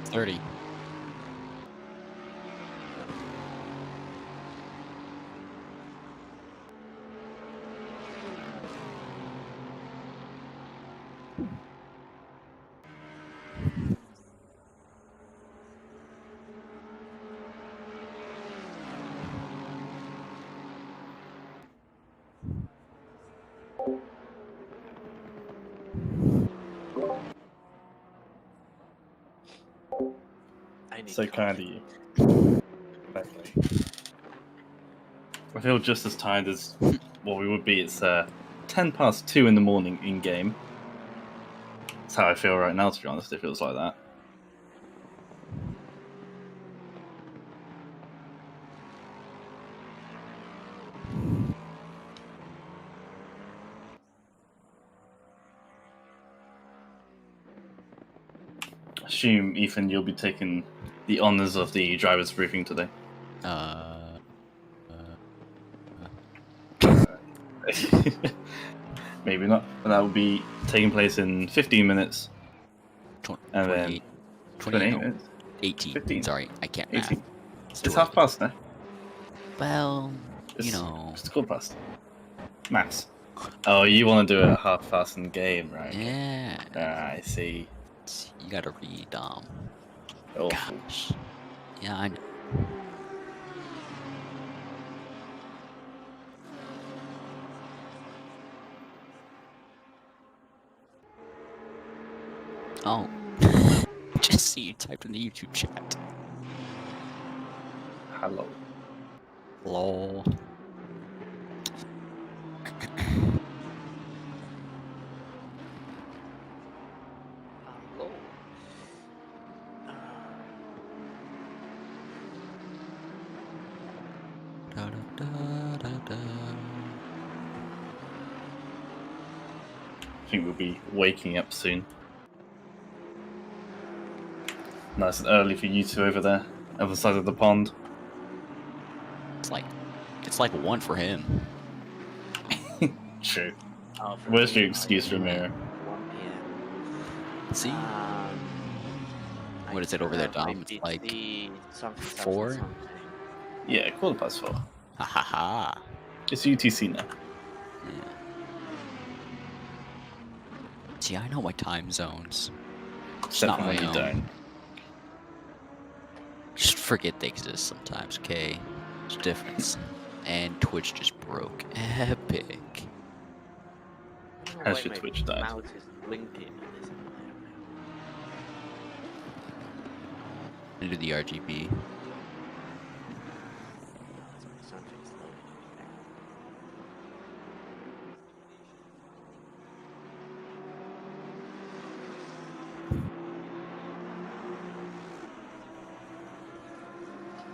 30. So kind of you. Exactly. I feel just as tired as what we would be. It's 10 past 2 in the morning in game. That's how I feel right now, to be honest. It feels like that. Assume, Ethan, you'll be taking the honours of the driver's briefing today. Maybe not. That will be taking place in 15 minutes. And then 28 minutes? 18. 15. Sorry, I can't 18. math. It's half past now. Well, It's, you know. It's quarter past. Maths. Oh, you want to do it at half past in game, right? Yeah. I see. You gotta read, Awful. Gosh. Yeah, I know. Oh. Just see you typed in the YouTube chat. Hello. Lol. Hello. Da, da, da, da, da. I think we'll be waking up soon. Nice and early for you two over there, other side of the pond. It's like 1 for him. True. Oh, for Where's me, your excuse, Ramiro? 1 p.m. See? What is it over there, Dom? It's like 4? Yeah, quarter past 4. Ha ha ha. It's UTC now. Yeah. See, I know my time zones. It's Except not for my when you own. don't. Just forget they exist sometimes, okay? There's a difference. And Twitch just broke. Epic. How's your Twitch died? Mouse is blinking. Into the RGB.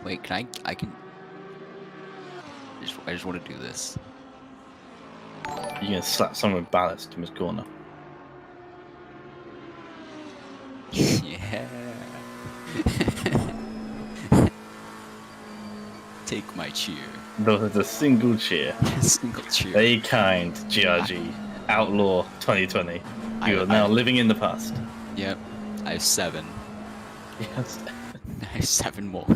Wait, I just want to do this. You're gonna slap someone with ballast in his corner. Yeah. Take my cheer. The single cheer. Single cheer. Very kind, GRG. Outlaw 2020. You are now living in the past. Yep. I have 7. Yes. I have 7 more.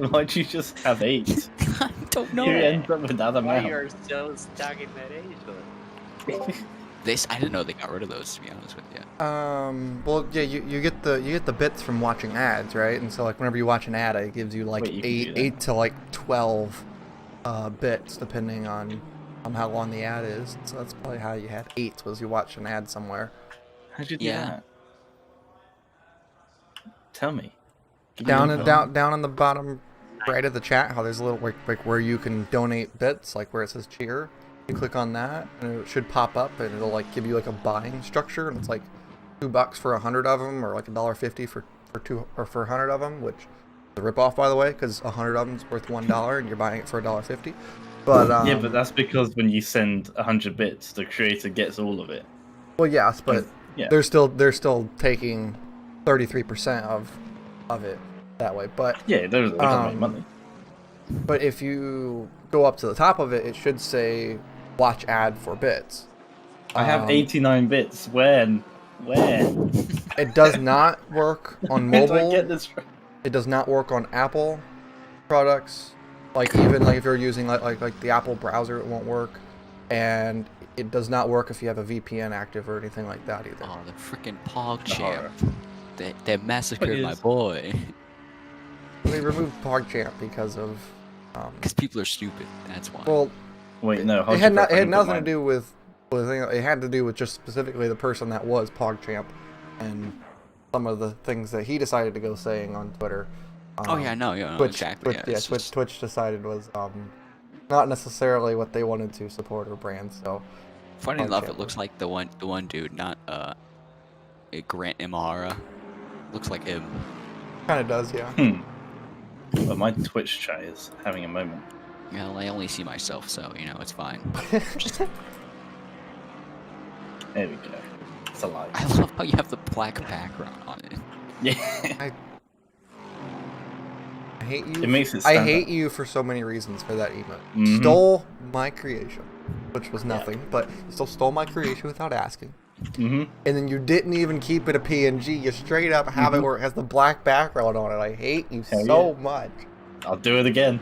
Why'd you just have 8? I don't know. You end up with that Why amount. you're so stuck in that age? I didn't know they got rid of those, to be honest with you. Well, yeah, you get the bits from watching ads, right? And so like whenever you watch an ad, it gives you like Wait, you can do that? 8 to like 12 bits depending on how long the ad is. So that's probably how you had 8 was you watched an ad somewhere. How'd you do Yeah. that? Tell me. Down on the bottom right of the chat, how there's a little like where you can donate bits, like where it says cheer. You click on that, and it should pop up, and it'll like give you like a buying structure, and it's like $2 for 100 of them, or like $1.50 for 100 of them, which is a ripoff, by the way, because 100 of them is worth $1, and you're buying it for $1.50. But yeah, but that's because when you send 100 bits, the creator gets all of it. well, yes, but Yeah. they're still taking 33% of it. that way. But Yeah, those are gonna make money. but if you go up to the top of it, it should say watch ad for bits. I have 89 bits. When? Where? It does not work on Where do I mobile. get this from? It does not work on Apple products. Like even like if you're using like the Apple browser, it won't work. And it does not work if you have a VPN active or anything like that either. Oh, the freaking PogChamp. horror. They massacred my is- boy. They removed PogChamp because of Because people are stupid. That's why. well, Wait, no. it had nothing to do with the thing. It had to do with just specifically the person that was PogChamp and some of the things that he decided to go saying on Twitter. Oh yeah, no, exactly. Yeah, it's just- Twitch decided was not necessarily what they wanted to support or brand. So Funny enough, PogChamp it looks like the one dude, not Grant Imahara. Looks like him. kind of does, yeah. Well, my Twitch chat is having a moment. Well, I only see myself, so you know it's fine. There we go. It's a lie. I love how you have the black background on it. Yeah. I hate you. It makes it I stand hate out. you for so many reasons for that emote. Mhm. Stole my creation, which was nothing, but you still stole my creation without asking. Mm-hmm. And then you didn't even keep it a PNG. You straight up have it where it has the black background on it. I hate you Hell so yeah. much. I'll do it again.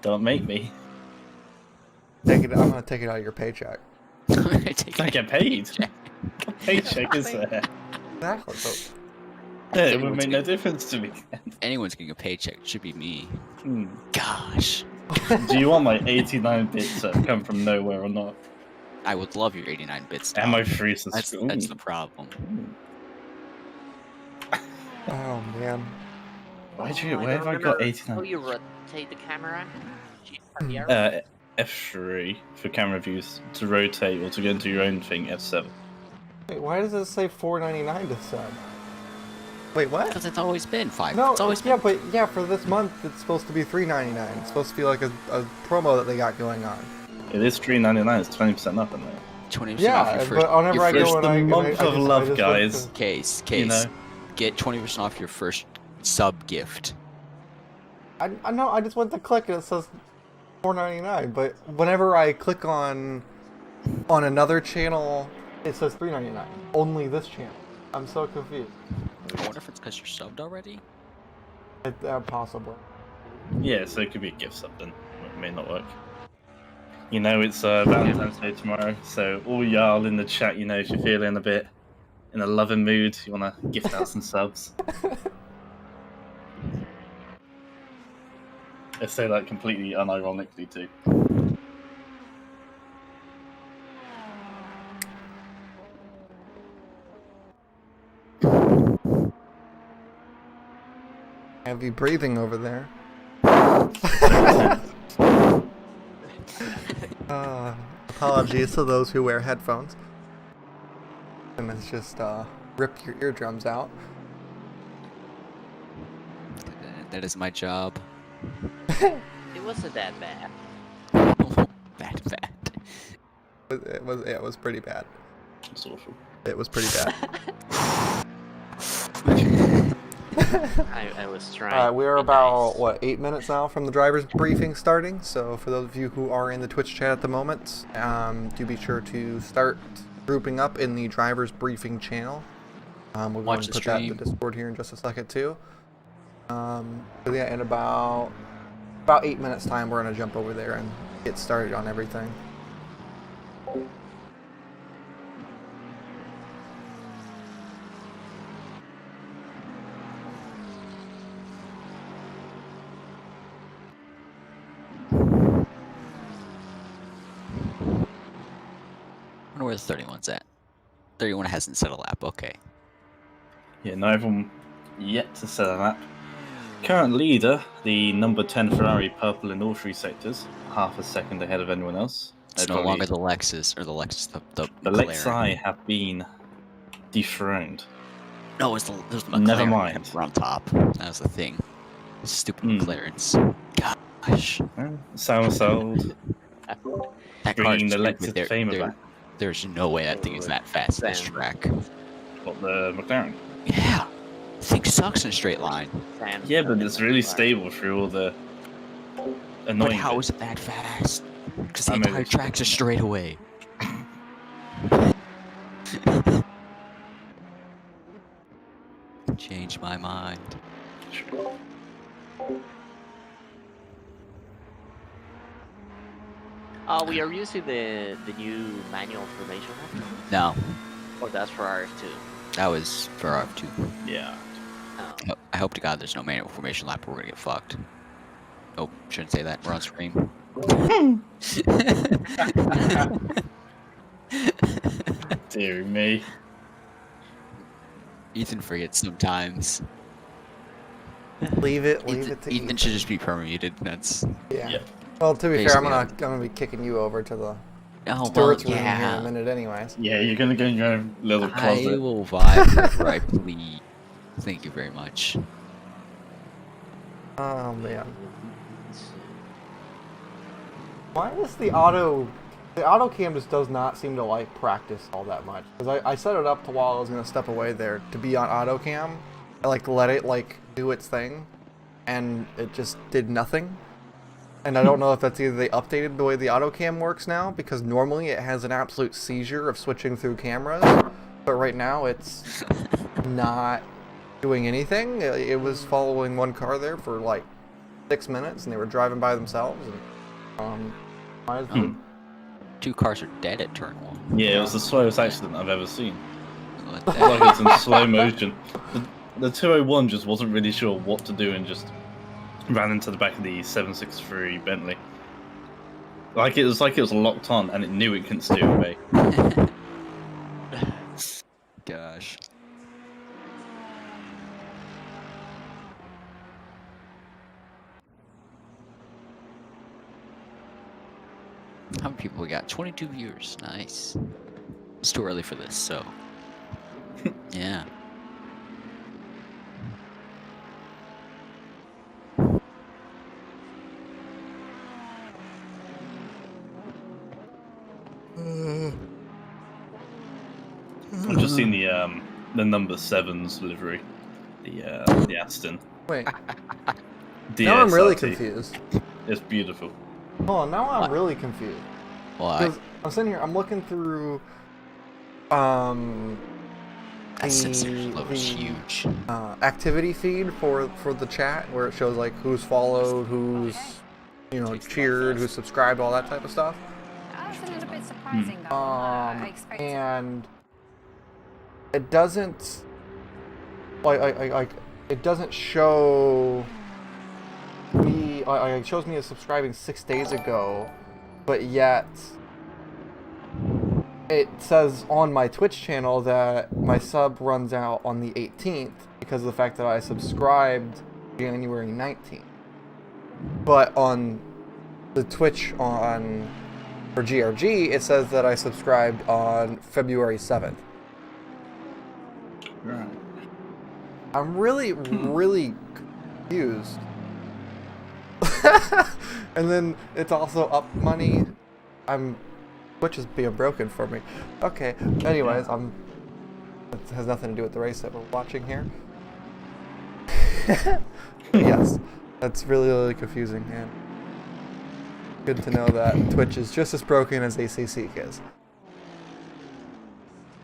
Don't make me. I'm gonna take it out of your paycheck. I get paid. What paycheck is there? Exactly. So Yeah, it would make no difference to me. Anyone's getting a paycheck. It should be me. Hmm. Gosh, Do you want my 89 bits to come from nowhere or not? I would love your 89 bits. Am I free to That's the problem. oh man. Where have I remember got how 89? you rotate the camera? You have the arrow? F3 for camera views to rotate or to go into your own thing. F7. Wait, why does it say $4.99 to sub? Wait, what? Because it's always been $5. No, It's always yeah, been. but yeah, for this month it's supposed to be $3.99. It's supposed to be like a promo that they got going on. It is $3.99. It's 20% up in there. 20% off Yeah, your first. but whenever I It's go and the I month of love, look guys. to- Case. You know. Get 20% off your first sub gift. I know. I just went to click and it says $4.99. But whenever I click on another channel, it says $3.99. Only this channel. I'm so confused. I wonder if it's because you're subbed already. Possibly. Yeah, so it could be a gift sub then. It may not work. You know, it's Valentine's Day tomorrow, so all y'all in the chat, you know, if you're feeling a bit in a loving mood, you want to gift out some subs. I say that completely unironically too. Heavy breathing over there. Apologies to those who wear headphones. And it's just rip your eardrums out. That is my job. It wasn't that bad. Bad. It was pretty bad. It's awful. It was pretty bad. I was trying. We are to be about nice. what 8 minutes now from the driver's briefing starting. So for those of you who are in the Twitch chat at the moment, do be sure to start grouping up in the driver's briefing channel. We're going Watch to the put that in the stream. Discord here in just a second too. So yeah, in about 8 minutes time, we're gonna jump over there and get started on everything. I wonder where the 31's at. 31 hasn't set a lap. Okay. Yeah, no everyone yet to set an app. Current leader, the number 10 Ferrari, purple in all three sectors, half a second ahead of anyone else. It's no longer the Lexus or the Lexus. The The McLaren. Lexi have been dethroned. No, it was the McLaren. Never mind. We're on top. That was the thing. Stupid McLarens. Gosh. Somersault, That car bringing is the stupid. Lexus fame back. There's no way that thing is that fast in this track. What, the McLaren? Yeah. thing sucks in a straight line. Yeah, but it's really stable through all the annoying. But how bits. is it that fast? Because the I mean, entire track's a straightaway. Change my mind. We are using the new manual formation one? No, Or that's for RF2? that was for RF2. Yeah. Oh. I hope to God there's no manual formation lap or we're gonna get fucked. Oh, shouldn't say that. We're on screen. Dear me. Ethan forgets sometimes. Leave it to Ethan should just be permuted. That's Yeah. Well, to be fair, Basically, I'm gonna be kicking you over to the oh well, Stuart's room here in yeah. a minute, anyways. Yeah, you're gonna go in your own little I closet. will vibe wherever I please. Thank you very much. Oh man. Why is the auto cam just does not seem to like practice all that much? Because I set it up to while I was gonna step away there to be on auto cam. I like let it like do its thing, and it just did nothing. And I don't know if that's either they updated the way the auto cam works now, because normally it has an absolute seizure of switching through cameras, but right now it's not doing anything. It was following one car there for like 6 minutes, and they were driving by themselves. And, Two cars are dead at turn 1. Yeah, it was the slowest accident I've ever seen. What It's the like it's in slow motion. The 201 just wasn't really sure what to do and just ran into the back of the 763 Bentley. Like it was locked on and it knew it couldn't steer away. Gosh. How many people we got? 22 viewers. Nice. It's too early for this, so. Yeah. I've just seen the number 7's livery. The Aston. Wait. Now I'm really DSRT. confused. It's beautiful. Oh, now I'm What? really confused. Why? Because I'm sitting here, I'm looking through That censorship level is huge. activity feed for the chat, where it shows like who's followed, who's cheered, who's subscribed, all that type of stuff. That was a little bit surprising, though. I expected. And it doesn't like it doesn't show me. It shows me as subscribing 6 days ago, but yet it says on my Twitch channel that my sub runs out on the 18th because of the fact that I subscribed January 19th. But on the Twitch for GRG, it says that I subscribed on February 7th. Right. I'm really confused. And then it's also up money. Twitch is being broken for me. Okay. Anyways, it has nothing to do with the race that we're watching here. Yes, that's really confusing, man. Good to know that Twitch is just as broken as ACC is.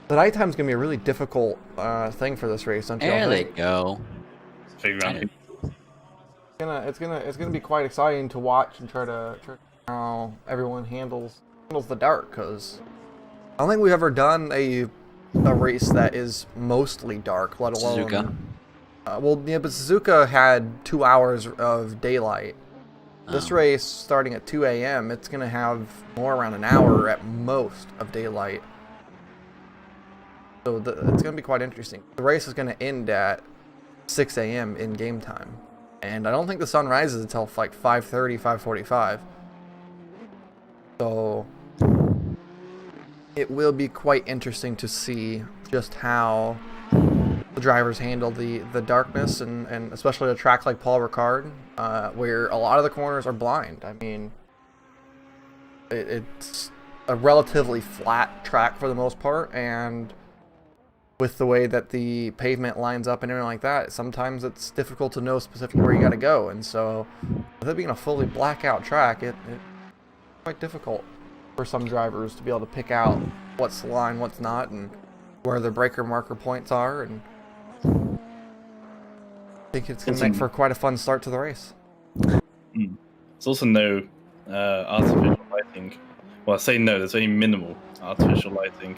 The nighttime's gonna be a really difficult thing for this race, don't you? There they go. Figure out It's gonna be quite exciting to watch and try to how everyone handles the dark, because I don't think we've ever done a race that is mostly dark, let alone Suzuka. Well, yeah, but Suzuka had 2 hours of daylight. This race, starting at 2 a.m., it's gonna have more around an hour at most of daylight. So it's gonna be quite interesting. The race is gonna end at 6 a.m. in game time, and I don't think the sun rises until like 5:30, 5:45. So it will be quite interesting to see just how the drivers handle the darkness, and especially a track like Paul Ricard, where a lot of the corners are blind. I mean, it's a relatively flat track for the most part, and with the way that the pavement lines up and everything like that, sometimes it's difficult to know specifically where you got to go. And so, with it being a fully blackout track, it's quite difficult for some drivers to be able to pick out what's the line, what's not, and where the breaker marker points are. And I think it's going to make for quite a fun start to the race. There's also no artificial lighting. Well, I say no, there's very minimal artificial lighting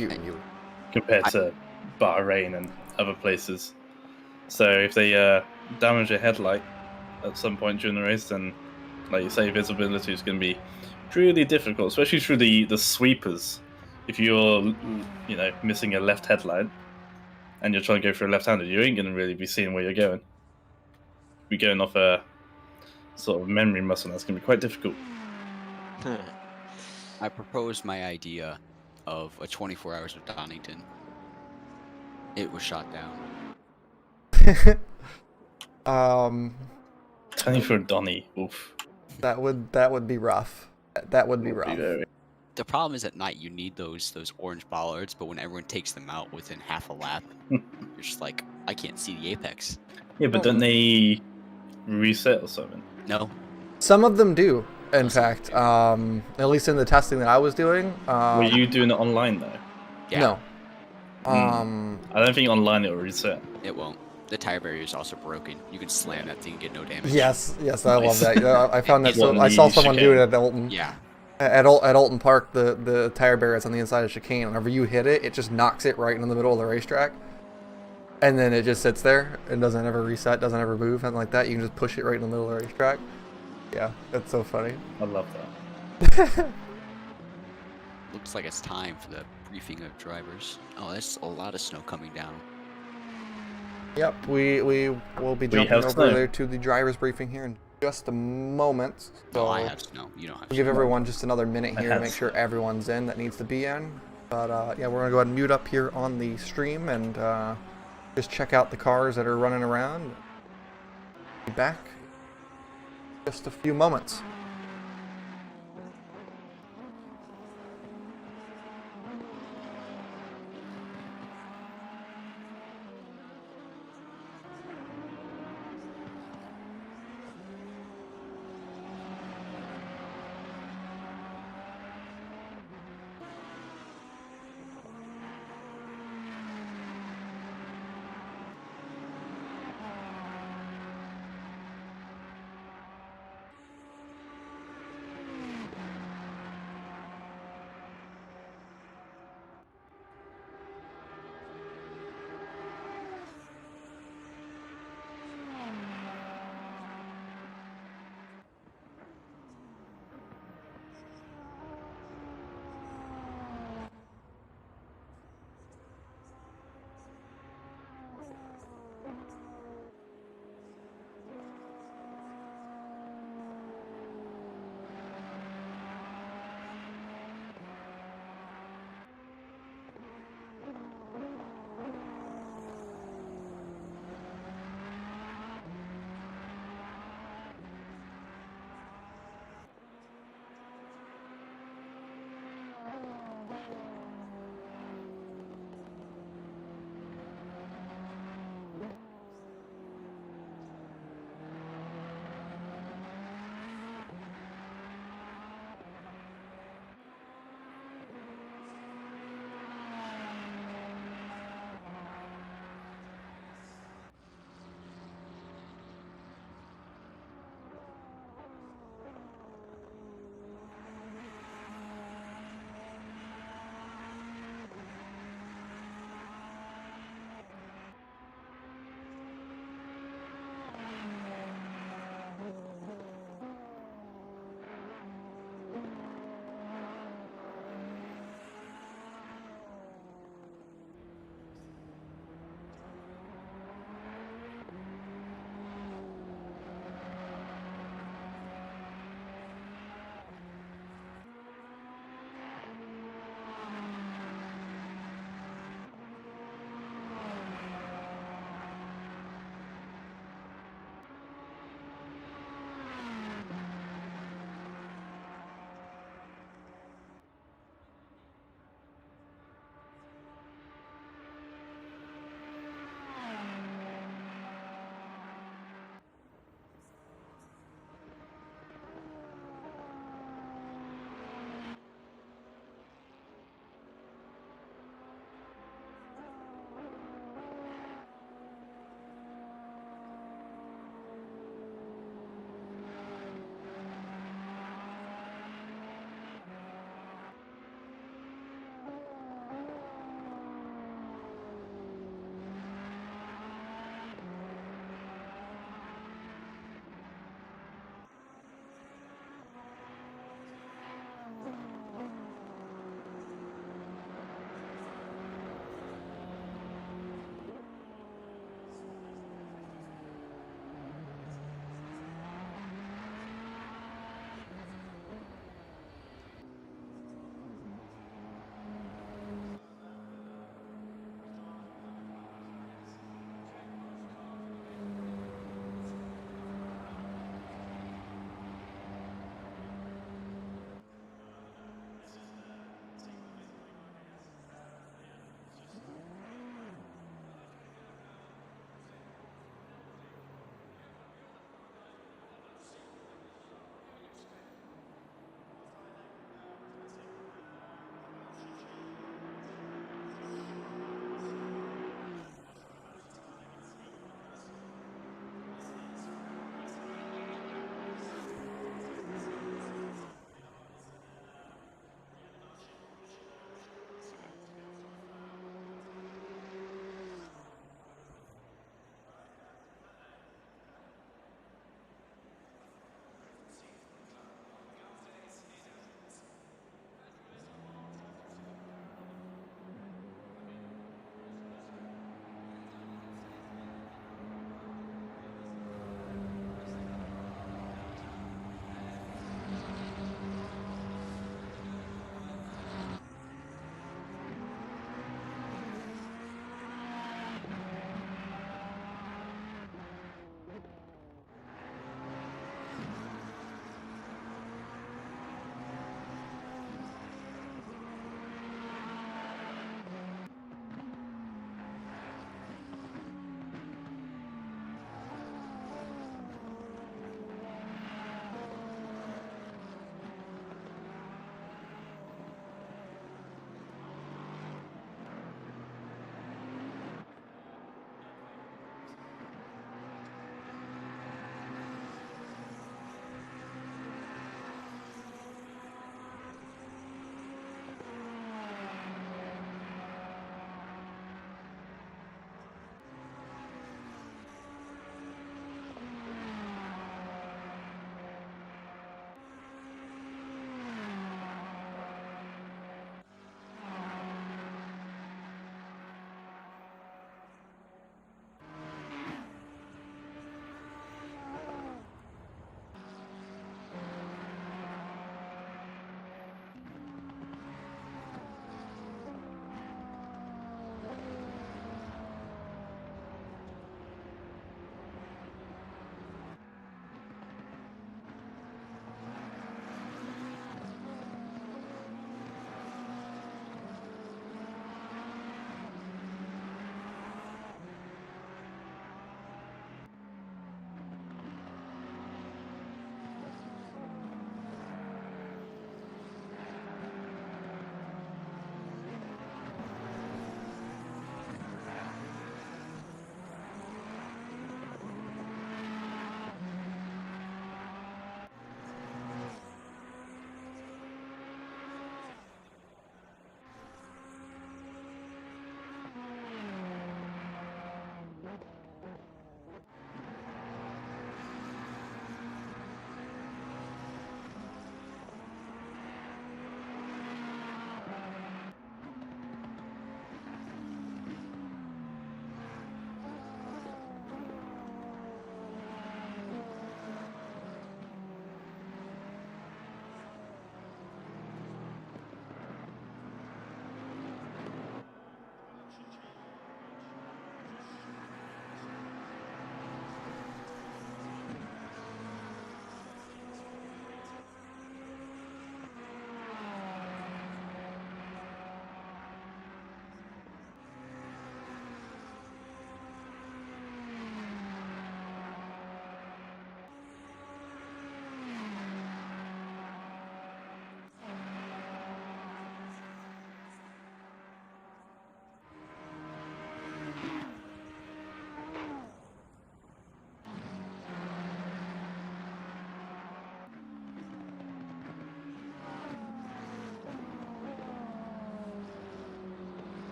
compared to Bahrain and other places. So if they damage a headlight at some point during the race, then, like you say, visibility is going to be really difficult, especially through the sweepers. If you're, missing a left headlight and you're trying to go for a left-hander, you ain't going to really be seeing where you're going. You're going off a sort of memory muscle. That's going to be quite difficult. I proposed my idea of a 24 hours of Donington. It was shot down. 24 Donny. Oof. That would be rough. That would be rough. The problem is at night you need those orange bollards, but when everyone takes them out within half a lap, you're just like, I can't see the apex. Yeah, but don't they reset or something? No. Some of them do, in fact. At least in the testing that I was doing. Were you doing it online though? Yeah. No. I don't think online it will reset. It won't. The tire barrier is also broken. You can slam that thing and get no damage. Yes, I love that. Yeah, I found that. Well, I saw someone do it at Alton. Yeah. At Alton Park, the tire barrier is on the inside of chicane. Whenever you hit it, it just knocks it right in the middle of the racetrack, and then it just sits there and doesn't ever reset, doesn't ever move, anything like that. You can just push it right in the middle of the racetrack. Yeah, that's so funny. I love that. Looks like it's time for the briefing of drivers. Oh, there's a lot of snow coming down. Yep, we will be jumping over there to the drivers briefing here in just a moment. So No, I have snow. You don't have we'll give snow. everyone just another minute here to make sure everyone's in that needs to be in. But yeah, we're gonna go ahead and mute up here on the stream and just check out the cars that are running around. Be back in just a few moments.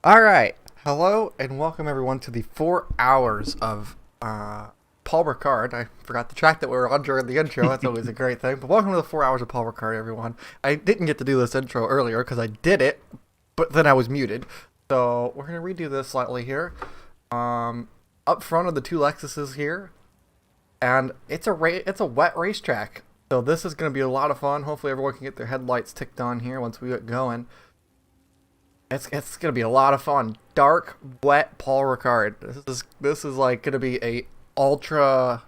All right. Hello and welcome everyone to the 4 hours of Paul Ricard. I forgot the track that we were on during the intro. That's always a great thing. But welcome to the 4 hours of Paul Ricard, everyone. I didn't get to do this intro earlier because I did it, but then I was muted. So we're going to redo this slightly here. Up front of the two Lexuses here. And it's a wet racetrack. So this is going to be a lot of fun. Hopefully everyone can get their headlights ticked on here once we get going. It's going to be a lot of fun. Dark, wet Paul Ricard. This is like going to be a ultra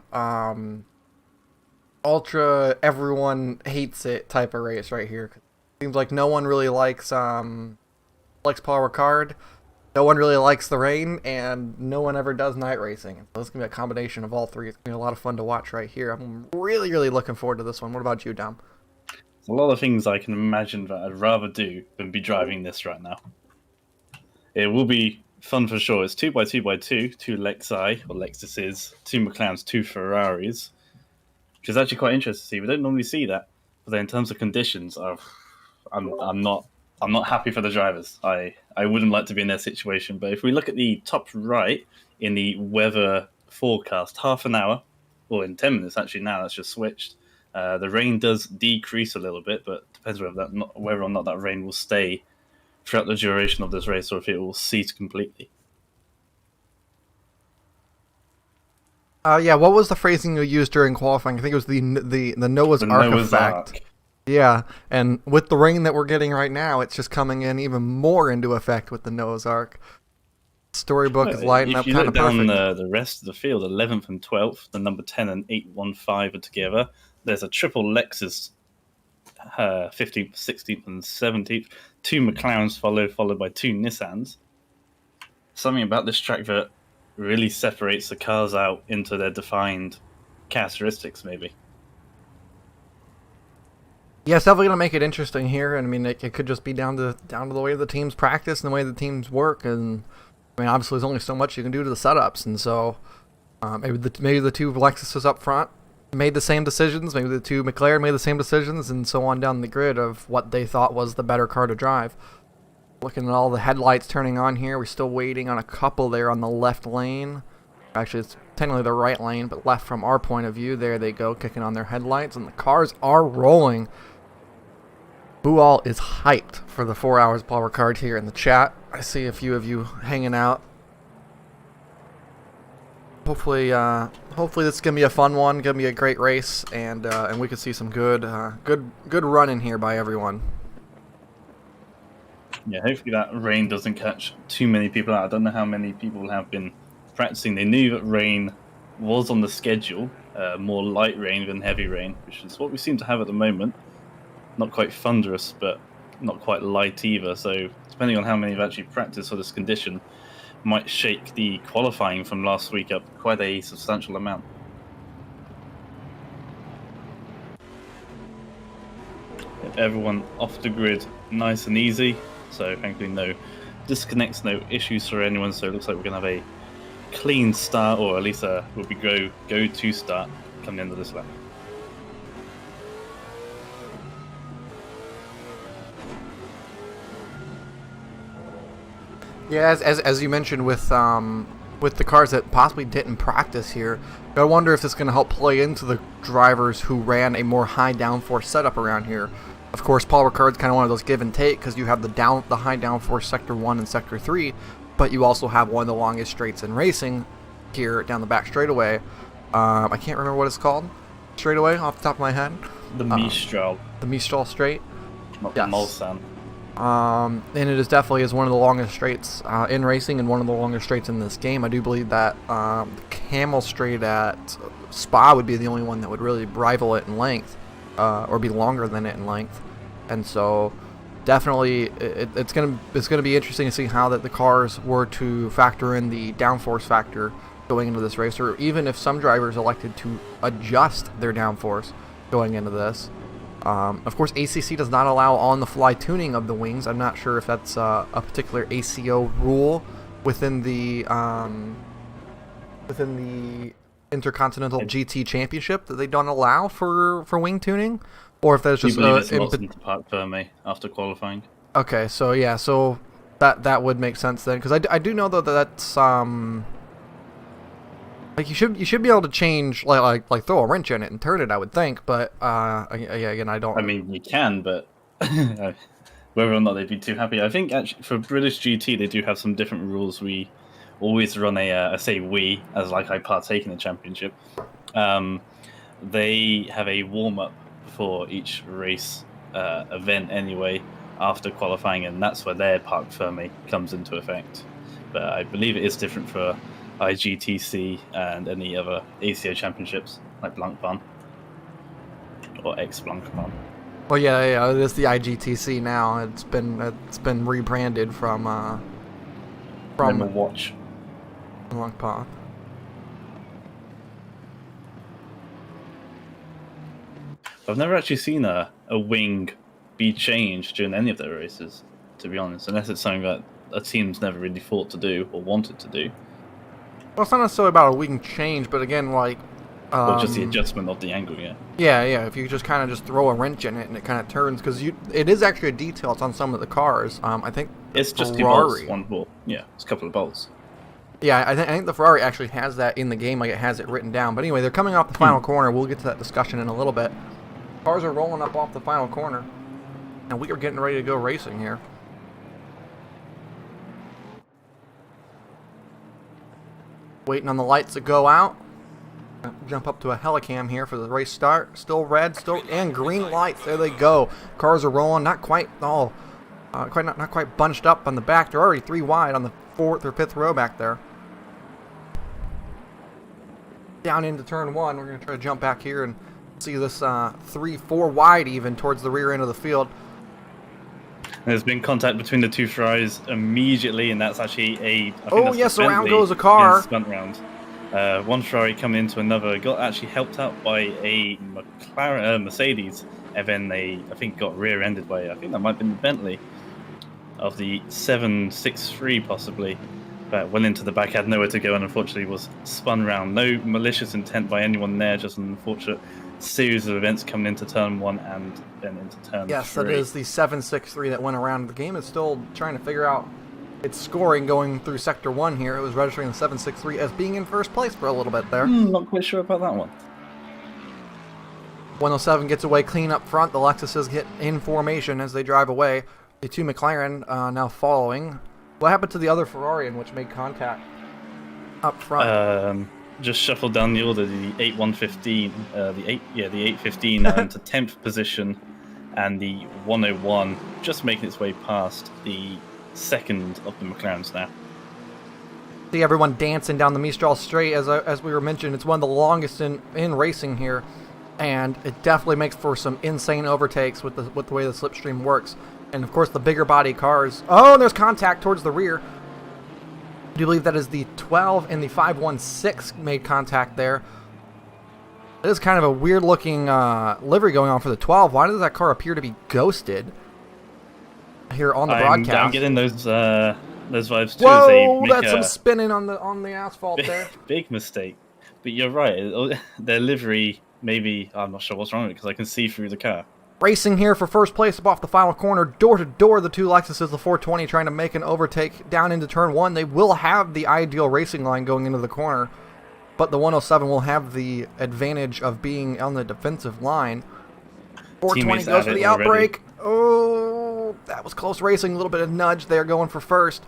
everyone hates it type of race right here. Seems like no one really likes Paul Ricard. No one really likes the rain, and no one ever does night racing. So it's going to be a combination of all three. It's going to be a lot of fun to watch right here. I'm really, really looking forward to this one. What about you, Dom? There's a lot of things I can imagine that I'd rather do than be driving this right now. It will be fun for sure. It's 2x2x2, two Lexi, or Lexuses, two McLarens, two Ferraris, which is actually quite interesting to see. We don't normally see that. But then in terms of conditions, I'm not happy for the drivers. I wouldn't like to be in their situation. But if we look at the top right in the weather forecast, half an hour, or in 10 minutes actually now, that's just switched. The rain does decrease a little bit, but depends whether or not that rain will stay throughout the duration of this race or if it will cease completely. Yeah, what was the phrasing you used during qualifying? I think it was the Noah's Ark effect. Yeah, and with the rain that we're getting right now, it's just coming in even more into effect with the Noah's Ark. Storybook is lighting up kind of perfect. If you look down the rest of the field, 11th and 12th, the number 10 and 815 are together. There's a triple Lexus, 15th, 16th, and 17th. Two McLarens followed by two Nissans. Something about this track that really separates the cars out into their defined characteristics, maybe. Yeah, it's definitely going to make it interesting here. And I mean, it could just be down to the way the teams practice and the way the teams work. And I mean, obviously, there's only so much you can do to the setups. And so maybe the two Lexuses up front made the same decisions. Maybe the two McLaren made the same decisions, and so on down the grid of what they thought was the better car to drive. Looking at all the headlights turning on here, we're still waiting on a couple there on the left lane. Actually, it's technically the right lane, but left from our point of view. There they go, kicking on their headlights, and the cars are rolling. Who all is hyped for the 4 hours Paul Ricard here in the chat? I see a few of you hanging out. Hopefully this is gonna be a fun one, gonna be a great race, and we can see some good running here by everyone. Yeah, hopefully that rain doesn't catch too many people out. I don't know how many people have been practicing. They knew that rain was on the schedule, more light rain than heavy rain, which is what we seem to have at the moment. Not quite thunderous, but not quite light either. So depending on how many have actually practiced for this condition, might shake the qualifying from last week up quite a substantial amount. Everyone off the grid nice and easy, so thankfully no disconnects, no issues for anyone, so it looks like we're going to have a clean start, or at least will be go to start coming into this lap. Yeah, as you mentioned with the cars that possibly didn't practice here, I wonder if this is going to help play into the drivers who ran a more high downforce setup around here. Of course, Paul Ricard's kind of one of those give and take because you have the high downforce sector 1 and sector 3, but you also have one of the longest straights in racing here down the back straightaway. I can't remember what it's called straightaway off the top of my head. The Mistral. The Mistral straight. Not the Mulsanne. And it is definitely one of the longest straights in racing and one of the longest straights in this game. I do believe that the Camel Straight at Spa would be the only one that would really rival it in length, or be longer than it in length. And so, definitely, it's gonna be interesting to see how that the cars were to factor in the downforce factor going into this race, or even if some drivers elected to adjust their downforce going into this. Of course, ACC does not allow on-the-fly tuning of the wings. I'm not sure if that's a particular ACO rule within the Intercontinental GT Championship that they don't allow for wing tuning, or if that's just I believe it's lost into Parc Fermé after qualifying. Okay, so yeah, so that would make sense then, because I do know though that that's like you should be able to change like throw a wrench in it and turn it, I would think, but yeah, again I don't. I mean, you can, but whether or not they'd be too happy, I think actually for British GT they do have some different rules. We always run I say we as like I partake in the championship. They have a warm up for each race event anyway after qualifying, and that's where their parc fermé comes into effect. But I believe it is different for IGTC and any other ACO championships like Blancpain or ex-Blancpain. Well, yeah, it is the IGTC now. It's been rebranded from Watch. Blancpain. I've never actually seen a wing be changed during any of their races, to be honest, unless it's something that a team's never really thought to do or wanted to do. Well, it's not necessarily about a wing change, but again, like... or just the adjustment of the angle, yeah. Yeah, if you just kind of just throw a wrench in it and it kind of turns, because it is actually a detail. It's on some of the cars. I think it's just Ferrari, 2 bolts, 1 ball. Yeah, it's a couple of bolts. Yeah, I think the Ferrari actually has that in the game, like it has it written down. But anyway, they're coming off the final corner. We'll get to that discussion in a little bit. Cars are rolling up off the final corner, and we are getting ready to go racing here. Waiting on the lights to go out. Jump up to a helicam here for the race start. Still red, and green lights. There they go. Cars are rolling. Not quite not quite bunched up on the back. They're already 3 wide on the 4th or 5th row back there. Down into turn 1. We're going to try to jump back here and see this 3-4 wide even towards the rear end of the field. There's been contact between the 2 Ferraris immediately, and that's actually yes, around goes a car. Stunt round. One Ferrari coming into another got actually helped out by a Mercedes, and then they, I think, got rear-ended by, I think that might have been the Bentley of the 763 possibly, but went into the back, had nowhere to go, and unfortunately was spun round. No malicious intent by anyone there, just an unfortunate series of events coming into turn 1 and then into turn 3. Yes, that is the 763 that went around. The game is still trying to figure out its scoring going through Sector 1 here. It was registering the 763 as being in first place for a little bit there. Not quite sure about that one. 107 gets away clean up front. The Lexuses get in formation as they drive away. The 2 McLaren now following. What happened to the other Ferrari in which made contact up front? Just shuffled down the order. The 8115, the 815 into 10th position, and the 101 just making its way past the 2nd of the McLarens now. See everyone dancing down the Mistral Straight. As we were mentioning, it's one of the longest in racing here, and it definitely makes for some insane overtakes with the way the slipstream works. And of course, the bigger body cars. Oh, there's contact towards the rear. Do you believe that is the 12 and the 516 made contact there? It is kind of a weird looking livery going on for the 12. Why does that car appear to be ghosted here on the broadcast? I'm getting those vibes too. Whoa, that's some spinning on the asphalt there. Big mistake. But you're right. Their livery, maybe, I'm not sure what's wrong with it because I can see through the car. Racing here for first place up off the final corner, door to door, the 2 Lexuses, the 420 trying to make an overtake down into turn 1. They will have the ideal racing line going into the corner, but the 107 will have the advantage of being on the defensive line. 420 goes for the outbreak. Oh, that was close racing. A little bit of nudge there going for first.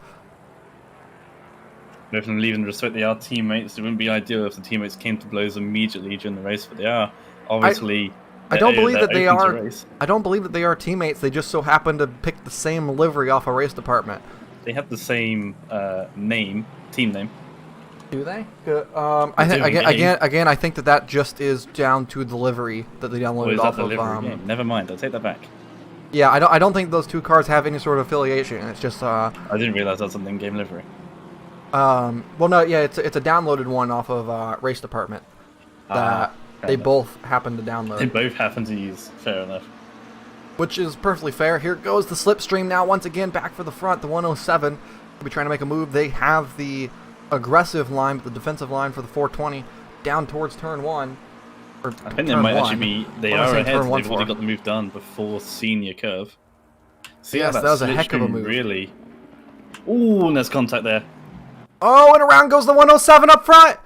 Both of them leaving to respect their teammates. It wouldn't be ideal if the teammates came to blows immediately during the race, but they are obviously... I don't believe that they are. I don't believe that they are teammates. They just so happen to pick the same livery off a race department. They have the same team name. Do they? I think again. I think that just is down to the livery that they downloaded off of. Game? Never mind. I'll take that back. Yeah, I don't think those 2 cars have any sort of affiliation. It's just. I didn't realize that's an in-game livery. Well, no, yeah, it's a downloaded one off of race department. They both happen to download. They both happen to use. Fair enough. Which is perfectly fair. Here goes the slipstream now once again back for the front. The 107 will be trying to make a move. They have the aggressive line, but the defensive line for the 420 down towards turn 1. I think they might actually be. They are ahead. They've already got the move done before senior curve. See, yes, that was a heck of a move. Really Ooh, and there's contact there. Oh, and around goes the 107 up front.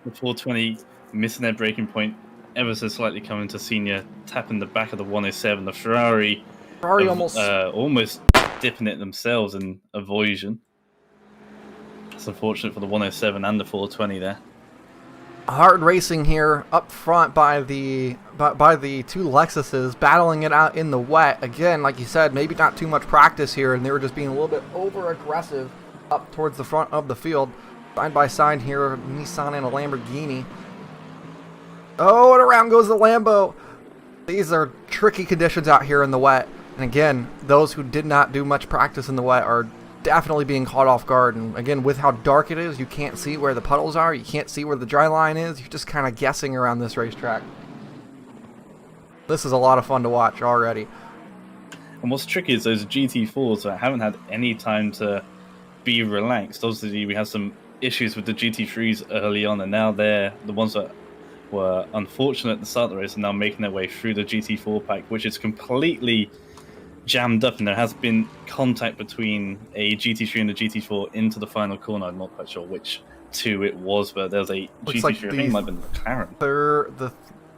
The 420 missing their braking point ever so slightly coming to Senior, tapping the back of the 107. The Ferrari almost dipping it themselves in avoidance. It's unfortunate for the 107 and the 420 there. Hard racing here up front by the two Lexuses, battling it out in the wet. Again, like you said, maybe not too much practice here, and they were just being a little bit over aggressive up towards the front of the field. Side by side here, Nissan and a Lamborghini. Oh, and around goes the Lambo. These are tricky conditions out here in the wet. And again, those who did not do much practice in the wet are definitely being caught off guard. And again, with how dark it is, you can't see where the puddles are. You can't see where the dry line is. You're just kind of guessing around this racetrack. This is a lot of fun to watch already. And what's tricky is those GT4s that haven't had any time to be relaxed. Obviously, we had some issues with the GT3s early on, and now they're the ones that were unfortunate at the start of the race and now making their way through the GT4 pack, which is completely jammed up, and there has been contact between a GT3 and a GT4 into the final corner. I'm not quite sure which two it was, but there's a GT3, like I think it might have been McLaren.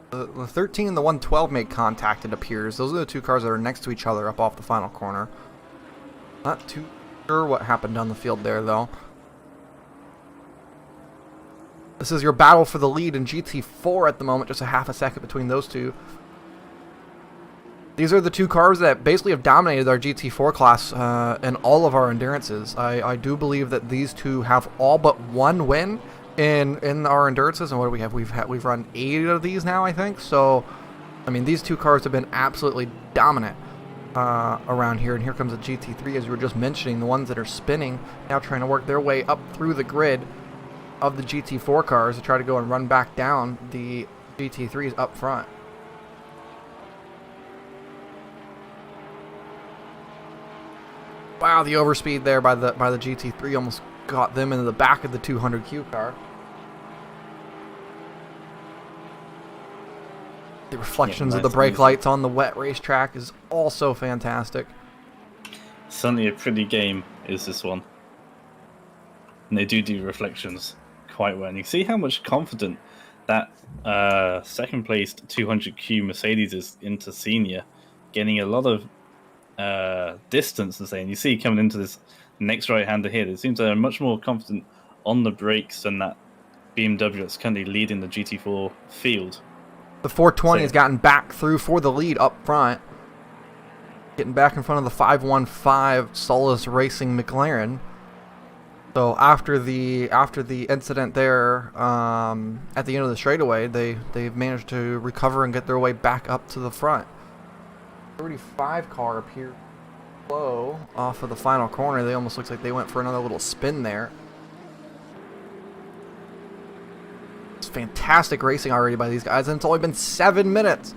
The 13 and the 112 made contact, it appears. Those are the two cars that are next to each other up off the final corner. Not too sure what happened down the field there, though. This is your battle for the lead in GT4 at the moment, just a half a second between those two. These are the two cars that basically have dominated our GT4 class in all of our endurances. I do believe that these two have all but one win in our endurances. And what do we have? We've run 8 of these now, I think. So, I mean, these two cars have been absolutely dominant around here. And here comes the GT3, as you were just mentioning, the ones that are spinning, now trying to work their way up through the grid of the GT4 cars to try to go and run back down the GT3s up front. Wow, the overspeed there by the GT3 almost got them into the back of the 200Q car. The reflections of the brake lights on the wet racetrack is also fantastic. Certainly a pretty game is this one. And they do reflections quite well. And you see how much confident that second placed 200Q Mercedes is into Senior, getting a lot of distance to say. And you see coming into this next right-hander here, it seems they're much more confident on the brakes than that BMW that's currently leading the GT4 field. The 420 has gotten back through for the lead up front, getting back in front of the 515 Solus Racing McLaren. So after the incident there at the end of the straightaway, they've managed to recover and get their way back up to the front. 35 car appeared low off of the final corner. They almost looks like they went for another little spin there. It's fantastic racing already by these guys, and it's only been 7 minutes.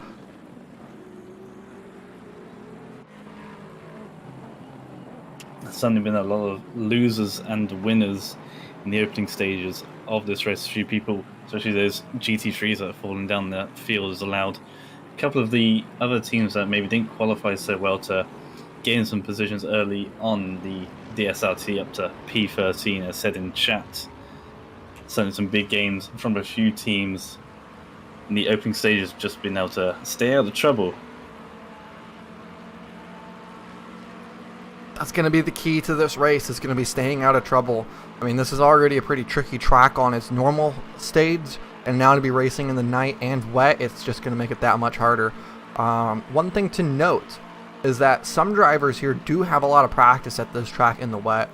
There's certainly been a lot of losers and winners in the opening stages of this race. A few people, especially those GT3s that have fallen down the field, has allowed a couple of the other teams that maybe didn't qualify so well to gain some positions early on the DSRT up to P13, as said in chat. Certainly some big games from a few teams in the opening stages, just been able to stay out of trouble. That's going to be the key to this race, is going to be staying out of trouble. I mean, this is already a pretty tricky track on its normal stage, and now to be racing in the night and wet, it's just going to make it that much harder. One thing to note is that some drivers here do have a lot of practice at this track in the wet,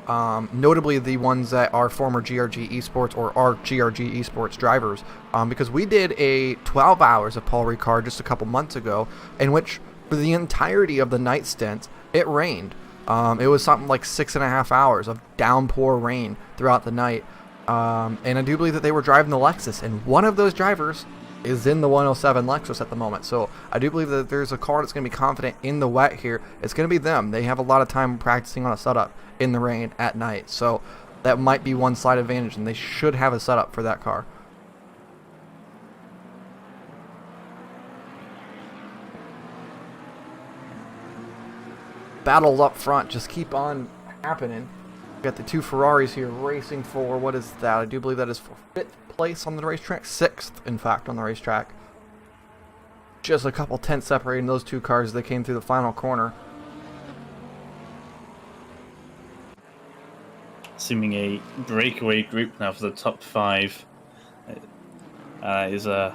notably the ones that are former GRG eSports or are GRG eSports drivers, because we did a 12 hours of Paul Ricard just a couple months ago, in which for the entirety of the night stint, it rained. It was something like 6.5 hours of downpour rain throughout the night, and I do believe that they were driving the Lexus, and one of those drivers is in the 107 Lexus at the moment. So I do believe that there's a car that's going to be confident in the wet here. It's going to be them. They have a lot of time practicing on a setup in the rain at night, so that might be one slight advantage, and they should have a setup for that car. battles up front just keep on happening. We got the two Ferraris here racing for, what is that? I do believe that is for 5th place on the racetrack. 6th, in fact, on the racetrack. Just a couple tenths separating those two cars as they came through the final corner. Assuming a breakaway group now for the top 5 is well,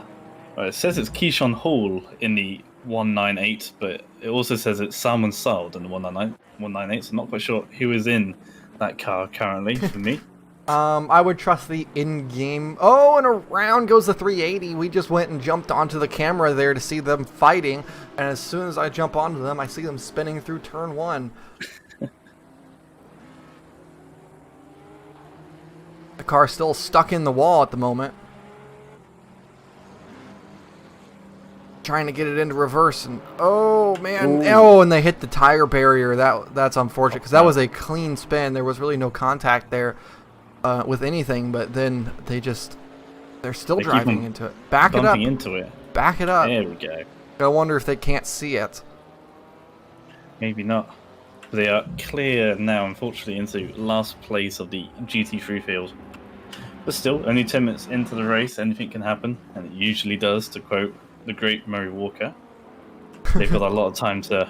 it says it's Keyshawn Hall in the 198, but it also says it's Salman Sald in the 198, so I'm not quite sure who is in that car currently for me. I would trust the in-game. Oh, and around goes the 380. We just went and jumped onto the camera there to see them fighting, and as soon as I jump onto them, I see them spinning through turn 1. The car's still stuck in the wall at the moment. Trying to get it into reverse, and oh man, oh, and they hit the tire barrier. That's unfortunate because that was a clean spin. There was really no contact there with anything, but then they're still driving into it. Back it up. Into it. Back it up. There we go. I wonder if they can't see it. Maybe not. They are clear now, unfortunately, into last place of the GT3 field. But still, only 10 minutes into the race, anything can happen, and it usually does, to quote the great Murray Walker. They've got a lot of time to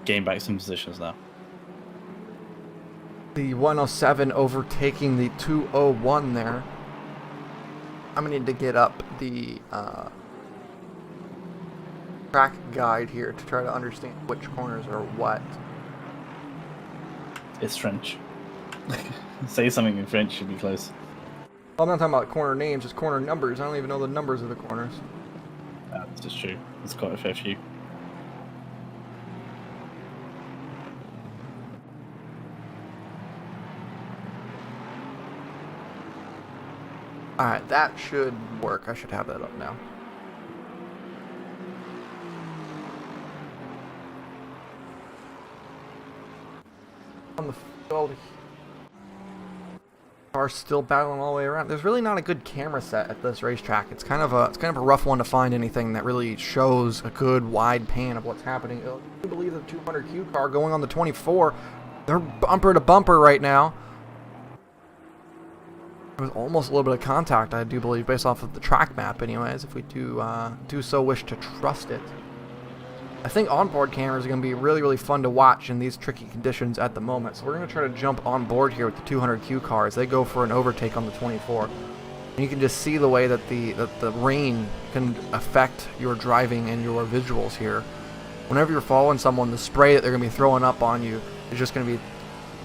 gain back some positions now. The 107 overtaking the 201 there. I'm going to need to get up the track guide here to try to understand which corners are what. It's French. Say something in French, should be close. I'm not talking about corner names, just corner numbers. I don't even know the numbers of the corners. That's just true. There's quite a fair few. Alright, that should work. I should have that up now. On the field, are still battling all the way around. There's really not a good camera set at this racetrack. It's kind of a rough one to find anything that really shows a good wide pan of what's happening. I believe the 200Q car going on the 24. They're bumper to bumper right now. There was almost a little bit of contact, I do believe, based off of the track map anyways, if we do so wish to trust it. I think onboard cameras are going to be really, really fun to watch in these tricky conditions at the moment. So we're going to try to jump on board here with the 200Q cars. They go for an overtake on the 24. And you can just see the way that the rain can affect your driving and your visuals here. Whenever you're following someone, the spray that they're going to be throwing up on you is just going to be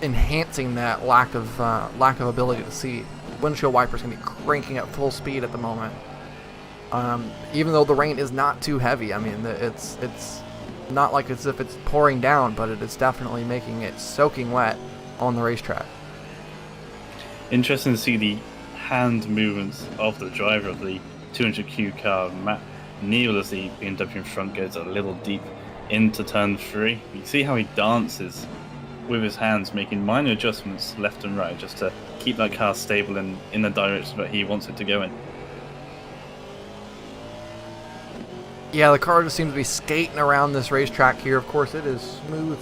enhancing that lack of ability to see. Windshield wipers going to be cranking at full speed at the moment. Even though the rain is not too heavy, I mean, it's not like as if it's pouring down, but it is definitely making it soaking wet on the racetrack. Interesting to see the hand movements of the driver of the 200Q car. Matt Neal, as the BMW in front, goes a little deep into turn 3. You see how he dances with his hands, making minor adjustments left and right just to keep that car stable in the direction that he wants it to go in. Yeah, the car just seems to be skating around this racetrack here. Of course, it is smooth,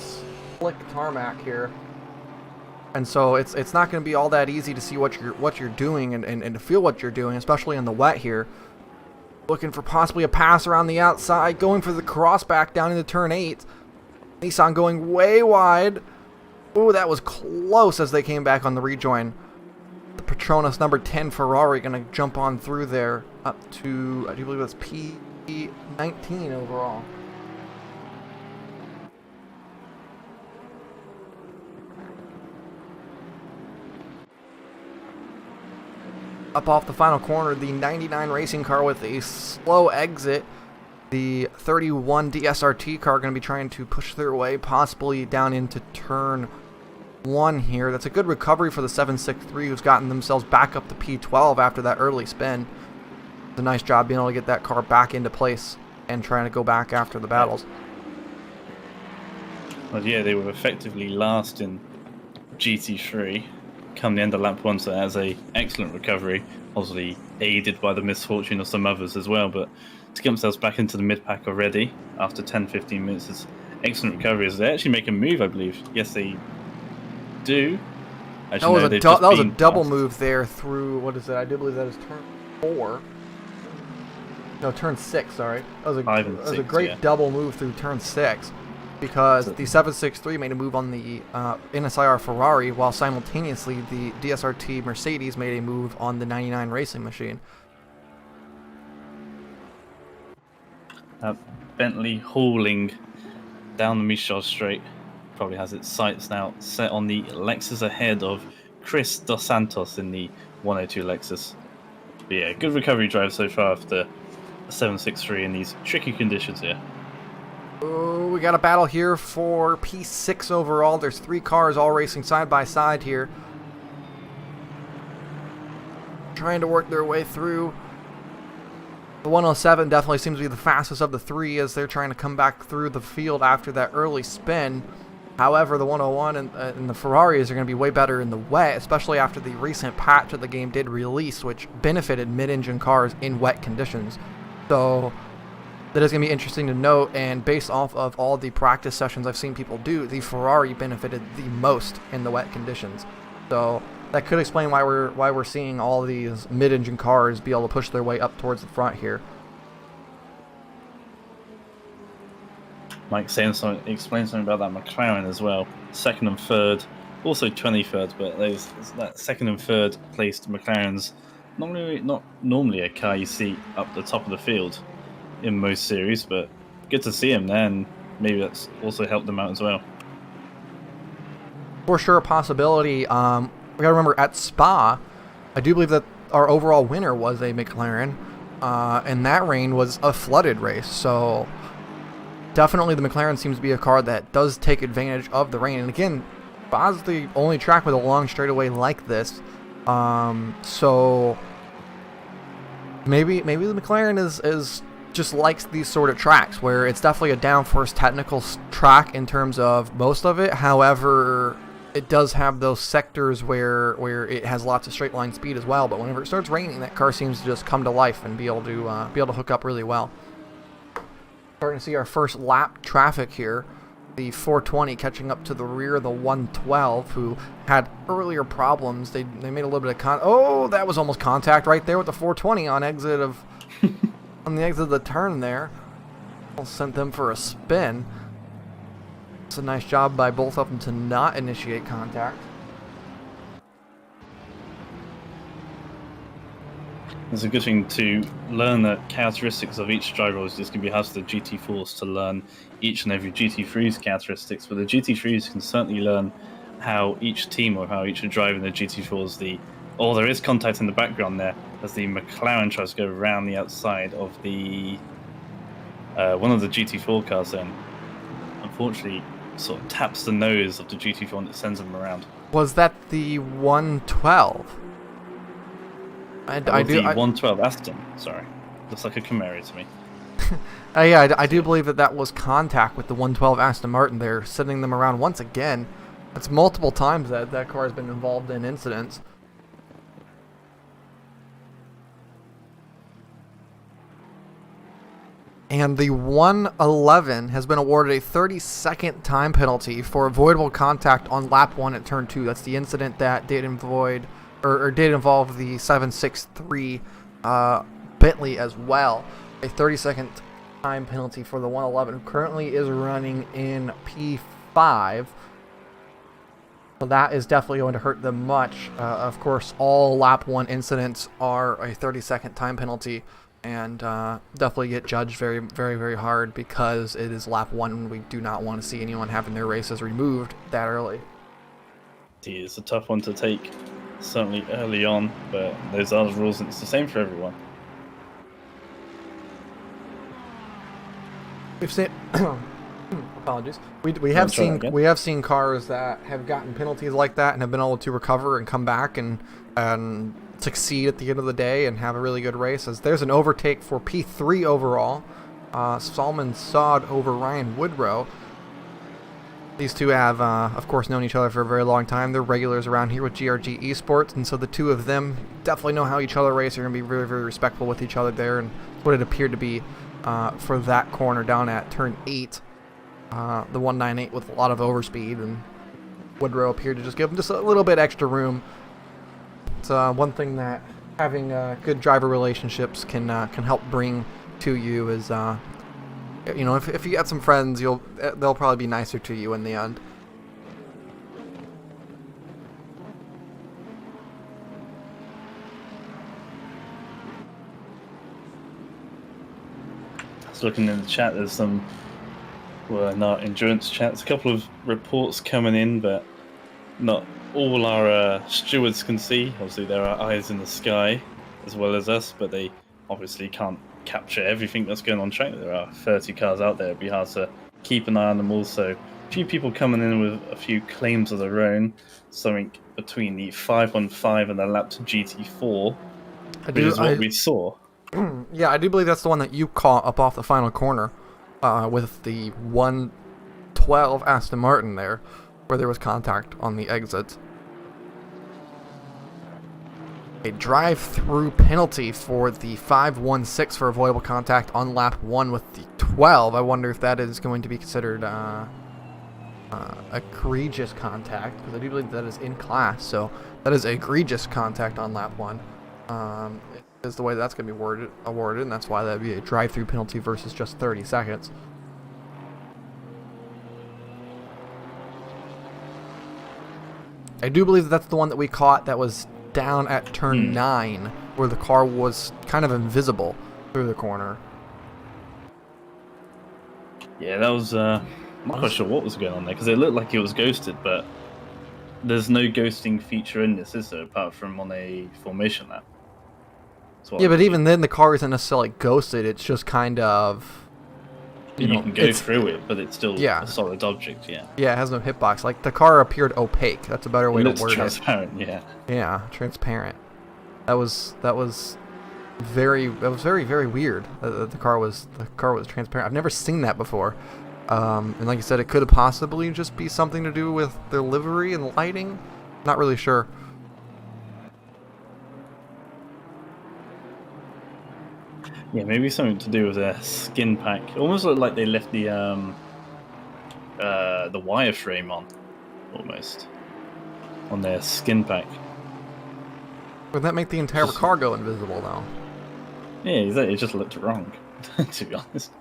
slick tarmac here, and so it's not going to be all that easy to see what you're doing and to feel what you're doing, especially in the wet here. Looking for possibly a pass around the outside, going for the crossback down into turn 8. Nissan going way wide. Ooh, that was close as they came back on the rejoin. The Petronas number 10 Ferrari going to jump on through there up to, I do believe that's P19 overall. Up off the final corner, the 99 racing car with a slow exit. The 31 DSRT car going to be trying to push their way possibly down into turn 1 here. That's a good recovery for the 763 who's gotten themselves back up to P12 after that early spin. It's a nice job being able to get that car back into place and trying to go back after the battles. Well, yeah, they were effectively last in GT3 come the end of lap 1, so that's a excellent recovery, obviously aided by the misfortune of some others as well, but to get themselves back into the mid-pack already after 10-15 minutes is excellent recoveries. They actually make a move, I believe. Yes, they do. That Actually, was, no, a, they've du- just that was a been double passed. move there through, what is it? I do believe that is turn 4. No, turn 6, sorry. That was a, 5 and that was a 6, great yeah. double move through turn 6 because So- the 763 made a move on the NSIR Ferrari while simultaneously the DSRT Mercedes made a move on the 99 Racing Machine. Bentley hauling down the Michel Straight. Probably has its sights now set on the Lexus ahead of Chris Dos Santos in the 102 Lexus. But yeah, good recovery drive so far after a 763 in these tricky conditions here. Oh, we got a battle here for P6 overall. There's 3 cars all racing side by side here. Trying to work their way through. The 107 definitely seems to be the fastest of the 3 as they're trying to come back through the field after that early spin. However, the 101 and the Ferraris are going to be way better in the wet, especially after the recent patch that the game did release, which benefited mid-engine cars in wet conditions. So that is going to be interesting to note, and based off of all the practice sessions I've seen people do, the Ferrari benefited the most in the wet conditions. So that could explain why we're seeing all these mid-engine cars be able to push their way up towards the front here. Mike explained something about that McLaren as well. Second and third, also 23rd, but those that second and third placed McLarens not normally a car you see up the top of the field in most series, but good to see him there, and maybe that's also helped them out as well. For sure a possibility. We gotta remember at Spa, I do believe that our overall winner was a McLaren, and that rain was a flooded race, so definitely the McLaren seems to be a car that does take advantage of the rain. And again, Spa's the only track with a long straightaway like this, so maybe the McLaren is just likes these sort of tracks where it's definitely a downforce technical track in terms of most of it. However, it does have those sectors where it has lots of straight line speed as well. But whenever it starts raining, that car seems to just come to life and be able to hook up really well. Starting to see our first lap traffic here. The 420 catching up to the rear of the 112, who had earlier problems. They made a little bit of oh, that was almost contact right there with the 420 on exit of on the exit of the turn there. Almost sent them for a spin. It's a nice job by both of them to not initiate contact. It's a good thing to learn the characteristics of each driver. Is just going to be hard for the GT4s to learn each and every GT3's characteristics, but the GT3s can certainly learn how each team or how each driver in the GT4s there is contact in the background there as the McLaren tries to go around the outside of the one of the GT4 cars, then unfortunately sort of taps the nose of the GT4 and it sends them around. Was that the 112? I do. 112 Aston. Sorry, looks like a Camaro to me. Yeah, I do believe that was contact with the 112 Aston Martin there, sending them around once again. That's multiple times that car has been involved in incidents. And the 111 has been awarded a 30-second time penalty for avoidable contact on lap 1 at turn 2. That's the incident that did involve the 763 Bentley as well. A 30-second time penalty for the 111, who currently is running in P5. So that is definitely going to hurt them much. Of course, all lap 1 incidents are a 30-second time penalty, and definitely get judged very, very, very hard because it is lap 1 and we do not want to see anyone having their races removed that early. It's a tough one to take, certainly early on, but those are the rules and it's the same for everyone. We've seen apologies. We have seen cars that have gotten penalties like that and have been able to recover and come back and succeed at the end of the day and have a really good race. As there's an overtake for P3 overall, Salman Saad over Ryan Woodrow. These two have, of course, known each other for a very long time. They're regulars around here with GRG eSports, and so the two of them definitely know how each other race. They're going to be very, very respectful with each other there, and what it appeared to be for that corner down at turn 8. the 198 with a lot of overspeed, and Woodrow appeared to just give him just a little bit extra room. It's one thing that having good driver relationships can help bring to you is, you know, if you got some friends, they'll probably be nicer to you in the end. Looking in the chat, there's some in our endurance chats, a couple of reports coming in, but not all our stewards can see. Obviously there are eyes in the sky as well as us, but they obviously can't capture everything that's going on track. There are 30 cars out there. It'd be hard to keep an eye on them all. So a few people coming in with a few claims of their own, something between the 515 and the lapped GT4, which is what we saw. Yeah, I do believe that's the one that you caught up off the final corner with the 112 Aston Martin there, where there was contact on the exit. A drive-through penalty for the 516 for avoidable contact on lap 1 with the 12. I wonder if that is going to be considered egregious contact, because I do believe that is in class. So that is egregious contact on lap 1. Is the way that's going to be awarded, and that's why that would be a drive-through penalty versus just 30 seconds. I do believe that's the one that we caught that was down at turn 9, where the car was kind of invisible through the corner. Yeah, that was, I'm not quite sure what was going on there, because it looked like it was ghosted, but there's no ghosting feature in this, is there, apart from on a formation lap? Yeah, but even then, the car isn't necessarily ghosted. It's just kind of... You can go through it, but it's still a solid object, yeah. Yeah, it has no hitbox. Like, the car appeared opaque. That's a better way to word it. Transparent, yeah. Yeah, transparent. That was very, very weird. The car was transparent. I've never seen that before. And like I said, it could possibly just be something to do with the livery and lighting. Not really sure. Yeah, maybe something to do with their skin pack. It almost looked like they left the wireframe on, almost, on their skin pack. Would that make the entire car go invisible, though? Yeah, exactly. It just looked wrong, to be honest.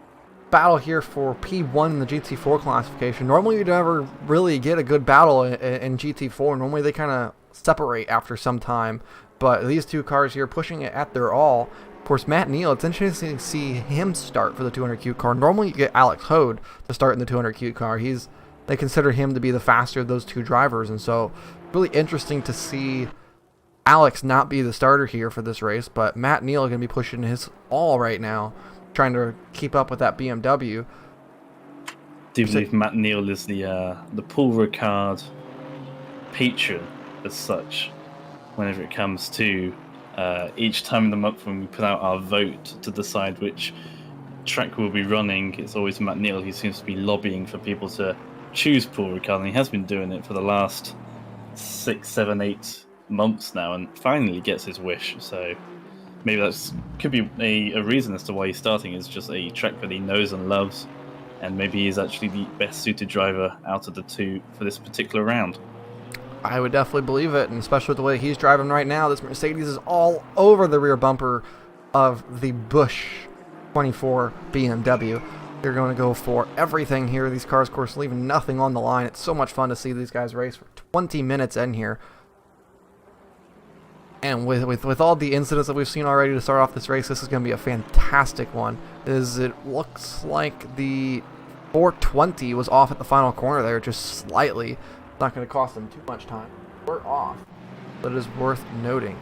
Battle here for P1 in the GT4 classification. Normally you'd never really get a good battle in GT4. Normally they kind of separate after some time. But these two cars here pushing it at their all. Of course, Matt Neal, it's interesting to see him start for the 200Q car. Normally you get Alex Hode to start in the 200Q car. They consider him to be the faster of those two drivers. And so really interesting to see Alex not be the starter here for this race. But Matt Neal is going to be pushing his all right now, trying to keep up with that BMW. Do you believe Matt Neal is the Paul Ricard patron as such whenever it comes to each time in the month when we put out our vote to decide which track we'll be running? It's always Matt Neal who seems to be lobbying for people to choose Paul Ricard, and he has been doing it for the last 6, 7, 8 months now, and finally gets his wish. So maybe that's could be a reason as to why he's starting. Is just a track that he knows and loves, and maybe he's actually the best suited driver out of the two for this particular round. I would definitely believe it, and especially with the way he's driving right now. This Mercedes is all over the rear bumper of the Busch 24 BMW. They're going to go for everything here. These cars, of course, leaving nothing on the line. It's so much fun to see these guys race for 20 minutes in here. And with all the incidents that we've seen already to start off this race, this is going to be a fantastic one. It looks like the 420 was off at the final corner there, just slightly. Not going to cost them too much time. We're off, but it is worth noting.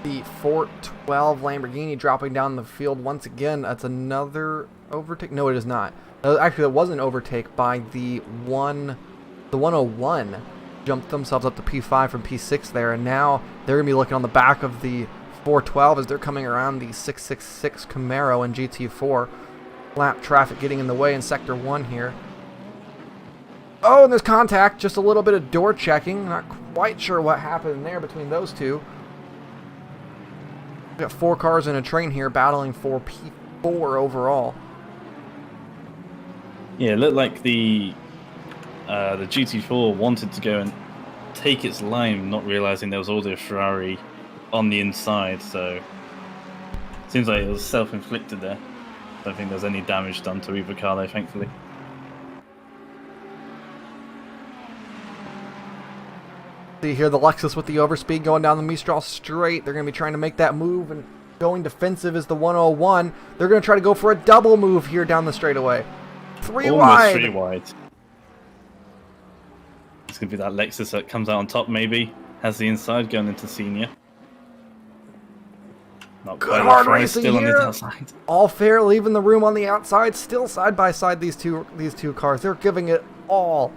The 412 Lamborghini dropping down the field once again. That's another overtake. No, it is not. Actually, it was an overtake by the 101. Jumped themselves up to P5 from P6 there, and now they're going to be looking on the back of the 412 as they're coming around the 666 Camaro and GT4. Lap traffic getting in the way in Sector 1 here. Oh, and there's contact. Just a little bit of door checking. Not quite sure what happened there between those two. We got 4 cars in a train here battling for P4 overall. Yeah, it looked like the GT4 wanted to go and take its line, not realizing there was also a Ferrari on the inside, so seems like it was self-inflicted there. Don't think there's any damage done to either car though, thankfully. See here the Lexus with the overspeed going down the Mistral straight. They're going to be trying to make that move, and going defensive is the 101. They're going to try to go for a double move here down the straightaway. Almost wide. 3 wide. It's going to be that Lexus that comes out on top, maybe. Has the inside going into senior. Not Good hard Ferrari racing still here. on his outside. All fair, leaving the room on the outside. Still side by side, these two cars. They're giving it all.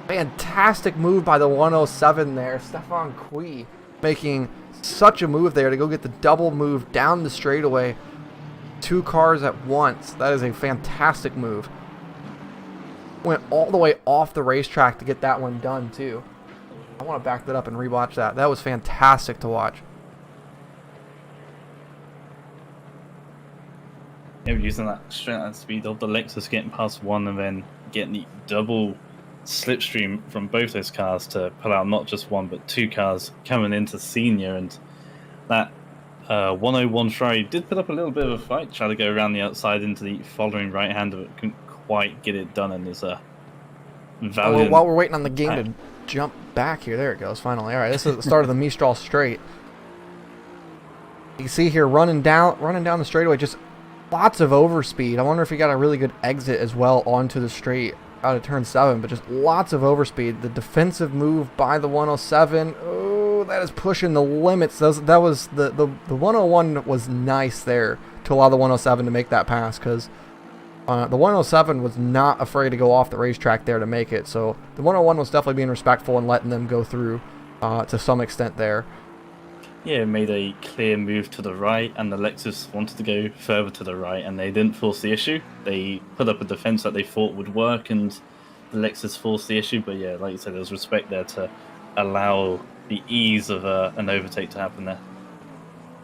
Fantastic move by the 107 there. Stefan Kui making such a move there to go get the double move down the straightaway. 2 cars at once. That is a fantastic move. Went all the way off the racetrack to get that one done too. I want to back that up and rewatch that. That was fantastic to watch. Yeah, using that straight line speed of the Lexus getting past one and then getting the double slipstream from both those cars to pull out not just one but 2 cars coming into senior, and that 101 Ferrari did put up a little bit of a fight, try to go around the outside into the following right hander, but couldn't quite get it done, and there's a valiant... While we're waiting on the game to jump back here, there it goes finally. Alright, this is the start of the Mistral straight. You can see here running down the straightaway, just lots of overspeed. I wonder if he got a really good exit as well onto the straight out of turn 7, but just lots of overspeed. The defensive move by the 107, oh, that is pushing the limits. That was the 101 was nice there to allow the 107 to make that pass, because the 107 was not afraid to go off the racetrack there to make it. So the 101 was definitely being respectful and letting them go through to some extent there. Yeah, made a clear move to the right, and the Lexus wanted to go further to the right, and they didn't force the issue. They put up a defense that they thought would work, and the Lexus forced the issue. But yeah, like you said, there was respect there to allow the ease of an overtake to happen there.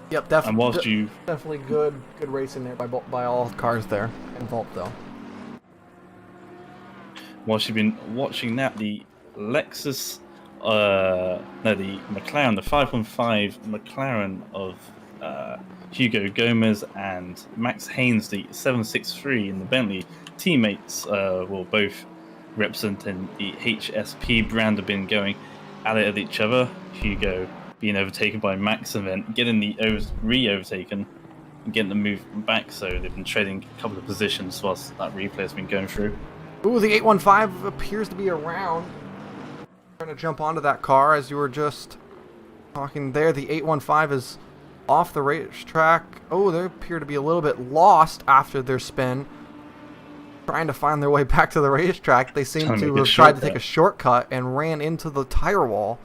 Yep, definitely. And whilst you... Definitely good racing there by all cars there involved, though. Whilst you've been watching that, the Lexus... the McLaren, the 515 McLaren of Hugo Gomez and Max Haynes, the 763 in the Bentley teammates, both representing the HSP brand, have been going at it at each other. Hugo being overtaken by Max and then getting the re-overtaken and getting the move back, so they've been trading a couple of positions whilst that replay has been going through. Ooh, the 815 appears to be around. Trying to jump onto that car as you were just talking there. The 815 is off the racetrack. Oh, they appear to be a little bit lost after their spin. Trying to find their way back to the racetrack. They seem to have tried to take a shortcut and ran into the tire wall.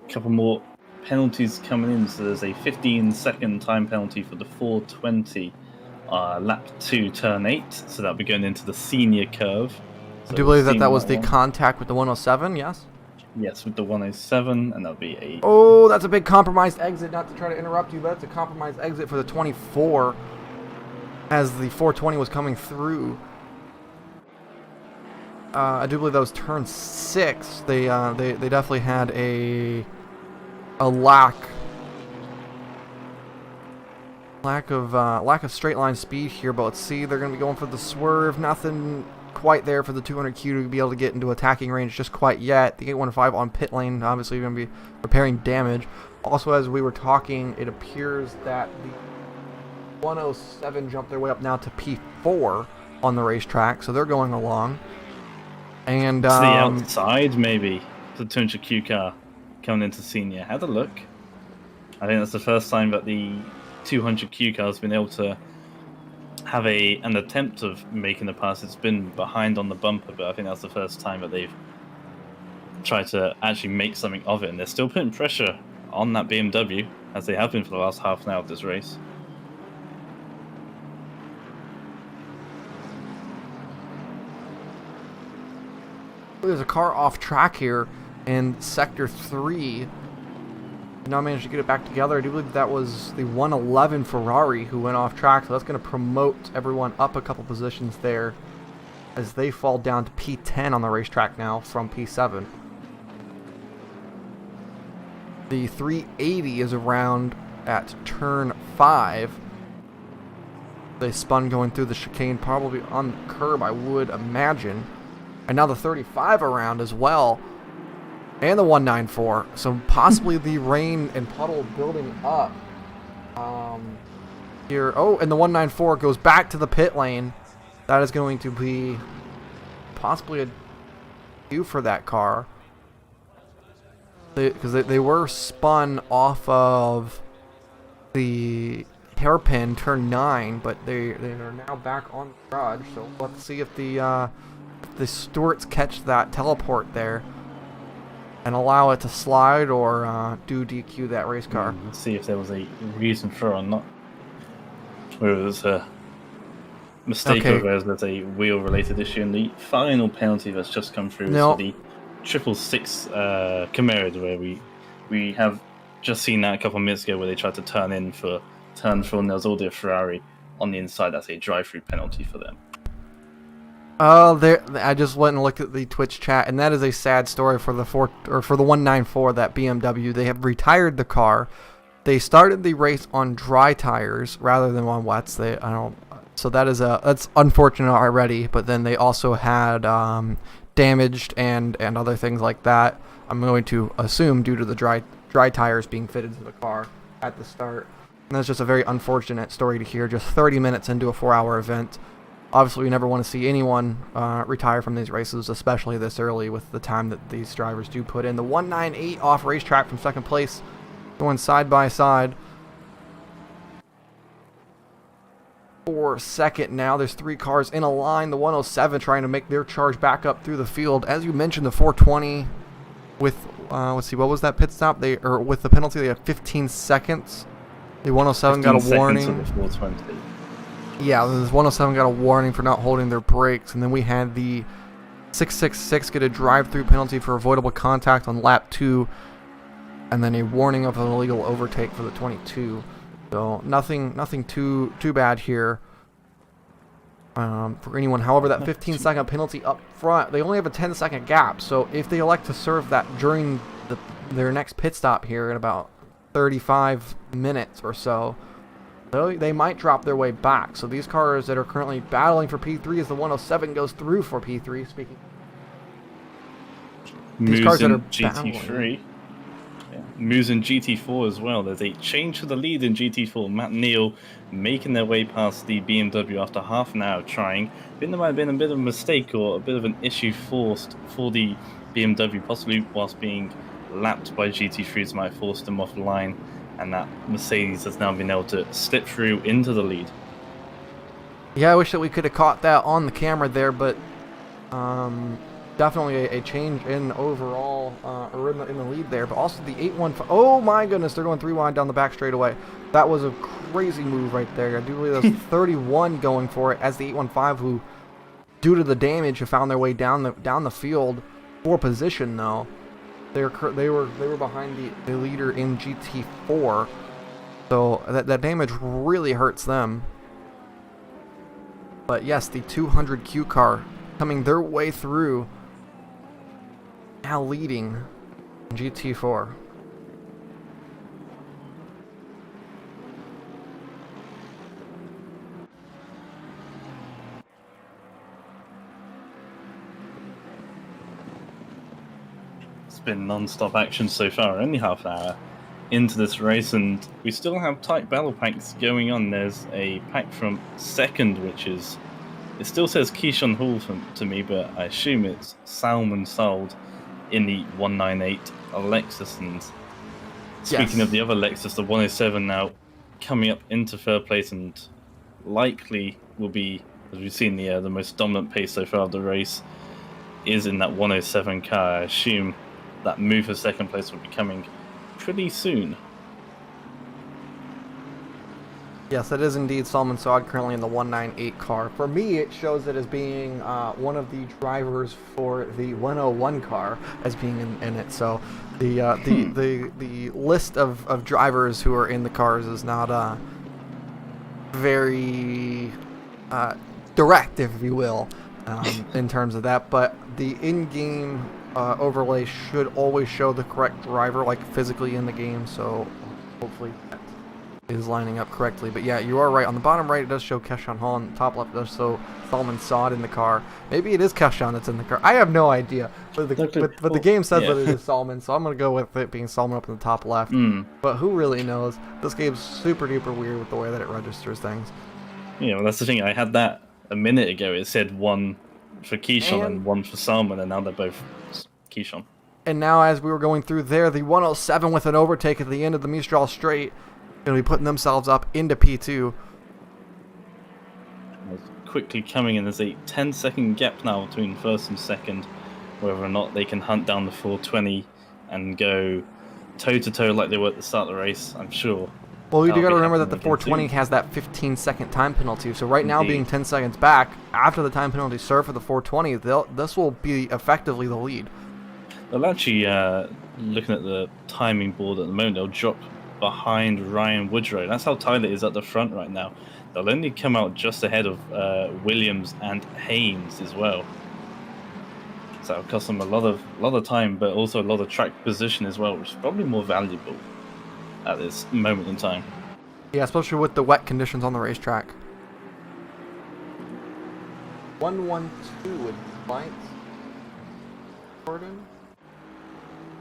Couple more penalties coming in, so there's a 15-second time penalty for the 420 lap 2 turn 8, so that'll be going into the senior curve. So I do believe that was the contact with the 107, yes? Yes, with the 107, and that'll be a... Oh, that's a big compromised exit, not to try to interrupt you, but that's a compromised exit for the 24 as the 420 was coming through. I do believe that was turn 6. They definitely had a lack of straight line speed here, but let's see, they're going to be going for the swerve. Nothing quite there for the 200Q to be able to get into attacking range just quite yet. The 815 on pit lane obviously going to be repairing damage. Also, as we were talking, it appears that the 107 jumped their way up now to P4 on the racetrack, so they're going along. And to the outside, maybe, the 200Q car coming into senior. Had a look. I think that's the first time that the 200Q car has been able to have an attempt of making the pass. It's been behind on the bumper, but I think that's the first time that they've tried to actually make something of it, and they're still putting pressure on that BMW, as they have been for the last half an hour of this race. There's a car off track here in Sector 3. Did not manage to get it back together. I do believe that was the 111 Ferrari who went off track, so that's going to promote everyone up a couple positions there as they fall down to P10 on the racetrack now from P7. The 380 is around at turn 5. They spun going through the chicane, probably on the curb, I would imagine. And now the 35 around as well. And the 194. So possibly the rain and puddle building up here. Oh, and the 194 goes back to the pit lane. That is going to be possibly a due for that car. Because they were spun off of the hairpin turn 9, but they are now back on the garage. So let's see if the Stewarts catch that teleport there and allow it to slide, or do DQ that race car. Let's see if there was a reason for it or not. Whether it was a mistake or whether there's a wheel-related issue. And the final penalty that's just come through is for the 666 Camaro, where we have just seen that a couple of minutes ago, where they tried to turn for, and there was all the Ferrari on the inside. That's a drive-through penalty for them. I just went and looked at the Twitch chat, and that is a sad story for the 194, that BMW. They have retired the car. They started the race on dry tires rather than on wets. So that's unfortunate already. But then they also had damaged and other things like that. I'm going to assume due to the dry tires being fitted to the car at the start. And that's just a very unfortunate story to hear. Just 30 minutes into a 4-hour event. Obviously, we never want to see anyone retire from these races, especially this early with the time that these drivers do put in. The 198 off racetrack from second place, going side by side. For second now, there's 3 cars in a line. The 107 trying to make their charge back up through the field. As you mentioned, the 420 with, let's see, what was that pit stop? With the penalty, they had 15 seconds. The 107 got a warning. Yeah, the 107 got a warning for not holding their brakes, and then we had the 666 get a drive-through penalty for avoidable contact on lap 2, and then a warning of an illegal overtake for the 22. So nothing too bad here for anyone. However, that 15-second penalty up front, they only have a 10-second gap. So if they elect to serve that during their next pit stop here in about 35 minutes or so, they might drop their way back. So these cars that are currently battling for P3 as the 107 goes through for P3. Speaking, these cars that are GT3, moves in GT4 as well. There's a change to the lead in GT4. Matt Neal making their way past the BMW after half an hour trying. I think there might have been a bit of a mistake or a bit of an issue forced for the BMW, possibly whilst being lapped by GT3s, might have forced them off the line. And that Mercedes has now been able to slip through into the lead. Yeah, I wish that we could have caught that on the camera there, but definitely a change in overall, or in the lead there. But also the 815. Oh my goodness, they're going 3 wide down the back straightaway. That was a crazy move right there. I do believe there's 31 going for it, as the 815, who, due to the damage, have found their way down the field for position though. They were behind the leader in GT4, so that damage really hurts them. But yes, the 200Q car coming their way through, now leading GT4. Been non-stop action so far, only half an hour into this race, and we still have tight battle packs going on. There's a pack from second, which is, it still says Keyshawn Hall to me, but I assume it's Salmon Sold in the 198 Lexus. And speaking of the other Lexus, the 107 now coming up into third place, and likely will be, as we've seen, the most dominant pace so far of the race is in that 107 car. I assume that move for second place will be coming pretty soon. Yes, it is indeed Salman Saad currently in the 198 car. For me, it shows it as being one of the drivers for the 101 car as being in it. So the list of drivers who are in the cars is not very direct, if you will, in terms of that. But the in-game overlay should always show the correct driver, like physically in the game. So hopefully that is lining up correctly. But yeah, you are right. On the bottom right, it does show Keshan Hall. On the top left, it does show Salman Saad in the car. Maybe it is Keshan that's in the car. I have no idea. But the game says that it is Salman, so I'm going to go with it being Salman up in the top left. But who really knows? This game's super duper weird with the way that it registers things. Yeah, well, that's the thing. I had that a minute ago. It said one for Keyshawn and one for Salman, and now they're both Keyshawn. And now, as we were going through there, the 107 with an overtake at the end of the Mistral Straight going to be putting themselves up into P2. Quickly coming in. There's a 10-second gap now between first and second, whether or not they can hunt down the 420 and go toe-to-toe like they were at the start of the race, I'm sure. Well, you do got to remember that the 420 has that 15-second time penalty. So right now, being 10 seconds back, after the time penalty served for the 420, this will be effectively the lead. They'll actually, looking at the timing board at the moment, they'll drop behind Ryan Woodrow. That's how tight it is at the front right now. They'll only come out just ahead of Williams and Haynes as well. So it'll cost them a lot of time, but also a lot of track position as well, which is probably more valuable at this moment in time. Yeah, especially with the wet conditions on the racetrack. 112 with lights. Gordon?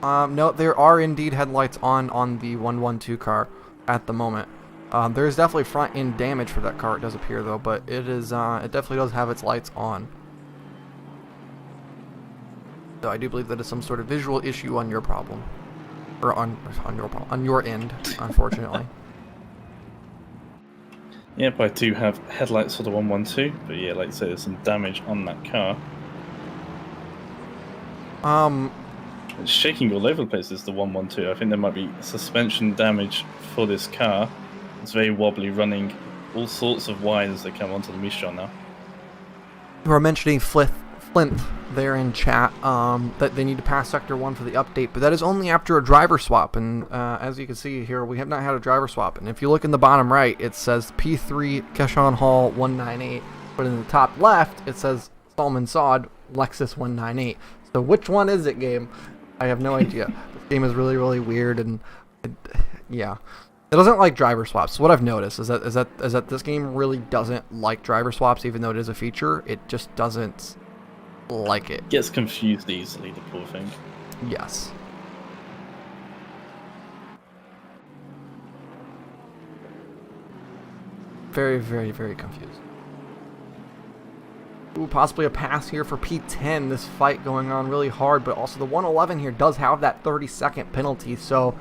No, there are indeed headlights on the 112 car at the moment. There is definitely front end damage for that car, it does appear though, but it definitely does have its lights on. So I do believe that is some sort of visual issue on your problem. Or on your end, unfortunately. Yep, I do have headlights for the 112, but yeah, like I say, there's some damage on that car. It's shaking all over the place, is the 112. I think there might be suspension damage for this car. It's very wobbly, running all sorts of wires that come onto the Mistral now. You were mentioning Flint there in chat, that they need to pass Sector 1 for the update, but that is only after a driver swap, and as you can see here, we have not had a driver swap, and if you look in the bottom right, it says P3 Keshan Hall 198, but in the top left, it says Salman Saad Lexus 198. So which one is it, game? I have no idea. This game is really, really weird, and yeah. It doesn't like driver swaps. What I've noticed is that this game really doesn't like driver swaps, even though it is a feature. It just doesn't like it. Gets confused easily, the poor thing. Yes. Very, very, very confused. Ooh, possibly a pass here for P10. This fight going on really hard, but also the 111 here does have that 30-second penalty, so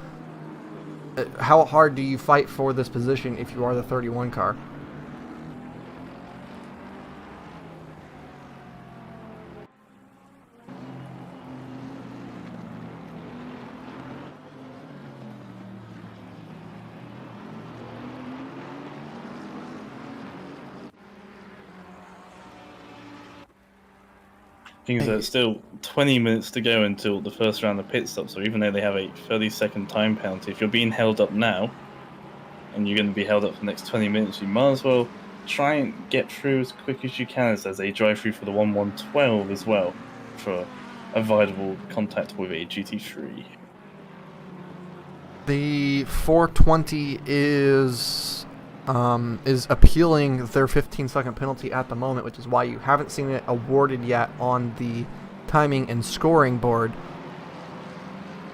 how hard do you fight for this position if you are the 31 car? Things are still 20 minutes to go until the first round of pit stops, so even though they have a 30-second time penalty, if you're being held up now, and you're going to be held up for the next 20 minutes, you might as well try and get through as quick as you can, as there's a drive-through for the 1112 as well, for a viable contact with a GT3. The 420 is appealing their 15-second penalty at the moment, which is why you haven't seen it awarded yet on the timing and scoring board,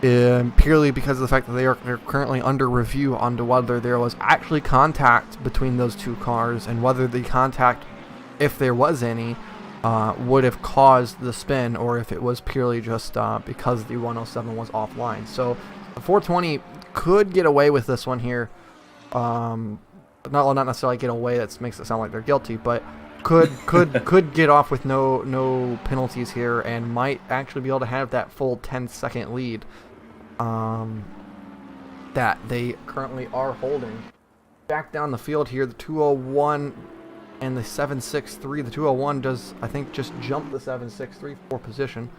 purely because of the fact that they're currently under review on whether there was actually contact between those two cars and whether the contact, if there was any, would have caused the spin, or if it was purely just because the 107 was offline. So the 420 could get away with this one here. Not necessarily get away, that makes it sound like they're guilty, but could get off with no penalties here, and might actually be able to have that full 10-second lead. that they currently are holding. Back down the field here, the 201 and the 763. The 201 does, I think, just jump the 763 for position.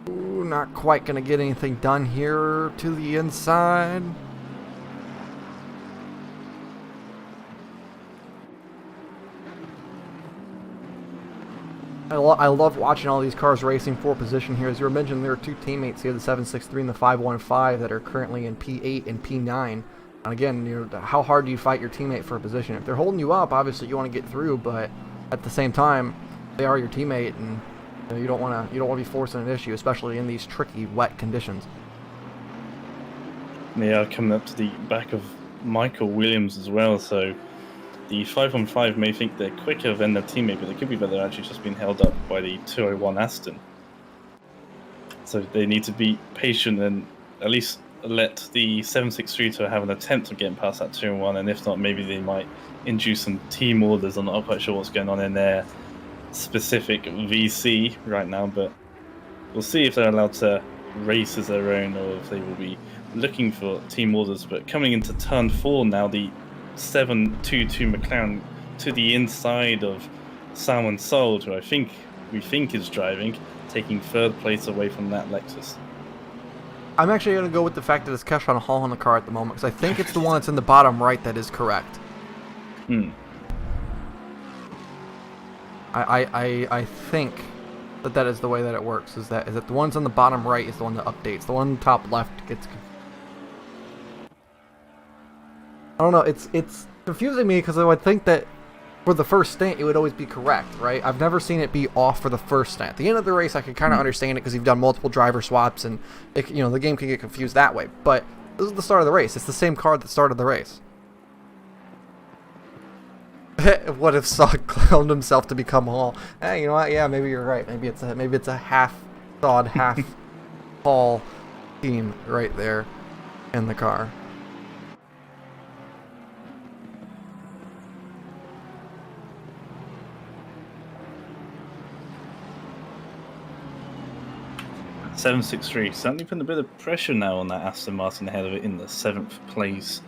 Ooh, not quite going to get anything done here to the inside. I love watching all these cars racing for position here. As you were mentioning, there are two teammates here, the 763 and the 515, that are currently in P8 and P9. And again, you know, how hard do you fight your teammate for a position? If they're holding you up, obviously you want to get through, but at the same time, they are your teammate, and you don't want to be forcing an issue, especially in these tricky, wet conditions. They are coming up to the back of Michael Williams as well, so the 515 may think they're quicker than their teammate, but it could be that they're actually just being held up by the 201 Aston. So they need to be patient and at least let the 763 to have an attempt of getting past that 201, and if not, maybe they might induce some team orders. I'm not quite sure what's going on in their specific VC right now, but we'll see if they're allowed to race as their own or if they will be looking for team orders. But coming into turn 4 now, the 722 McLaren to the inside of Salmon Sold, who we think is driving, taking third place away from that Lexus. I'm actually going to go with the fact that it's Keshawn Hall in the car at the moment, because I think it's the one that's in the bottom right that is correct. I think that is the way that it works, is that the one's on the bottom right is the one that updates. The one on the top left gets... I don't know, it's confusing me, because I would think that for the first stint it would always be correct, right? I've never seen it be off for the first stint. At the end of the race I can kind of understand it because you've done multiple driver swaps and the game can get confused that way. But this is the start of the race. It's the same car that started the race. What if Sod cloned himself to become Hall? You know what? Yeah, maybe you're right. Maybe it's a half Sod, half Hall team right there in the car. .763 certainly putting a bit of pressure now on that Aston Martin ahead of it in the 7th place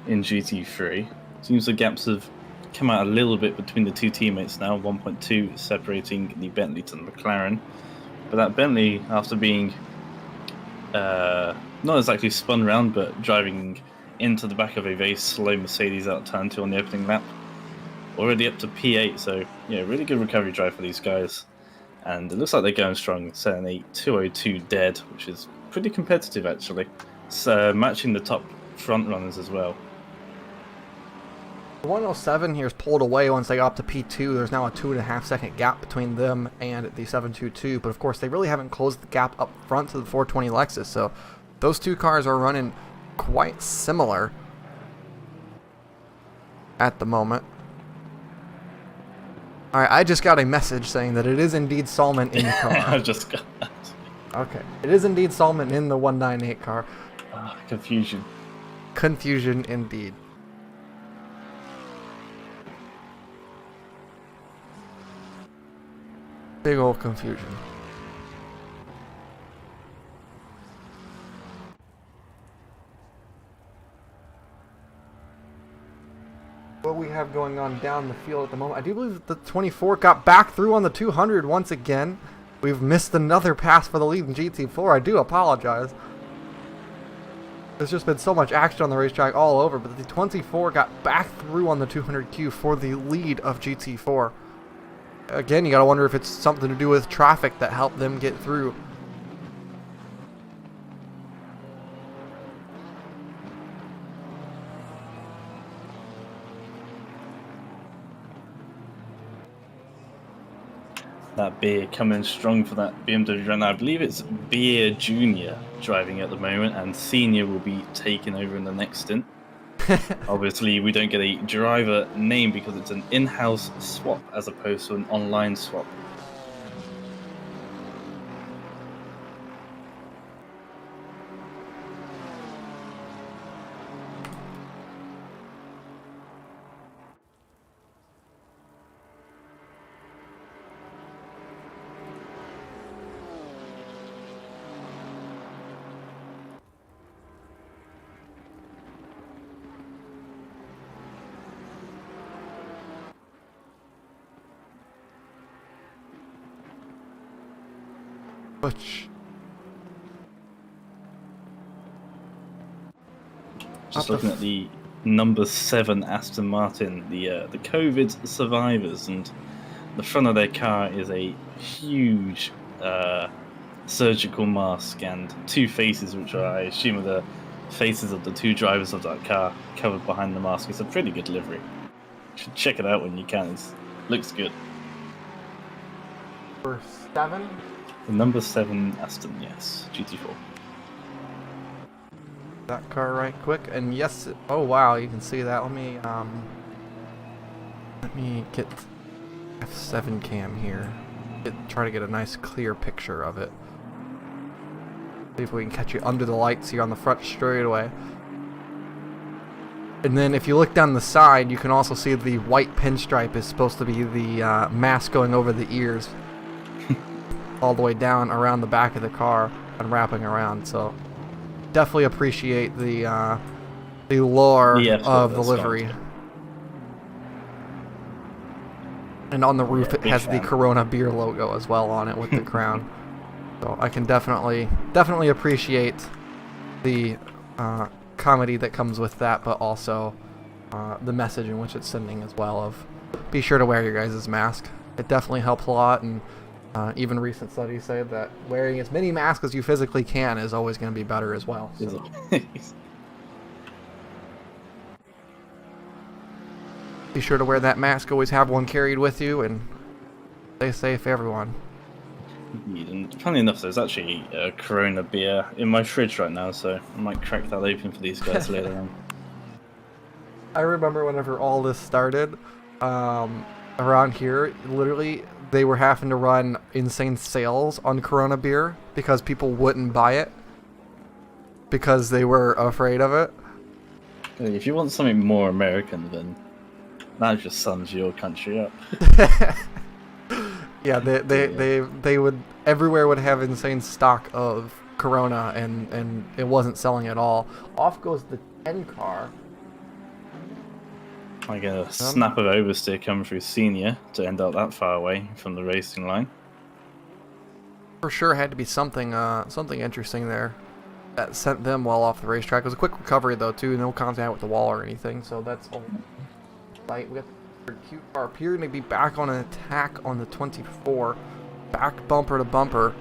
in GT3. Seems the gaps have come out a little bit between the two teammates now. 1.2 separating the Bentley to the McLaren. But that Bentley, after being not exactly spun around, but driving into the back of a very slow Mercedes out turn 2 on the opening lap, already up to P8. So yeah, really good recovery drive for these guys. And it looks like they're going strong, setting a 202 dead, which is pretty competitive actually. So matching the top front runners as well. The 107 here is pulled away once they got up to P2. There's now a 2.5 second gap between them and the 722, but of course they really haven't closed the gap up front to the 420 Lexus, so those two cars are running quite similar at the moment. Alright, I just got a message saying that it is indeed Salman in the car. I just got that. Okay, it is indeed Salman in the 198 car. Confusion. Confusion indeed. Big old confusion. What we have going on down the field at the moment, I do believe that the 24 got back through on the 200 once again. We've missed another pass for the lead in GT4. I do apologize. There's just been so much action on the racetrack all over, but the 24 got back through on the 200Q for the lead of GT4. Again, you gotta wonder if it's something to do with traffic that helped them get through. That Beer coming strong for that BMW run. I believe it's Beer Junior driving at the moment, and Senior will be taking over in the next stint. Obviously, we don't get a driver name because it's an in-house swap as opposed to an online swap. Which Just looking at the number 7 Aston Martin, the COVID survivors, and the front of their car is a huge surgical mask and 2 faces, which are, I assume, are the faces of the 2 drivers of that car covered behind the mask. It's a pretty good livery. You should check it out when you can. It looks good. for 7. The number 7 Aston, yes, GT4. That car right quick, and yes, oh wow, you can see that. Let me get F7 cam here. Try to get a nice clear picture of it. See if we can catch you under the lights here on the front straightaway. And then if you look down the side, you can also see the white pinstripe is supposed to be the mask going over the ears. All the way down around the back of the car and wrapping around, so definitely appreciate the lore of the livery. And on the roof it has the Corona beer logo as well on it with the crown. So I can definitely appreciate the comedy that comes with that, but also the message in which it's sending as well of be sure to wear your guys' mask. It definitely helps a lot, and even recent studies say that wearing as many masks as you physically can is always going to be better as well. So. Be sure to wear that mask, always have one carried with you, and stay safe, everyone. Indeed, and funny enough, there's actually a Corona beer in my fridge right now, so I might crack that open for these guys later on. I remember whenever all this started, around here, literally, they were having to run insane sales on Corona beer because people wouldn't buy it because they were afraid of it. If you want something more American, then that just sums your country up. Yeah, they would, everywhere would have insane stock of Corona, and it wasn't selling at all. Off goes the 10 car. Like a snap of oversteer coming through senior to end up that far away from the racing line. For sure had to be something interesting there that sent them well off the racetrack. It was a quick recovery though too, no contact with the wall or anything, so that's all right. We got the Q car appearing to be back on an attack on the 24. Back bumper to bumper.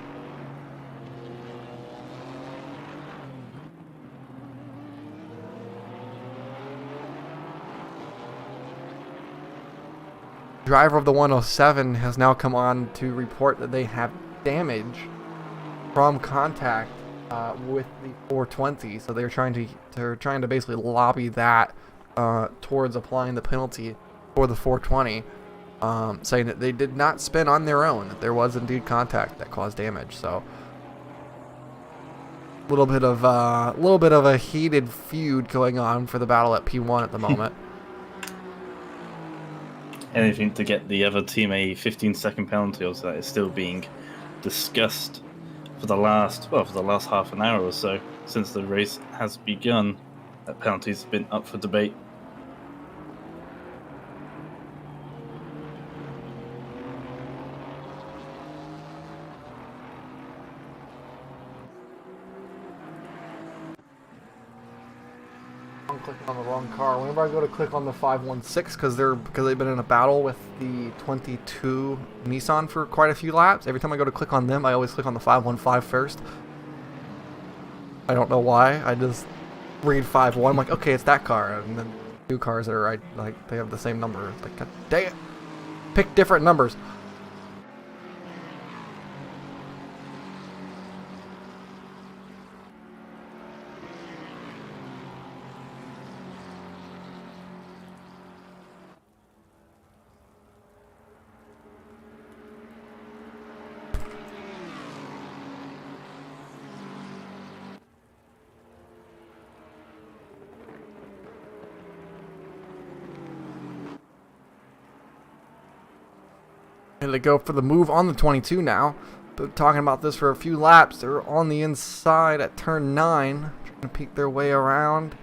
Driver of the 107 has now come on to report that they have damage from contact with the 420. So they're trying to basically lobby that towards applying the penalty for the 420, saying that they did not spin on their own. That there was indeed contact that caused damage. So a little bit of a heated feud going on for the battle at P1 at the moment. Anything to get the other team a 15-second penalty, also that is still being discussed for the last half an hour or so since the race has begun. That penalty's been up for debate. I'm clicking on the wrong car. Whenever I go to click on the 516, because they've been in a battle with the 22 Nissan for quite a few laps. Every time I go to click on them, I always click on the 515 first. I don't know why. I just read 51. I'm like, okay, it's that car, and then 2 cars that are right, like they have the same number. It's like, God dang it, pick different numbers. And they go for the move on the 22 now. But talking about this for a few laps. They're on the inside at turn 9. Trying to peek their way around.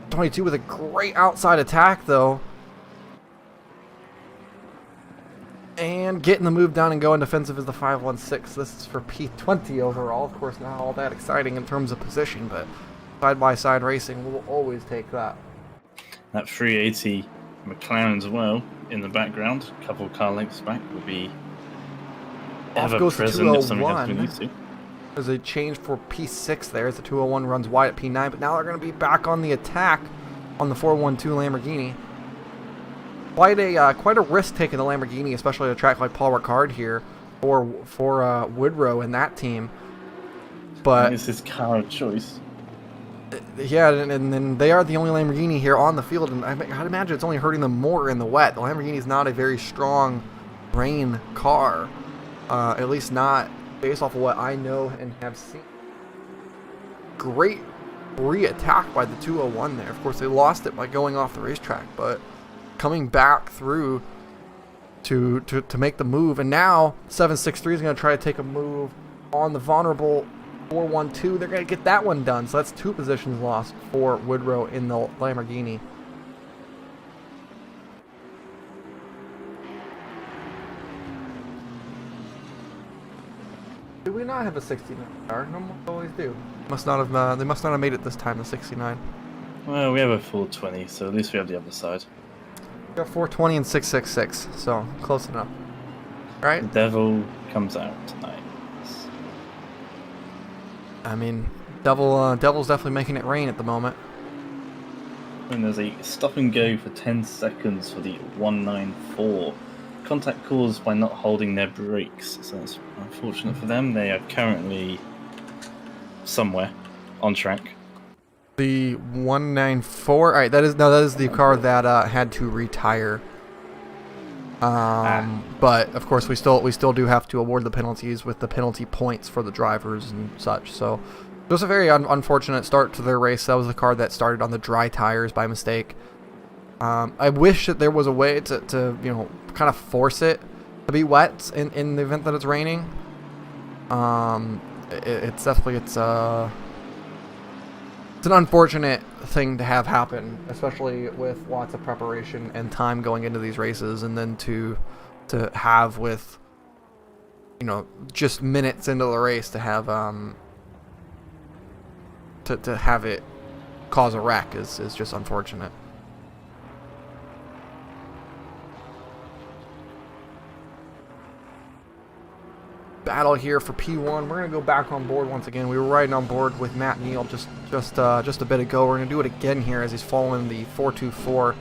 22 with a great outside attack though. And getting the move down and going defensive is the 516. This is for P20 overall. Of course, not all that exciting in terms of position, but side-by-side racing will always take that. That 380 McLaren as well in the background, a couple of car lengths back, will be Off ever goes to present if something has 201. been used to. There's a change for P6 there as the 201 runs wide at P9, but now they're going to be back on the attack on the 412 Lamborghini. Quite a risk taking the Lamborghini, especially at a track like Paul Ricard here for Woodrow and that team. But It's his car of choice. yeah, and then they are the only Lamborghini here on the field, and I'd imagine it's only hurting them more in the wet. The Lamborghini is not a very strong rain car, at least not based off of what I know and have seen. Great re-attack by the 201 there. Of course, they lost it by going off the racetrack, but coming back through to make the move, and now 763 is going to try to take a move on the vulnerable 412. They're going to get that one done, so that's 2 positions lost for Woodrow in the Lamborghini. Do we not have a 69 car? No, we always do. Must not have. They must not have made it this time. The 69. Well, we have a 420, so at least we have the other side. We got 420 and 666, so close enough. All right. The devil comes out tonight. I mean, Devil's definitely making it rain at the moment. And there's a stop and go for 10 seconds for the 194. Contact caused by not holding their brakes, so that's unfortunate for them. They are currently somewhere on track. The 194. All right, that is the car that had to retire. But of course, we still do have to award the penalties with the penalty points for the drivers and such. So it was a very unfortunate start to their race. That was the car that started on the dry tires by mistake. I wish that there was a way to kind of force it to be wet in the event that it's raining. It's an unfortunate thing to have happen, especially with lots of preparation and time going into these races, and then to have with just minutes into the race to have to have it cause a wreck is just unfortunate. Battle here for P1. We're gonna go back on board once again. We were riding on board with Matt Neal just a bit ago. We're gonna do it again here as he's following the 424.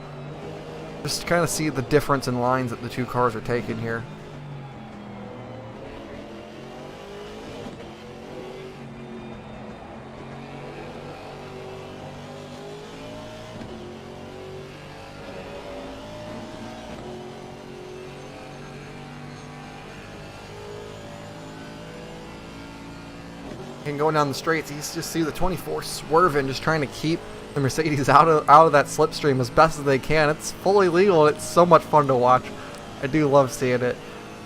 Just to kind of see the difference in lines that the two cars are taking here. And going down the straights, you just see the 24 swerving, just trying to keep the Mercedes out of that slipstream as best as they can. It's fully legal. It's so much fun to watch. I do love seeing it.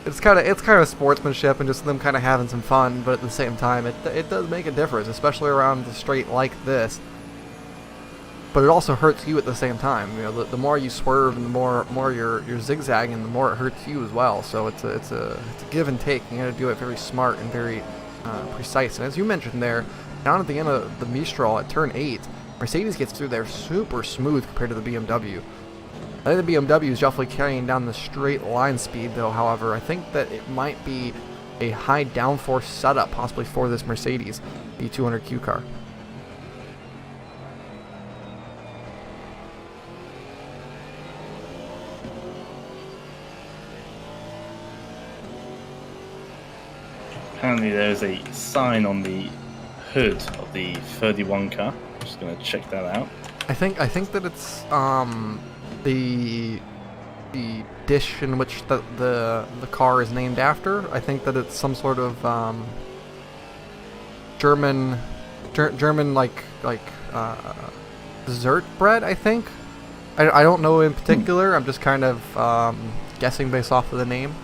It's kind of sportsmanship and just them kind of having some fun, but at the same time, it does make a difference, especially around the straight like this. But it also hurts you at the same time. The more you swerve and the more you're zigzagging, the more it hurts you as well. So it's a give and take. You got to do it very smart and very precise. And as you mentioned there, down at the end of the Mistral at turn 8, Mercedes gets through there super smooth compared to the BMW. I think the BMW is definitely carrying down the straight line speed though. However, I think that it might be a high downforce setup possibly for this Mercedes, the 200Q car. Apparently there's a sign on the hood of the 31 car. I'm just going to check that out. I think that it's the dish in which the car is named after. I think that it's some sort of German like dessert bread, I think. I don't know in particular. I'm just kind of guessing based off of the name.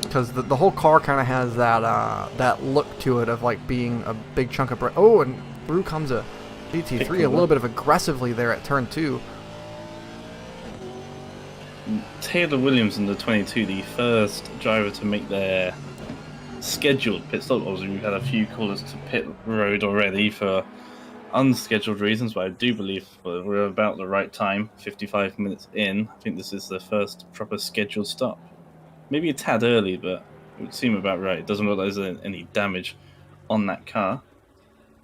Because the whole car kind of has that look to it of like being a big chunk of bread. Oh, and through comes a GT3 a little bit of aggressively there at turn 2. Taylor Williams in the 22, the first driver to make their scheduled pit stop. Obviously, we've had a few callers to pit road already for unscheduled reasons, but I do believe we're about the right time, 55 minutes in. I think this is the first proper scheduled stop. Maybe a tad early, but it would seem about right. It doesn't look like there's any damage on that car.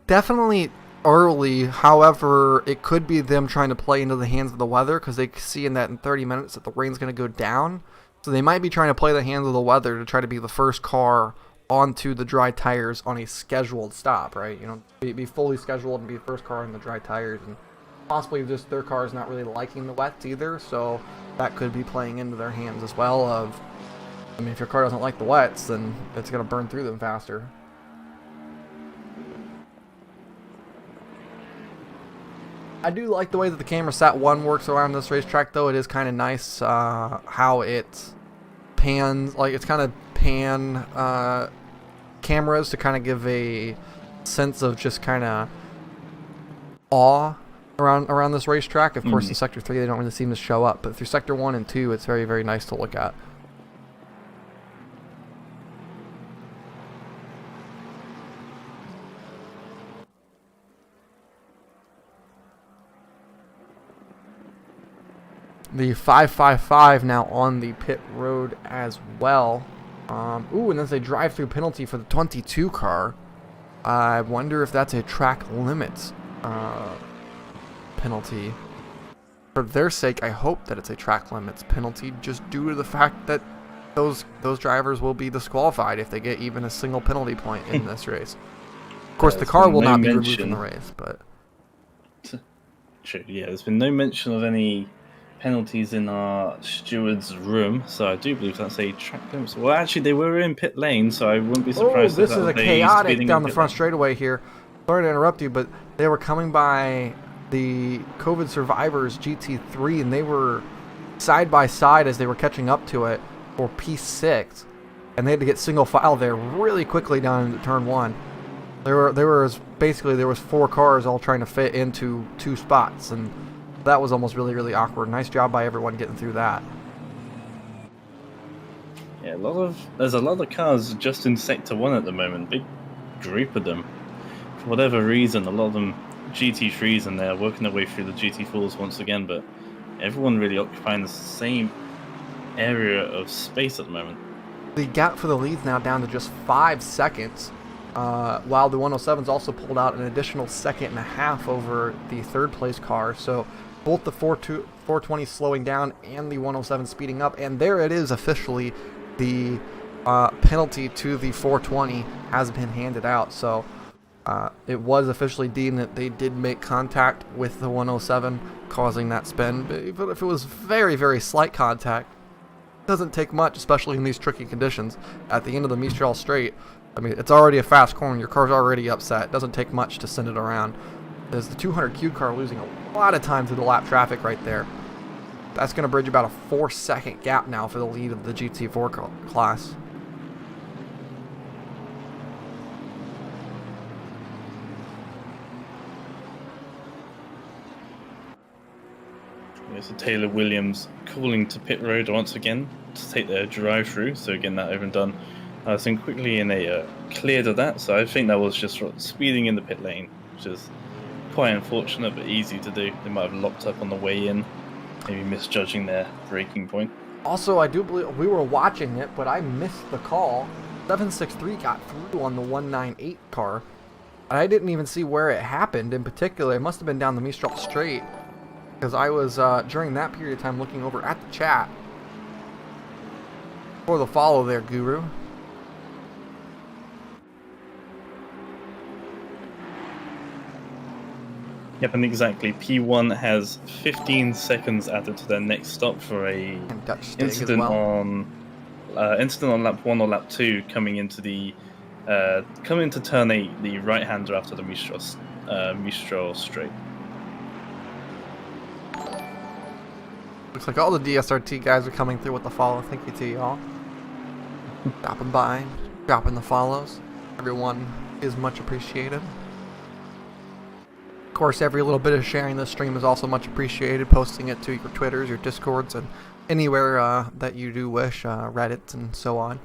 Definitely early. However, it could be them trying to play into the hands of the weather because they see in 30 minutes that the rain's going to go down. So they might be trying to play the hands of the weather to try to be the first car onto the dry tires on a scheduled stop, right? You know, be fully scheduled and be the first car on the dry tires, and possibly just their car is not really liking the wets either, so that could be playing into their hands as well. I mean, if your car doesn't like the wets, then it's going to burn through them faster. I do like the way that the camera sat 1 works around this racetrack, though. It is kind of nice how it pans, like it's kind of pan cameras to kind of give a sense of just kind of awe around this racetrack. Of course, in Sector 3 they don't really seem to show up, but through Sector 1 and 2 it's very, very nice to look at. The 555 now on the pit road as well. Ooh, and there's a drive-through penalty for the 22 car. I wonder if that's a track limits penalty. For their sake, I hope that it's a track limits penalty, just due to the fact that those drivers will be disqualified if they get even a single penalty point in this race. Of course, the car will not be removed from the race, but... True, yeah, there's been no mention of any penalties in our steward's room, so I do believe that's a track limit. Well, actually, they were in pit lane, so I wouldn't be surprised. Oh, this is a chaotic down the front straightaway here. Sorry to interrupt you, but they were coming by the COVID Survivors GT3, and they were side by side as they were catching up to it for P6, and they had to get single file there really quickly down into turn 1. There was 4 cars all trying to fit into 2 spots, and that was almost really, really awkward. Nice job by everyone getting through that. Yeah, there's a lot of cars just in Sector 1 at the moment. Big group of them. For whatever reason, a lot of them GT3s, and they're working their way through the GT4s once again, but everyone really occupying the same area of space at the moment. The gap for the lead's now down to just 5 seconds, while the 107's also pulled out an additional 1.5 seconds over the 3rd place car. So both the 420 slowing down and the 107 speeding up, and there it is officially. The penalty to the 420 has been handed out, so it was officially deemed that they did make contact with the 107, causing that spin. But if it was very, very slight contact, it doesn't take much, especially in these tricky conditions. At the end of the Mistral Straight, I mean, it's already a fast corner. Your car's already upset. It doesn't take much to send it around. There's the 200Q car losing a lot of time through the lap traffic right there. That's going to bridge about a 4-second gap now for the lead of the GT4 class. So Taylor Williams calling to pit road once again to take their drive through. So again, that over and done. So quickly in a cleared of that. So I think that was just speeding in the pit lane, which is quite unfortunate but easy to do. They might have locked up on the way in, maybe misjudging their braking point. Also, I do believe we were watching it, but I missed the call. 763 got through on the 198 car. I didn't even see where it happened in particular. It must have been down the Mistral Straight, because I was, during that period of time, looking over at the chat for the follow there, Guru. Yep, and exactly. P1 has 15 seconds added to their next stop for a incident on lap 1 or lap 2 coming into turn 8, the right-hander after the Mistral Straight. Looks like all the DSRT guys are coming through with the follow. Thank you to y'all. Dropping by, dropping the follows. Everyone is much appreciated. Of course, every little bit of sharing this stream is also much appreciated. Posting it to your Twitters, your Discords, and anywhere that you do wish, Reddit and so on.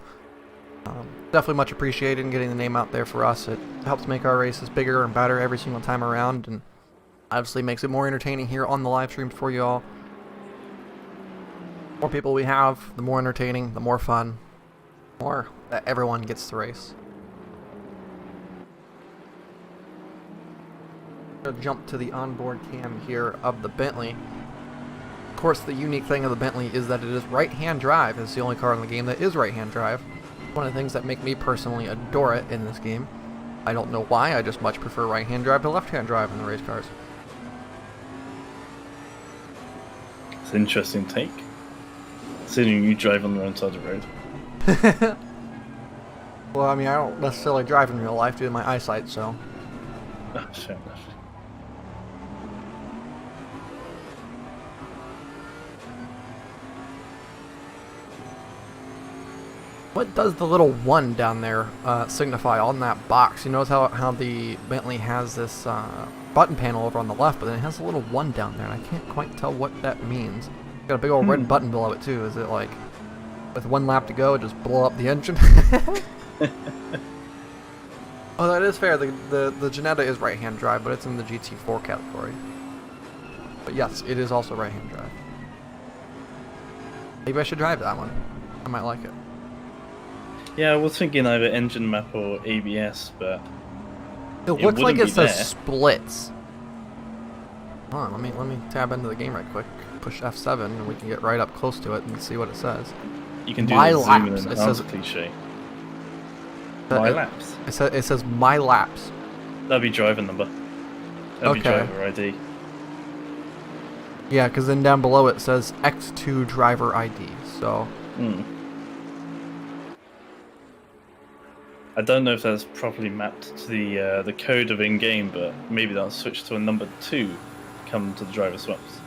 Definitely much appreciated in getting the name out there for us. It helps make our races bigger and better every single time around, and obviously makes it more entertaining here on the live streams for you all. The more people we have, the more entertaining, the more fun, the more that everyone gets to race. Gonna jump to the onboard cam here of the Bentley. Of course, the unique thing of the Bentley is that it is right-hand drive. It's the only car in the game that is right-hand drive. One of the things that make me personally adore it in this game. I don't know why, I just much prefer right-hand drive to left-hand drive in the race cars. It's an interesting take. Considering you drive on the wrong side of the road. Well, I mean, I don't necessarily drive in real life due to my eyesight, so... Oh, fair enough. What does the little 1 down there signify on that box? You notice how the Bentley has this button panel over on the left, but then it has a little 1 down there, and I can't quite tell what that means. It's got a big old red button below it too. Is it like, with 1 lap to go, just blow up the engine? Oh, that is fair. The Jetta is right-hand drive, but it's in the GT4 category. But yes, it is also right-hand drive. Maybe I should drive that one. I might like it. Yeah, I was thinking either engine map or ABS, but it looks like it says there. splits. Hold on, let me tab into the game right quick. Push F7 and we can get right up close to it and see what it says. You can do My the zoom in laps. and It enhance says cliche. that My it- laps. It says my laps. That'd be driver number. That'd be Okay. driver ID. Yeah, because then down below it says X2 driver ID. So I don't know if that's properly mapped to the code of in-game, but maybe that'll switch to a number 2 come to the driver swaps.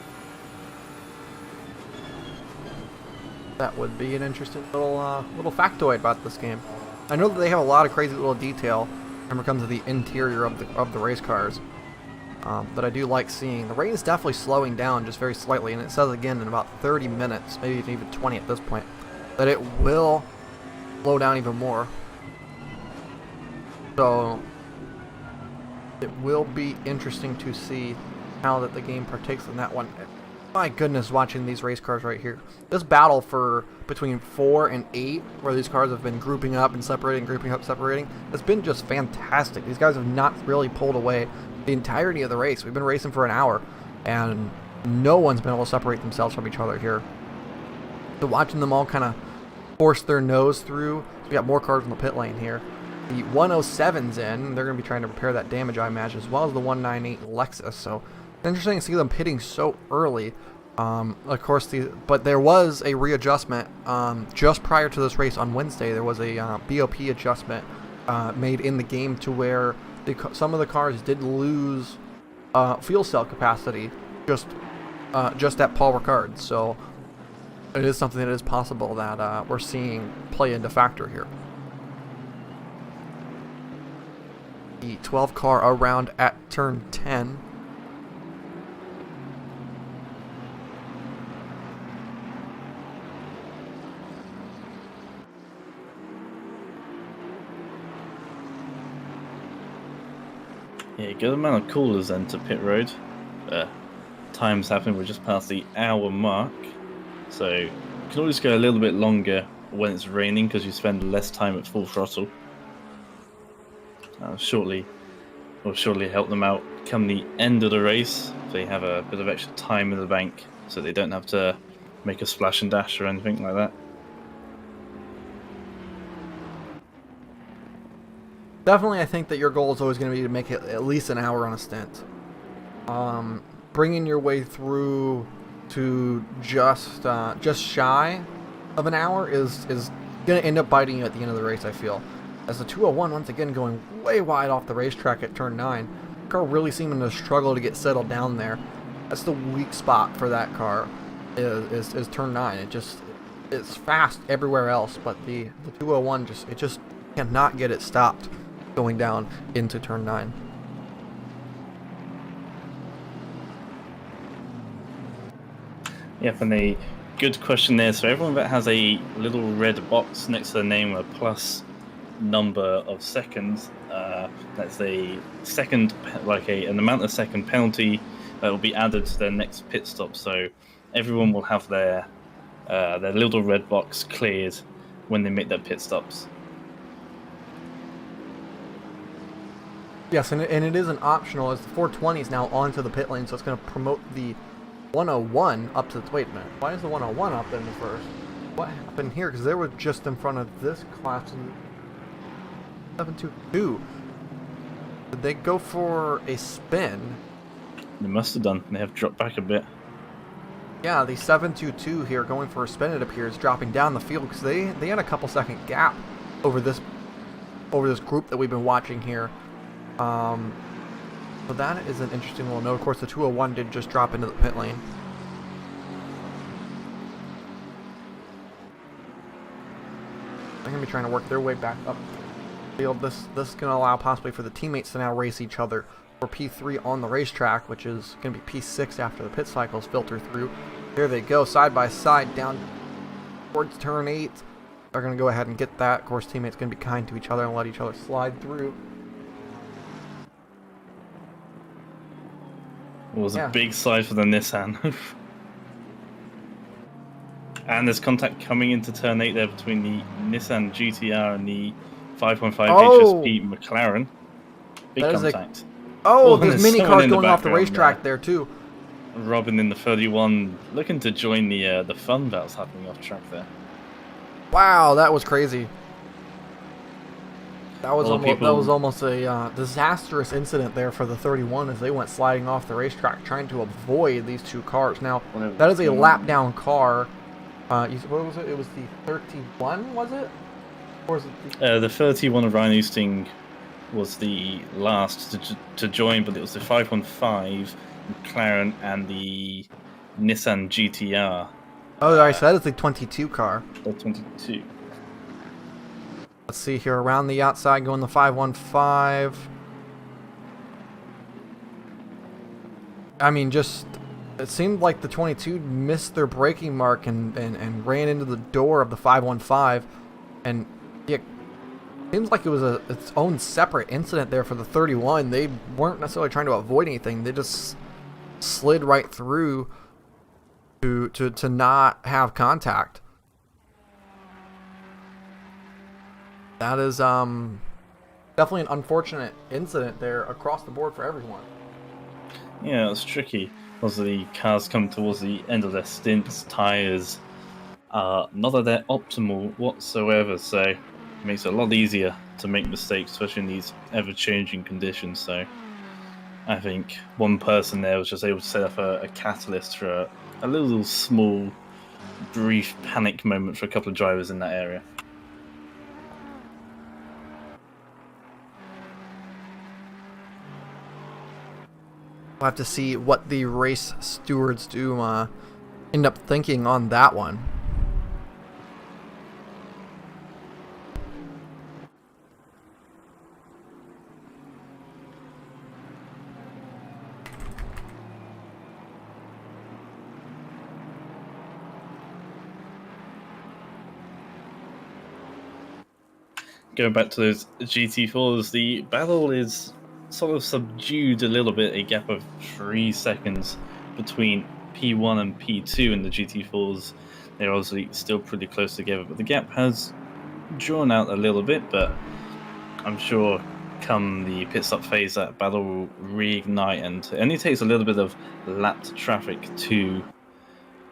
that would be an interesting little factoid about this game. I know that they have a lot of crazy little detail when it comes to the interior of the race cars that I do like seeing. The rain is definitely slowing down just very slightly, and it says again in about 30 minutes, maybe even 20 at this point, that it will slow down even more. So it will be interesting to see how that the game partakes in that one. My goodness, watching these race cars right here. This battle for between 4 and 8, where these cars have been grouping up and separating, grouping up, separating, it's been just fantastic. These guys have not really pulled away the entirety of the race. We've been racing for an hour, and no one's been able to separate themselves from each other here. So watching them all kind of force their nose through, we got more cars in the pit lane here. The 107's in. They're going to be trying to repair that damage, I imagine, as well as the 198 Lexus. So it's interesting to see them pitting so early. Of course, but there was a readjustment just prior to this race on Wednesday. There was a BOP adjustment made in the game to where some of the cars did lose fuel cell capacity just at Paul Ricard. So it is something that is possible that we're seeing play into factor here. The 12 car around at turn 10. Yeah, good amount of coolers enter pit road. Time's happening, we're just past the hour mark. So you can always go a little bit longer when it's raining because you spend less time at full throttle. Shortly help them out come the end of the race. They have a bit of extra time in the bank so they don't have to make a splash and dash or anything like that. Definitely, I think that your goal is always going to be to make it at least an hour on a stint. Bringing your way through to just shy of an hour is going to end up biting you at the end of the race, I feel. As the 201 once again going way wide off the racetrack at turn 9. The car really seeming to struggle to get settled down there. That's the weak spot for that car is turn 9. It's fast everywhere else, but the 201 just cannot get it stopped going down into turn 9. Yep, and they good question there. So everyone that has a little red box next to the name, a plus number of seconds, that's a second, like an amount of second penalty that will be added to their next pit stop. So everyone will have their little red box cleared when they make their pit stops. Yes, and it isn't optional, as the 420 is now onto the pit lane, so it's going to promote the 101 up to the... Wait a minute, why is the 101 up in the first? What happened here? Because they were just in front of this class in 722. Did they go for a spin? They must have done. They have dropped back a bit. Yeah, the 722 here going for a spin, it appears, dropping down the field, because they had a couple second gap over this group that we've been watching here. So that is an interesting little note. Of course, the 201 did just drop into the pit lane. They're going to be trying to work their way back up the field. This is going to allow possibly for the teammates to now race each other for P3 on the racetrack, which is going to be P6 after the pit cycles filter through. There they go, side by side down towards turn 8. They're going to go ahead and get that. Of course, teammates going to be kind to each other and let each other slide through. It was a big slide for the Nissan. And there's contact coming into turn 8 there between the Nissan GTR and the 5.5 HSP McLaren. Big contact. There's mini cars going off the racetrack there too. Robin in the 31 looking to join the fun that's happening off track there. Wow, that was crazy. That was almost a disastrous incident there for the 31 as they went sliding off the racetrack trying to avoid these two cars. Now, that is a lap down car. What was it? It was the 31, was it? Or was it the 31 of Ryan Oosting was the last to join, but it was the 515 McLaren and the Nissan GTR. Oh, I said it's the 22 car. The 22. Let's see here, around the outside going the 515. I mean, it seemed like the 22 missed their braking mark and ran into the door of the 515. And yeah, seems like it was its own separate incident there for the 31. They weren't necessarily trying to avoid anything. They just slid right through to not have contact. That is definitely an unfortunate incident there across the board for everyone. Yeah, it's tricky. As the cars come towards the end of their stints, tyres are not at their optimal whatsoever, so it makes it a lot easier to make mistakes, especially in these ever-changing conditions. So I think one person there was just able to set up a catalyst for a little small, brief panic moment for a couple of drivers in that area. We'll have to see what the race stewards do end up thinking on that one. Going back to those GT4s, the battle is sort of subdued a little bit, a gap of 3 seconds between P1 and P2 in the GT4s. They're obviously still pretty close together, but the gap has drawn out a little bit, but I'm sure come the pit stop phase that battle will reignite, and it only takes a little bit of lapped traffic to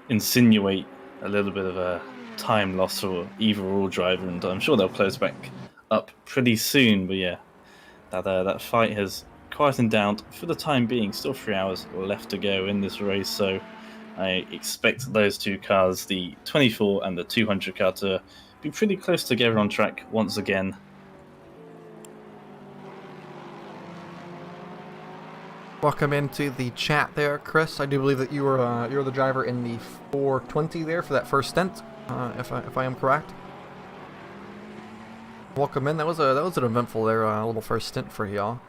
insinuate a little bit of a time loss for either or driver, and I'm sure they'll close back up pretty soon. But yeah, that fight has quietened down for the time being. Still 3 hours left to go in this race, so I expect those two cars, the 24 and the 200 car, to be pretty close together on track once again. Welcome into the chat there, Chris. I do believe that you were the driver in the 420 there for that first stint, if I am correct. Welcome in. That was an eventful there, little first stint for y'all.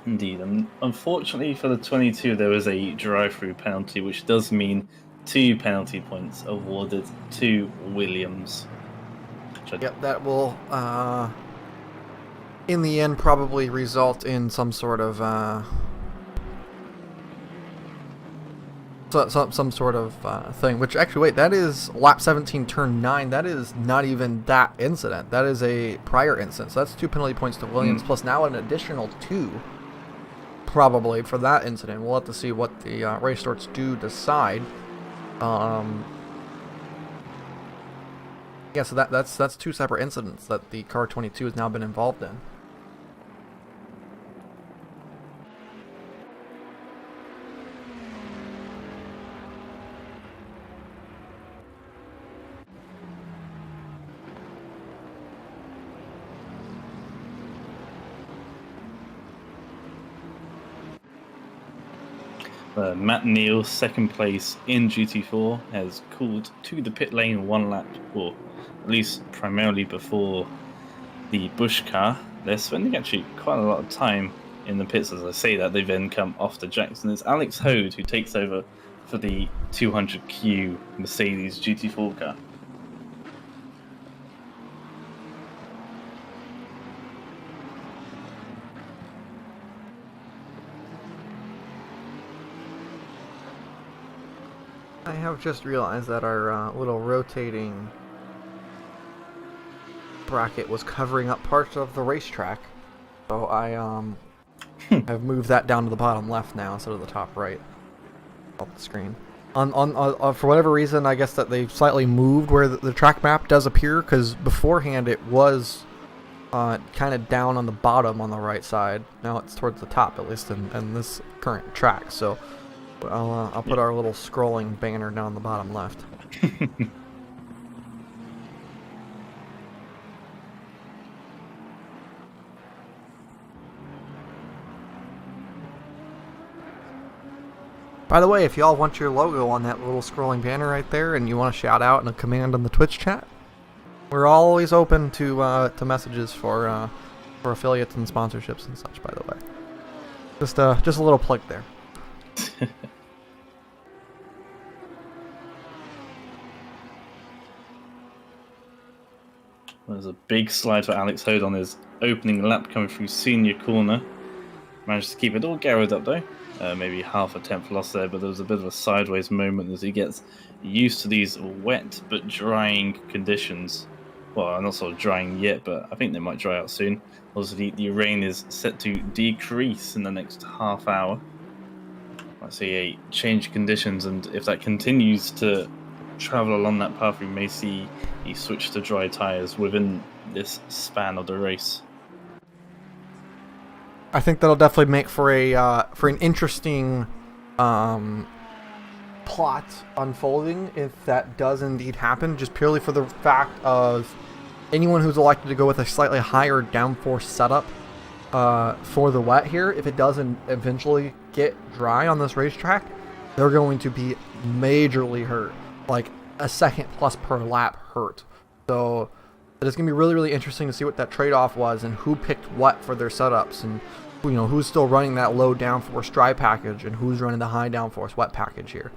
Indeed, and unfortunately for the 22, there was a drive-through penalty, which does mean 2 penalty points awarded to Williams. Yep, that will, in the end, probably result in some sort of, some sort of thing. Which, actually, wait, that is lap 17, turn 9. That is not even that incident. That is a prior incident. So that's 2 penalty points to Williams, plus now an additional 2, probably, for that incident. We'll have to see what the race starts do decide. Yeah, so that's 2 separate incidents that the car 22 has now been involved in. Matt Neal, second place in GT4, has called to the pit lane 1 lap, or at least primarily before the Bush car. They're spending actually quite a lot of time in the pits. As I say that, they then come off to Jackson. It's Alex Hode who takes over for the 200Q Mercedes GT4 car. I have just realized that our little rotating bracket was covering up parts of the racetrack, so I have moved that down to the bottom left now instead of the top right of the screen. For whatever reason, I guess that they've slightly moved where the track map does appear, because beforehand it was kind of down on the bottom on the right side. Now it's towards the top, at least in this current track. So I'll put our little scrolling banner down the bottom left. By the way, if y'all want your logo on that little scrolling banner right there, and you want to shout out in a command on the Twitch chat, we're always open to messages for affiliates and sponsorships and such. By the way, just a little plug there. There's a big slide for Alex Hode on his opening lap coming through senior corner. Managed to keep it all garrowed up though. Maybe half a tenth loss there, but there was a bit of a sideways moment as he gets used to these wet but drying conditions. Well, not sort of drying yet, but I think they might dry out soon. Also, the rain is set to decrease in the next half hour. I see a change of conditions, and if that continues to travel along that path, we may see a switch to dry tyres within this span of the race. I think that'll definitely make for an interesting plot unfolding if that does indeed happen, just purely for the fact of anyone who's elected to go with a slightly higher downforce setup for the wet here. If it doesn't eventually get dry on this racetrack, they're going to be majorly hurt, like a second plus per lap hurt. So it's going to be really, really interesting to see what that trade-off was and who picked what for their setups, and who's still running that low downforce dry package and who's running the high downforce wet package here.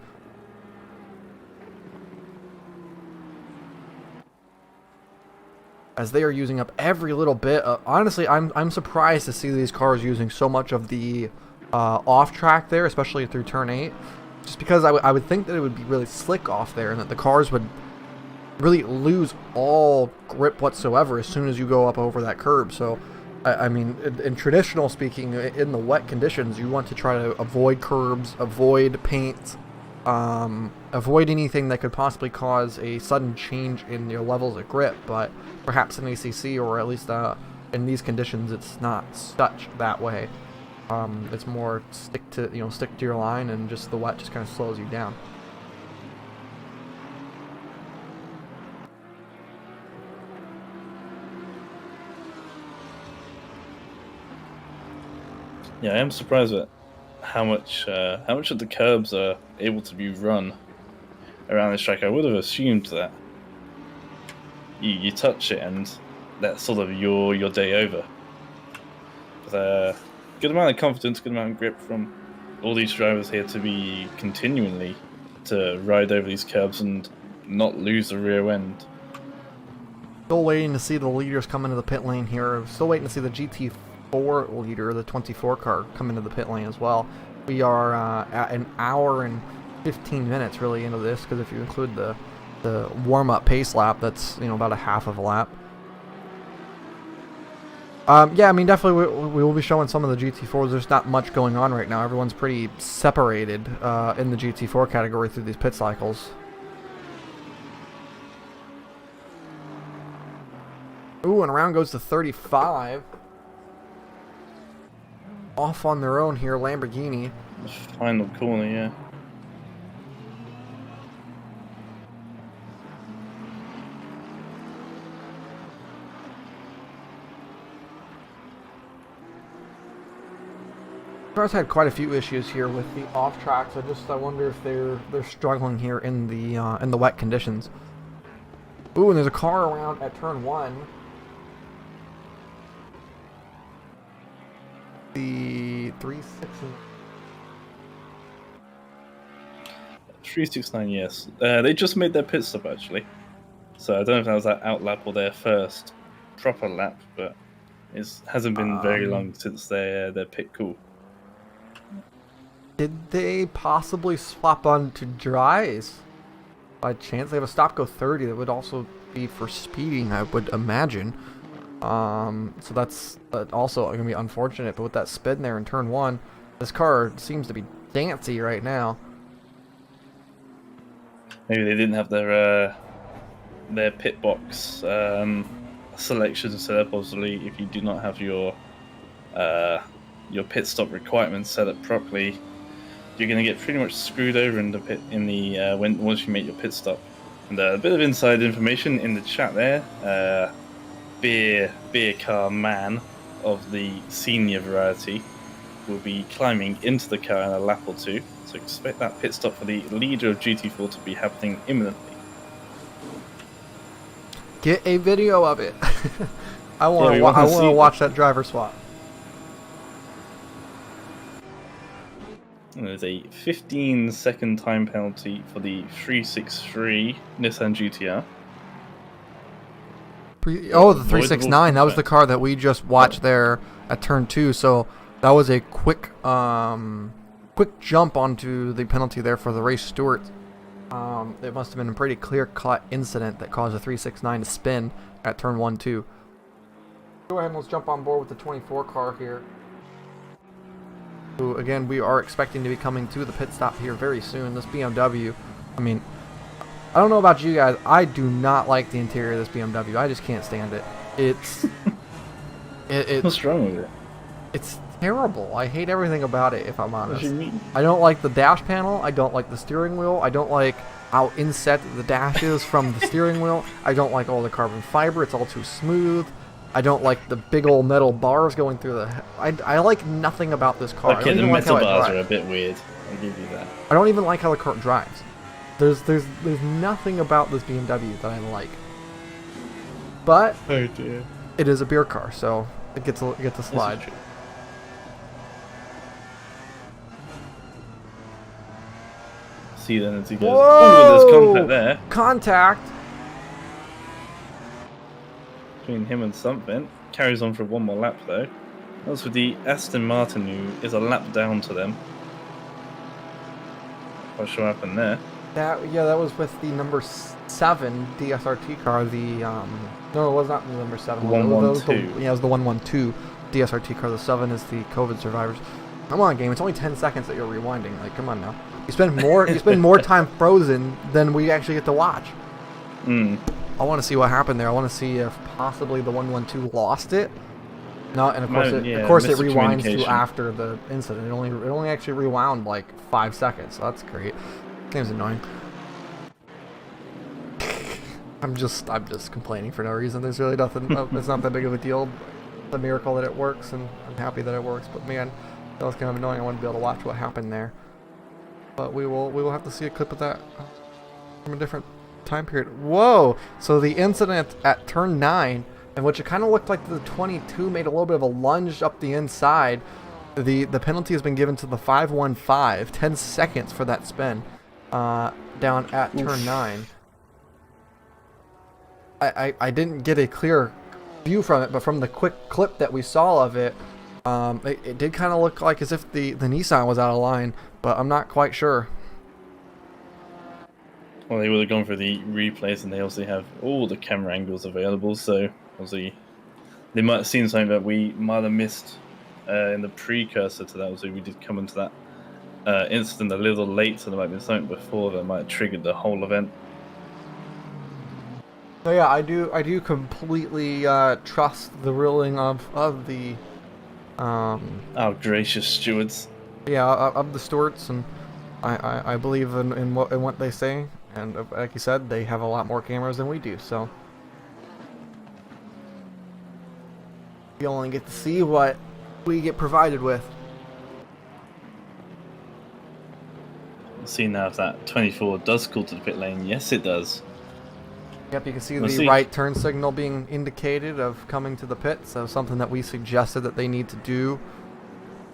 As they are using up every little bit. Honestly, I'm surprised to see these cars using so much of the off track there, especially through turn 8. Just because I would think that it would be really slick off there and that the cars would really lose all grip whatsoever as soon as you go up over that curb. So, I mean, in traditional speaking, in the wet conditions, you want to try to avoid curbs, avoid paint, avoid anything that could possibly cause a sudden change in your levels of grip. But perhaps in ACC, or at least in these conditions, it's not such that way. It's more stick to your line, and just the wet just kind of slows you down. Yeah, I am surprised at how much of the curbs are able to be run around this track. I would have assumed that you touch it and that's sort of your day over. But good amount of confidence, good amount of grip from all these drivers here to be continually to ride over these curbs and not lose the rear end. Still waiting to see the leaders come into the pit lane here. Still waiting to see the GT4 leader, the 24 car, come into the pit lane as well. We are at an hour and 15 minutes really into this, because if you include the warm-up pace lap, that's about a half of a lap. Yeah, I mean, definitely we will be showing some of the GT4s. There's not much going on right now. Everyone's pretty separated in the GT4 category through these pit cycles. Ooh, and around goes to 35. Off on their own here, Lamborghini. Final corner, yeah. Cars had quite a few issues here with the off tracks. I wonder if they're struggling here in the wet conditions. Ooh, and there's a car around at turn 1. The 369, yes. They just made their pit stop actually, so I don't know if that was that out lap or their first proper lap, but it hasn't been very long since their pit call. Did they possibly swap on to dries? By chance, they have a stop go 30 that would also be for speeding, I would imagine. So that's also going to be unfortunate. But with that spin there in turn 1, this car seems to be dancy right now. Maybe they didn't have their pit box selection set up. Obviously, if you do not have your pit stop requirements set up properly, you're going to get pretty much screwed over in the pit once you make your pit stop. And a bit of inside information in the chat there. Beer car man of the senior variety will be climbing into the car in a lap or two, so expect that pit stop for the leader of GT4 to be happening imminently. Get a video of it. I want to watch that driver swap. And there's a 15-second time penalty for the 363 Nissan GTR. The 369. That was the car that we just watched there at turn 2. So that was a quick jump onto the penalty there for the race steward. It must have been a pretty clear-cut incident that caused the 369 to spin at turn 1-2. Go ahead and let's jump on board with the 24 car here. Who, again, we are expecting to be coming to the pit stop here very soon. This BMW, I mean, I don't know about you guys. I do not like the interior of this BMW. I just can't stand it. It's What's wrong with it? It's terrible. I hate everything about it, if I'm honest. What do you mean? I don't like the dash panel. I don't like the steering wheel. I don't like how inset the dash is from the steering wheel. I don't like all the carbon fiber. It's all too smooth. I don't like the big old metal bars going through the... I like nothing about this car. Okay, the metal bars are a bit weird. I'll give you that. I don't even like how the car drives. There's nothing about this BMW that I like. But oh dear, it is a beer car, so it gets a slide. See then as he goes. Oh, there's contact there. Contact. Between him and something. Carries on for one more lap though. That's with the Aston Martin, who is a lap down to them. Not sure what happened there. That was with the number 7 DSRT car. No, it was not the number 7. 112. It was the 112 DSRT car. The 7 is the COVID survivors. Come on, game. It's only 10 seconds that you're rewinding. Like, come on now. You spend more time frozen than we actually get to watch. I want to see what happened there. I want to see if possibly the 112 lost it. No, and of course it rewinds to after the incident. It only actually rewound like 5 seconds. So that's great. Game's annoying. I'm just complaining for no reason. There's really nothing. It's not that big of a deal. It's a miracle that it works, and I'm happy that it works. But man, that was kind of annoying. I wanted to be able to watch what happened there. But we will have to see a clip of that from a different time period. Whoa! So the incident at turn 9, in which it kind of looked like the 22 made a little bit of a lunge up the inside. The penalty has been given to the 515. 10 seconds for that spin. down at turn 9. I didn't get a clear view from it, but from the quick clip that we saw of it, it did kind of look like as if the Nissan was out of line, but I'm not quite sure. Well, they would have gone for the replays, and they obviously have all the camera angles available, so obviously they might have seen something that we might have missed in the precursor to that. Obviously, we did come into that incident a little late, so there might have been something before that might have triggered the whole event. So yeah, I do completely trust the ruling of the Our gracious stewards. yeah, of the stewards, and I believe in what they say, and like you said, they have a lot more cameras than we do, so we only get to see what we get provided with. Let's see now if that 24 does call to the pit lane. Yes, it does. Yep, you can see Let's the see. right turn signal being indicated of coming to the pit, so something that we suggested that they need to do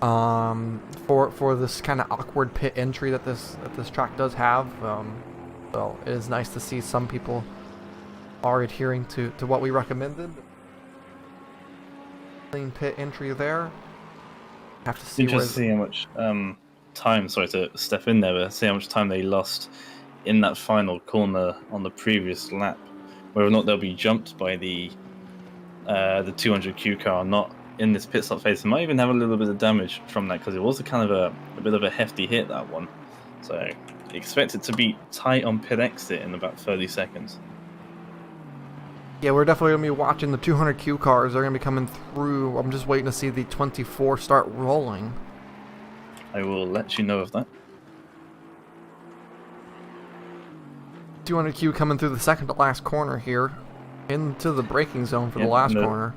for this kind of awkward pit entry that this track does have. So it is nice to see some people are adhering to what we recommended. Clean pit entry there. Have to see Interesting to see how much time, sorry to step in there, but see how much time they lost in that final corner on the previous lap. Whether or not they'll be jumped by the 200Q car or not in this pit stop phase. They might even have a little bit of damage from that, because it was a kind of a bit of a hefty hit, that one. So expect it to be tight on pit exit in about 30 seconds. Yeah, we're definitely going to be watching the 200Q cars. They're going to be coming through. I'm just waiting to see the 24 start rolling. I will let you know of that. 200Q coming through the second to last corner here, into the braking zone for the Yeah, last no. corner.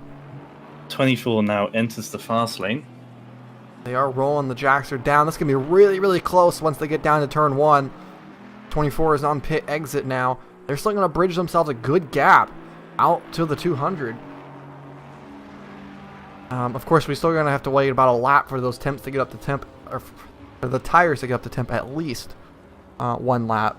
24 now enters the fast lane. They are rolling. The jacks are down. This is going to be really, really close once they get down to turn 1. 24 is on pit exit now. They're still going to bridge themselves a good gap out to the 200. Of course, we're still going to have to wait about a lap for those temps to get up to temp, or for the tires to get up to temp at least 1 lap.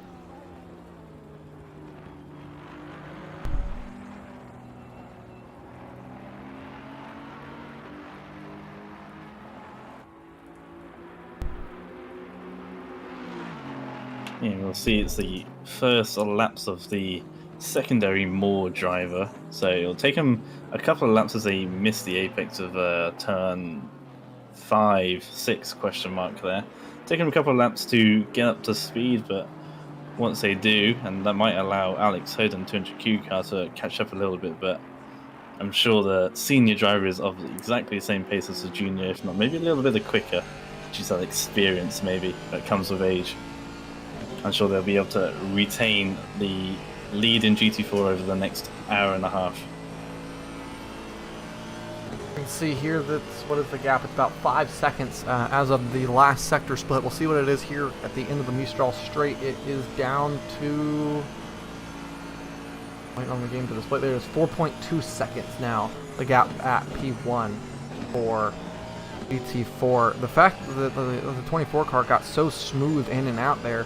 Yeah, we'll see it's the first laps of the secondary Moore driver. So it'll take him a couple of laps as they miss the apex of turn 5, 6 question mark there. Take him a couple of laps to get up to speed, but once they do, and that might allow Alex Hoden 200Q car to catch up a little bit, but I'm sure the senior driver is of exactly the same pace as the junior, if not maybe a little bit quicker. Just that experience maybe that comes with age. I'm sure they'll be able to retain the lead in GT4 over the next hour and a half. You can see here that what is the gap? It's about 5 seconds as of the last sector split. We'll see what it is here at the end of the Mistral straight. It is down to, waiting on the game to display. There's 4.2 seconds now. The gap at P1 for GT4. The fact that the 24 car got so smooth in and out there,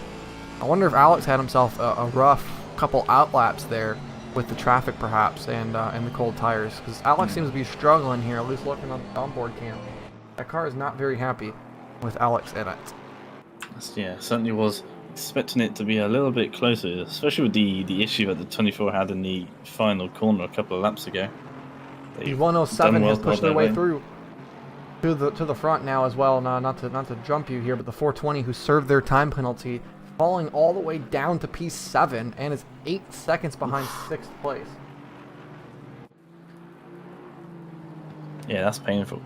I wonder if Alex had himself a rough couple outlaps there with the traffic perhaps and the cold tires, because Alex seems to be struggling here, at least looking on the onboard cam. That car is not very happy with Alex in it. Yeah, certainly was expecting it to be a little bit closer, especially with the issue that the 24 had in the final corner a couple of laps ago. The They've 107 done well has pushed their way lane. through to the front now as well. Not to jump you here, but the 420 who served their time penalty, falling all the way down to P7 and is 8 seconds behind 6th place. Yeah, that's painful.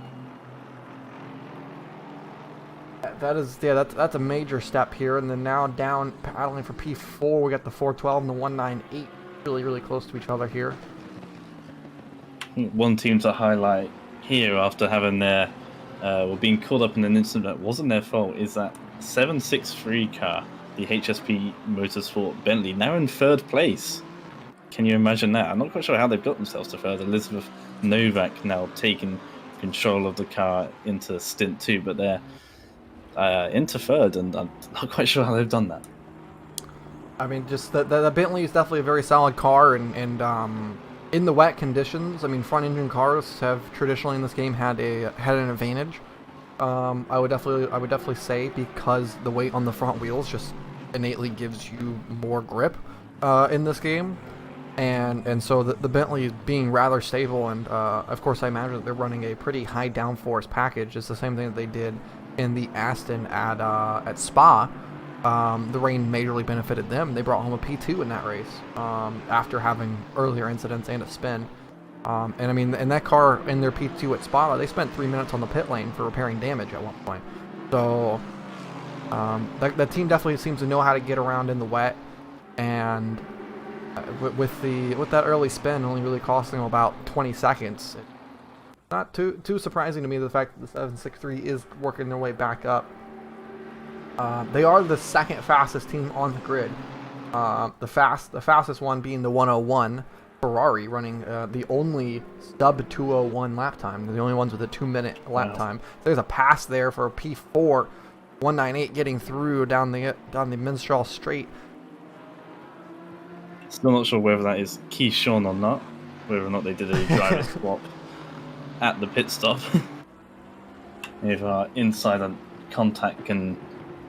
That's a major step here, and then now down paddling for P4. We got the 412 and the 198 really close to each other here. One team to highlight here after having their being caught up in an incident that wasn't their fault is that 763 car, the HSP Motorsport Bentley, now in 3rd place. Can you imagine that? I'm not quite sure how they've got themselves to 3rd. Elizabeth Novak now taking control of the car into stint 2, but they're into 3rd, and I'm not quite sure how they've done that. I mean, just the Bentley is definitely a very solid car, and in the wet conditions, I mean, front engine cars have traditionally in this game had an advantage. I would definitely say, because the weight on the front wheels just innately gives you more grip in this game, and so the Bentley being rather stable, and of course I imagine that they're running a pretty high downforce package. It's the same thing that they did in the Aston at Spa. The rain majorly benefited them. They brought home a P2 in that race after having earlier incidents and a spin. And I mean, in that car, in their P2 at Spa, they spent 3 minutes on the pit lane for repairing damage at one point. So that team definitely seems to know how to get around in the wet, and with that early spin only really costing them about 20 seconds. Not too surprising to me, the fact that the 763 is working their way back up. They are the second fastest team on the grid. The fastest one being the 101 Ferrari, running the only sub 201 lap time. They're the only ones with a 2-minute lap time. There's a pass there for a P4 198 getting through down the Minstrel Straight. Still not sure whether that is Keyshawn or not. Whether or not they did a driver swap at the pit stop. If our insider contact can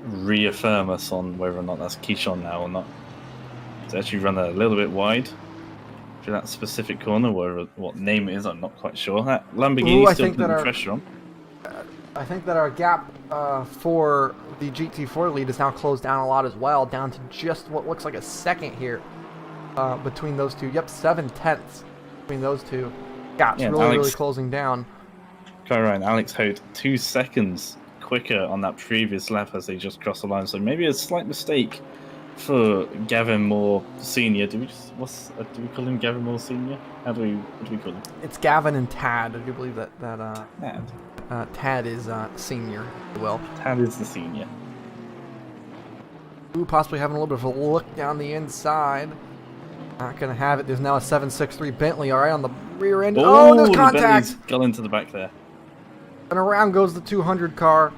reaffirm us on whether or not that's Keyshawn now or not. It's actually run a little bit wide for that specific corner, whatever what name it is, I'm not quite sure. That Lamborghini still putting pressure on. I think that our gap for the GT4 lead is now closed down a lot as well, down to just what looks like a second here between those two. Yep, 7/10 between those two. Gap's really closing down. Quite right, Alex Holt 2 seconds quicker on that previous lap as they just crossed the line, so maybe a slight mistake for Gavin Moore Senior. Do we call him Gavin Moore Senior? What do we call him? It's Gavin and Tad. I do believe that Tad is senior, if you will. Tad is the senior. Ooh, possibly having a little bit of a look down the inside. Not gonna have it. There's now a 763 Bentley. All right, on the rear end. Oh, there's contact. Got into the back there. And around goes the 200 car.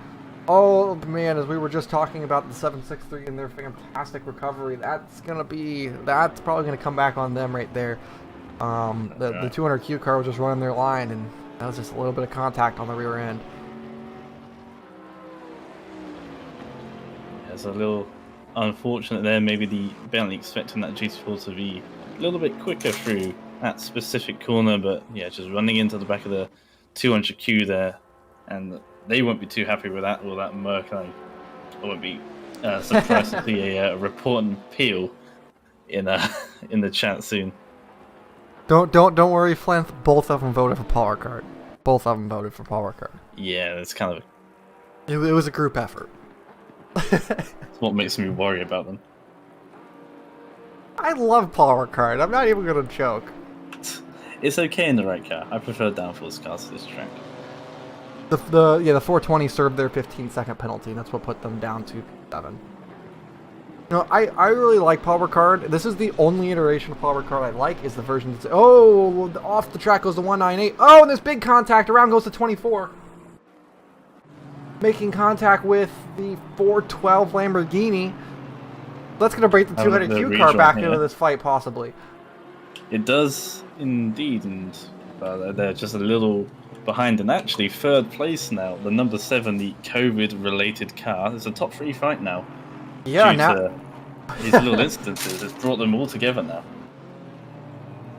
Oh man, as we were just talking about the 763 and their fantastic recovery, that's probably gonna come back on them right there. The 200Q car was just running their line, and that was just a little bit of contact on the rear end. It's a little unfortunate there. Maybe the Bentley expecting that GT4 to be a little bit quicker through that specific corner, but yeah, just running into the back of the 200Q there, and they won't be too happy with that or that Merc. I won't be surprised to see a report and appeal in the chat soon. Don't worry, Flanth. Both of them voted for Paul Ricard. Both of them voted for Paul Ricard. Yeah, it's kind of. It was a group effort. That's what makes me worry about them. I love Paul Ricard. I'm not even gonna joke. It's okay in the right car. I prefer downforce cars to this track. The 420 served their 15-second penalty. That's what put them down to 7. No, I really like Paul Ricard. This is the only iteration of Paul Ricard I like, is the version that's... Oh, off the track goes the 198. Oh, and this big contact. Around goes to 24. Making contact with the 412 Lamborghini. That's going to break the 200Q car back into this fight, possibly. It does, indeed. And they're just a little behind. And actually, third place now. The number 7, the COVID-related car. It's a top 3 fight now. Yeah, now these little instances, it's brought them all together now.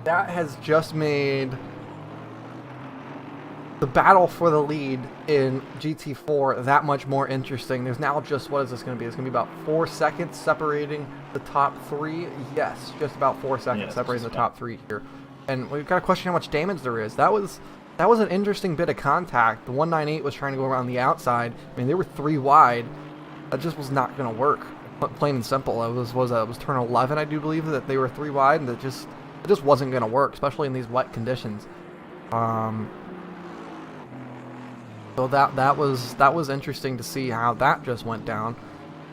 That has just made the battle for the lead in GT4 that much more interesting. There's now just, what is this going to be? It's going to be about 4 seconds separating the top 3. Yes, just about 4 seconds separating the top 3 here. And we've got to question how much damage there is. That was an interesting bit of contact. The 198 was trying to go around the outside. I mean, they were 3 wide. That just was not going to work. Plain and simple. It was turn 11, I do believe, that they were 3 wide, and it just wasn't going to work, especially in these wet conditions. So that was interesting to see how that just went down.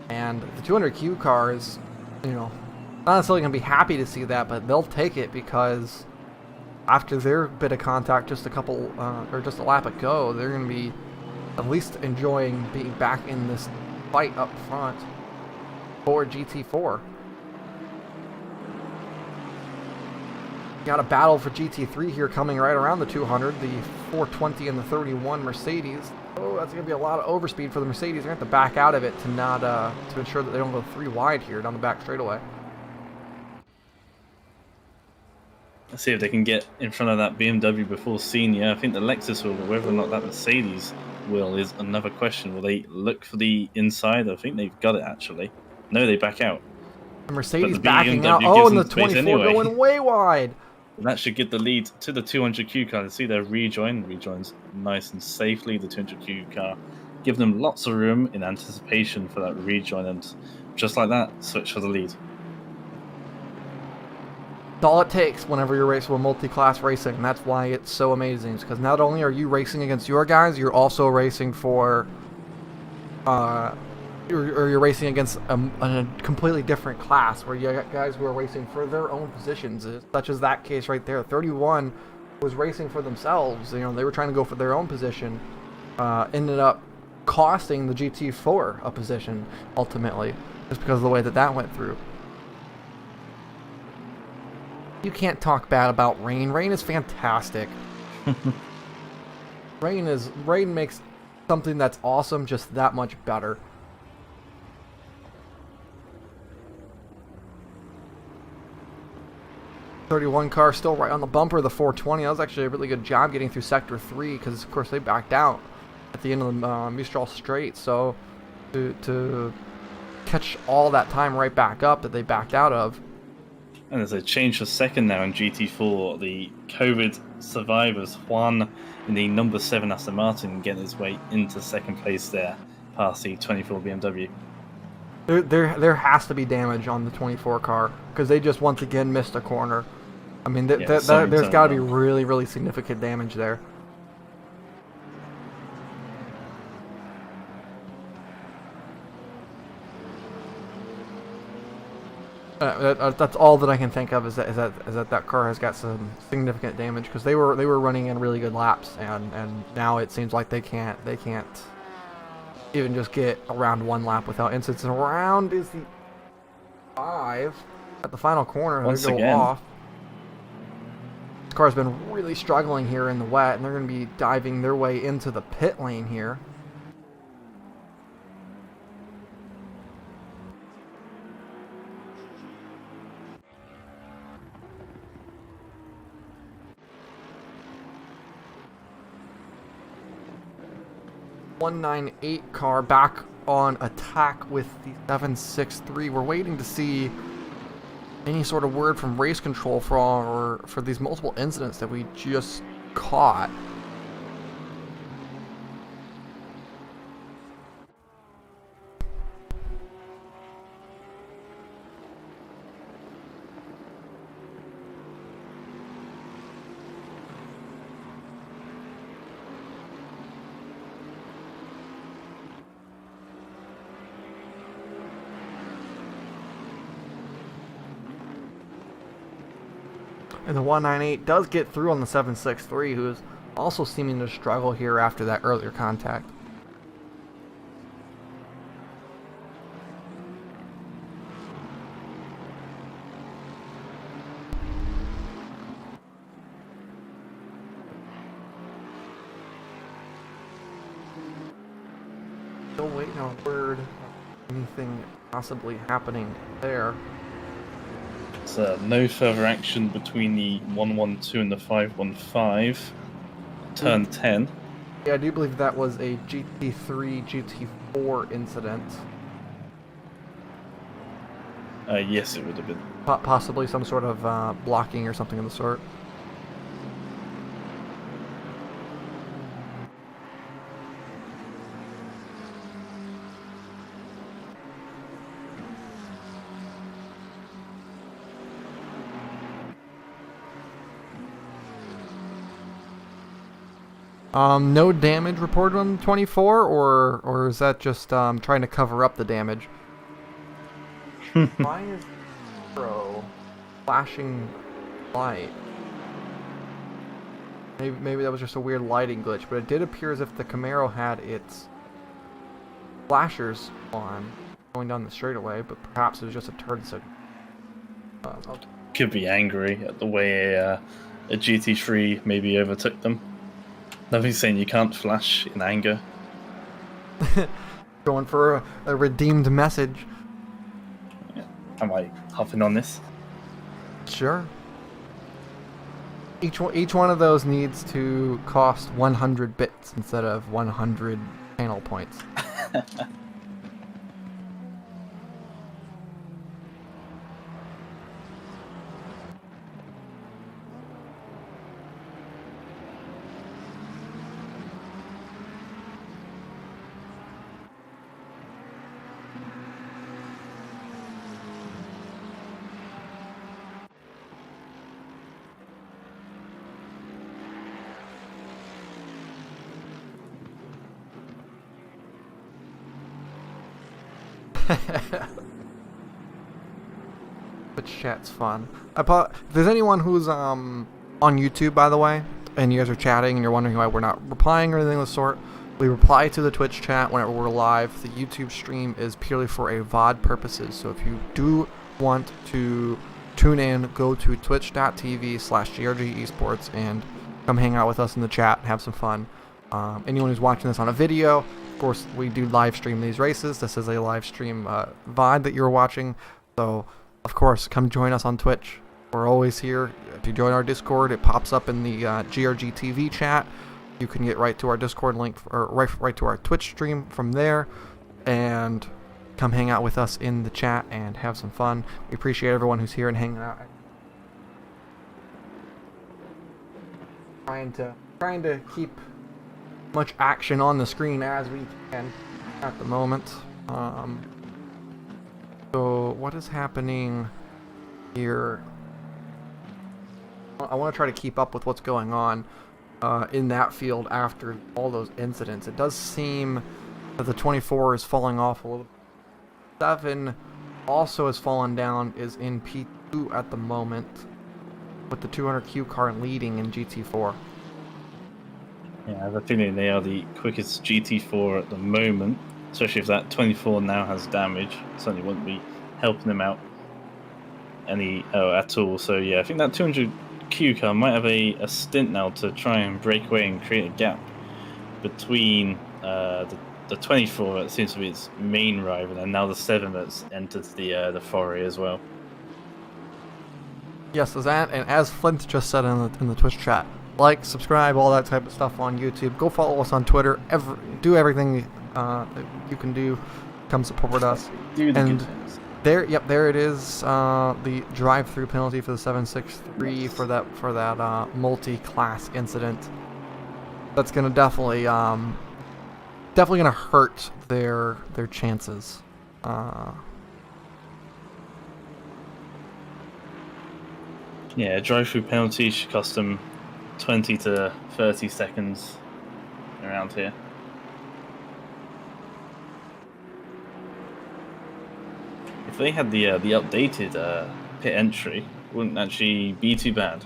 And the 200Q cars, not necessarily going to be happy to see that, but they'll take it, because after their bit of contact just a lap ago, they're going to be at least enjoying being back in this fight up front for GT4. Got a battle for GT3 here coming right around the 200, the 420 and the 31 Mercedes. Oh, that's going to be a lot of overspeed for the Mercedes. They're going to have to back out of it to not to ensure that they don't go 3 wide here down the back straightaway. Let's see if they can get in front of that BMW before senior. I think the Lexus will, but whether or not that Mercedes will is another question. Will they look for the inside? I think they've got it, actually. No, they back out. The Mercedes the backing out. BMW Oh, gives and the them space 24 anyway. going way wide. That should give the lead to the 200Q car. See their rejoin. Rejoins nice and safely. The 200Q car give them lots of room in anticipation for that rejoin, and just like that, switch for the lead. It's all it takes whenever you're racing with multi-class racing, and that's why it's so amazing. Because not only are you racing against your guys, you're also racing for, you're racing against a completely different class where you got guys who are racing for their own positions, such as that case right there. 31 was racing for themselves. You know, they were trying to go for their own position. Ended up costing the GT4 a position ultimately, just because of the way that that went through. You can't talk bad about Rain. Rain is fantastic. Rain makes something that's awesome just that much better. .31 car still right on the bumper. The 420. That was actually a really good job getting through sector 3 because of course they backed out at the end of the Mistral Straight. So to catch all that time right back up that they backed out of. And there's a change for second now in GT4. The COVID survivors, Juan in the number 7 Aston Martin, getting his way into second place there, past the 24 BMW. There has to be damage on the 24 car because they just once again missed a corner. I mean, there's got to be really, really significant damage there. That's all that I can think of is that car has got some significant damage because they were running in really good laps and now it seems like they can't even just get around one lap without incidents. And around is the 5 at the final corner. Once They go again. off. This car's been really struggling here in the wet, and they're going to be diving their way into the pit lane here. .198 car back on attack with the 763. We're waiting to see any sort of word from race control for these multiple incidents that we just caught. And the 198 does get through on the 763, who is also seeming to struggle here after that earlier contact. Still waiting on word of anything possibly happening there. No further action between the 112 and the 515. Turn 10. Yeah, I do believe that was a GT3, GT4 incident. Yes, it would have been. Possibly some sort of blocking or something of the sort. No damage reported on the 24, or is that just trying to cover up the damage? Why is Pro flashing light? Maybe that was just a weird lighting glitch, but it did appear as if the Camaro had its flashers on going down the straightaway, but perhaps it was just a turn signal. could be angry at the way a GT3 maybe overtook them. Nobody's saying you can't flash in anger. Going for a redeemed message. Yeah. Am I hopping on this? Sure. Each one of those needs to cost 100 bits instead of 100 channel points. But chat's fun. If there's anyone who's on YouTube, by the way, and you guys are chatting and you're wondering why we're not replying or anything of the sort, we reply to the Twitch chat whenever we're live. The YouTube stream is purely for a VOD purposes, so if you do want to tune in, go to twitch.tv/GRG eSports and come hang out with us in the chat and have some fun. Anyone who's watching this on a video, of course, we do live stream these races. This is a live stream VOD that you're watching, so of course, come join us on Twitch. We're always here. If you join our Discord, it pops up in the GRG TV chat. You can get right to our Discord link, or right to our Twitch stream from there, and come hang out with us in the chat and have some fun. We appreciate everyone who's here and hanging out. Trying to keep much action on the screen as we can at the moment. So what is happening here? I want to try to keep up with what's going on in that field after all those incidents. It does seem that the 24 is falling off a little. 7 also has fallen down, is in P2 at the moment, with the 200Q car leading in GT4. Yeah, I have a feeling they are the quickest GT4 at the moment, especially if that 24 now has damage. Certainly wouldn't be helping them out at all. So yeah, I think that 200Q car might have a stint now to try and break away and create a gap between the 24 that seems to be its main rival, and now the 7 that's entered the foray as well. Yes, as that, and as Flint just said in the Twitch chat, like, subscribe, all that type of stuff on YouTube. Go follow us on Twitter. Do everything that you can do. Come support us. Do the and good things. there it is. The drive-through penalty for the 763 for that multi-class incident. That's gonna definitely gonna hurt their chances. Yeah, drive-through penalty should cost them 20 to 30 seconds around here. If they had the updated pit entry, it wouldn't actually be too bad.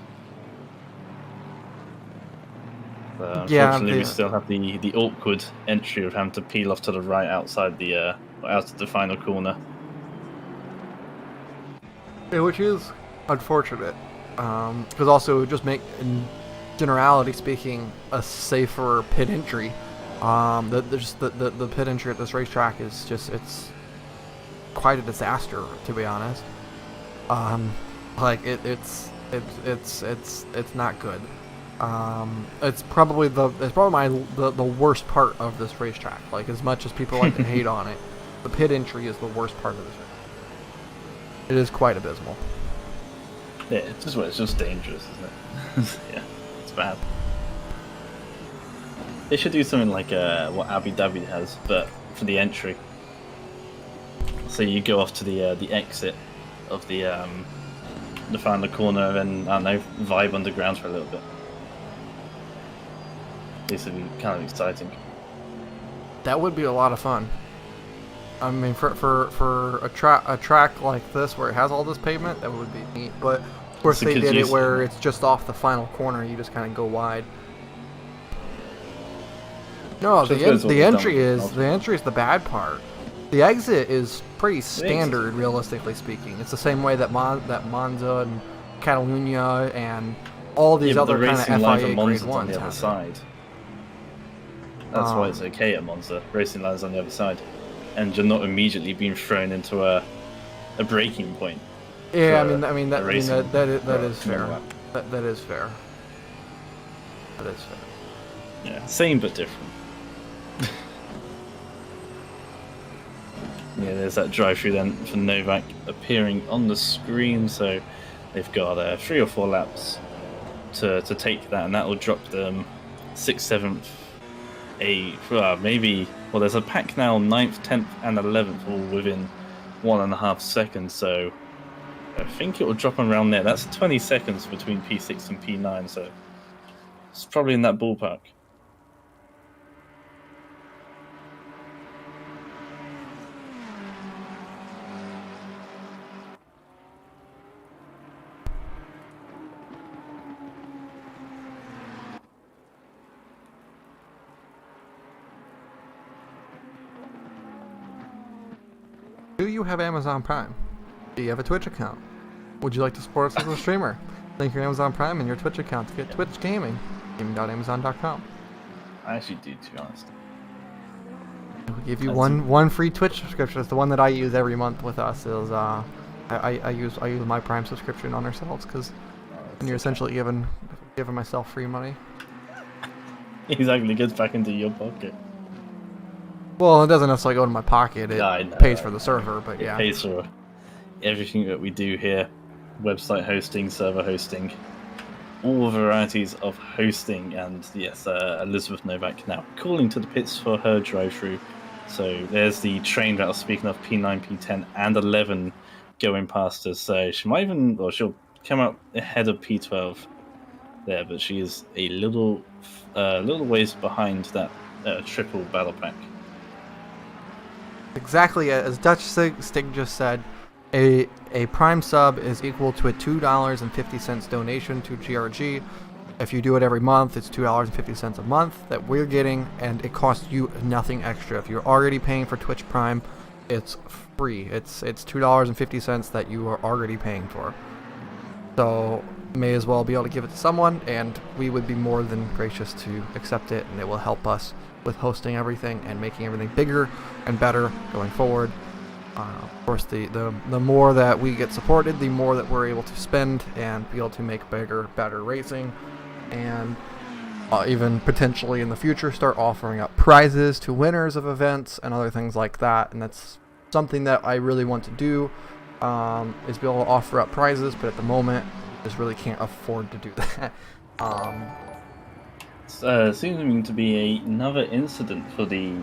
Unfortunately, we still have the awkward entry of having to peel off to the right outside out of the final corner. Yeah, which is unfortunate, because also it would just make, in generality speaking, a safer pit entry. The pit entry at this racetrack is it's quite a disaster, to be honest. Like it's not good. It's probably the worst part of this racetrack. Like, as much as people like to hate on it, the pit entry is the worst part of this racetrack. It is quite abysmal. Yeah, it's just dangerous, isn't it? Yeah, it's bad. They should do something like what Abu Dhabi has, but for the entry. So you go off to the exit of the final corner, and I don't know, vibe underground for a little bit. This would be kind of exciting. That would be a lot of fun. I mean, for a track like this where it has all this pavement, that would be neat. But of course, they did it where it's just off the final corner. You just kind of go wide. No, the entry is the bad part. The exit is pretty standard, realistically speaking. It's the same way that Monza Catalunya and all these Yeah, but other the kind of racing lines FIA at grade Monza's on ones the other have it. side. That's why it's okay at Monza. Racing lines on the other side, and you're not immediately being thrown into a breaking point. Yeah, for that a racing that is small fair. lap. That is fair. That is fair. Yeah, same but different. Yeah, there's that drive-through then for Novak appearing on the screen, so they've got 3 or 4 laps to take that, and that will drop them 6th, 7th, 8th, maybe. Well, there's a pack now 9th, 10th, and 11th, all within 1.5 seconds. So I think it will drop them around there. That's 20 seconds between P6 and P9, so it's probably in that ballpark. Do you have Amazon Prime? Do you have a Twitch account? Would you like to support us as a streamer? Link your Amazon Prime and your Twitch account to get Twitch Gaming. Gaming.amazon.com. I actually do, to be honest. We'll give you one free Twitch subscription. It's the one that I use every month with us. Is I use my Prime subscription on ourselves because you're essentially giving myself free money. Exactly, gets back into your pocket. Well, it doesn't necessarily go to my pocket. It I know, pays for the server, but It yeah. pays for everything that we do here. Website hosting, server hosting, all varieties of hosting, and yes, Elizabeth Novak now calling to the pits for her drive-through. So there's the train that I was speaking of, P9, P10, and 11 going past us. So she might even, or she'll come out ahead of P12 there, but she is a little ways behind that triple battle pack. Exactly as Dutch Stig just said, a Prime sub is equal to a $2.50 donation to GRG. If you do it every month, it's $2.50 a month that we're getting, and it costs you nothing extra. If you're already paying for Twitch Prime, it's free. It's $2.50 that you are already paying for. So may as well be able to give it to someone, and we would be more than gracious to accept it, and it will help us with hosting everything and making everything bigger and better going forward. Of course, the more that we get supported, the more that we're able to spend and be able to make bigger, better racing, and even potentially in the future start offering up prizes to winners of events and other things like that. And that's something that I really want to do, is be able to offer up prizes, but at the moment just really can't afford to do that. Seeming to be another incident for the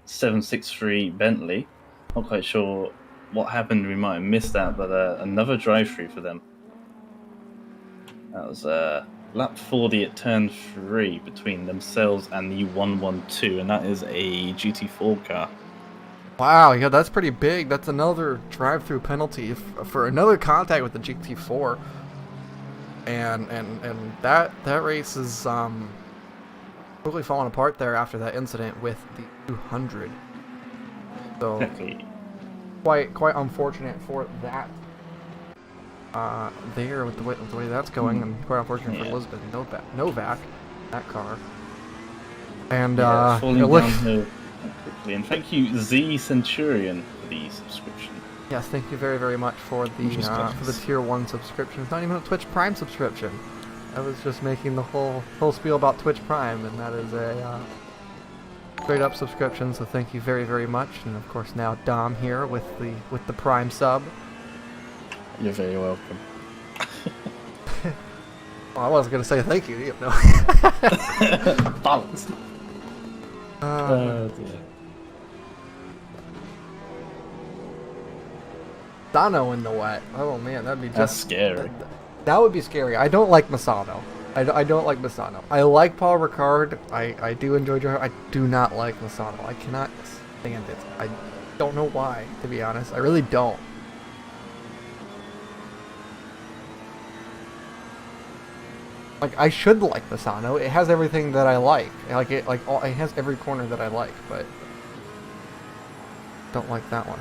763 Bentley. Not quite sure what happened. We might have missed that, but another drive-through for them. That was lap 40 at turn 3 between themselves and the 112, and that is a GT4 car. Wow, yeah, that's pretty big. That's another drive-through penalty for another contact with the GT4. And that race is really falling apart there after that incident with the 200. So quite unfortunate for that. There with the way that's going, and quite unfortunate for Elizabeth Novak, that car. And falling downhill quickly. And thank you, Z Centurion, for the subscription. Yes, thank you very, very much for the tier 1 subscription. It's not even a Twitch Prime subscription. I was just making the whole spiel about Twitch Prime, and that is a straight up subscription. So thank you very, very much. And of course now Dom here with the Prime sub. You're very welcome. Well, I wasn't gonna say thank you. No. Balance. Dear. Misano in the wet. Oh man, that'd be just... That's scary. That would be scary. I don't like Misano. I don't like Misano. I like Paul Ricard. I do enjoy Joe. I do not like Misano. I cannot stand it. I don't know why, to be honest. I really don't. Like, I should like Misano. It has everything that I like. It has every corner that I like, but don't like that one.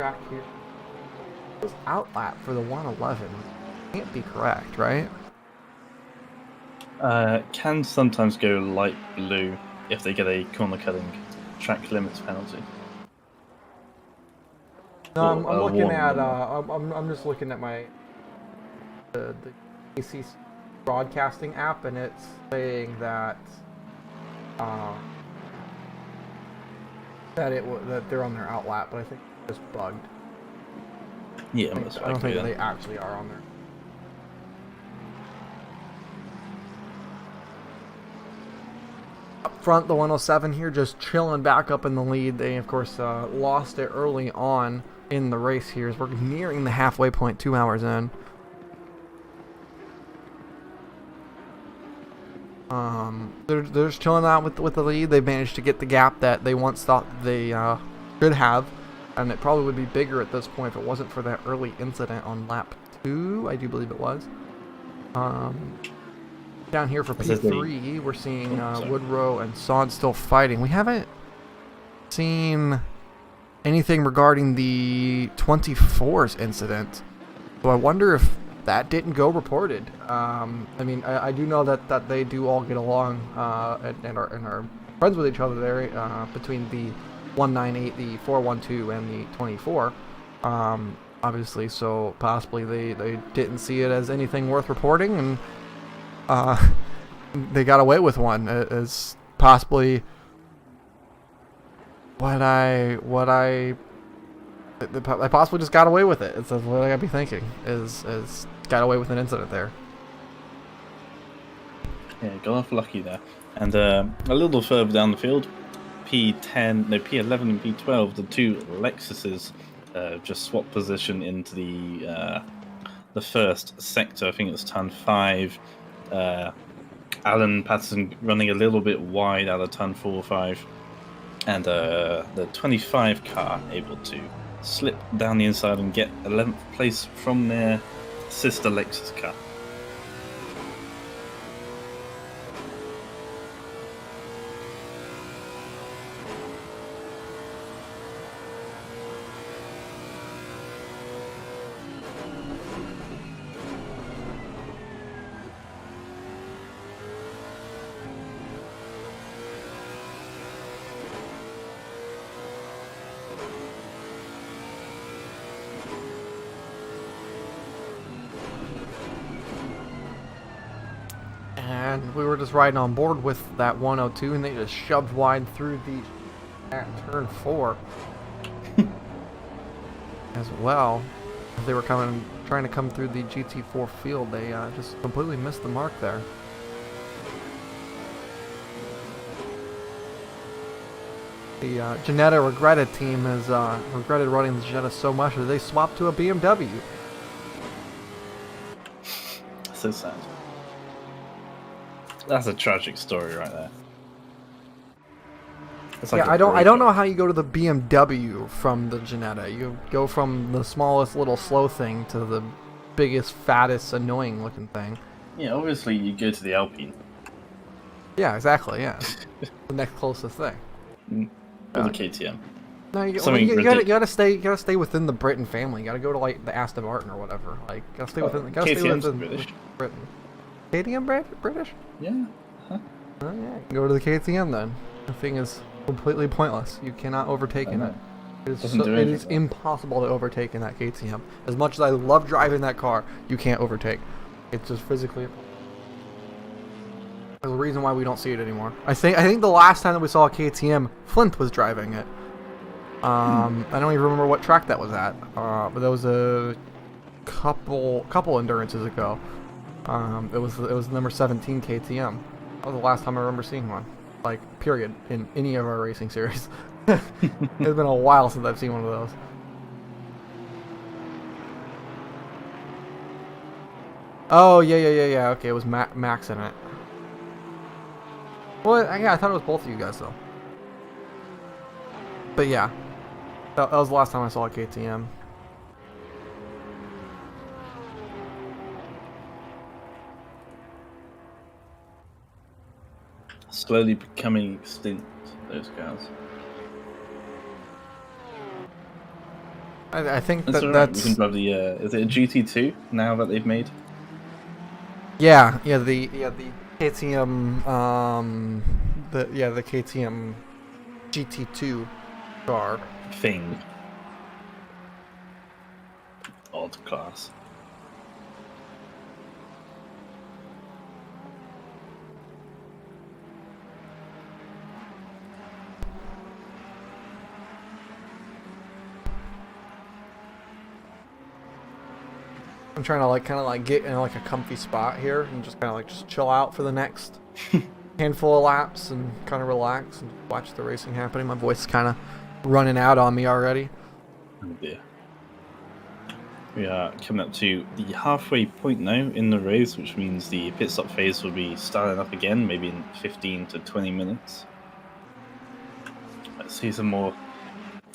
track here. This outlap for the 111 can't be correct, right? Can sometimes go light blue if they get a corner cutting track limits penalty. No, I'm Or, looking warning at. them. I'm just looking at my the AC broadcasting app, and it's saying that that they're on their outlap, but I think it's just bugged. Yeah, most I don't likely. think Yeah. they actually are on there. Up front, the 107 here just chilling back up in the lead. They, of course, lost it early on in the race here as we're nearing the halfway point, 2 hours in. They're just chilling out with the lead. They managed to get the gap that they once thought they should have, and it probably would be bigger at this point if it wasn't for that early incident on lap 2, I do believe it was. Down here for P3, we're seeing Woodrow and Sod still fighting. We haven't seen anything regarding the 24's incident, so I wonder if that didn't go reported. I mean, I do know that they do all get along and are friends with each other there between the 198, the 412, and the 24. Obviously, so possibly they didn't see it as anything worth reporting, and they got away with one. Is possibly I possibly just got away with it. It's what I gotta be thinking. Is got away with an incident there. Yeah, got off lucky there. And a little further down the field, P11 and P12, the two Lexuses just swapped position into the first sector. I think it's turn 5. Alan Patterson running a little bit wide out of turn 4 or 5. And the 25 car able to slip down the inside and get 11th place from their sister Lexus car. And we were just riding on board with that 102, and they just shoved wide through at turn 4 as well. As they were trying to come through the GT4 field, they just completely missed the mark there. The Ginetta Regretta team has regretted running the Ginetta so much that they swapped to a BMW. So sad. That's a tragic story right there. It's like Yeah, I don't know how you go to the BMW from the Ginetta. You go from the smallest little slow thing to the biggest, fattest, annoying looking thing. Yeah, obviously you go to the Alpine. Yeah, exactly. Yeah, the next closest thing. Or the KTM. No, you Something gotta stay within the Britain family. You gotta go to like the Aston Martin or whatever. Like gotta stay within. KTM's British. Britain. KTM British? Yeah. Huh? Oh yeah, you can go to the KTM then. The thing is completely pointless. You cannot overtake in it. It is impossible to overtake in that KTM. As much as I love driving that car, you can't overtake. It's just physically impossible. There's a reason why we don't see it anymore. I think the last time that we saw a KTM, Flint was driving it. I don't even remember what track that was at, but that was a couple endurances ago. It was number 17 KTM. That was the last time I remember seeing one, like period, in any of our racing series. It's been a while since I've seen one of those. Oh yeah. Okay, it was Max in it. Well, yeah, I thought it was both of you guys though. But yeah, that was the last time I saw a KTM. Slowly becoming extinct, those cars. I think That's that all right. We that's can drive the. Is it a GT2 now that they've made? yeah the KTM the KTM GT2 car. Thing. Odd class. I'm trying to kind of get in like a comfy spot here and just kind of just chill out for the next handful of laps and kind of relax and watch the racing happening. My voice is kind of running out on me already. Oh dear. We are coming up to the halfway point now in the race, which means the pit stop phase will be starting up again, maybe in 15 to 20 minutes. Let's see some more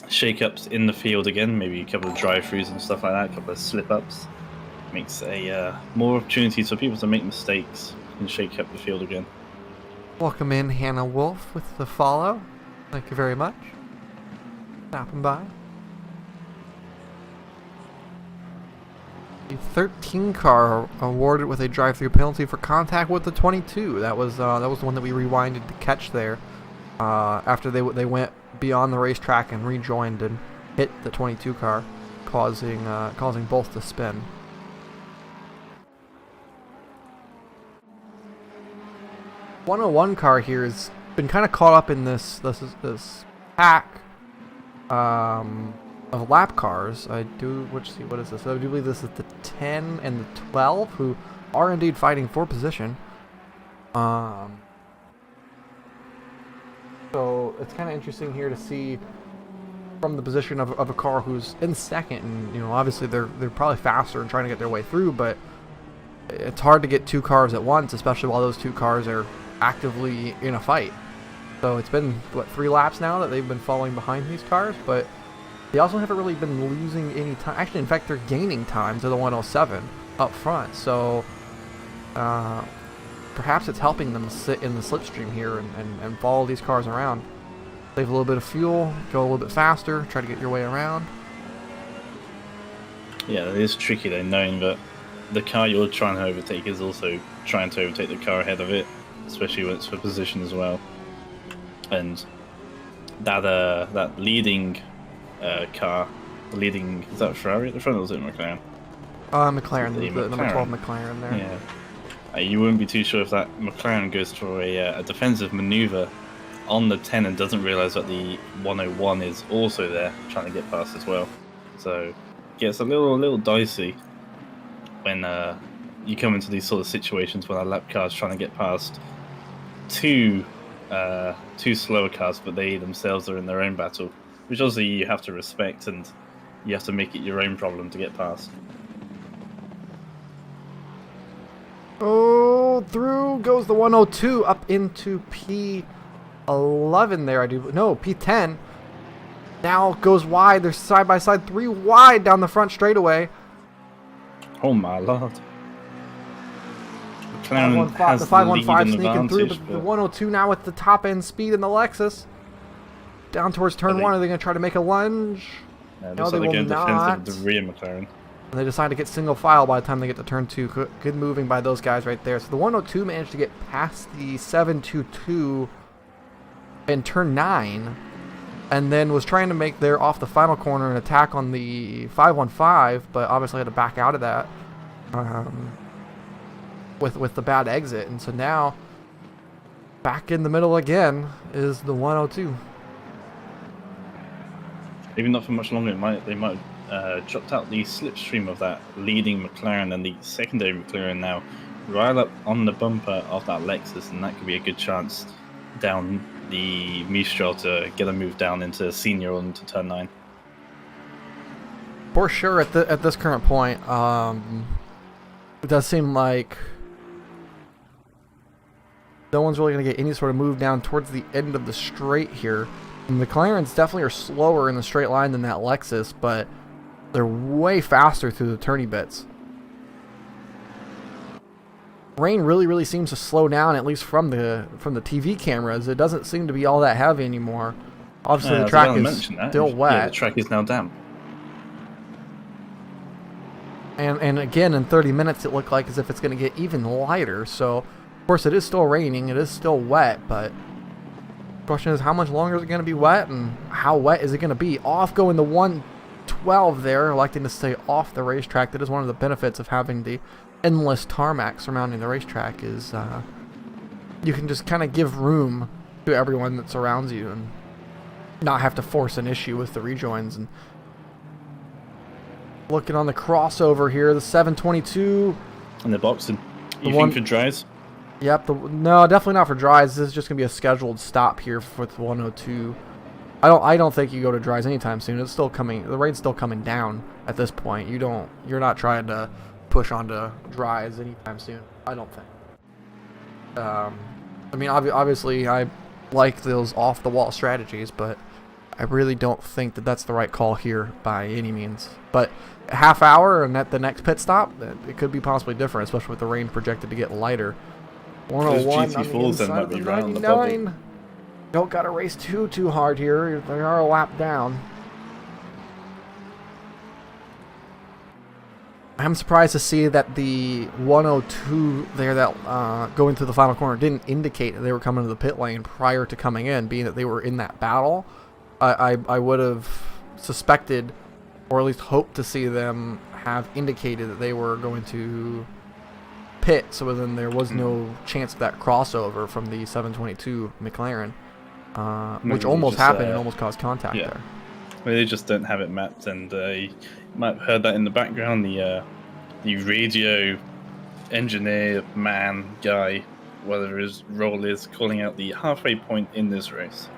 shake-ups in the field again, maybe a couple of drive-throughs and stuff like that, a couple of slip-ups. Makes a more opportunities for people to make mistakes and shake up the field again. Welcome in Hannah Wolf with the follow. Thank you very much. Stopping by. The 13 car awarded with a drive-through penalty for contact with the 22. That was the one that we rewinded to catch there. After they went beyond the racetrack and rejoined and hit the 22 car, causing both to spin. The 101 car here has been kind of caught up in this pack of lap cars. What is this? I do believe this is the 10 and the 12 who are indeed fighting for position. So it's kind of interesting here to see from the position of a car who's in second, and obviously they're probably faster and trying to get their way through, but it's hard to get two cars at once, especially while those two cars are actively in a fight. So it's been 3 laps now that they've been falling behind these cars, but they also haven't really been losing any time. Actually, in fact, they're gaining time to the 107 up front. So perhaps it's helping them sit in the slipstream here and follow these cars around. Save a little bit of fuel, go a little bit faster, try to get your way around. Yeah, it is tricky though, knowing that the car you're trying to overtake is also trying to overtake the car ahead of it, especially when it's for position as well. And that leading car, is that Ferrari at the front or was it McLaren? McLaren, the number 12 McLaren there. Yeah. You wouldn't be too sure if that McLaren goes for a defensive maneuver on the 10 and doesn't realise that the 101 is also there, trying to get past as well. So it gets a little dicey when you come into these sort of situations when a lap car is trying to get past two slower cars, but they themselves are in their own battle, which obviously you have to respect and you have to make it your own problem to get past. Oh, through goes the 102 up into P11 there, P10. Now goes wide. They're side by side, 3 wide down the front straightaway. Oh my lord. The 515 sneaking through, but the 102 now with the top end speed in the Lexus. Down towards turn 1. Are they going to try to make a lunge? No, they will not. The rear McLaren. And they decide to get single file by the time they get to turn 2. Good moving by those guys right there. So the 102 managed to get past the 722 in turn 9, and then was trying to make their off the final corner an attack on the 515, but obviously had to back out of that with the bad exit. And so now back in the middle again is the 102. Maybe not for much longer. They might have dropped out the slipstream of that leading McLaren and the secondary McLaren now right up on the bumper of that Lexus, and that could be a good chance down the Mistral to get a move down into senior or into turn 9. For sure, at this current point, it does seem like no one's really going to get any sort of move down towards the end of the straight here. The McLarens definitely are slower in the straight line than that Lexus, but they're way faster through the turny bits. Rain really seems to slow down, at least from the TV cameras. It doesn't seem to be all that heavy anymore. Obviously, the track is still wet. Yeah, the track is now damp. And again, in 30 minutes, it looked like as if it's going to get even lighter. So, of course, it is still raining. It is still wet. But the question is, how much longer is it going to be wet? And how wet is it going to be? Off going the 112 there, electing to stay off the racetrack. That is one of the benefits of having the endless tarmac surrounding the racetrack is you can just kind of give room to everyone that surrounds you and not have to force an issue with the rejoins. And looking on the crossover here, the 722. And the boxing. The You one- think for dries? Yep, no, definitely not for dries. This is just gonna be a scheduled stop here for the 102. I don't think you go to dries anytime soon. It's still coming. The rain's still coming down at this point. You're not trying to push onto dries anytime soon. I don't think. I mean, obviously, I like those off-the-wall strategies, but I really don't think that that's the right call here by any means. But a half hour and at the next pit stop, it could be possibly different, especially with the rain projected to get lighter. 101 Those on the GT4s then inside might of the be round the bubble. 99. Don't gotta race too hard here. They are a lap down. I'm surprised to see that the 102 there that going through the final corner didn't indicate that they were coming to the pit lane prior to coming in, being that they were in that battle. I would have suspected, or at least hoped to see them have indicated that they were going to pit, so then there was no chance of that crossover from the 722 McLaren, which Maybe almost just, happened and almost caused contact yeah. there. Well, they just don't have it mapped, and you might have heard that in the background. The radio engineer man guy, whatever his role is, calling out the halfway point in this race.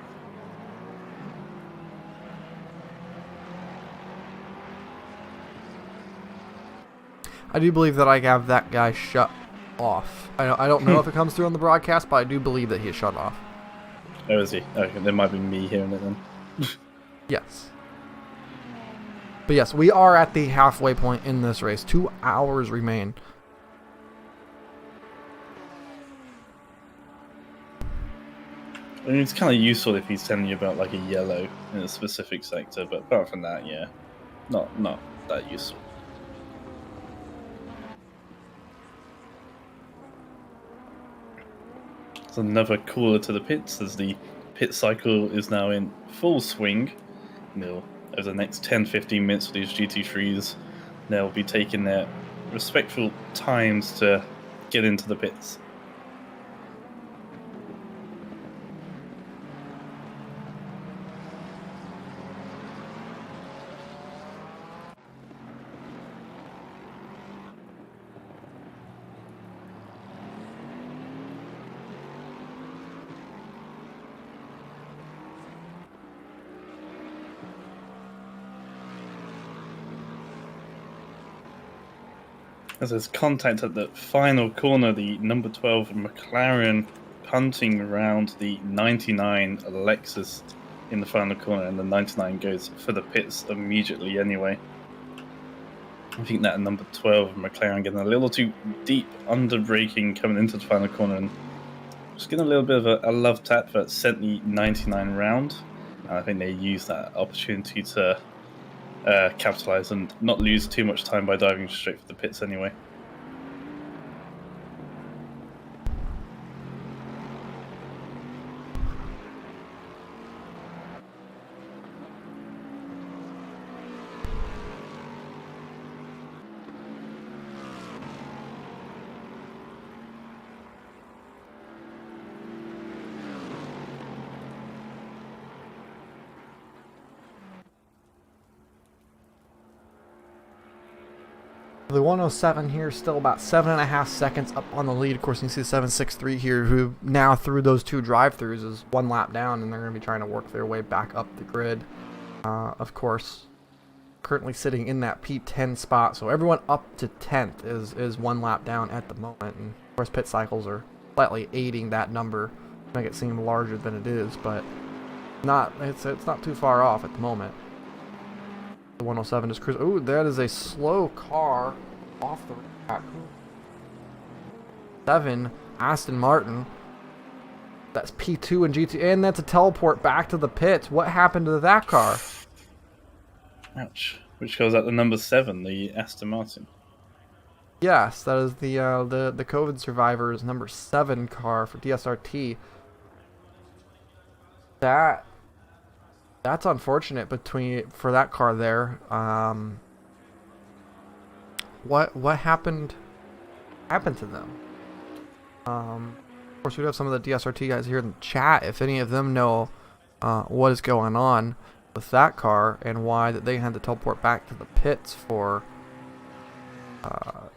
I do believe that I have that guy shut off. I don't know if it comes through on the broadcast, but I do believe that he is shut off. Oh, is he? Okay, there might be me hearing it then. Yes. But yes, we are at the halfway point in this race. 2 hours remain. I mean, it's kind of useful if he's telling you about like a yellow in a specific sector, but apart from that, yeah, not that useful. It's another cooler to the pits as the pit cycle is now in full swing. Over the next 10-15 minutes for these GT3s, they'll be taking their respectful times to get into the pits. As there's contact at the final corner, the number 12 McLaren punting around the 99 Lexus in the final corner, and the 99 goes for the pits immediately anyway. I think that number 12 McLaren getting a little too deep under braking coming into the final corner, and just getting a little bit of a love tap that sent the 99 round. And I think they used that opportunity to capitalize and not lose too much time by diving straight for the pits anyway. The 107 here, still about 7.5 seconds up on the lead. Of course, you can see the 763 here, who now through those two drive-throughs is 1 lap down, and they're going to be trying to work their way back up the grid. Of course, currently sitting in that P10 spot, so everyone up to 10th is 1 lap down at the moment. And of course, pit cycles are slightly aiding that number, make it seem larger than it is, but it's not too far off at the moment. The 107 is cruising. Ooh, that is a slow car off the track. 7 Aston Martin. That's P2 and GT, and that's a teleport back to the pits. What happened to that car? Ouch. Which goes at the number 7, the Aston Martin. Yes, that is the COVID survivors number 7 car for DSRT. That's unfortunate for that car there. What happened to them? Of course, we do have some of the DSRT guys here in the chat. If any of them know what is going on with that car and why that they had to teleport back to the pits for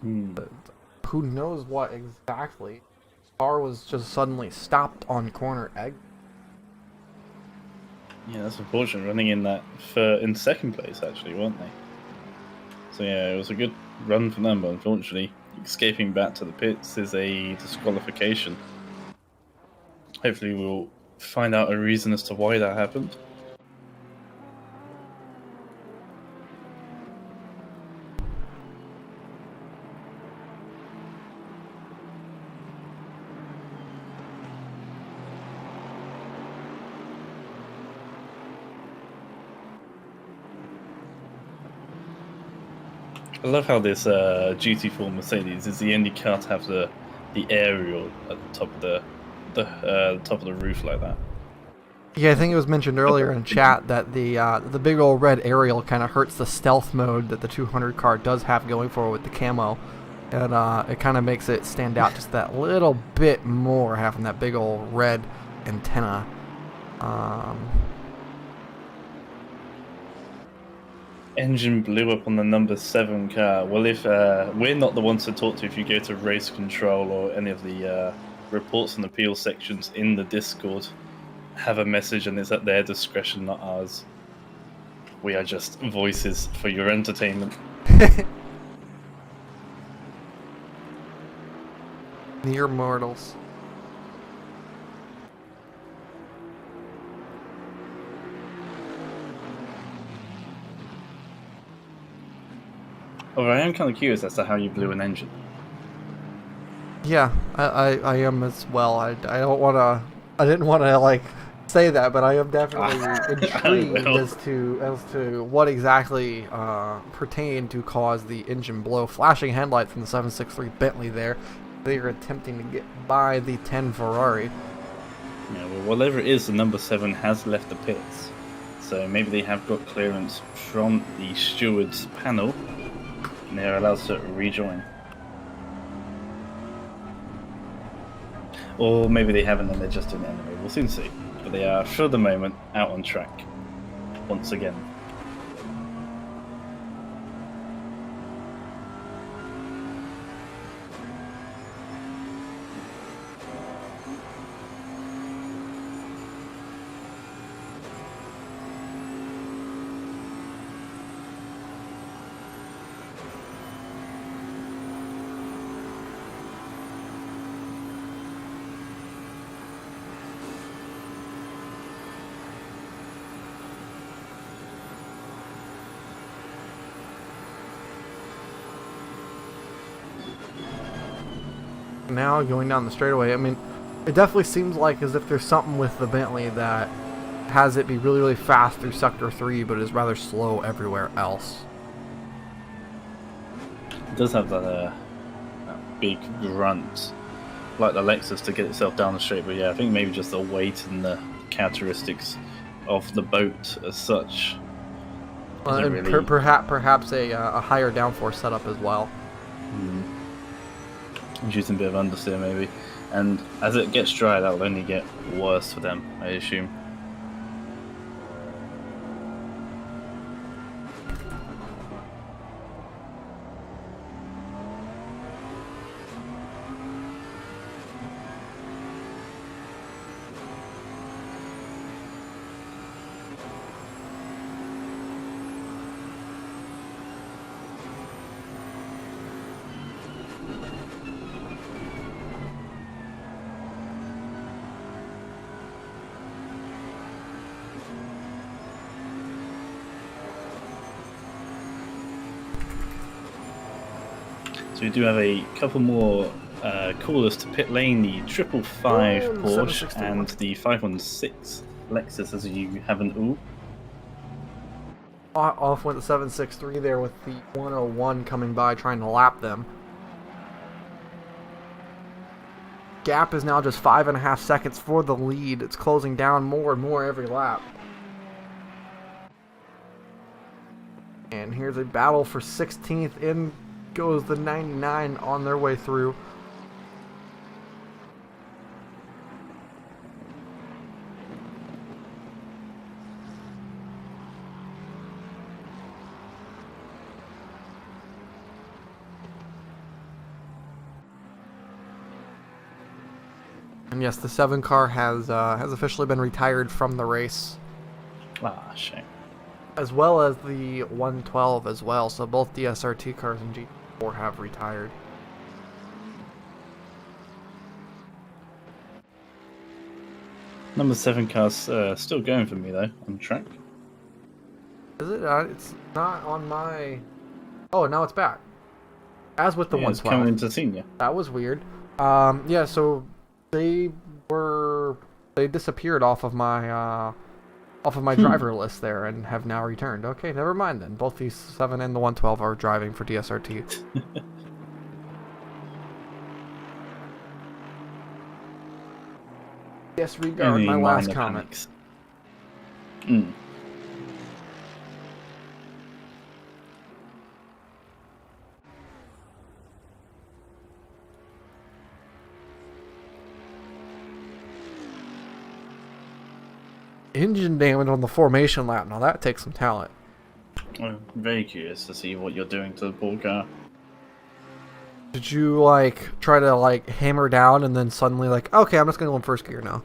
who knows what exactly. The car was just suddenly stopped on corner egg. Yeah, that's unfortunate. Running in that in second place, actually, weren't they? So yeah, it was a good run for them, but unfortunately, escaping back to the pits is a disqualification. Hopefully, we'll find out a reason as to why that happened. I love how this GT4 Mercedes is the only car to have the aerial at the top of the top of the roof like that. Yeah, I think it was mentioned earlier in chat that the big old red aerial kind of hurts the stealth mode that the 200 car does have going for it with the camo, and it kind of makes it stand out just that little bit more, having that big old red antenna. Engine blew up on the number 7 car. Well, if we're not the ones to talk to, if you go to race control or any of the reports and appeal sections in the Discord, have a message, and it's at their discretion, not ours. We are just voices for your entertainment. Mere mortals. Oh, I am kind of curious as to how you blew an engine. Yeah, I am as well. I don't want to. I didn't want to like say that, but I am definitely intrigued as to what exactly pertained to cause the engine blow. Flashing headlights from the 763 Bentley there. They are attempting to get by the 10 Ferrari. Yeah, well, whatever it is, the number 7 has left the pits, so maybe they have got clearance from the stewards panel, and they're allowed to rejoin. Or maybe they haven't and they're just doing it anyway. We'll soon see. But they are, for the moment, out on track. Once again. Now going down the straightaway, I mean, it definitely seems like as if there's something with the Bentley that has it be really, really fast through Sector 3, but is rather slow everywhere else. It does have that big grunt, like the Lexus, to get itself down the straight, but yeah, I think maybe just the weight and the characteristics of the boat as such. And really... perhaps a higher downforce setup as well. Using a bit of understeer maybe, and as it gets dry, that will only get worse for them, I assume. So we do have a couple more callers to pit lane, the 555 Porsche and the 516 Lexus, as you have an ooh. Off went the 763 there with the 101 coming by trying to lap them. gap is now just 5.5 seconds for the lead. It's closing down more and more every lap. And here's a battle for 16th. In goes the 99 on their way through. And yes, the 7 car has officially been retired from the race, Ah, shame. as well as the 112 as well. So both the SRT cars and G4 have retired. Number 7 car's still going for me though on track. Is it? It's not on my. Oh, now it's back. As with the Yeah, it's 112. coming into senior. That was weird. Yeah. So they disappeared off of my driver list there and have now returned. Okay, never mind then. Both the 7 and the 112 are driving for DSRT. Yes, Ricard, Only my last minor comment. panics. Mm. Engine damage on the formation lap. Now that takes some talent. I'm very curious to see what you're doing to the poor car. Did you like try to like hammer down and then suddenly like, okay, I'm just gonna go in first gear now?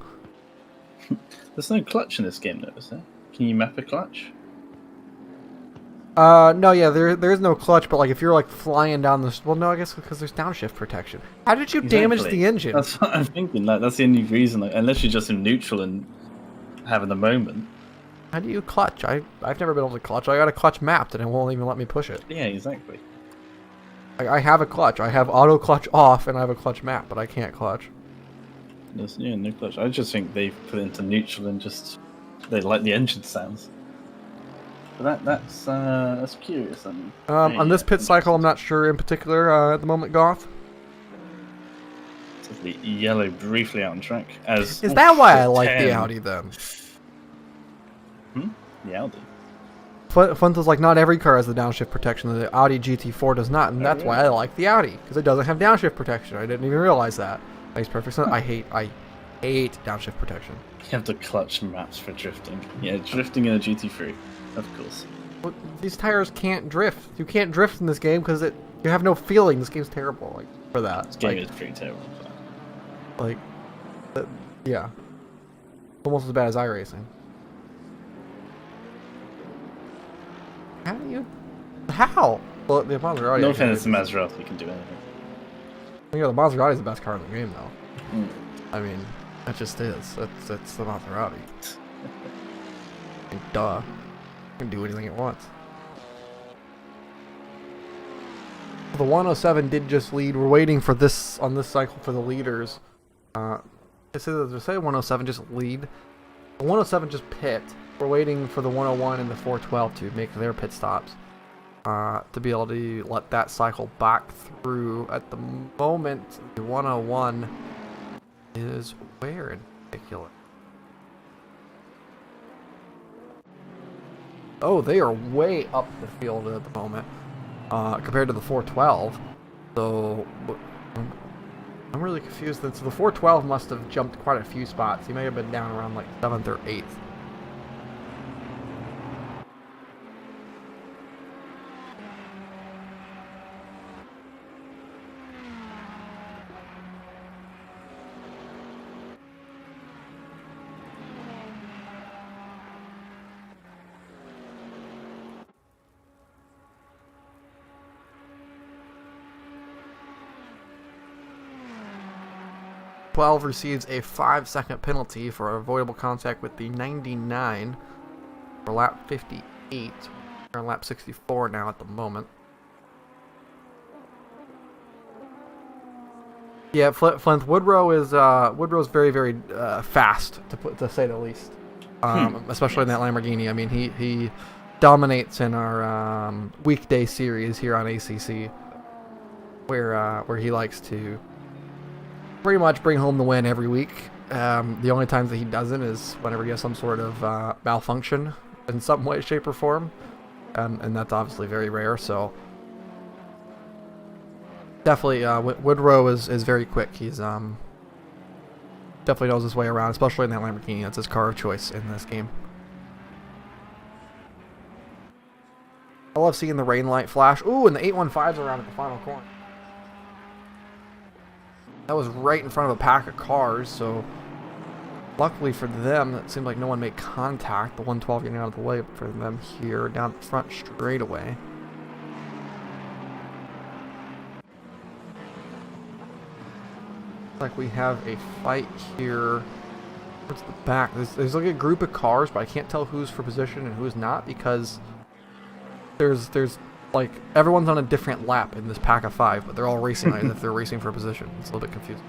There's no clutch in this game, though, is there? Can you map a clutch? No, yeah, there is no clutch, but like if you're like flying down this, well, no, I guess because there's downshift protection. How did you damage Exactly. the engine? That's what I'm thinking. Like, that's the only reason. Like, unless you're just in neutral and having a moment. How do you clutch? I've never been able to clutch. I got a clutch mapped and it won't even let me push it. Yeah, exactly. I have a clutch. I have auto clutch off and I have a clutch map, but I can't clutch. There's, yeah, no clutch. I just think they've put it into neutral and just they like the engine sounds. But that's curious. I mean, On this pit cycle, I'm not sure in particular at the moment, Goth. The yellow briefly out on track. As Is that why I like 10. the Audi then? The Audi. Funto's like, not every car has the downshift protection. The Audi GT4 does not, and that's why I like the Audi, because it doesn't have downshift protection. I didn't even realize that. Makes perfect sense. I hate downshift protection. You have the clutch maps for drifting. Yeah, drifting in a GT3, of course. Well, these tires can't drift. You can't drift in this game because you have no feeling. This game's terrible. Like for that. This game is pretty terrible. Like, yeah, almost as bad as iRacing. How do you? How? Well, the Maserati. No offense to Maserati, you can do anything. Yeah, the Maserati is the best car in the game, though. Mm. I mean, it just is. It's the Maserati. Duh. It can do anything it wants. The 107 did just lead. We're waiting for this on this cycle for the leaders. They say 107 just lead. The 107 just pit. We're waiting for the 101 and the 412 to make their pit stops. To be able to let that cycle back through. At the moment, the 101 is where in particular? Oh, they are way up the field at the moment compared to the 412. So I'm really confused. So the 412 must have jumped quite a few spots. He may have been down around like 7th or 8th. Receives a 5-second penalty for avoidable contact with the 99 for lap 58. We're on lap 64 now at the moment. Yeah, Flint Woodrow's very, very fast to say the least. Especially in that Lamborghini. I mean, he dominates in our weekday series here on ACC, where he likes to pretty much bring home the win every week. The only times that he doesn't is whenever he has some sort of malfunction in some way, shape, or form, and that's obviously very rare. So definitely, Woodrow is very quick. He's definitely knows his way around, especially in that Lamborghini. That's his car of choice in this game. I love seeing the rain light flash. Ooh, and the 815's around at the final corner. That was right in front of a pack of cars, so luckily for them, it seemed like no one made contact. The 112 getting out of the way for them here, down the front straightaway. Like we have a fight here towards the back. There's like a group of cars, but I can't tell who's for position and who's not because there's like everyone's on a different lap in this pack of 5, but they're all racing as if they're racing for position. It's a little bit confusing.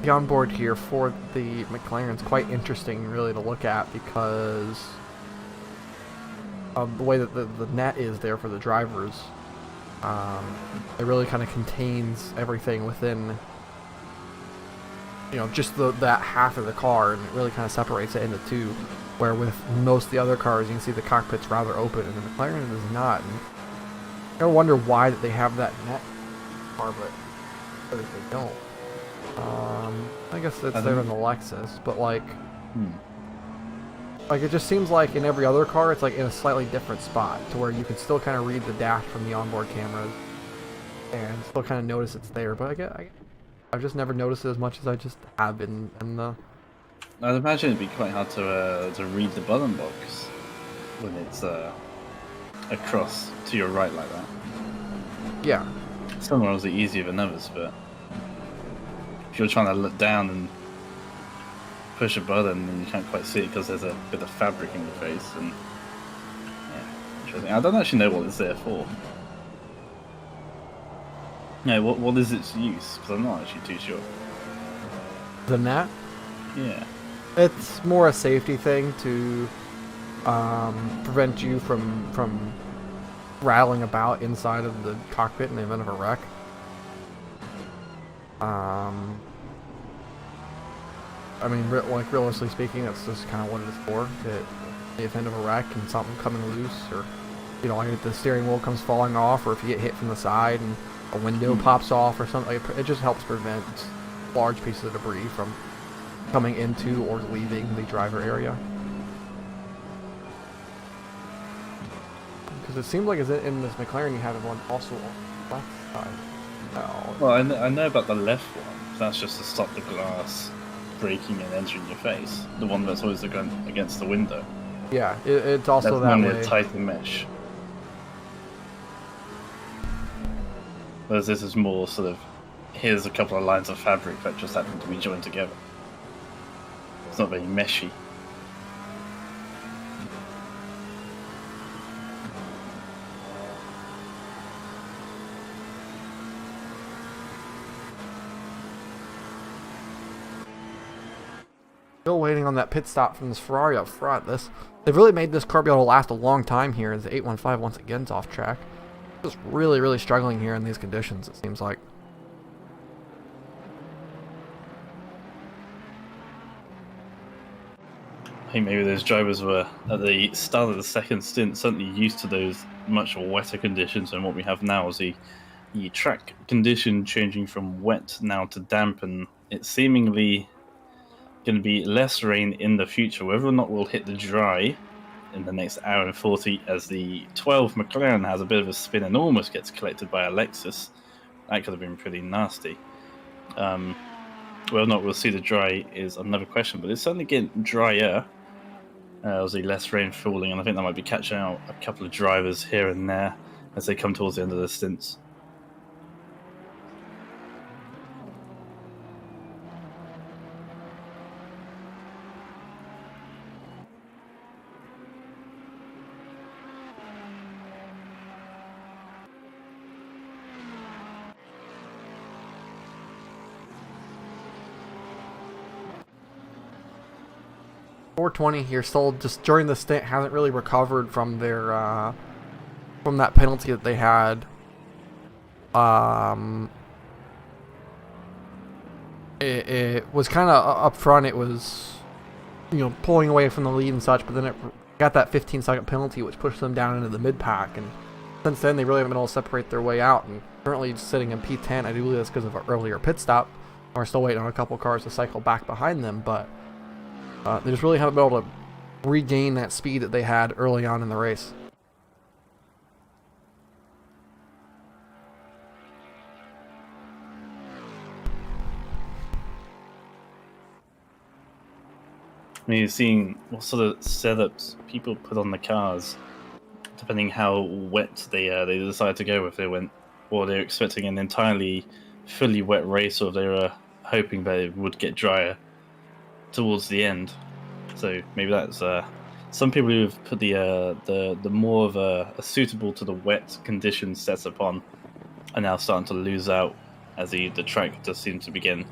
The onboard here for the McLaren is quite interesting really to look at because of the way that the net is there for the drivers. It really kind of contains everything within, you know, just that half of the car, and it really kind of separates it into two, where with most of the other cars you can see the cockpit's rather open and the McLaren is not. And I gotta wonder why that they have that net car, but if they don't. I guess it's there in the Lexus, but like it just seems like in every other car, it's like in a slightly different spot to where you can still kind of read the dash from the onboard cameras and still kind of notice it's there. But I've just never noticed it as much as I just have in the. I'd imagine it'd be quite hard to read the button box when it's across to your right like that. Yeah. Some are obviously easier than others, but if you're trying to look down and push a button and you can't quite see it because there's a bit of fabric in your face, and yeah, interesting. I don't actually know what it's there for. Yeah, what is its use? Because I'm not actually too sure. The net? Yeah. It's more a safety thing to prevent you from rattling about inside of the cockpit in the event of a wreck. I mean, like realistically speaking, that's just kind of what it is for. In the event of a wreck and something coming loose, or you know, like if the steering wheel comes falling off, or if you get hit from the side and a window pops off or something, it just helps prevent large pieces of debris from coming into or leaving the driver area. Because it seems like in this McLaren you have one also on the left side. No. Well, I know about the left one. That's just to stop the glass breaking and entering your face. The one that's always going against the window. Yeah, it's also that's that normally way. a tighter mesh. Whereas this is more sort of, here's a couple of lines of fabric that just happen to be joined together. It's not very meshy. Still waiting on that pit stop from this Ferrari up front. They've really made this car be able to last a long time here as the 815 once again is off track. Just really, really struggling here in these conditions, it seems like. I think maybe those drivers were, at the start of the second stint, certainly used to those much wetter conditions, and what we have now is the track condition changing from wet now to damp, and it's seemingly going to be less rain in the future. Whether or not we'll hit the dry in the next hour and 40, as the 12 McLaren has a bit of a spin and almost gets collected by a Lexus. That could have been pretty nasty. Whether or not we'll see the dry is another question, but it's certainly getting drier. Obviously less rain falling, and I think that might be catching out a couple of drivers here and there as they come towards the end of their stints. .420 here, still just during the stint hasn't really recovered from their from that penalty that they had. It was kind of up front. It was, you know, pulling away from the lead and such, but then it got that 15-second penalty, which pushed them down into the mid pack. And since then, they really haven't been able to separate their way out. And currently sitting in P10. I do believe that's because of an earlier pit stop. We're still waiting on a couple cars to cycle back behind them, but they just really haven't been able to regain that speed that they had early on in the race. I mean, you're seeing what sort of setups people put on the cars, depending how wet they decide to go. If they went, or they're expecting an entirely fully wet race, or they were hoping that it would get drier towards the end. So maybe that's some people who've put the more of a suitable to the wet conditions setup on are now starting to lose out as the track just seems to be getting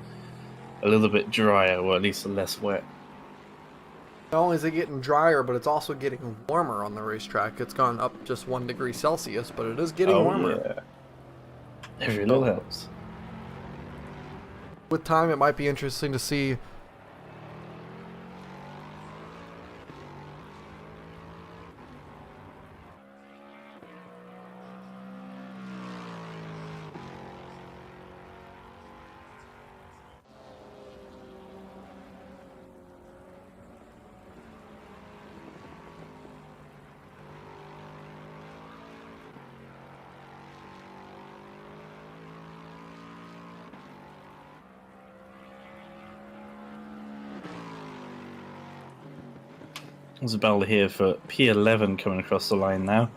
a little bit drier, or at least less wet. Not only is it getting drier, but it's also getting warmer on the racetrack. It's gone up just 1 degree Celsius, but it is getting warmer. Yeah. Every little helps. With time, it might be interesting to see There's a battle here for P11 coming across the line now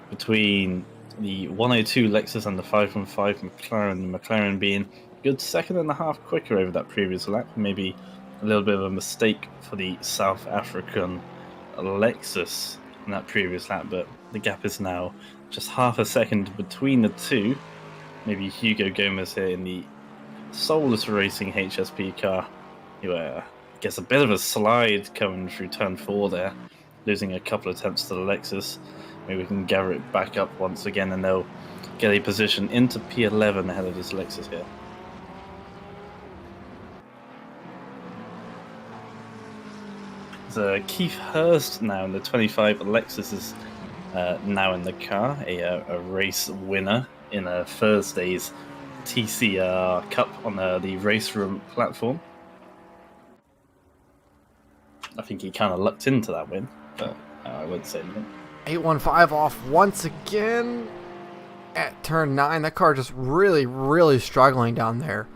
between the 102 Lexus and the 515 McLaren. The McLaren being a good second and a half quicker over that previous lap. Maybe a little bit of a mistake for the South African Lexus in that previous lap, but the gap is now just half a second between the two. Maybe Hugo Gomez here in the Soulless Racing HSP car. You gets a bit of a slide coming through turn 4 there, losing a couple of attempts to the Lexus. Maybe we can gather it back up once again and they'll get a position into P11 ahead of this Lexus here. So Keith Hurst now in the 25 Lexus is now in the car, a race winner in Thursday's TCR Cup on the race room platform. I think he kind of lucked into that win, but I would say no. 815 off once again at turn 9. That car just really struggling down there.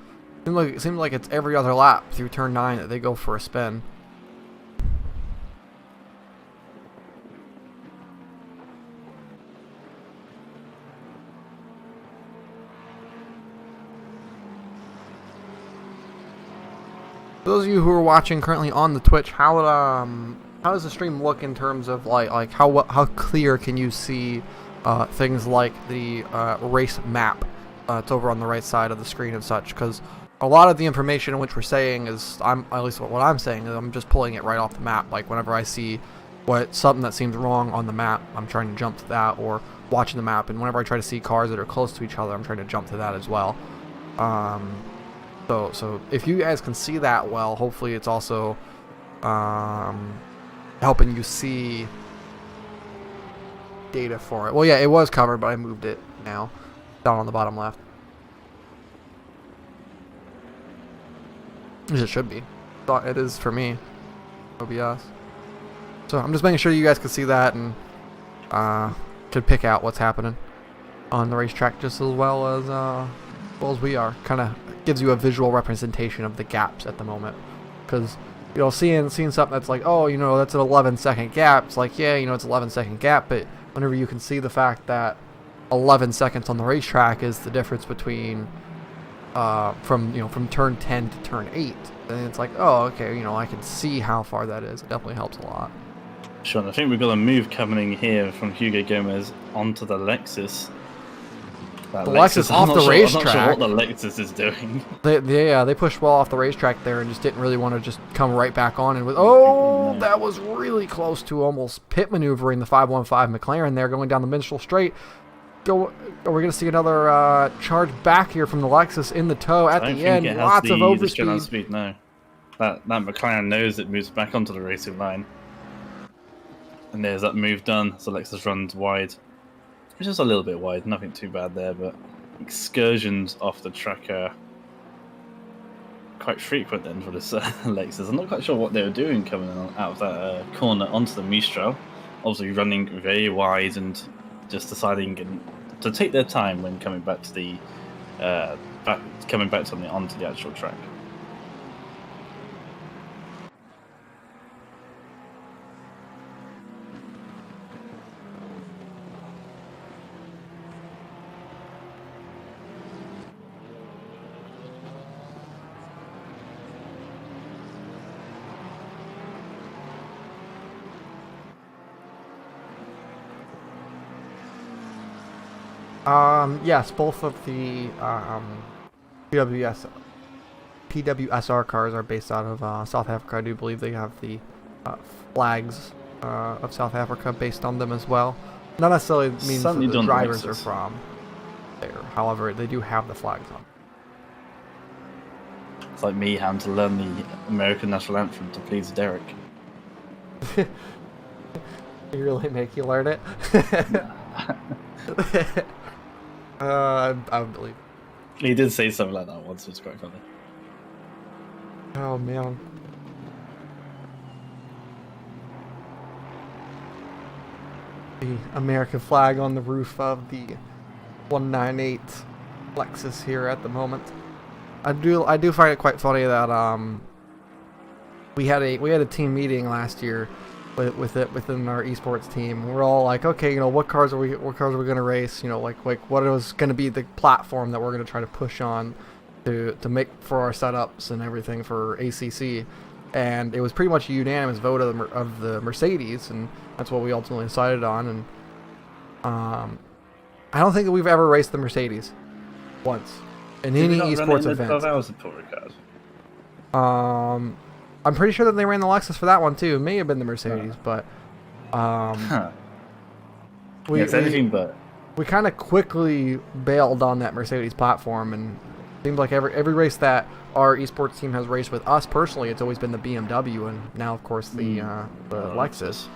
It seems like it's every other lap through turn 9 that they go for a spin. Those of you who are watching currently on the Twitch, how does the stream look in terms of like how clear can you see things like the race map? It's over on the right side of the screen and such, because a lot of the information in which we're saying is, at least what I'm saying is, I'm just pulling it right off the map. Like whenever I see something that seems wrong on the map, I'm trying to jump to that, or watching the map. And whenever I try to see cars that are close to each other, I'm trying to jump to that as well. So if you guys can see that well, hopefully it's also helping you see data for it. Well, yeah, it was covered, but I moved it now down on the bottom left. As it should be. Thought it is for me. OBS. So I'm just making sure you guys can see that and can pick out what's happening on the racetrack just as well as we are. Kind of gives you a visual representation of the gaps at the moment, because you know, seeing something that's like, oh, you know, that's an 11-second gap. It's like, yeah, you know, it's an 11-second gap, but whenever you can see the fact that 11 seconds on the racetrack is the difference between from turn 10 to turn 8, then it's like, oh, okay, you know, I can see how far that is. It definitely helps a lot. Sean, I think we've got a move coming here from Hugo Gomez onto the Lexus. That The Lexus off the racetrack. I'm not sure what the Lexus is doing. They pushed well off the racetrack there and just didn't really want to just come right back on. And that was really close to almost pit maneuvering the 515 McLaren there going down the Minstrel Straight. Are we going to see another charge back here from the Lexus in the tow at the end? Lots of overspeed. Speed, no. That McLaren knows it moves back onto the racing line. And there's that move done. So Lexus runs wide. It's just a little bit wide, nothing too bad there, but excursions off the track are quite frequent then for this Lexus. I'm not quite sure what they were doing coming out of that corner onto the Mistral. Obviously running very wide and just deciding to take their time when coming back to the onto the actual track. Yes, both of the PWSR cars are based out of South Africa. I do believe they have the flags of South Africa based on them as well. Not necessarily means that the drivers are from there. However, they do have the flags on. It's like me having to learn the American national anthem to please Derek. You really make you learn it? I would believe it. He did say something like that once, it was quite funny. Oh man. The American flag on the roof of the 198 Lexus here at the moment. I do find it quite funny that we had a team meeting last year within our esports team. We're all like, okay, you know, what cars are we gonna race? You know, like what is gonna be the platform that we're gonna try to push on to make for our setups and everything for ACC. And it was pretty much a unanimous vote of the Mercedes, and that's what we ultimately decided on. And I don't think that we've ever raced the Mercedes once in any esports event. 12 hours for Ricard? I'm pretty sure that they ran the Lexus for that one too. It may have been the Mercedes, but we kind of quickly bailed on that Mercedes platform, and it seems like every race that our esports team has raced with us personally, it's always been the BMW, and now of course the Lexus.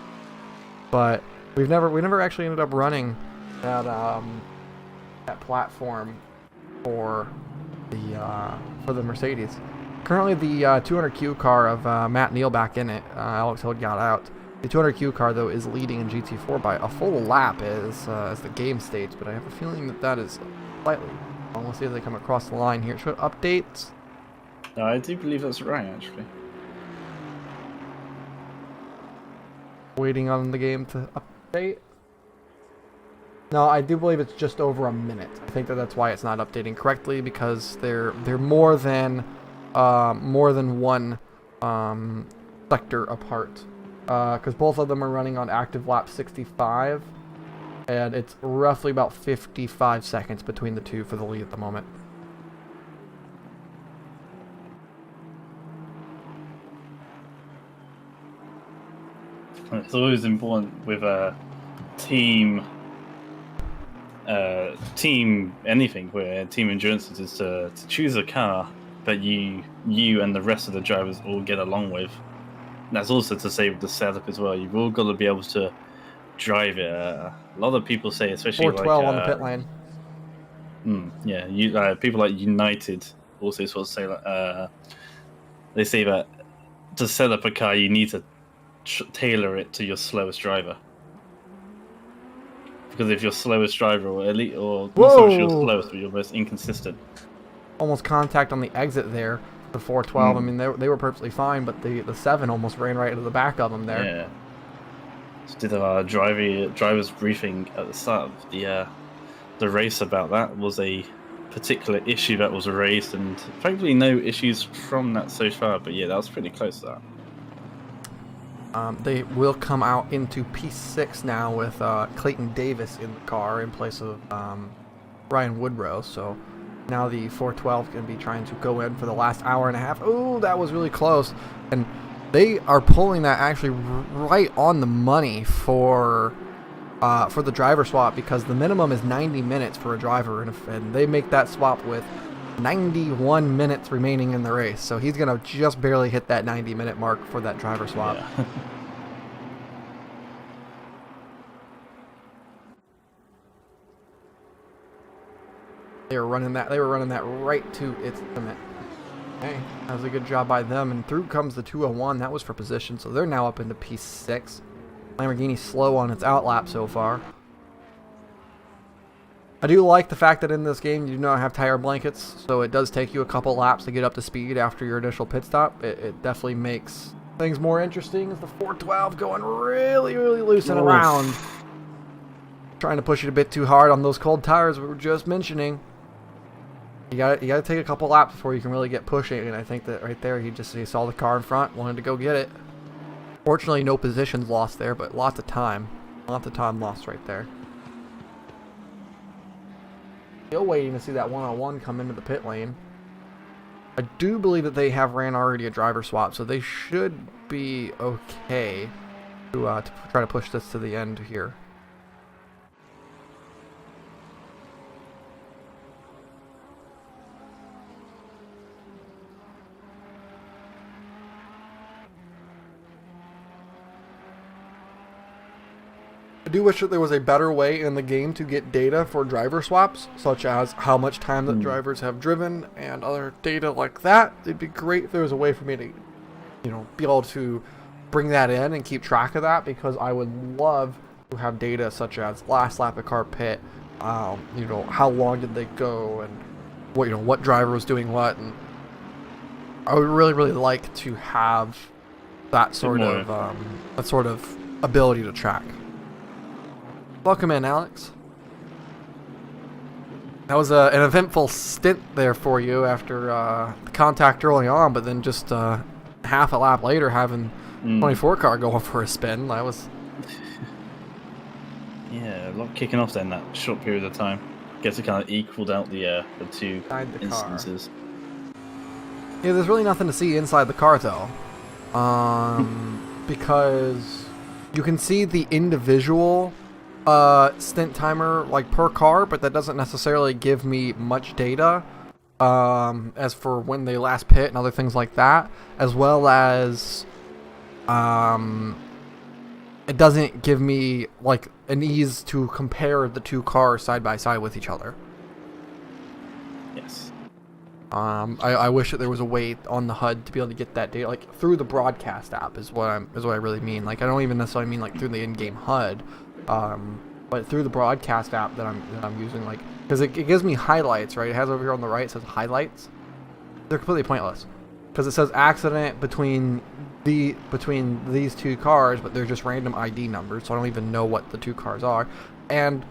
But we never actually ended up running that that platform for the Mercedes. Currently, the 200Q car of Matt Neal back in it. Alex Hill got out. The 200Q car, though, is leading in GT4 by a full lap as the game states, but I have a feeling that is slightly. We'll see if they come across the line here. Should updates? No, I do believe that's right, actually. Waiting on the game to update. No, I do believe it's just over a minute. I think that's why it's not updating correctly, because they're more than one sector apart, because both of them are running on active lap 65, and it's roughly about 55 seconds between the two for the lead at the moment. It's always important with a team anything where team endurance is to choose a car that you and the rest of the drivers all get along with. And that's also to save the setup as well. You've all got to be able to drive it. A lot of people say, especially 412 on the pit lane. Yeah, people like United also sort of say they say that to set up a car, you need to tailor it to your slowest driver. Because if your slowest driver, or not so much your slowest, but your most inconsistent. Almost contact on the exit there The 412, I mean, they were perfectly fine, but the 7 almost ran right into the back of them there. Yeah. Just did our driver's briefing at the start of the race about that. Was a particular issue that was raised, and thankfully no issues from that so far. But yeah, that was pretty close to that. They will come out into P6 now with Clayton Davis in the car in place of Ryan Woodrow. So now the 412 going to be trying to go in for the last hour and a half. Oh, that was really close. And they are pulling that actually right on the money for the driver swap, because the minimum is 90 minutes for a driver, and they make that swap with 91 minutes remaining in the race. So he's going to just barely hit that 90-minute mark for that driver swap. Yeah. They were running that right to its limit. Okay, that was a good job by them, and through comes the 201. That was for position, so they're now up into P6. Lamborghini slow on its outlap so far. I do like the fact that in this game you do not have tire blankets, so it does take you a couple laps to get up to speed after your initial pit stop. It definitely makes things more interesting as the 412 going really, really loose and around. Trying to push it a bit too hard on those cold tires we were just mentioning. You gotta take a couple laps before you can really get pushing, and I think that right there he saw the car in front, wanted to go get it. Fortunately, no positions lost there, but lots of time lost right there. Still waiting to see that one-on-one come into the pit lane. I do believe that they have ran already a driver swap, so they should be okay to try to push this to the end here. I do wish that there was a better way in the game to get data for driver swaps, such as how much time that drivers have driven and other data like that. It'd be great if there was a way for me to, be able to bring that in and keep track of that, because I would love to have data such as last lap of car pit, how long did they go, and what driver was doing what, and I would really, really like to have that sort of ability to track. Welcome in, Alex. That was an eventful stint there for you after the contact early on, but then just half a lap later having 24 car going for a spin. That was... Yeah, a lot kicking off then that short period of time. Guess it kind of equaled out the two instances. Yeah, there's really nothing to see inside the car though, because you can see the individual stint timer like per car, but that doesn't necessarily give me much data as for when they last pit and other things like that, as well as it doesn't give me like an ease to compare the two cars side by side with each other. Yes. I wish that there was a way on the HUD to be able to get that data, like through the broadcast app is what I really mean. Like I don't even necessarily mean like through the in-game HUD, but through the broadcast app that I'm using, like, because it gives me highlights, right? It has over here on the right, it says highlights. They're completely pointless because it says accident between these two cars, but they're just random ID numbers, so I don't even know what the two cars are, and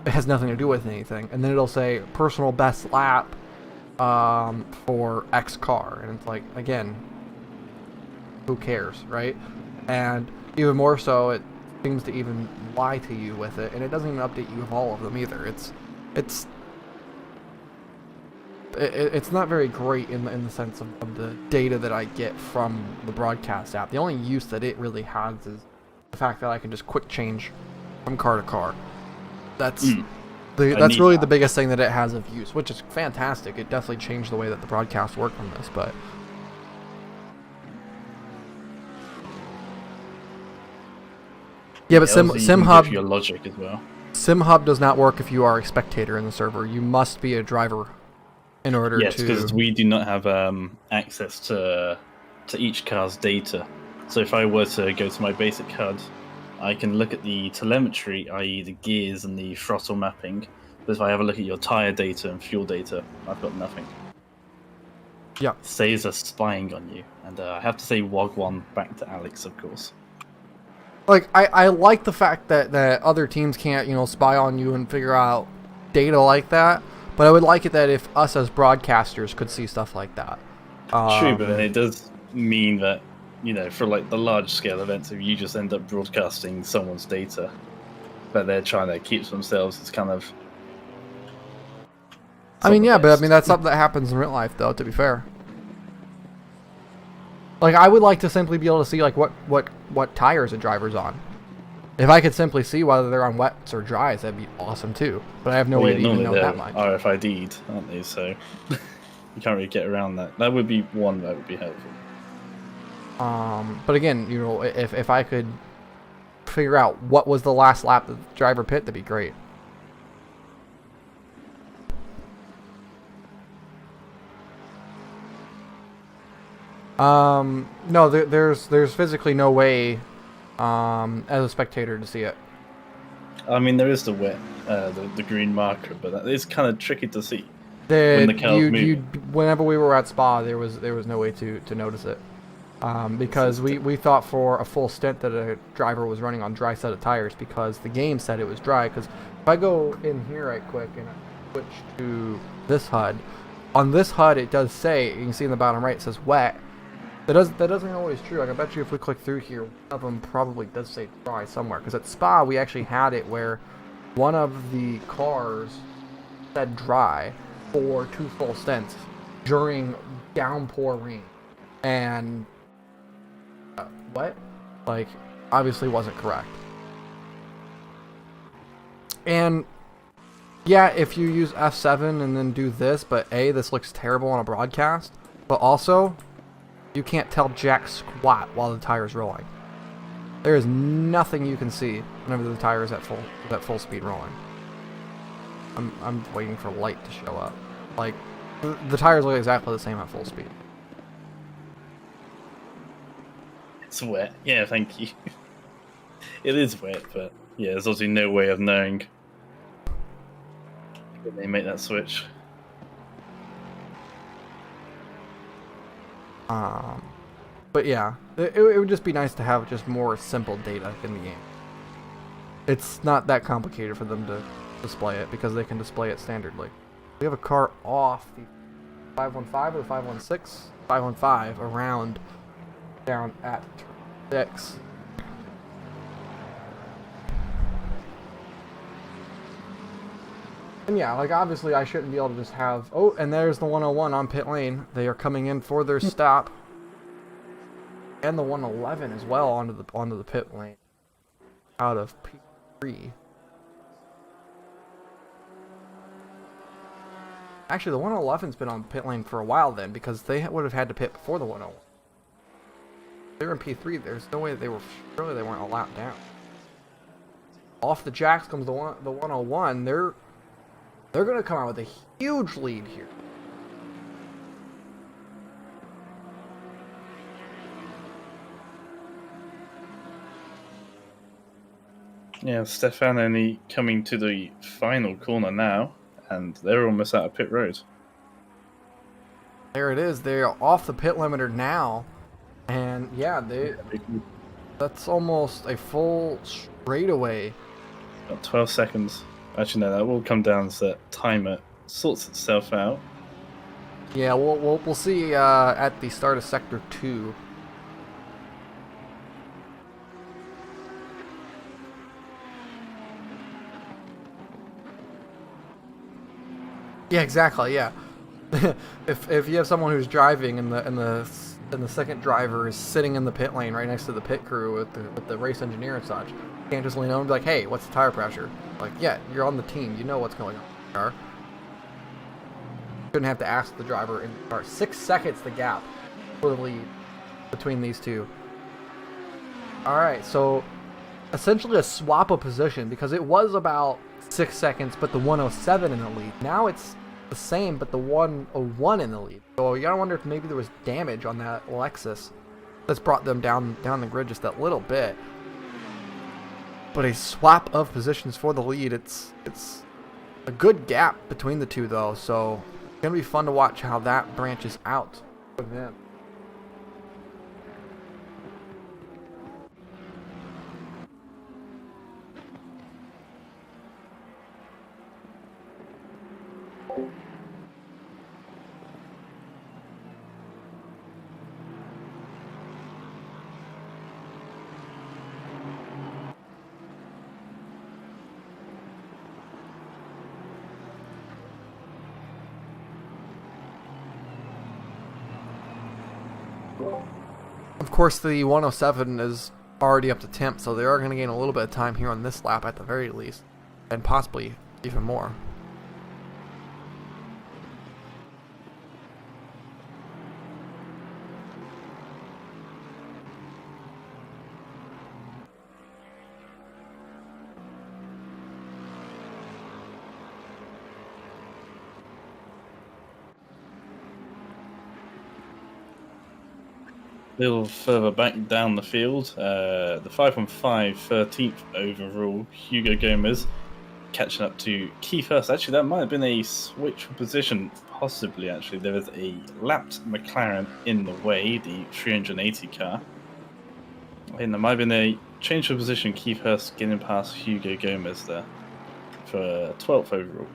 it has nothing to do with anything. And then it'll say personal best lap for X car, and it's like, again, who cares, right? And even more so, it seems to even lie to you with it, and it doesn't even update you of all of them either. It's not very great in the sense of the data that I get from the broadcast app. The only use that it really has is the fact that I can just quick change from car to car. That's really the biggest thing that it has of use, which is fantastic. It definitely changed the way that the broadcast worked on this, but yeah, but SimHub, your logic as well. SimHub does not work if you are a spectator in the server. You must be a driver in order to... Yes, because we do not have access to each car's data. So if I were to go to my basic HUD, I can look at the telemetry, i.e. the gears and the throttle mapping. But if I have a look at your tyre data and fuel data, I've got nothing. says are spying on you. And I have to say Wagwan back to Alex, of course. Like, I like the fact that other teams can't, you know, spy on you and figure out data like that. But I would like it that if us as broadcasters could see stuff like that. True, but then it does mean that, you know, for like the large scale events, if you just end up broadcasting someone's data that they're trying to keep to themselves, it's kind of... I mean, yeah, but I mean, that's something that happens in real life, though, to be fair. Like, I would like to simply be able to see, like, what tires a driver's on. If I could simply see whether they're on wets or dries, that'd be awesome, too. But I have no way to even know that much. RFID'd, aren't they? So you can't really get around that. That would be one that would be helpful. But again, you know, if I could figure out what was the last lap of the driver pit, that'd be great. No, there's physically no way, as a spectator to see it. I mean, there is the wet, the green marker, but that is kind of tricky to see. When the car's moving. Whenever we were at Spa, there was no way to notice it, because we thought for a full stint that a driver was running on dry set of tires because the game said it was dry. Because if I go in here right quick and I switch to this HUD, on this HUD it does say, you can see in the bottom right, it says wet. That doesn't always true. Like, I bet you if we click through here, one of them probably does say dry somewhere. Because at Spa, we actually had it where one of the cars said dry for 2 full stints during downpour rain. And what? Like, obviously wasn't correct. And yeah, if you use F7 and then do this, but this looks terrible on a broadcast. But also, you can't tell jack squat while the tire's rolling. There is nothing you can see whenever the tire is at full speed rolling. I'm waiting for light to show up. Like, the tires look exactly the same at full speed. It's wet. Yeah, thank you. It is wet, but yeah, there's obviously no way of knowing when they make that switch. But yeah, it would just be nice to have just more simple data in the game. It's not that complicated for them to display it because they can display it standardly. We have a car off the 515 or the 516, 515 around down at turn 6. And yeah, like obviously I shouldn't be able to just have... Oh, and there's the 101 on pit lane. They are coming in for their stop. And the 111 as well onto the pit lane. Out of P3. Actually, the 111's been on pit lane for a while then, because they would have had to pit before the 101. They were in P3, there's no way they weren't a lap down. Off the jacks comes the 101. They're going to come out with a huge lead here. Yeah, Stefan only coming to the final corner now, and they're almost out of pit road. There it is. They're off the pit limiter now, and yeah, that's almost a full straightaway. About 12 seconds. Actually, no, that will come down as that timer sorts itself out. Yeah, we'll see at the start of Sector 2. Yeah, exactly. Yeah, if you have someone who's driving and the second driver is sitting in the pit lane right next to the pit crew with the race engineer and such, you can't just lean over and be like, "Hey, what's the tire pressure?" Like, yeah, you're on the team. You know what's going on in the car. Shouldn't have to ask the driver in the car. 6 seconds the gap for the lead between these two. All right, so essentially a swap of position because it was about 6 seconds, but the 107 in the lead. Now it's the same, but the 101 in the lead. So you gotta wonder if maybe there was damage on that Lexus that's brought them down the grid just that little bit. But a swap of positions for the lead. It's a good gap between the two though. So gonna be fun to watch how that branches out with them. Of course, the 107 is already up to temp, so they are going to gain a little bit of time here on this lap at the very least, and possibly even more. A little further back down the field, the 515 13th overall, Hugo Gomez catching up to Keith Hurst. Actually, that might have been a switch of position, possibly. Actually, there was a lapped McLaren in the way, the 380 car. And there might have been a change of position, Keith Hurst getting past Hugo Gomez there for 12th overall.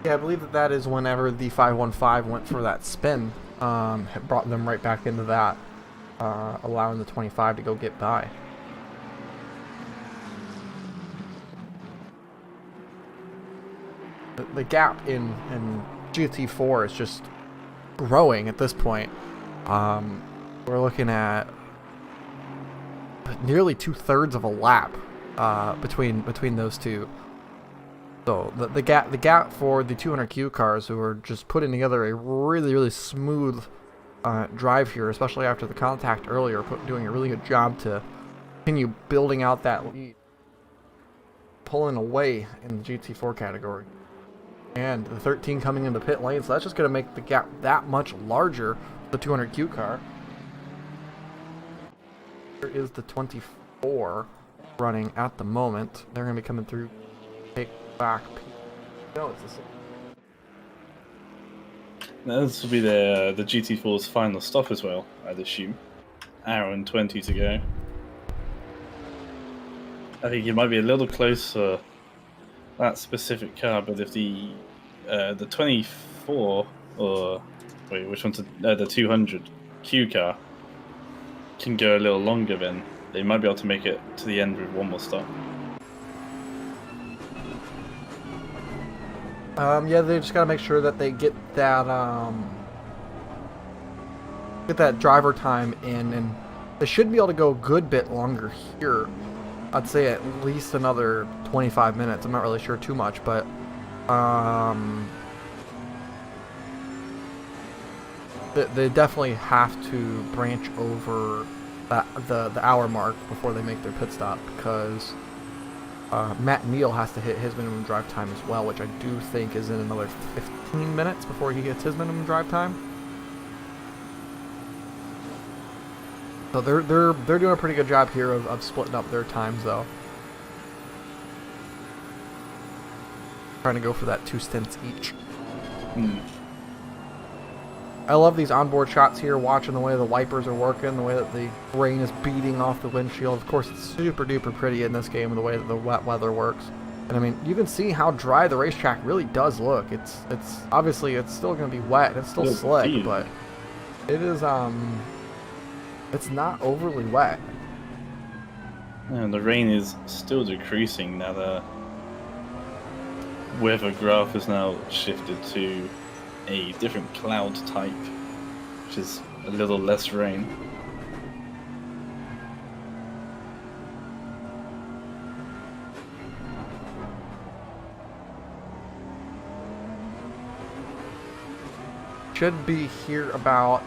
Yeah, I believe that is whenever the 515 went for that spin. It brought them right back into that, allowing the 25 to go get by. The gap in GT4 is just growing at this point. We're looking at nearly 2/3 of a lap between those two. So the gap for the 200Q cars, who are just putting together a really smooth drive here, especially after the contact earlier, doing a really good job to continue building out that lead, pulling away in the GT4 category. And the 13 coming into pit lane, so that's just going to make the gap that much larger for the 200Q car. Here is the 24 running at the moment. They're going to be coming through. Take back. No, it's the same. Now, this will be the GT4's final stop as well, I'd assume. Hour and 20 to go. I think it might be a little close for that specific car, but if the 24 or wait, which one's the 200 Q car can go a little longer, then they might be able to make it to the end with one more stop. Yeah, they just gotta make sure that they get that driver time in, and they should be able to go a good bit longer here. I'd say at least another 25 minutes. I'm not really sure too much, but they definitely have to branch over the hour mark before they make their pit stop, because Matt Neal has to hit his minimum drive time as well, which I do think is in another 15 minutes before he gets his minimum drive time. So they're doing a pretty good job here of splitting up their times, though. Trying to go for that 2 stints each. I love these onboard shots here, watching the way the wipers are working, the way that the rain is beating off the windshield. Of course, it's super duper pretty in this game, the way that the wet weather works. And I mean, you can see how dry the racetrack really does look. It's obviously it's still going to be wet, it's still slick, but it is it's not overly wet. And the rain is still decreasing now. The weather graph is now shifted to a different cloud type, which is a little less rain. Should be here about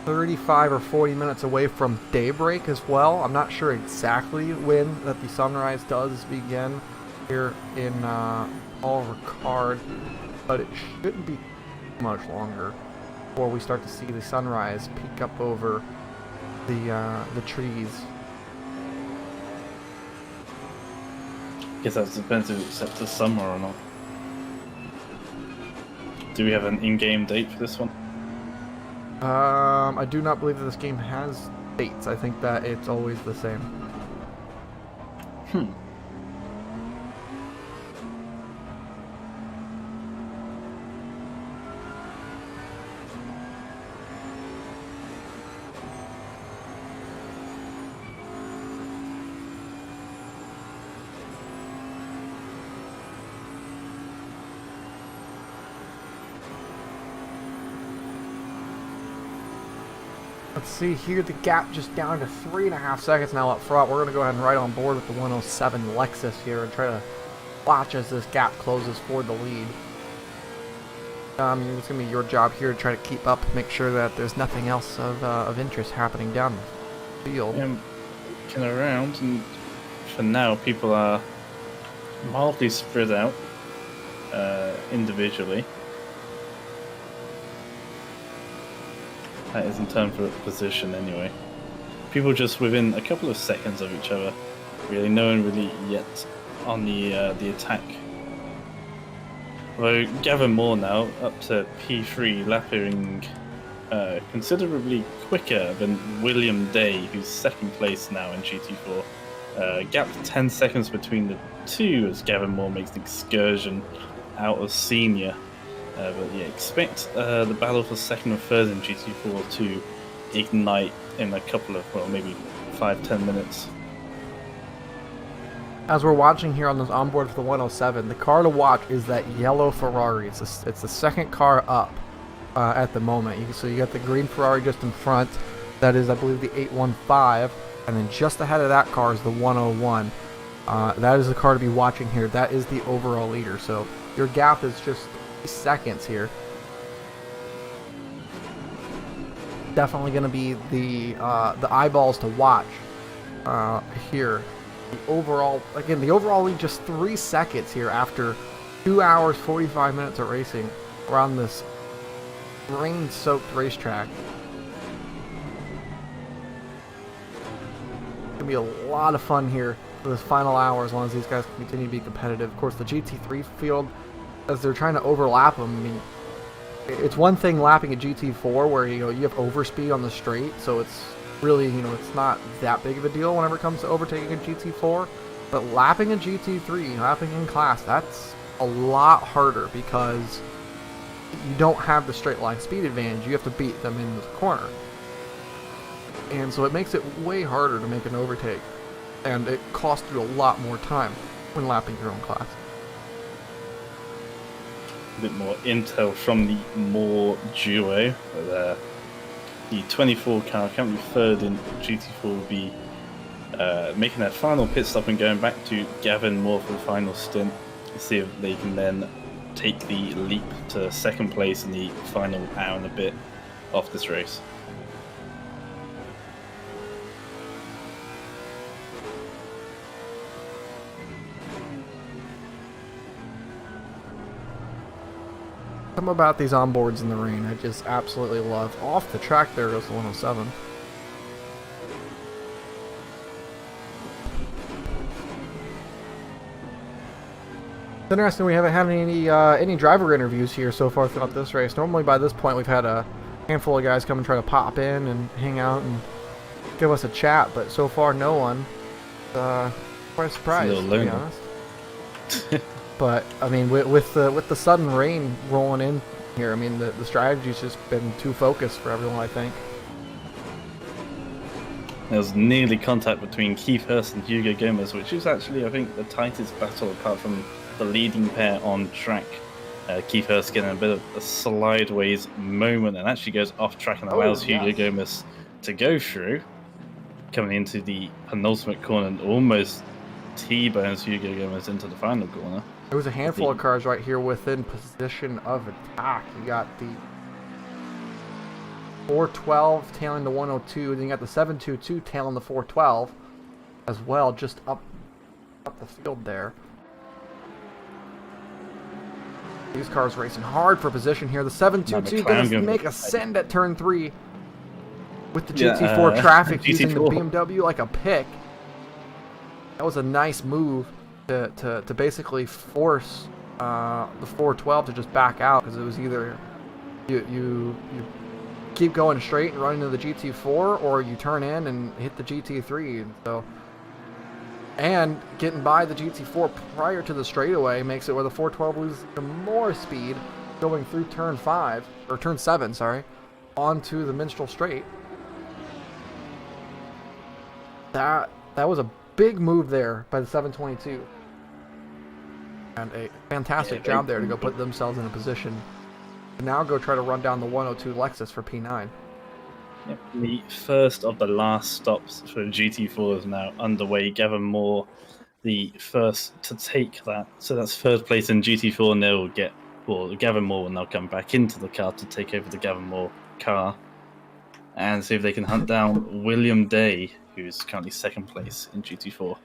35 or 40 minutes away from daybreak as well. I'm not sure exactly when that the sunrise does begin here in Ricard, but it shouldn't be much longer before we start to see the sunrise peek up over the trees. Guess that depends if it's set to summer or not. Do we have an in-game date for this one? I do not believe that this game has dates. I think that it's always the same. Let's see here, the gap just down to 3.5 seconds now up front. We're going to go ahead and ride on board with the 107 Lexus here and try to watch as this gap closes for the lead. It's going to be your job here to try to keep up, make sure that there's nothing else of interest happening down the field. Looking around, and for now, people are mildly spread out individually. That is in terms of position anyway. People just within a couple of seconds of each other. Really, no one really yet on the attack. Although Gavin Moore now up to P3, lapping considerably quicker than William Day, who's second place now in GT4. Gap 10 seconds between the two as Gavin Moore makes the excursion out of senior. But yeah, expect the battle for second and third in GT4 to ignite in a couple of, well, maybe 5-10 minutes. As we're watching here on this onboard for the 107, the car to watch is that yellow Ferrari. It's the second car up at the moment. So you got the green Ferrari just in front. That is, I believe, the 815. And then just ahead of that car is the 101. That is the car to be watching here. That is the overall leader. So your gap is just seconds here. Definitely going to be the eyeballs to watch here. The overall lead just 3 seconds here after 2 hours 45 minutes of racing around this rain-soaked racetrack. Gonna be a lot of fun here for this final hour as long as these guys continue to be competitive. Of course, the GT3 field, as they're trying to overlap them, I mean, it's one thing lapping a GT4 where you have overspeed on the straight, so it's really, it's not that big of a deal whenever it comes to overtaking a GT4. But lapping a GT3, lapping in class, that's a lot harder because you don't have the straight line speed advantage. You have to beat them into the corner. And so it makes it way harder to make an overtake. And it costs you a lot more time when lapping your own class. A bit more intel from the Moore duo. But, the 24 car, currently third in GT4, will be making their final pit stop and going back to Gavin Moore for the final stint to see if they can then take the leap to second place in the final hour and a bit of this race. Something about these onboards in the rain I just absolutely love. Off the track there goes the 107. It's interesting we haven't had any driver interviews here so far throughout this race. Normally by this point we've had a handful of guys come and try to pop in and hang out and give us a chat, but so far no one. Quite surprised, to be honest. But I mean, with the sudden rain rolling in here, I mean the strategy's just been too focused for everyone, I think. There was nearly contact between Keith Hurst and Hugo Gomez, which is actually, I think, the tightest battle apart from the leading pair on track. Keith Hurst getting a bit of a slideways moment and actually goes off track and allows Hugo Gomez to go through, coming into the penultimate corner and almost T-bones Hugo Gomez into the final corner. There was a handful of cars right here within position of attack. You got the 412 tailing the 102, then you got the 722 tailing the 412 as well, just up the field there. These cars racing hard for position here. The 722 going to make a send at turn 3 with the GT4 traffic using the BMW like a pick. That was a nice move. to basically force the 412 to just back out, because it was either you keep going straight and run into the GT4, or you turn in and hit the GT3. And getting by the GT4 prior to the straightaway makes it where the 412 loses even more speed going through turn 7, sorry, onto the Minstrel Straight. That was a big move there by the 722. And a fantastic job there to go put themselves in a position to now go try to run down the 102 Lexus for P9. Yep. The first of the last stops for GT4 is now underway. Gavin Moore, the first to take that. So that's third place in GT4, and they'll get. Well, Gavin Moore will now come back into the car to take over the Gavin Moore car and see if they can hunt down William Day, who's currently second place in GT4.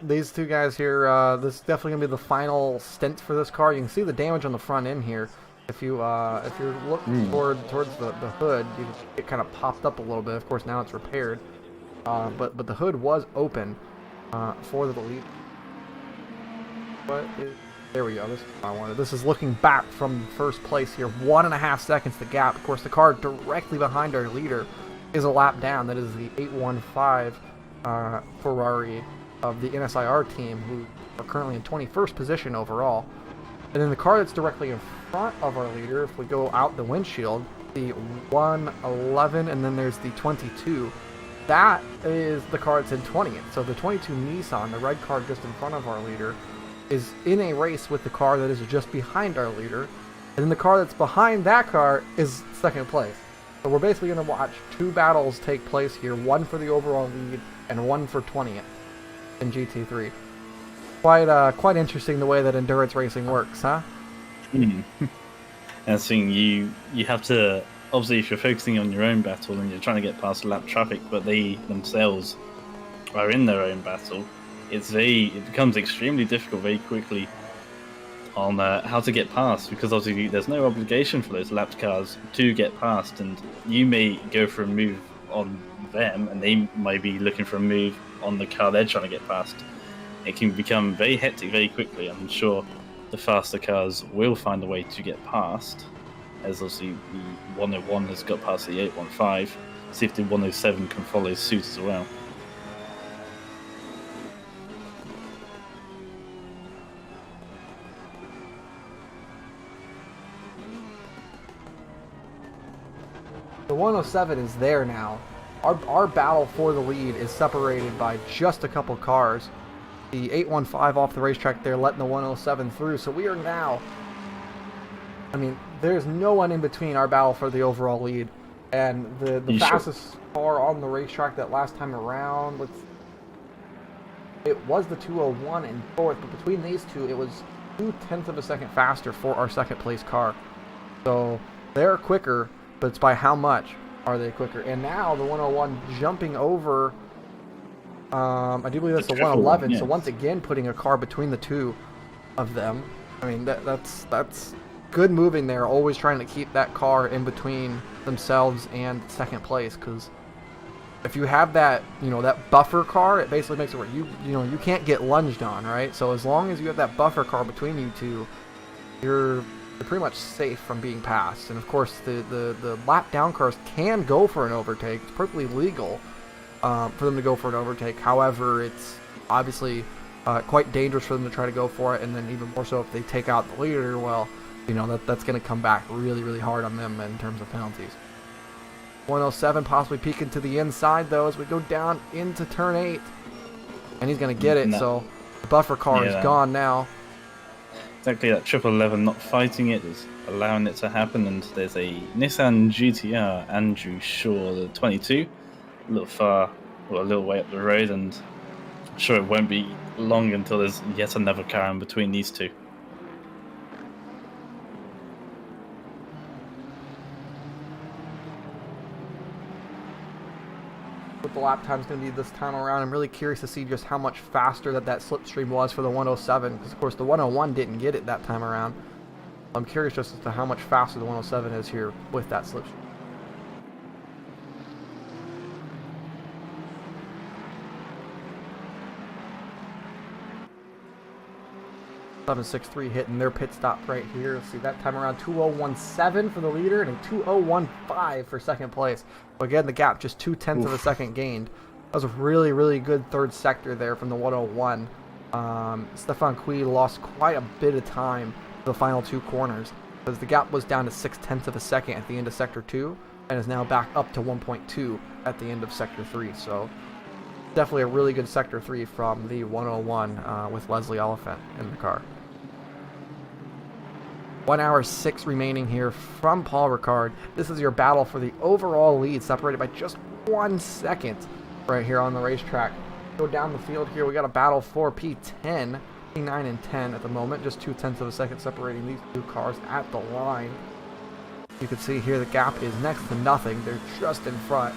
These two guys here, this is definitely going to be the final stint for this car. You can see the damage on the front end here. If you're looking towards the hood, it kind of popped up a little bit. Of course, now it's repaired. But the hood was open for the lead. There we go. This is what I wanted. This is looking back from first place here. 1.5 seconds the gap. Of course, the car directly behind our leader is a lap down. That is the 815 Ferrari of the NSIR team, who are currently in 21st position overall. And then the car that's directly in front of our leader, if we go out the windshield, the 111, and then there's the 22. That is the car that's in 20th. So the 22 Nissan, the red car just in front of our leader, is in a race with the car that is just behind our leader. And then the car that's behind that car is second place. So we're basically going to watch two battles take place here, one for the overall lead and one for 20th in GT3. Quite interesting the way that endurance racing works, huh? And seeing you have to, obviously, if you're focusing on your own battle and you're trying to get past lap traffic, but they themselves are in their own battle, it becomes extremely difficult very quickly on how to get past, because obviously there's no obligation for those lapped cars to get past, and you may go for a move on them and they might be looking for a move on the car they're trying to get past. It can become very hectic very quickly. I'm sure the faster cars will find a way to get past, as obviously the 101 has got past the 815. See if the 107 can follow suit as well. The 107 is there now. Our battle for the lead is separated by just a couple cars. The 815 off the racetrack there, letting the 107 through. So we are now, I mean, there's no one in between our battle for the overall lead. And the fastest car on the racetrack that last time around, it was the 201 in fourth, but between these two, it was 0.2 of a second faster for our second place car. So they're quicker, but it's by how much are they quicker? And now the 101 jumping over, I do believe that's the 111. Yes. So once again, putting a car between the two of them. I mean, that's good moving there. Always trying to keep that car in between themselves and second place, because if you have that, that buffer car, it basically makes it where you can't get lunged on, right? So as long as you have that buffer car between you two, you're pretty much safe from being passed. And of course, the lap down cars can go for an overtake. It's perfectly legal for them to go for an overtake. However, it's obviously quite dangerous for them to try to go for it, and then even more so if they take out the leader. Well, that's going to come back really, really hard on them in terms of penalties. 107 possibly peeking to the inside though as we go down into turn 8, and he's going to get it. So the buffer car is gone now. Exactly, that 811 not fighting it is allowing it to happen, and there's a Nissan GTR Andrew Shaw, the 22, a little way up the road, and I'm sure it won't be long until there's yet another car in between these two. What the lap time's going to be this time around. I'm really curious to see just how much faster that slipstream was for the 107, because of course the 101 didn't get it that time around. I'm curious just as to how much faster the 107 is here with that slipstream. 763 hitting their pit stop right here. Let's see, that time around 2:01.7 for the leader and a 2:01.5 for second place. So again, the gap just 0.2 of a second gained. That was a really, really good third sector there from the 101. Stefan Kui lost quite a bit of time for the final two corners, because the gap was down to 0.6 of a second at the end of sector 2 and is now back up to 1.2 at the end of sector 3. So definitely a really good sector 3 from the 101 with Leslie Oliphant in the car. 1 hour 6 remaining here from Paul Ricard. This is your battle for the overall lead, separated by just 1 second right here on the racetrack. Go down the field here. We got a battle for P10, P9 and 10 at the moment. Just 0.2 of a second separating these two cars at the line. You can see here the gap is next to nothing. They're just in front.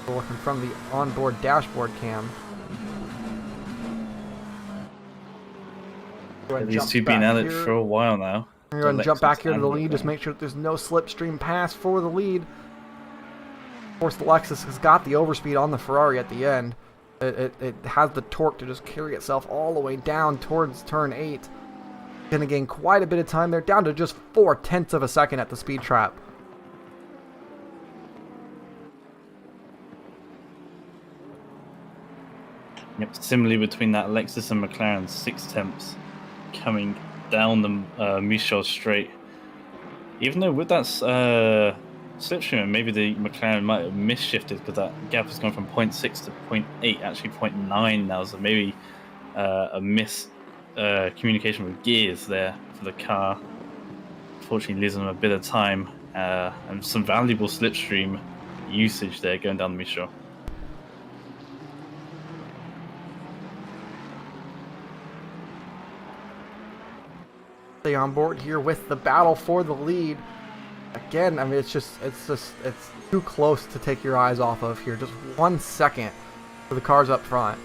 We're looking from the onboard dashboard cam. These two been at it for a while now. We're going to jump back here to the lead. Just make sure that there's no slipstream pass for the lead. Of course, the Lexus has got the overspeed on the Ferrari at the end. It has the torque to just carry itself all the way down towards turn 8. Going to gain quite a bit of time there, down to just 0.4 of a second at the speed trap. Yep, similarly between that Lexus and McLaren, 6 tenths coming down the Michel straight. Even though with that slipstream, maybe the McLaren might have misshifted, because that gap has gone from 0.6 to 0.8, actually 0.9 now, so maybe a communication with gears there for the car. Unfortunately, losing a bit of time and some valuable slipstream usage there going down the Michel. Stay on board here with the battle for the lead. Again, I mean, it's too close to take your eyes off of here. Just 1 second for the cars up front.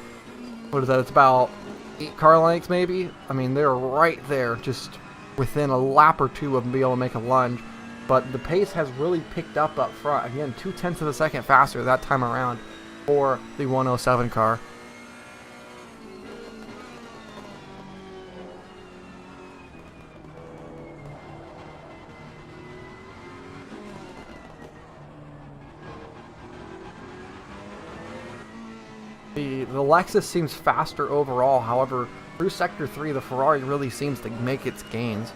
What is that? It's about 8 car lengths, maybe. I mean, they're right there, just within a lap or two of being able to make a lunge. But the pace has really picked up front. Again, 0.2 of a second faster that time around for the 107 car. The Lexus seems faster overall. However, through Sector 3, the Ferrari really seems to make its gains.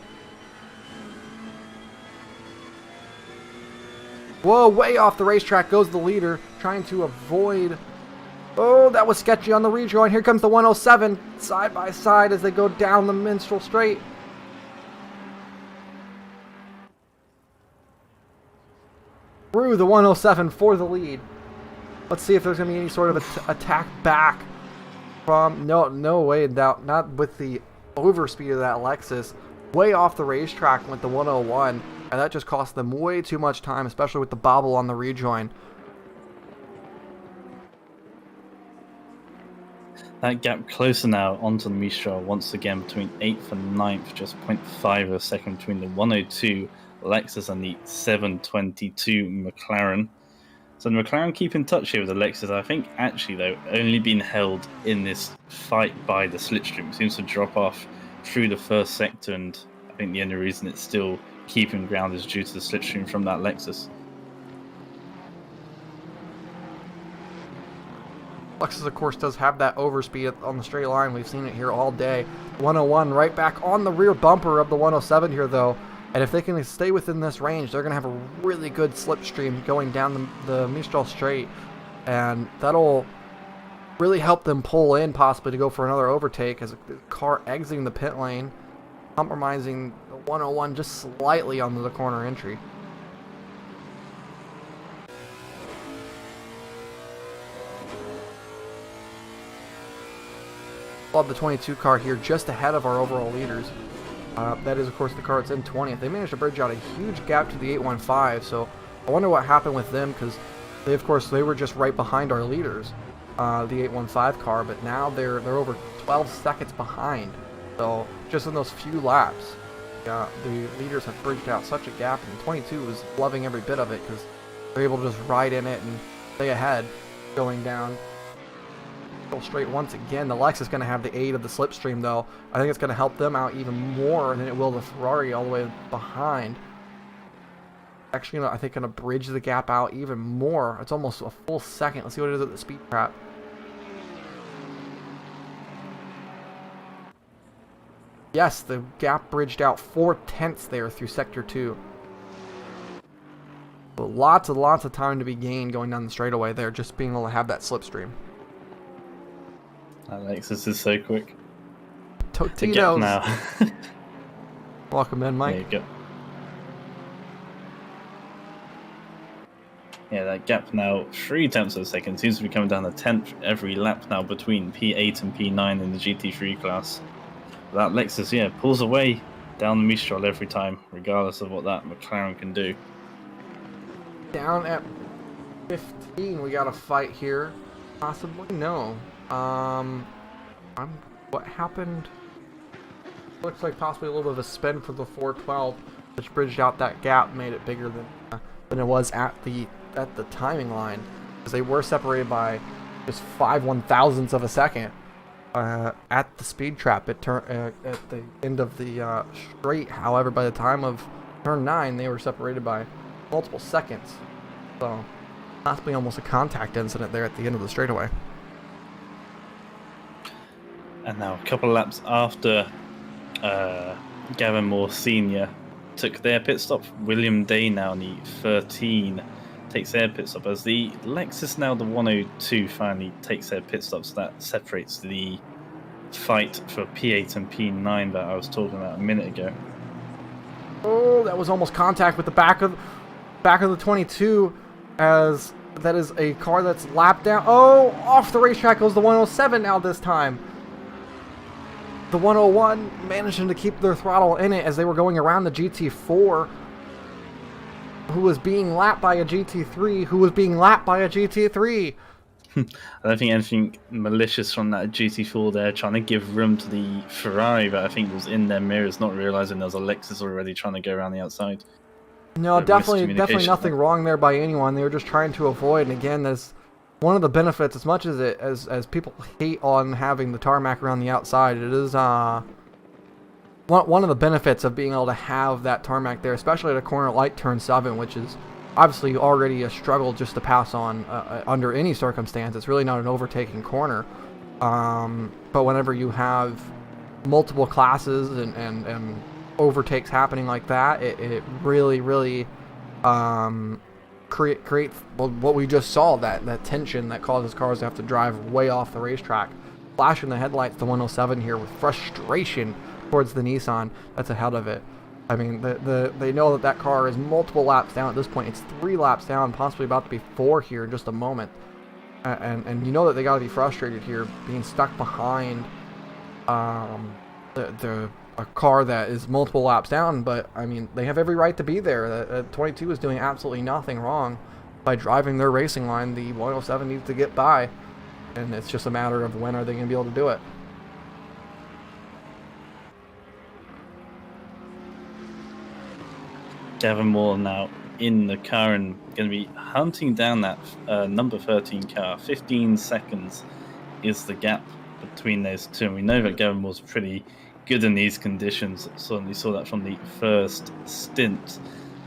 Whoa, way off the racetrack goes the leader, trying to avoid... Oh, that was sketchy on the rejoin. Here comes the 107, side by side as they go down the Minstrel Straight. Through the 107 for the lead. Let's see if there's going to be any sort of attack back from... No way in doubt. Not with the overspeed of that Lexus. Way off the racetrack with the 101. And that just cost them way too much time, especially with the bobble on the rejoin. That gap closer now onto the Mistral once again between 8th and 9th. Just 0.5 of a second between the 102 Lexus and the 722 McLaren. So the McLaren keep in touch here with the Lexus. I think actually though, only been held in this fight by the slipstream. It seems to drop off through the first sector, and I think the only reason it's still keeping ground is due to the slipstream from that Lexus. Lexus, of course, does have that overspeed on the straight line. We've seen it here all day. 101 right back on the rear bumper of the 107 here, though. And if they can stay within this range, they're going to have a really good slipstream going down the Mistral Straight. And that'll really help them pull in, possibly, to go for another overtake as a car exiting the pit lane, compromising the 101 just slightly onto the corner entry. Love the 22 car here just ahead of our overall leaders. That is, of course, the car that's in 20th. They managed to bridge out a huge gap to the 815, so I wonder what happened with them, because they, of course, they were just right behind our leaders, the 815 car, but now they're over 12 seconds behind. So just in those few laps, the leaders have bridged out such a gap, and 22 was loving every bit of it because they're able to just ride in it and stay ahead going down straight once again. The Lexus is going to have the aid of the slipstream, though. I think it's going to help them out even more than it will the Ferrari all the way behind. Actually, I think going to bridge the gap out even more. It's almost a full second. Let's see what it is at the speed trap. Yes, the gap bridged out 4/10 there through Sector 2. But lots and lots of time to be gained going down the straightaway there, just being able to have that slipstream. Alexis is so quick. Totitos. Now. Welcome in, Mike. There you go. Yeah, that gap now, 0.3 of a second, seems to be coming down a tenth every lap now between P8 and P9 in the GT3 class. That Lexus, yeah, pulls away down the Mistral every time, regardless of what that McLaren can do. Down at 15, we got a fight here. Possibly? No. What happened? Looks like possibly a little bit of a spin for the 412, which bridged out that gap, made it bigger than it was at the timing line, because they were separated by just 5/1000ths of a second at the speed trap at the end of the straight. However, by the time of turn 9, they were separated by multiple seconds, so possibly almost a contact incident there at the end of the straightaway. And now a couple of laps after Gavin Moore Sr. took their pit stop, William Day now in the 13 takes their pit stop, as the Lexus now the 102 finally takes their pit stops. That separates the fight for P8 and P9 that I was talking about a minute ago. Oh, that was almost contact with the back of the 22, as that is a car that's lapped down. Oh, off the racetrack goes the 107 now this time. The 101 managing to keep their throttle in it as they were going around the GT4, who was being lapped by a GT3, who was being lapped by a GT3. I don't think anything malicious from that GT4 there, trying to give room to the Ferrari, but I think it was in their mirrors, not realizing there was a Lexus already trying to go around the outside. No, definitely nothing wrong there by anyone. They were just trying to avoid, and again, there's one of the benefits, as much as as people hate on having the tarmac around the outside, it is one of the benefits of being able to have that tarmac there, especially at a corner like turn 7, which is obviously already a struggle just to pass on under any circumstance. It's really not an overtaking corner, but whenever you have multiple classes and overtakes happening like that, it really creates what we just saw, that tension that causes cars to have to drive way off the racetrack. Flashing the headlights, the 107 here, with frustration towards the Nissan that's ahead of it. I mean, they know that car is multiple laps down at this point. It's 3 laps down, possibly about to be 4 here in just a moment. And you know that they got to be frustrated here, being stuck behind a car that is multiple laps down. But I mean, they have every right to be there. 22 is doing absolutely nothing wrong by driving their racing line. The 107 needs to get by, and it's just a matter of when are they going to be able to do it. Gavin Moore now in the car and going to be hunting down that number 13 car. 15 seconds is the gap between those two, and we know that Gavin Moore's pretty good in these conditions. Certainly saw that from the first stint.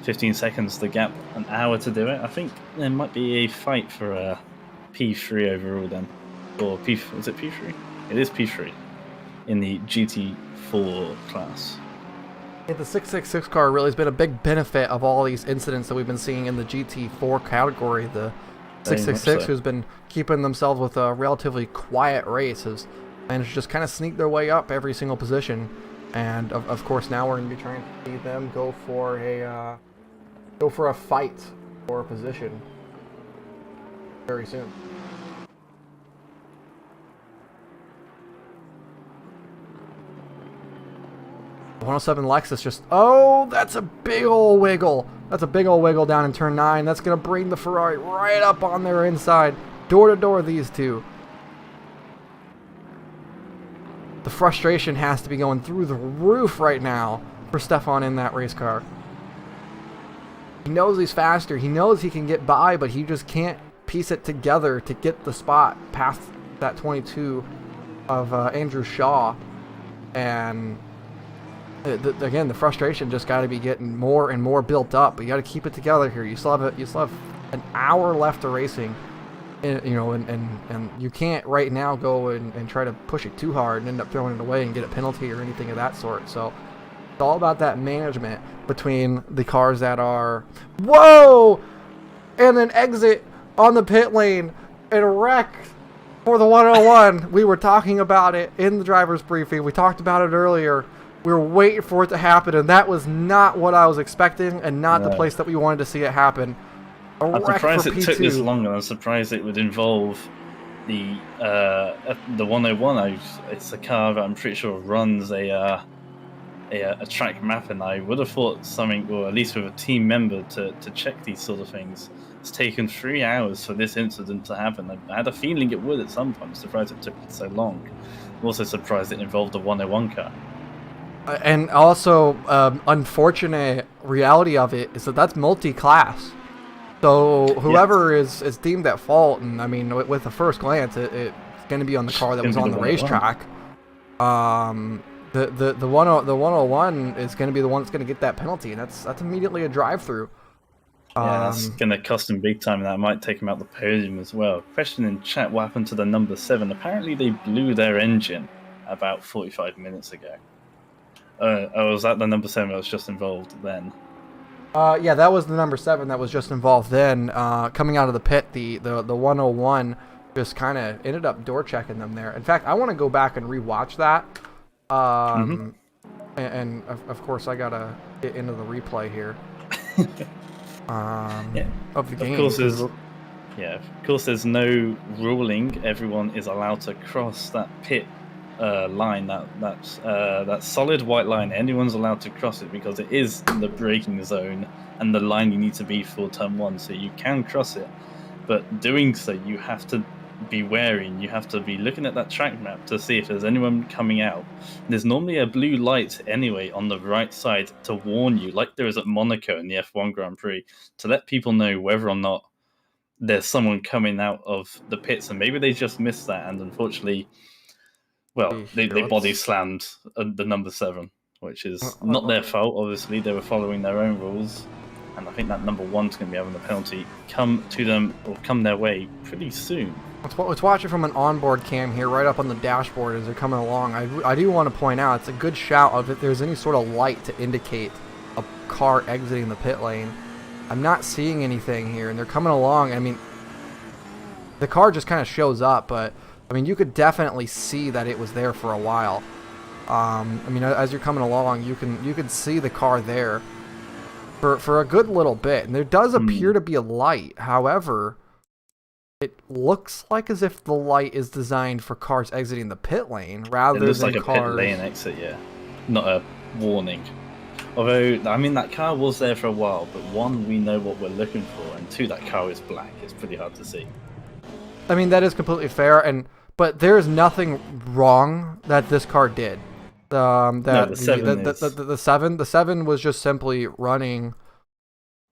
15 seconds the gap, an hour to do it. I think there might be a fight for a P3 overall then, or is it P3? It is P3 in the GT4 class. Yeah, the 666 car really has been a big benefit of all these incidents that we've been seeing in the GT4 category. The 666, who's been keeping themselves with a relatively quiet race, has managed to just kind of sneak their way up every single position. And of course, now we're going to be trying to see them go for a fight for a position very soon. The 107 Lexus just, oh, that's a big ol' wiggle. That's a big ol' wiggle down in turn 9. That's going to bring the Ferrari right up on their inside. Door to door, these two. The frustration has to be going through the roof right now for Stefan in that race car. He knows he's faster. He knows he can get by, but he just can't piece it together to get the spot past that 22 of Andrew Shaw, and again, the frustration just got to be getting more and more built up. But you got to keep it together here. You still have an hour left of racing, and you can't right now go and try to push it too hard and end up throwing it away and get a penalty or anything of that sort. So it's all about that management between the cars that are and then exit on the pit lane and wreck for the 101. We were talking about it in the driver's briefing. We talked about it earlier. We were waiting for it to happen, and that was not what I was expecting, and not the place that we wanted to see it happen. I'm surprised it took this long, and I'm surprised it would involve the 101. It's a car that I'm pretty sure runs a track map, and I would have thought something, or at least with a team member to check these sort of things. It's taken 3 hours for this incident to happen. I had a feeling it would at some point. I'm surprised it took so long. I'm also surprised it involved a 101 car. And also, unfortunate reality of it is that that's multi-class. So whoever is deemed at fault, and I mean, with the first glance, it's going to be on the car that was on the racetrack. The 101 is going to be the one that's going to get that penalty, and that's immediately a drive-through. Yeah, that's going to cost him big time, and that might take him out the podium as well. Question in chat: what happened to the number 7? Apparently, they blew their engine about 45 minutes ago. Was that the number 7 that was just involved then? Yeah, that was the number 7 that was just involved then. Coming out of the pit, the 101 just kind of ended up door checking them there. In fact, I want to go back and rewatch that. And of course, I gotta get into the replay here. Of the game. Of course, there's no ruling. Everyone is allowed to cross that pit line, that solid white line. Anyone's allowed to cross it because it is in the braking zone and the line you need to be for turn 1. So you can cross it, but doing so, you have to be wary. You have to be looking at that track map to see if there's anyone coming out. There's normally a blue light anyway on the right side to warn you, like there is at Monaco in the F1 Grand Prix, to let people know whether or not there's someone coming out of the pits, and maybe they just missed that, and unfortunately, well, they body slammed the number 7, which is not their fault. Obviously, they were following their own rules, and I think that number 1's going to be having the penalty come to them or come their way pretty soon. Let's watch it from an onboard cam here, right up on the dashboard as they're coming along. I do want to point out, it's a good shout of if there's any sort of light to indicate a car exiting the pit lane. I'm not seeing anything here, and they're coming along. I mean, the car just kind of shows up, but I mean, you could definitely see that it was there for a while. I mean, as you're coming along, you can see the car there for a good little bit, and there does appear to be a light. However, it looks like as if the light is designed for cars exiting the pit lane rather than cars... It looks like a pit lane exit, yeah. Not a warning. Although, I mean, that car was there for a while, but 1, we know what we're looking for, and 2, that car is black. It's pretty hard to see. I mean, that is completely fair, but there is nothing wrong that this car did. The 7 was just simply running.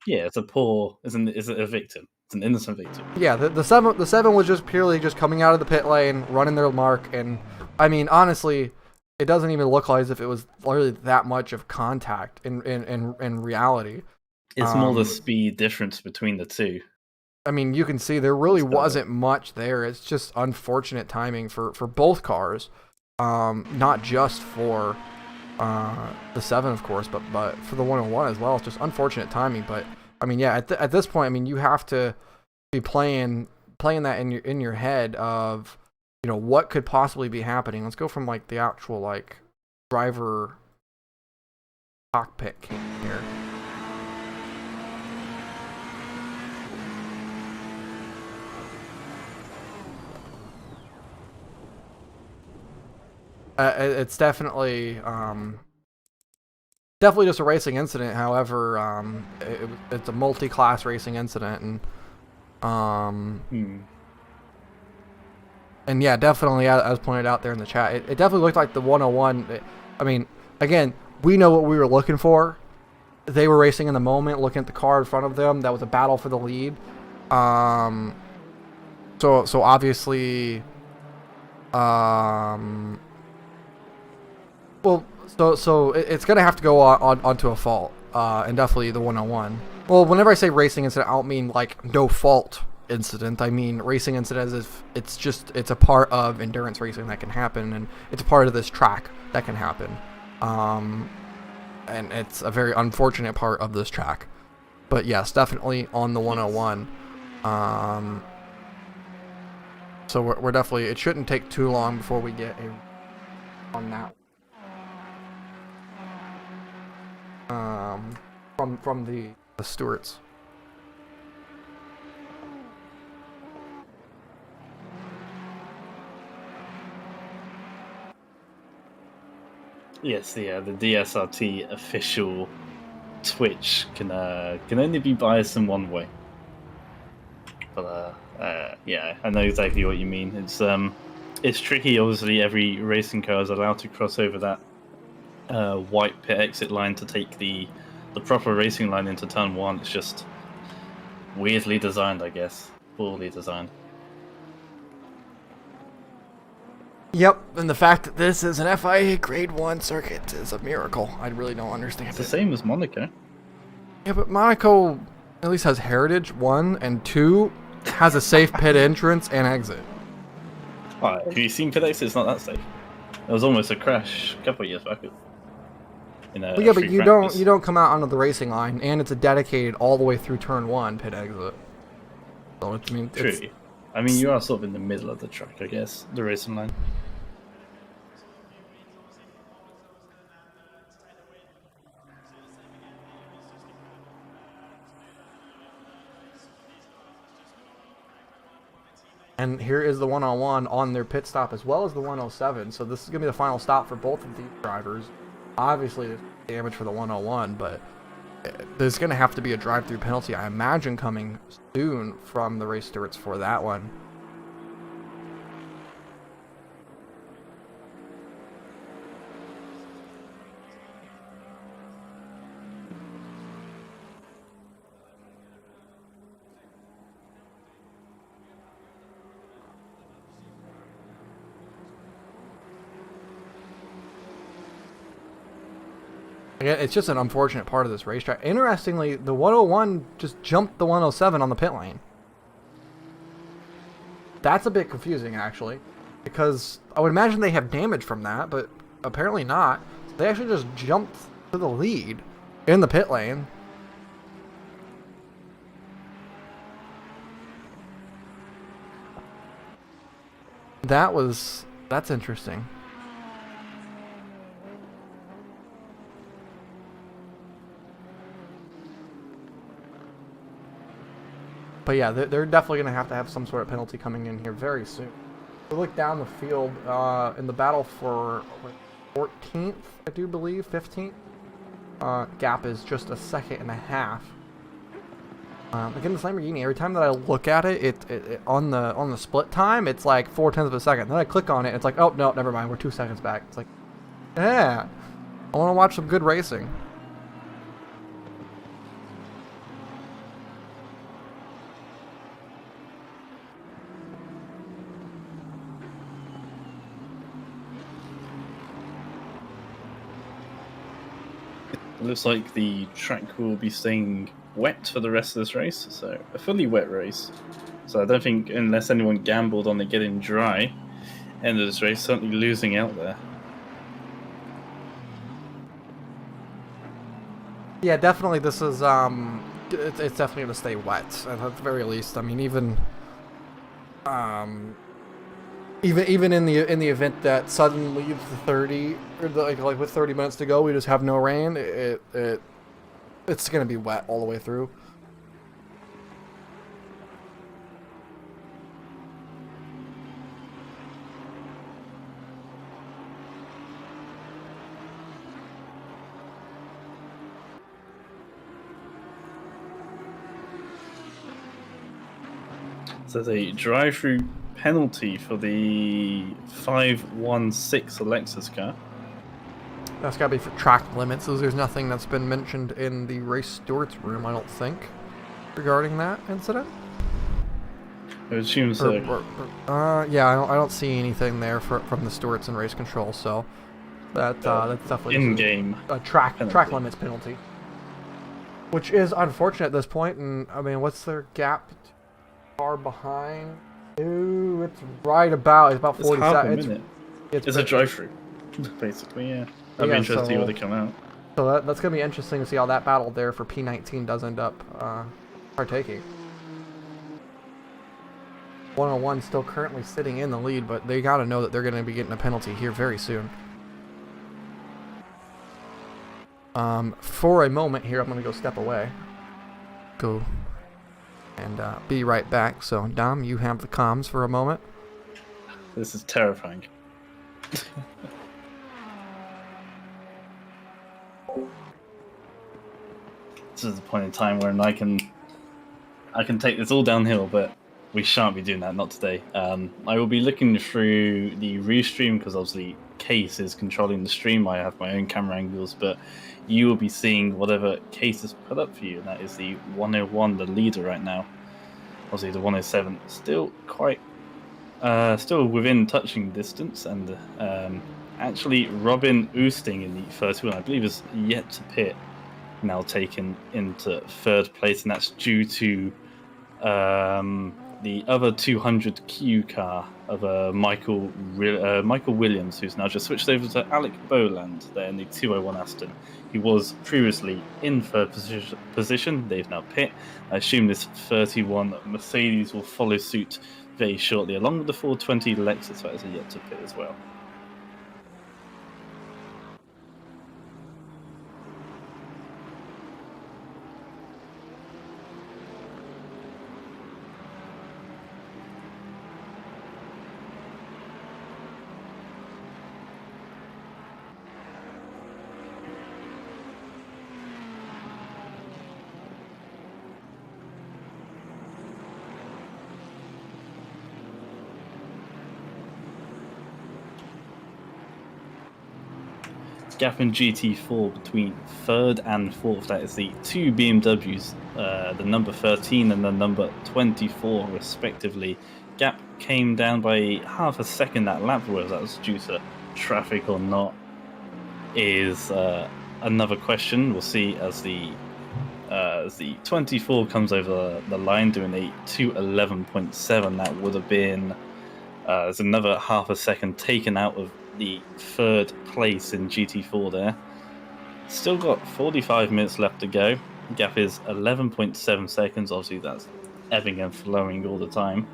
Yeah, it's a victim. It's an innocent victim. Yeah, the 7 was just purely just coming out of the pit lane, running their mark, and I mean, honestly, it doesn't even look like as if it was literally that much of contact in reality. It's more the speed difference between the two. I mean, you can see there really wasn't much there. It's just unfortunate timing for both cars, not just for the 7, of course, but for the 101 as well. It's just unfortunate timing, but I mean, yeah, at this point, I mean, you have to be playing that in your head of, you know, what could possibly be happening. Let's go from like the actual like driver cockpit cam here. It's definitely just a racing incident. However, it's a multi-class racing incident, and and yeah, definitely, as pointed out there in the chat, it definitely looked like the 101. I mean, again, we know what we were looking for. They were racing in the moment, looking at the car in front of them. That was a battle for the lead. So obviously, Well, so it's gonna have to go onto a fault, and definitely the 101. Well, whenever I say racing incident, I don't mean like no fault incident. I mean racing incident as if it's a part of endurance racing that can happen, and it's a part of this track that can happen. And it's a very unfortunate part of this track. But yes, definitely on the 101. So we're definitely, it shouldn't take too long before we get a on that. From the stewards. Yes, the DSRT official Twitch can only be biased in one way. But yeah, I know exactly what you mean. It's tricky. Obviously, every racing car is allowed to cross over that white pit exit line to take the proper racing line into turn 1. It's just weirdly designed, I guess. Poorly designed. Yep, and the fact that this is an FIA Grade 1 circuit is a miracle. I really don't understand It's it. the same as Monaco. Yeah, but Monaco at least has heritage, 1, and 2 has a safe pit entrance and exit. Alright, have you seen pit exit? It's not that safe. There was almost a crash a couple of years back. Well, yeah, but you don't come out onto the racing line, and it's a dedicated all the way through turn 1 pit exit. So I mean, True. I mean, you are sort of in the middle of the track, I guess, the racing line. And here is the 101 on their pit stop as well as the 107. So this is going to be the final stop for both of these drivers. Obviously, there's damage for the 101, but there's going to have to be a drive-through penalty, I imagine, coming soon from the race stewards for that one. Yeah, it's just an unfortunate part of this racetrack. Interestingly, the 101 just jumped the 107 on the pit lane. That's a bit confusing, actually, because I would imagine they have damage from that, but apparently not. They actually just jumped to the lead in the pit lane. That's interesting. But yeah, they're definitely going to have some sort of penalty coming in here very soon. We look down the field in the battle for 14th, I do believe, 15th. Gap is just a second and a half. Again, this Lamborghini, every time that I look at it, it on the split time, it's like 0.4 of a second. Then I click on it, it's like, oh no, never mind, we're 2 seconds back. It's like, yeah, I want to watch some good racing. It looks like the track will be staying wet for the rest of this race, so a fully wet race. So I don't think, unless anyone gambled on it getting dry, end of this race, certainly losing out there. Yeah, definitely. This is it's definitely gonna stay wet at the very least. I mean, even in the event that Sutton leaves the 30, or like with 30 minutes to go, we just have no rain. It's gonna be wet all the way through. So there's a drive-through penalty for the 516 Lexus car. That's gotta be for track limits. So there's nothing that's been mentioned in the race stewards room, I don't think, regarding that incident. I would assume so. Yeah, I don't see anything there from the stewards in race control, so that's definitely in-game a track limits penalty, which is unfortunate at this point. And I mean, what's their gap? Far behind. Ooh, it's about 40 it's half seconds. a minute. It's a drive-through, basically. Yeah, I'd be interested to see where they come out. So that's gonna be interesting to see how that battle there for P19 does end up partaking. 101 still currently sitting in the lead, but they got to know that they're going to be getting a penalty here very soon. For a moment here, I'm going to go step away. Go and be right back. So, Dom, you have the comms for a moment. This is terrifying. This is the point in time where I can take this all downhill, but we shan't be doing that, not today. I will be looking through the restream because obviously Case is controlling the stream. I have my own camera angles, but you will be seeing whatever Case has put up for you, and that is the 101, the leader right now. Obviously the 107 still quite, still within touching distance, and actually Robin Oosting in the first one, I believe, is yet to pit, now taken into third place, and that's due to the other 200Q car of Michael Williams, who's now just switched over to Alec Boland there in the 201 Aston. He was previously in third position. They've now pit. I assume this 31 Mercedes will follow suit very shortly, along with the 420 Lexus that is yet to pit as well. Gap in GT4 between third and fourth. That is the two BMWs, the number 13 and the number 24, respectively. Gap came down by half a second that lap, whether that was due to traffic or not is another question. We'll see as the 24 comes over the line doing a 2:11.7. That would have been there's another half a second taken out of the third place in GT4 there. Still got 45 minutes left to go. Gap is 11.7 seconds. Obviously, that's ebbing and flowing all the time.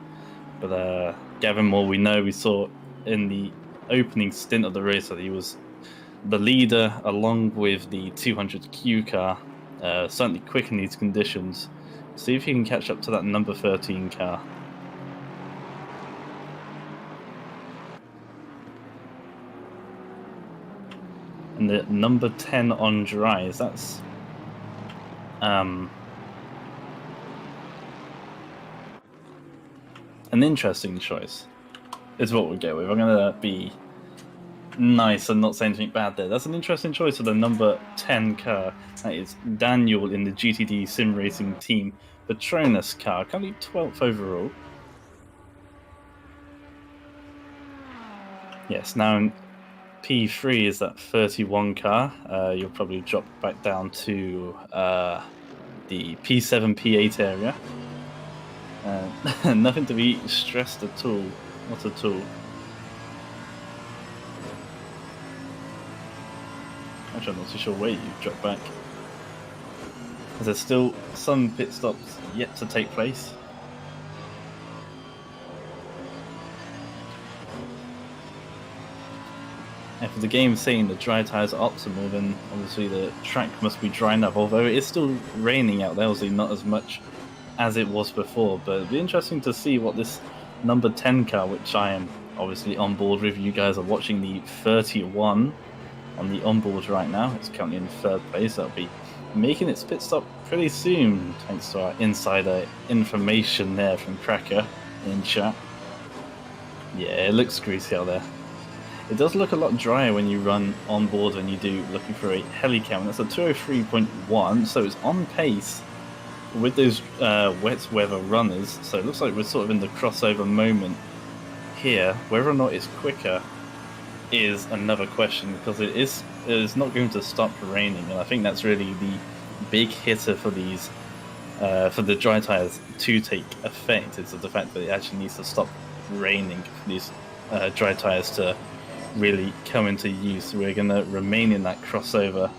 But Gavin Moore, we saw in the opening stint of the race that he was the leader along with the 200Q car. Certainly quick in these conditions. See if he can catch up to that number 13 car. And the number 10 on dries, that's an interesting choice, is what we'll go with. I'm going to be nice and not say anything bad there. That's an interesting choice for the number 10 car. That is Daniel in the GTD Sim Racing Team Patronus car, currently 12th overall. Yes, now in P3 is that 31 car. You'll probably drop back down to the P7, P8 area. Nothing to be stressed at all. Not at all. Actually, I'm not too sure where you drop back. There's still some pit stops yet to take place. And for the game saying the dry tyres are optimal, then obviously the track must be dry enough, although it is still raining out there, obviously not as much as it was before. But it'd be interesting to see what this number 10 car, which I am obviously on board with, you guys are watching the 31 on the onboard right now. It's currently in third place. That'll be making its pit stop pretty soon, thanks to our insider information there from Cracker in chat. Yeah, it looks greasy out there. It does look a lot drier when you run on board than you do looking for a heli cam. That's a 203.1, so it's on pace with those wet weather runners, so it looks like we're sort of in the crossover moment here. Whether or not it's quicker is another question, because it is not going to stop raining, and I think that's really the big hitter for these for the dry tires to take effect, is the fact that it actually needs to stop raining for these dry tires to really come into use. We're going to remain in that crossover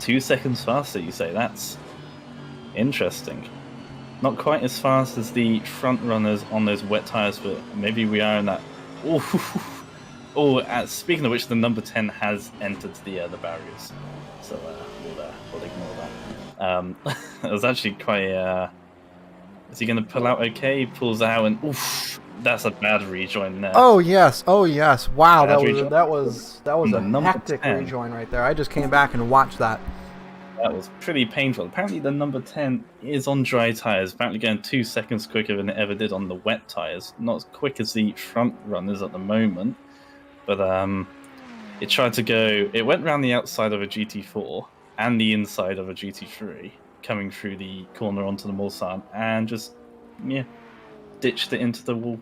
2 seconds faster, you say? That's interesting. Not quite as fast as the front runners on those wet tires, but maybe we are in that. Speaking of which, the number 10 has entered the barriers, so we'll ignore that. It was actually quite. Is he going to pull out? Okay, he pulls out, and that's a bad rejoin there. Oh yes, wow, Bad that rejoin. was a Number hectic 10. rejoin right there. I just came back and watched that. That was pretty painful. Apparently, the number 10 is on dry tires, apparently going 2 seconds quicker than it ever did on the wet tires. Not as quick as the front runners at the moment, but it tried to go. It went around the outside of a GT4 and the inside of a GT3, coming through the corner onto the Mulsanne, and just ditched it into the wall.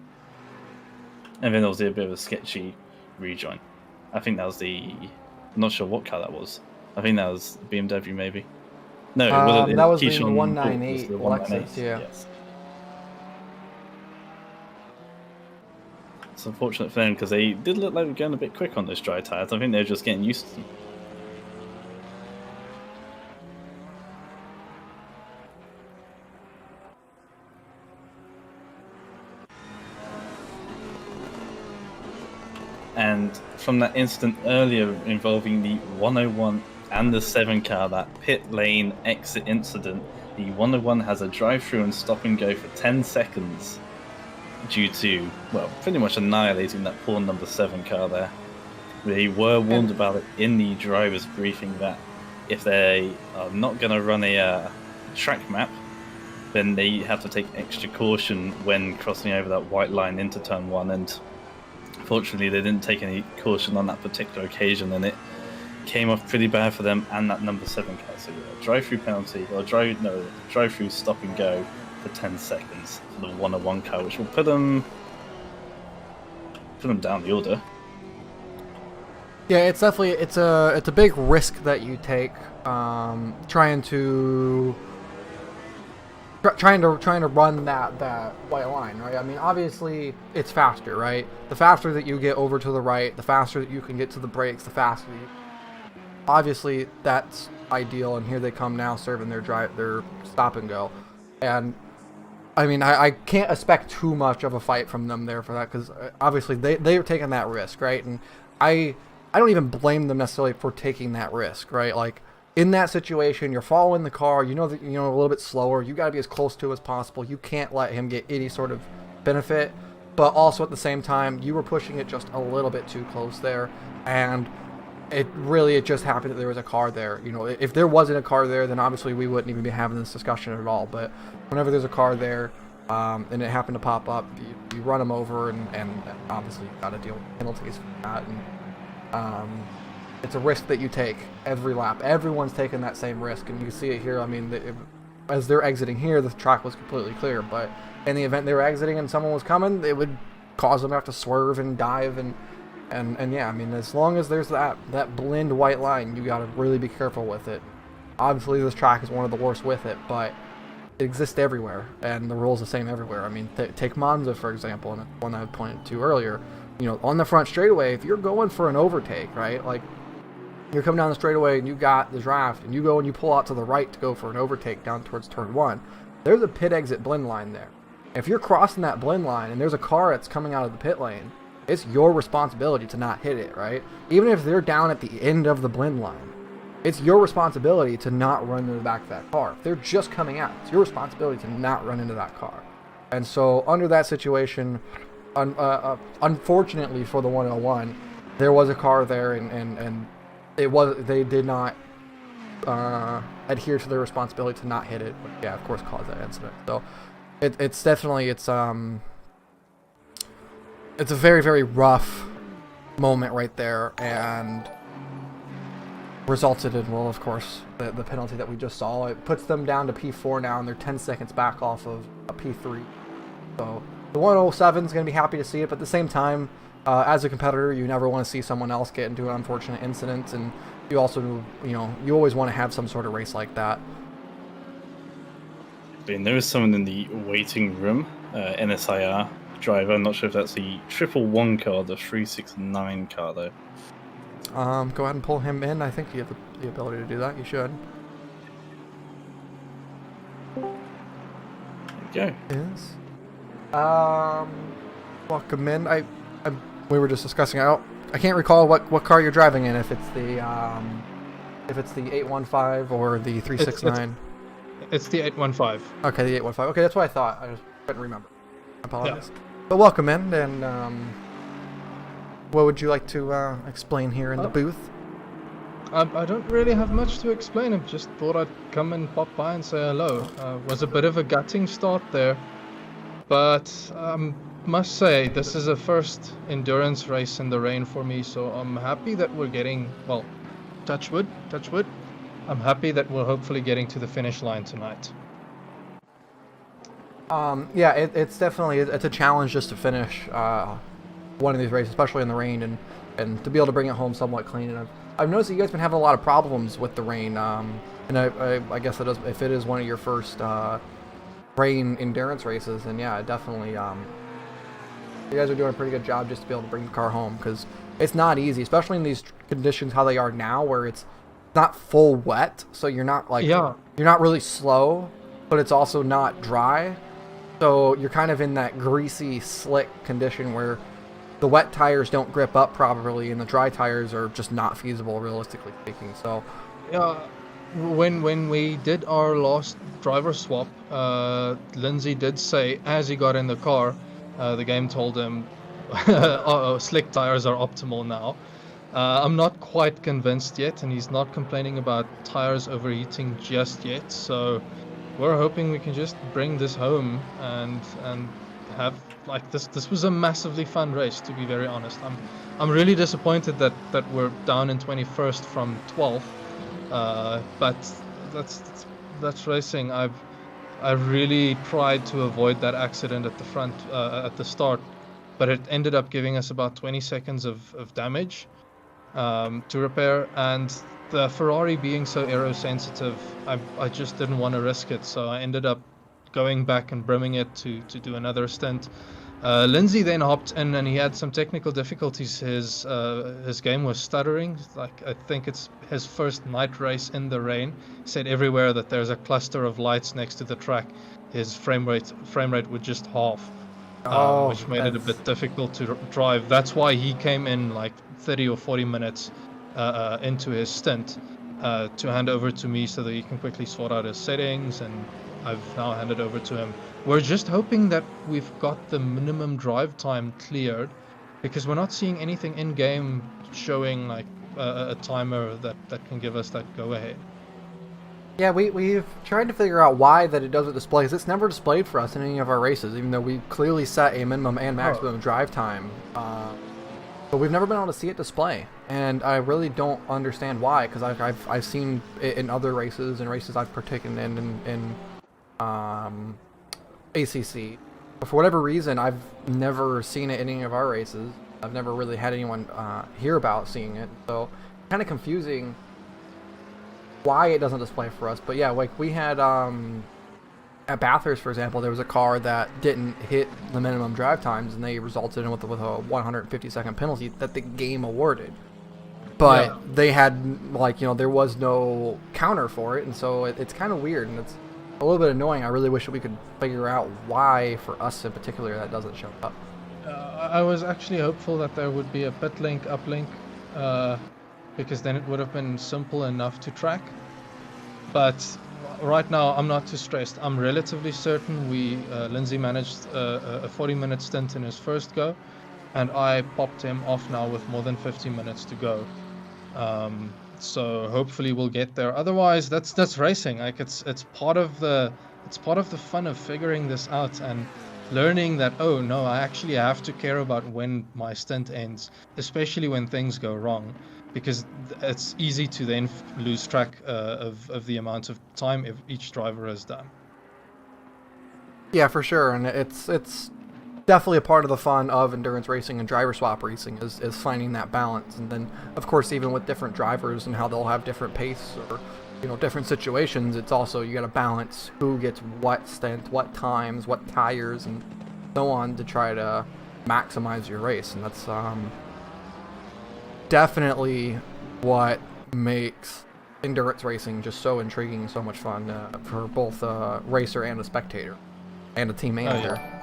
And then there was a bit of a sketchy rejoin. I think that was I'm not sure what car that was. I think that was BMW, maybe. No, that was the Keyshawn 198 was the Lexus, yeah. Yes. It's unfortunate for them, because they did look like they were going a bit quick on those dry tires. I think they're just getting used to them. And from that incident earlier involving the 101 and the 7 car, that pit lane exit incident, the 101 has a drive-through and stop and go for 10 seconds due to, well, pretty much annihilating that poor number 7 car there. They were warned about it in the driver's briefing that if they are not going to run a track map, then they have to take extra caution when crossing over that white line into turn 1, and fortunately they didn't take any caution on that particular occasion, and it came off pretty bad for them and that number 7 car. So drive-through penalty, or drive-through stop and go for 10 seconds for the 101 car, which will put them down the order. Yeah, it's definitely it's a big risk that you take, trying to run that white line, right? I mean, obviously it's faster, right? The faster that you get over to the right, the faster that you can get to the brakes, the faster obviously that's ideal. And here they come now, serving their stop and go. And I mean, I can't expect too much of a fight from them there for that, because obviously they're taking that risk, right? And I don't even blame them necessarily for taking that risk, right? Like, in that situation, you're following the car, you know that, a little bit slower, you got to be as close to as possible. You can't let him get any sort of benefit, but also at the same time, you were pushing it just a little bit too close there, and it just happened that there was a car there. If there wasn't a car there, then obviously we wouldn't even be having this discussion at all. But whenever there's a car there, and it happened to pop up, you run them over, and obviously you got to deal with penalties for that. And it's a risk that you take every lap. Everyone's taking that same risk, and you can see it here. I mean, as they're exiting here, the track was completely clear, but in the event they were exiting and someone was coming, it would cause them to have to swerve and dive, and yeah, I mean, as long as there's that blend white line, you got to really be careful with it. Obviously, this track is one of the worst with it, but it exists everywhere, and the rule's the same everywhere. I mean, take Monza, for example, and one I pointed to earlier. On the front straightaway, if you're going for an overtake, right, like, you're coming down the straightaway and you got the draft, and you go and you pull out to the right to go for an overtake down towards turn 1, there's a pit exit blend line there. If you're crossing that blend line and there's a car that's coming out of the pit lane, it's your responsibility to not hit it, right? Even if they're down at the end of the blend line, it's your responsibility to not run into the back of that car. If they're just coming out, it's your responsibility to not run into that car. And so under that situation, unfortunately for the 101, there was a car there, and they did not adhere to their responsibility to not hit it, but yeah, of course, caused that incident. So it's definitely it's a very, very rough moment right there, and resulted in, well, of course, the penalty that we just saw. It puts them down to P4 now, and they're 10 seconds back off of a P3. So the 107 is going to be happy to see it, but at the same time, as a competitor, you never want to see someone else get into an unfortunate incident, and you also, you always want to have some sort of race like that. And there is someone in the waiting room, NSIR driver. I'm not sure if that's the 111 car, the 369 car, though. Go ahead and pull him in. I think you have the ability to do that. You should. There you go. Yes. Welcome in. We were just discussing. I can't recall what car you're driving in. If it's the 815 or the 369. It's the 815. Okay, the 815. Okay, that's what I thought. I just couldn't remember. I apologize. Yeah. But welcome in, and what would you like to explain here in the booth? I don't really have much to explain. I just thought I'd come and pop by and say hello. Was a bit of a gutting start there, but must say this is a first endurance race in the rain for me, so I'm happy that we're getting, well, touch wood, I'm happy that we're hopefully getting to the finish line tonight. Yeah, it's definitely it's a challenge just to finish one of these races, especially in the rain, and to be able to bring it home somewhat clean. And I've noticed that you guys have been having a lot of problems with the rain, and I guess if it is one of your first rain endurance races, then yeah, definitely you guys are doing a pretty good job just to be able to bring the car home, because it's not easy, especially in these conditions how they are now, where it's not full wet, so you're not you're not really slow, but it's also not dry, so you're kind of in that greasy, slick condition where the wet tires don't grip up properly, and the dry tires are just not feasible, realistically speaking. So yeah, when we did our last driver swap, Lindsay did say as he got in the car, the game told him slick tires are optimal now. I'm not quite convinced yet, and he's not complaining about tires overheating just yet, so we're hoping we can just bring this home and have like this was a massively fun race, to be very honest. I'm really disappointed that we're down in 21st from 12th, but that's racing. I really tried to avoid that accident at the front at the start, but it ended up giving us about 20 seconds of damage to repair, and the Ferrari being so aero sensitive, I just didn't want to risk it, so I ended up going back and brimming it to do another stint. Lindsay then hopped in, and he had some technical difficulties. His game was stuttering. Like, I think it's his first night race in the rain. He said everywhere that there's a cluster of lights next to the track, his frame rate would just half, which made it a bit difficult to drive. That's why he came in like 30 or 40 minutes into his stint to hand over to me so that he can quickly sort out his settings, and I've now handed over to him. We're just hoping that we've got the minimum drive time cleared, because we're not seeing anything in game showing like a timer that can give us that go ahead. Yeah, we've tried to figure out why that it doesn't display, because it's never displayed for us in any of our races, even though we clearly set a minimum and maximum drive time. But we've never been able to see it display, and I really don't understand why, because I've seen it in other races and races I've partaken in ACC. But for whatever reason, I've never seen it in any of our races. I've never really had anyone hear about seeing it, so kind of confusing why it doesn't display for us. But yeah, like we had at Bathurst, for example, there was a car that didn't hit the minimum drive times, and they resulted in with a 150-second penalty that the game awarded. But they had, like, there was no counter for it, and so it's kind of weird, and it's a little bit annoying. I really wish that we could figure out why, for us in particular, that doesn't show up. I was actually hopeful that there would be a pit link, uplink, because then it would have been simple enough to track. But right now, I'm not too stressed. I'm relatively certain Lindsay managed a 40-minute stint in his first go, and I popped him off now with more than 50 minutes to go. So hopefully we'll get there. Otherwise, that's racing. Like it's part of the fun of figuring this out. And learning that, oh no, I actually have to care about when my stint ends, especially when things go wrong, because it's easy to then lose track of the amount of time each driver has done. Yeah, for sure, and it's definitely a part of the fun of endurance racing and driver swap racing is finding that balance. And then, of course, even with different drivers and how they'll have different pace or different situations, it's also you got to balance who gets what stint, what times, what tires, and so on to try to maximize your race. And that's definitely what makes endurance racing just so intriguing, so much fun for both a racer and a spectator and a team manager. Oh, yeah.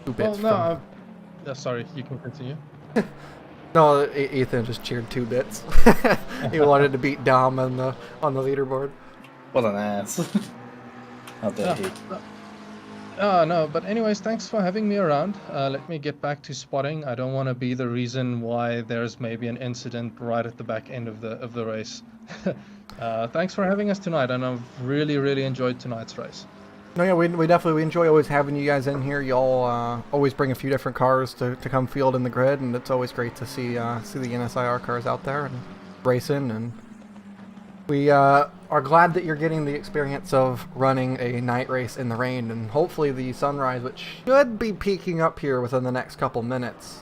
2 bits Well, no, sorry, you can continue. No, Ethan just cheered 2 bits. He wanted to beat Dom on the leaderboard. What an ass. How dare he? No, but anyways, thanks for having me around. Let me get back to spotting. I don't want to be the reason why there's maybe an incident right at the back end of the race. Thanks for having us tonight, and I've really enjoyed tonight's race. No, yeah, we definitely enjoy always having you guys in here. Y'all always bring a few different cars to come field in the grid, and it's always great to see the NSIR cars out there and racing. And we are glad that you're getting the experience of running a night race in the rain, and hopefully the sunrise, which should be peaking up here within the next couple minutes,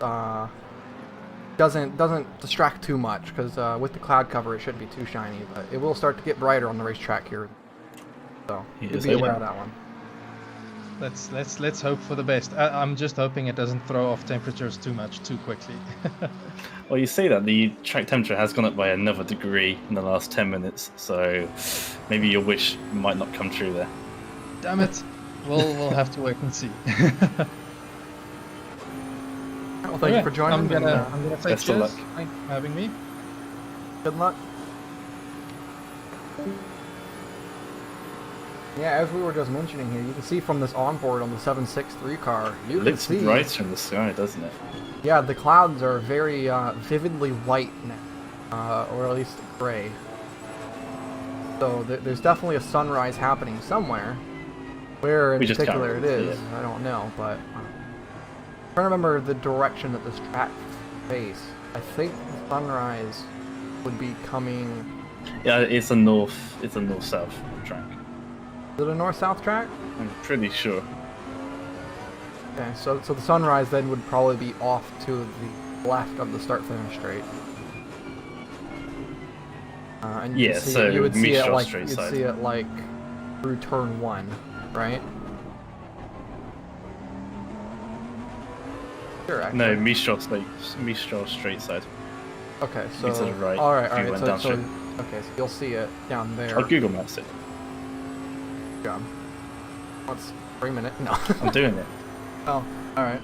doesn't distract too much, because with the cloud cover it shouldn't be too shiny, but it will start to get brighter on the racetrack here. So be aware of that one. Let's hope for the best. I'm just hoping it doesn't throw off temperatures too much too quickly. Well, you say that the track temperature has gone up by another degree in the last 10 minutes, so maybe your wish might not come true there. Damn it! We'll have to wait and see. Well, thank you for joining. I'm gonna say best of cheers. luck. Thanks for having me. Good luck. Yeah, as we were just mentioning here, you can see from this onboard on the 763 car, you It can looks see, brighter in the sky, doesn't it? yeah, the clouds are very vividly white now, or at least gray. So there's definitely a sunrise happening somewhere. Where in We just can't particular it really see is, it. I don't know, but I'm trying to remember the direction that this track face. I think the sunrise would be coming. Yeah, it's a north-south track. Is it a north-south track? I'm pretty sure. Okay, so the sunrise then would probably be off to the left of the start-finish straight. And Yeah, so you would see it Mistral like straight you'd side. see it like through turn 1, right? Sure, actually. No, Mistral straight side. Okay, so to the right all right, if you went So downstream. okay, so you'll see it down there. I'll Google Maps it. Good job. Let's bring a minute. No. I'm doing it. Oh, all right.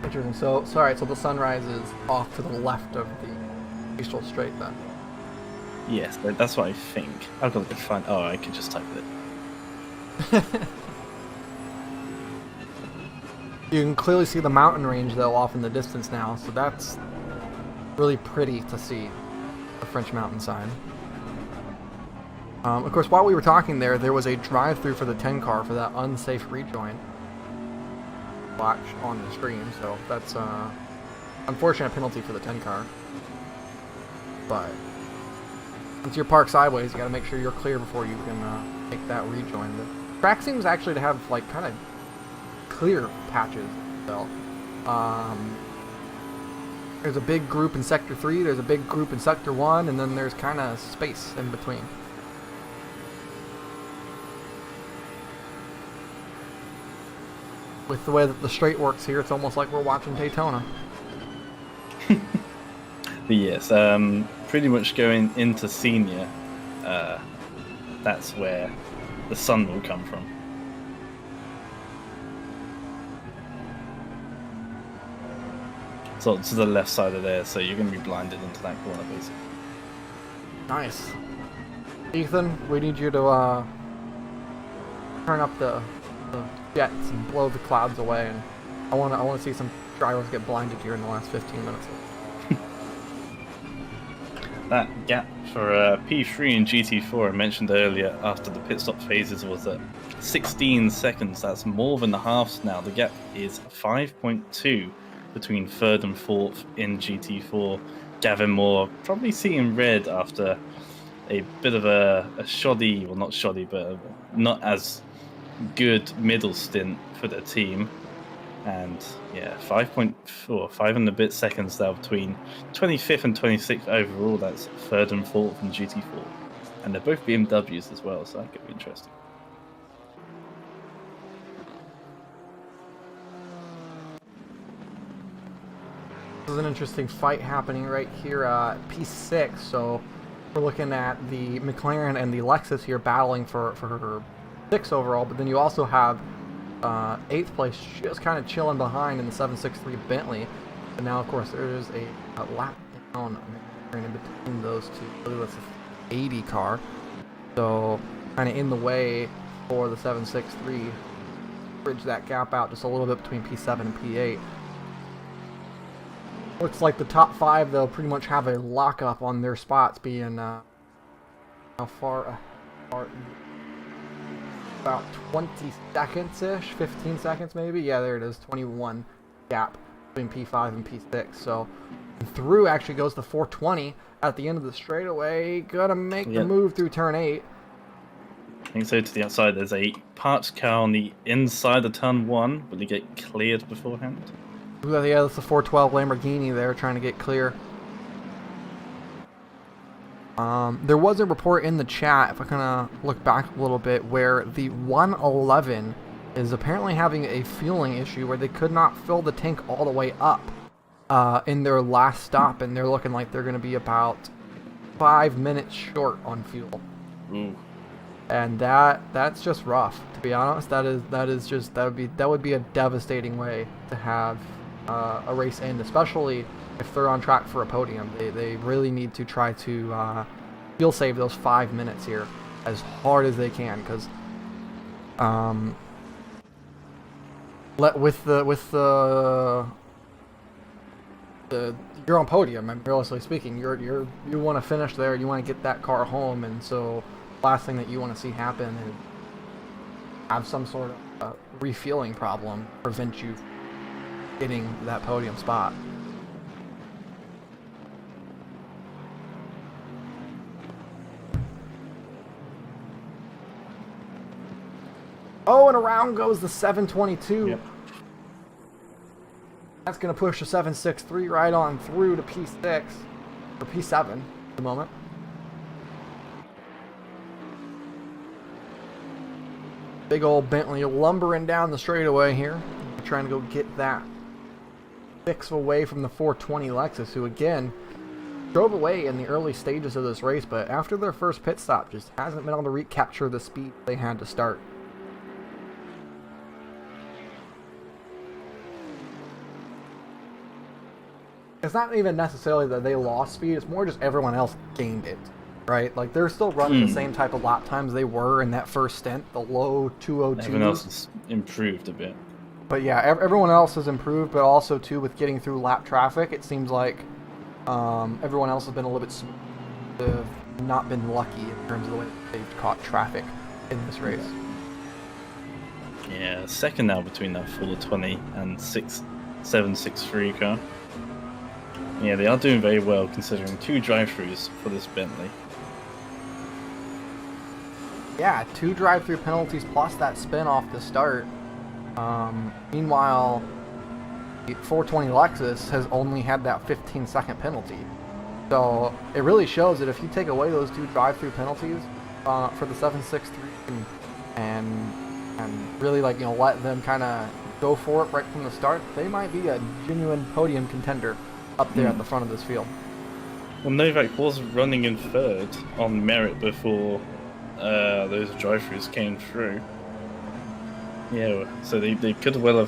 Interesting. So all right. So the sunrise is off to the left of the Mistral Straight then. Yes, that's what I think. I've got to find. Oh, I could just type it. You can clearly see the mountain range though off in the distance now, so that's really pretty to see the French mountainside. Of course, while we were talking there was a drive-through for the 10 car for that unsafe rejoin. Watch on the stream, so that's unfortunate penalty for the 10 car. But since you're parked sideways, you got to make sure you're clear before you can make that rejoin. The track seems actually to have like kind of clear patches. So there's a big group in Sector 3, there's a big group in Sector 1, and then there's kind of space in between. With the way that the straight works here, it's almost like we're watching Daytona. But yes, pretty much going into senior, that's where the sun will come from. So to the left side of there, so you're going to be blinded into that corner, basically. Nice. Ethan, we need you to turn up the jets and blow the clouds away, and I want to see some drivers get blinded here in the last 15 minutes. That gap For P3 and GT4, I mentioned earlier after the pit stop phases was at 16 seconds. That's more than the halves now. The gap is 5.2 between third and fourth in GT4. Gavin Moore probably seeing red after a bit of a shoddy, well not shoddy, but not as good middle stint for the team. And yeah, 5.4, 5 and a bit seconds now between 25th and 26th overall. That's third and fourth in GT4. And they're both BMWs as well, so that could be interesting. This is an interesting fight happening right here, P6. So we're looking at the McLaren and the Lexus here battling for 6 overall, but then you also have 8th place just kind of chilling behind in the 763 Bentley. And now, of course, there is a lap down in between those two. I believe that's the 80 car. So kind of in the way for the 763. Bridge that gap out just a little bit between P7 and P8. Looks like the top 5, they'll pretty much have a lockup on their spots, being how far apart? About 20 seconds-ish, 15 seconds maybe. Yeah, there it is, 21 gap between P5 and P6. So through actually goes to 420 at the end of the straightaway. Gonna make the move through turn 8. I think so. To the outside, there's a parked car on the inside of turn 1. Will he get cleared beforehand? Yeah, that's the 412 Lamborghini there trying to get clear. There was a report in the chat, if I kind of look back a little bit, where the 111 is apparently having a fueling issue where they could not fill the tank all the way up in their last stop, and they're looking like they're going to be about 5 minutes short on fuel. Ooh. And that's just rough, to be honest. That would be a devastating way to have a race end, especially if they're on track for a podium. They really need to try to fuel save those 5 minutes here as hard as they can, because with the you're on podium. And realistically speaking, you want to finish there. You want to get that car home, and so last thing that you want to see happen is have some sort of refueling problem prevent you getting that podium spot. Oh, and around goes the 722. Yep. That's going to push the 763 right on through to P6, or P7 at the moment. Big old Bentley lumbering down the straightaway here, trying to go get that 6 away from the 420 Lexus, who again drove away in the early stages of this race, but after their first pit stop just hasn't been able to recapture the speed they had to start. It's not even necessarily that they lost speed, it's more just everyone else gained it, right? Like, they're still running the same type of lap times they were in that first stint, the low 202s. Everyone else has improved a bit. But yeah, everyone else has improved, but also too with getting through lap traffic, it seems like everyone else has been a little bit smooth. They've not been lucky in terms of the way they've caught traffic in this race. Yeah, second now between that 420 and 763 car. Yeah, they are doing very well considering 2 drive-thrus for this Bentley. Yeah, 2 drive-through penalties plus that spin off the start. Meanwhile, the 420 Lexus has only had that 15-second penalty. So it really shows that if you take away those 2 drive-through penalties for the 763 and really, like, you know, let them kind of go for it right from the start, they might be a genuine podium contender up there at the front of this field. Well, Novak was running in third on merit before those drive-thrus came through. Yeah, so they could well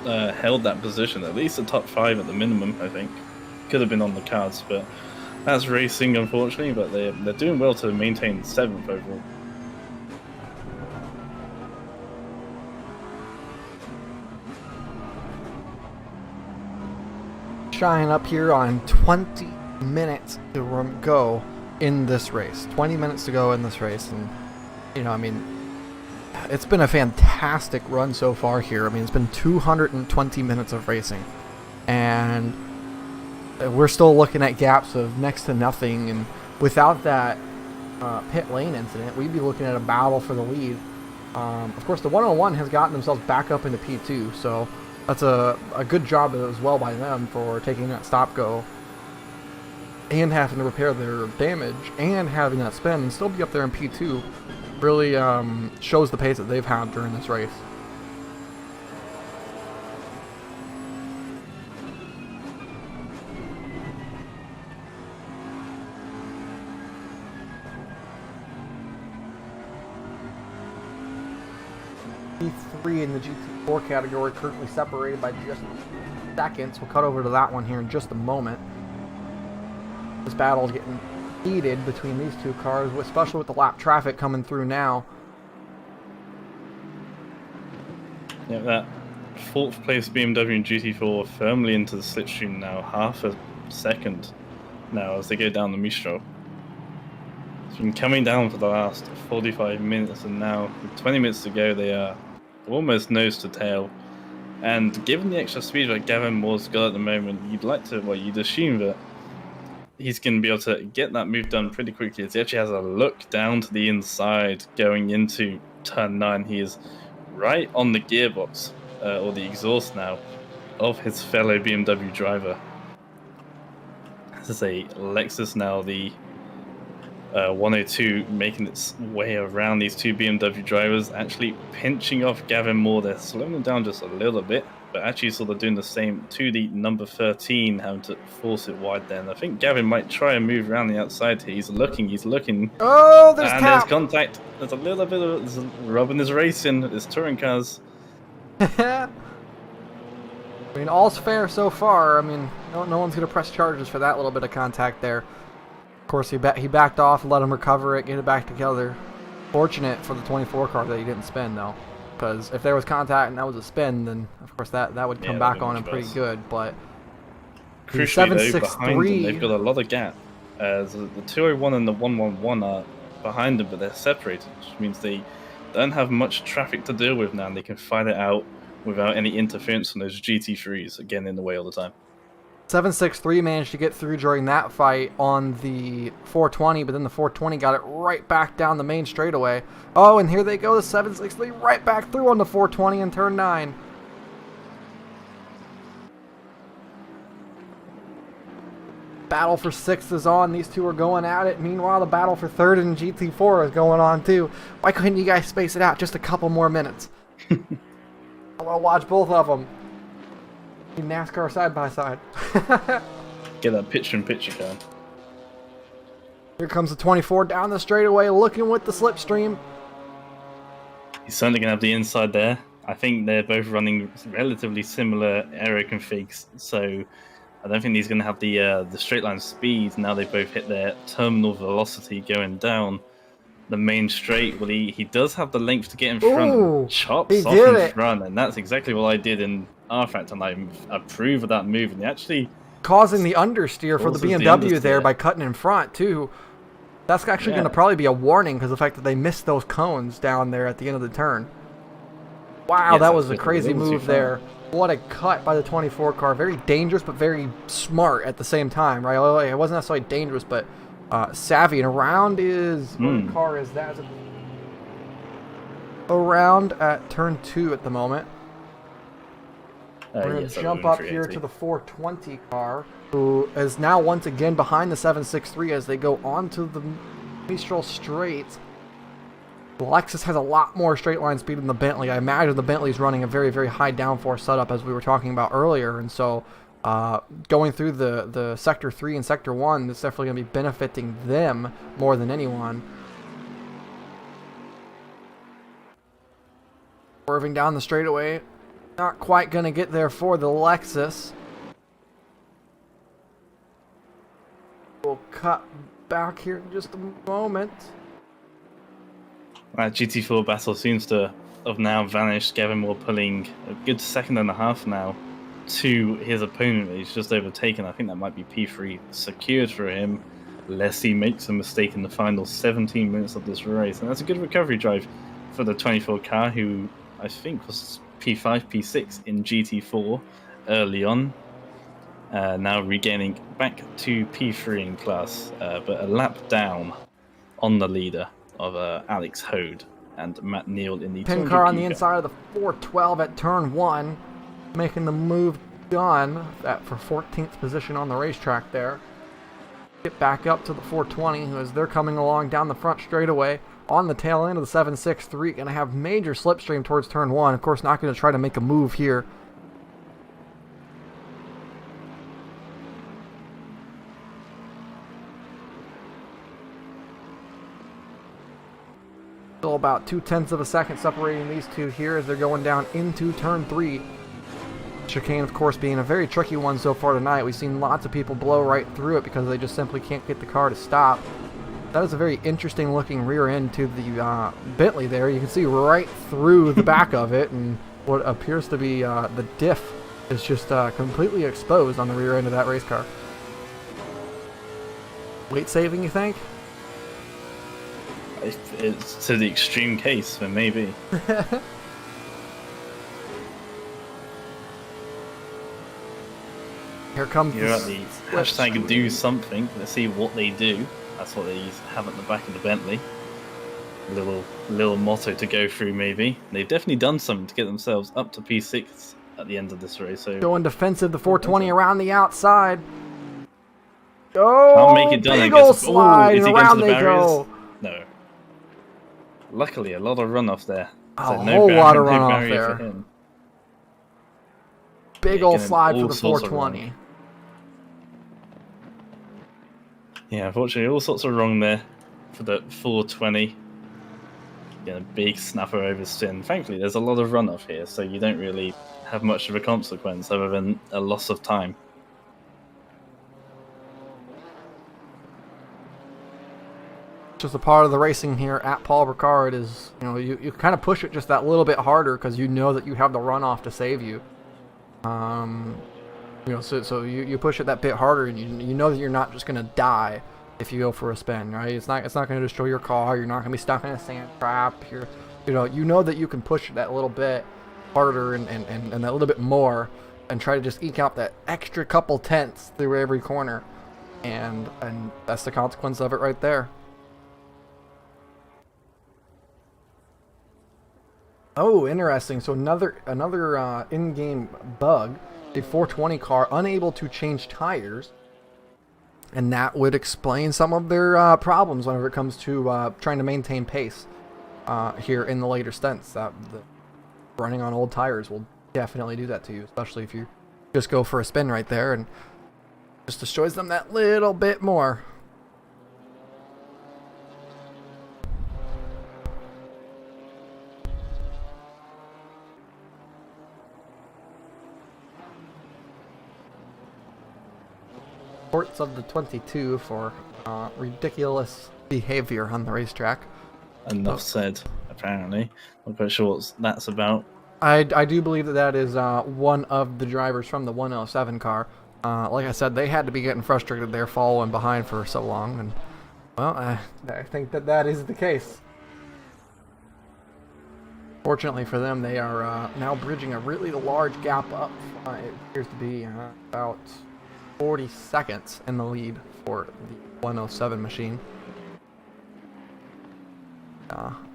have held that position, at least the top 5 at the minimum, I think. Could have been on the cards, but that's racing, unfortunately, but they're doing well to maintain 7th overall. Shying up here on 20 minutes to go in this race. 20 minutes to go in this race, and you know, I mean, it's been a fantastic run so far here. I mean, it's been 220 minutes of racing, and we're still looking at gaps of next to nothing. And without that pit lane incident, we'd be looking at a battle for the lead. Of course, the 101 has gotten themselves back up into P2, so that's a good job as well by them for taking that stop-go and having to repair their damage and having that spin and still be up there in P2. Really shows the pace that they've had during this race. P3 in the GT4 category, currently separated by just seconds. We'll cut over to that one here in just a moment. This battle is getting heated between these two cars, especially with the lap traffic coming through now. Yeah, that 4th place BMW and GT4 firmly into the slipstream now, half a second now as they go down the Mistral. It's been coming down for the last 45 minutes, and now with 20 minutes to go, they are almost nose to tail. And given the extra speed that Gavin Moore's got at the moment, you'd assume that he's going to be able to get that move done pretty quickly, as he actually has a look down to the inside going into turn 9. He is right on the gearbox, or the exhaust now, of his fellow BMW driver. This is a Lexus now, the 102, making its way around these two BMW drivers, actually pinching off Gavin Moore. They're slowing him down just a little bit, but actually sort of doing the same to the number 13, having to force it wide there. And I think Gavin might try and move around the outside here. He's looking. Oh, there's and there's contact. There's a little bit of Robin is racing. There's touring cars. I mean, all's fair so far. I mean, no one's going to press charges for that little bit of contact there. Of course, he backed off, let him recover it, get it back together. Fortunate for the 24 car that he didn't spin, though. Because if there was contact and that was a spin, then, of course, that would come back on him pretty good. But crucially, though, behind them, they've got a lot of gap. As the 201 and the 111 are behind them, but they're separated, which means they don't have much traffic to deal with now, and they can fight it out without any interference from those GT3s, again, in the way all the time. 763 managed to get through during that fight on the 420, but then the 420 got it right back down the main straightaway. Oh, and here they go, the 763 right back through on the 420 in turn 9. Battle for 6th is on. These two are going at it. Meanwhile, the battle for 3rd and GT4 is going on too. Why couldn't you guys space it out just a couple more minutes? I'll watch both of them. NASCAR side by side. Get that picture-in-picture going. Here comes the 24 down the straightaway, looking with the slipstream. He's certainly going to have the inside there. I think they're both running relatively similar aero configs, so I don't think he's going to have the straight line speed. Now they both hit their terminal velocity going down the main straight. Well, he does have the length to get in front. Ooh, chops off in front, and that's exactly what I did in R-Factor, and I approve of that move. And they actually causing the understeer for the BMW there by cutting in front too. That's actually going to probably be a warning because of the fact that they missed those cones down there at the end of the turn. Wow, that was a crazy move there. What a cut by the 24 car. Very dangerous, but very smart at the same time, right? It wasn't necessarily dangerous, but savvy. And around is... What car is that? Around at turn 2 at the moment. We're going to jump up here to the 420 car, who is now once again behind the 763 as they go onto the Mistral straight. The Lexus has a lot more straight line speed than the Bentley. I imagine the Bentley's running a very, very high downforce setup as we were talking about earlier, and so going through the Sector 3 and Sector 1, it's definitely going to be benefiting them more than anyone. Swerving down the straightaway. Not quite going to get there for the Lexus. We'll cut back here in just a moment. That GT4 battle seems to have now vanished. Gavin Moore pulling a good second and a half now to his opponent. He's just overtaken. I think that might be P3 secured for him. Lessie makes a mistake in the final 17 minutes of this race, and that's a good recovery drive for the 24 car, who I think was P5, P6 in GT4 early on. Now regaining back to P3 in class, but a lap down on the leader of Alex Hode and Matt Neal in the Pin 200 car on the car. inside of the 412 at turn 1, making the move done for 14th position on the racetrack there. Get back up to the 420 as they're coming along down the front straightaway on the tail end of the 763. Going to have major slipstream towards turn 1. Of course, not going to try to make a move here. Still about 0.2 of a second separating these two here as they're going down into turn 3. Chicane, of course, being a very tricky one so far tonight. We've seen lots of people blow right through it because they just simply can't get the car to stop. That is a very interesting looking rear end to the Bentley there. You can see right through the back of it, and what appears to be the diff is just completely exposed on the rear end of that race car. Weight saving, you think? It's to the extreme case, but maybe. Here comes You're at the hashtag do something. Let's see what they do. That's what they have at the back of the Bentley. Little motto to go through, maybe. They've definitely done something to get themselves up to P6 at the end of this race. So going defensive, the 420 around the outside. Oh, can't make it done. big ol' slide, is and he going around to the they barriers? go. No. Luckily, a lot of runoff there. A whole lot of runoff there. For him. Big Yeah, ol' getting slide for all the sorts of 420. Yeah, unfortunately, all sorts of wrong there for the 420. Getting a big snapper over spin. Thankfully, there's a lot of runoff here, so you don't really have much of a consequence other than a loss of time. Just a part of the racing here at Paul Ricard is, you kind of push it just that little bit harder because you know that you have the runoff to save you. So you push it that bit harder, and you know that you're not just gonna die if you go for a spin, right? It's not gonna destroy your car. You're not gonna be stuck in a sand trap. You know that you can push it that little bit harder and that little bit more, and try to just eke out that extra couple tenths through every corner, and that's the consequence of it right there. Oh, interesting. So another in-game bug. The 420 car unable to change tires, and that would explain some of their problems whenever it comes to trying to maintain pace here in the later stints. Running on old tires will definitely do that to you, especially if you just go for a spin right there, and just destroys them that little bit more. Reports of the 22 for ridiculous behavior on the racetrack. Enough said, apparently. Not quite sure what that's about. I do believe that is one of the drivers from the 107 car. Like I said, they had to be getting frustrated. They're following behind for so long, and well, I think that is the case. Fortunately for them, they are now bridging a really large gap up. It appears to be about 40 seconds in the lead for the 107 machine.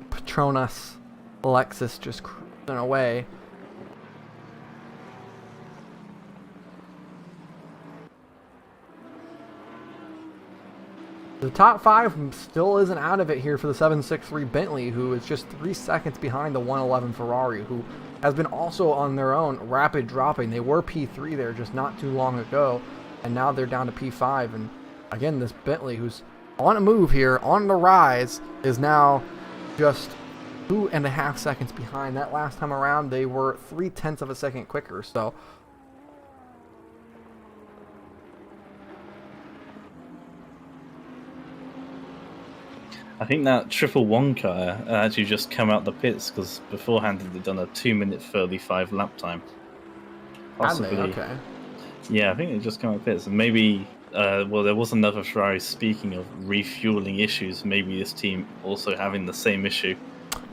Petronas Lexus just cruising away. The top 5 still isn't out of it here for the 763 Bentley, who is just 3 seconds behind the 111 Ferrari, who has been also on their own rapid dropping. They were P3 there just not too long ago, and now they're down to P5. And again, this Bentley, who's on a move here, on the rise, is now just 2.5 seconds behind. That last time around, they were 0.3 of a second quicker, so I think that triple one car actually just come out the pits because beforehand they'd done a 2-minute 35 lap time. Possibly. Okay. Yeah, I think they just come out the pits, and maybe well, there was another Ferrari. Speaking of refueling issues, maybe this team also having the same issue.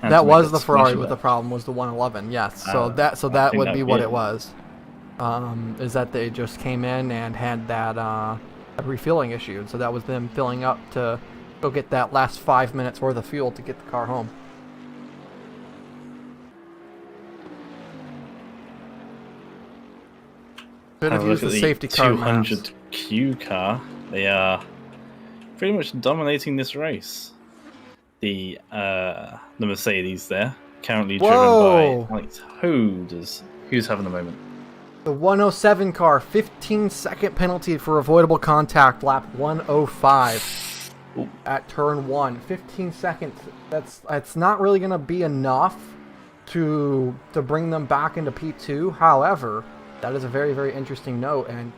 That was the Ferrari with the problem, was the 111. Yes, so that would be what it was. Is that they just came in and had that refueling issue, so that was them filling up to go get that last 5 minutes worth of fuel to get the car home. Should have used the safety car 200Q car. They are pretty much dominating this race. The Mercedes there, currently driven by Alex Hodes. Who's having a moment? The 107 car, 15-second penalty for avoidable contact, lap 105 at turn 1. 15 seconds. That's not really going to be enough to bring them back into P2. However, that is a very, very interesting note, and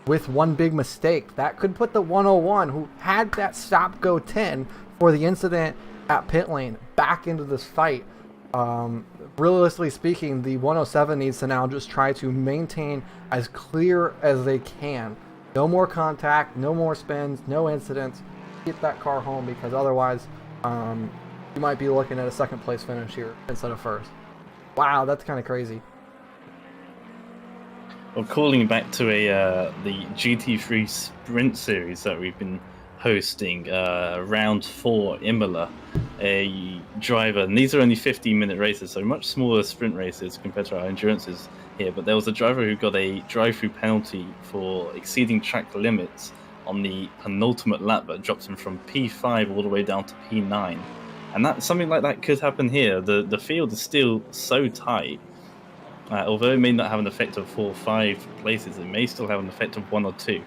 with one big mistake, that could put the 101, who had that stop-go 10 for the incident at pit lane, back into this fight. Realistically speaking, the 107 needs to now just try to maintain as clear as they can. No more contact, no more spins, no incidents. Get that car home, because otherwise you might be looking at a second place finish here instead of first. Wow, that's kind of crazy. Well, calling back to the GT3 Sprint Series that we've been hosting, round 4 Imola, a driver, and these are only 15-minute races, so much smaller sprint races compared to our endurances here, but there was a driver who got a drive-through penalty for exceeding track limits on the penultimate lap that drops him from P5 all the way down to P9. And that something like that could happen here. The field is still so tight. Although it may not have an effect of 4 or 5 places, it may still have an effect of 1 or 2.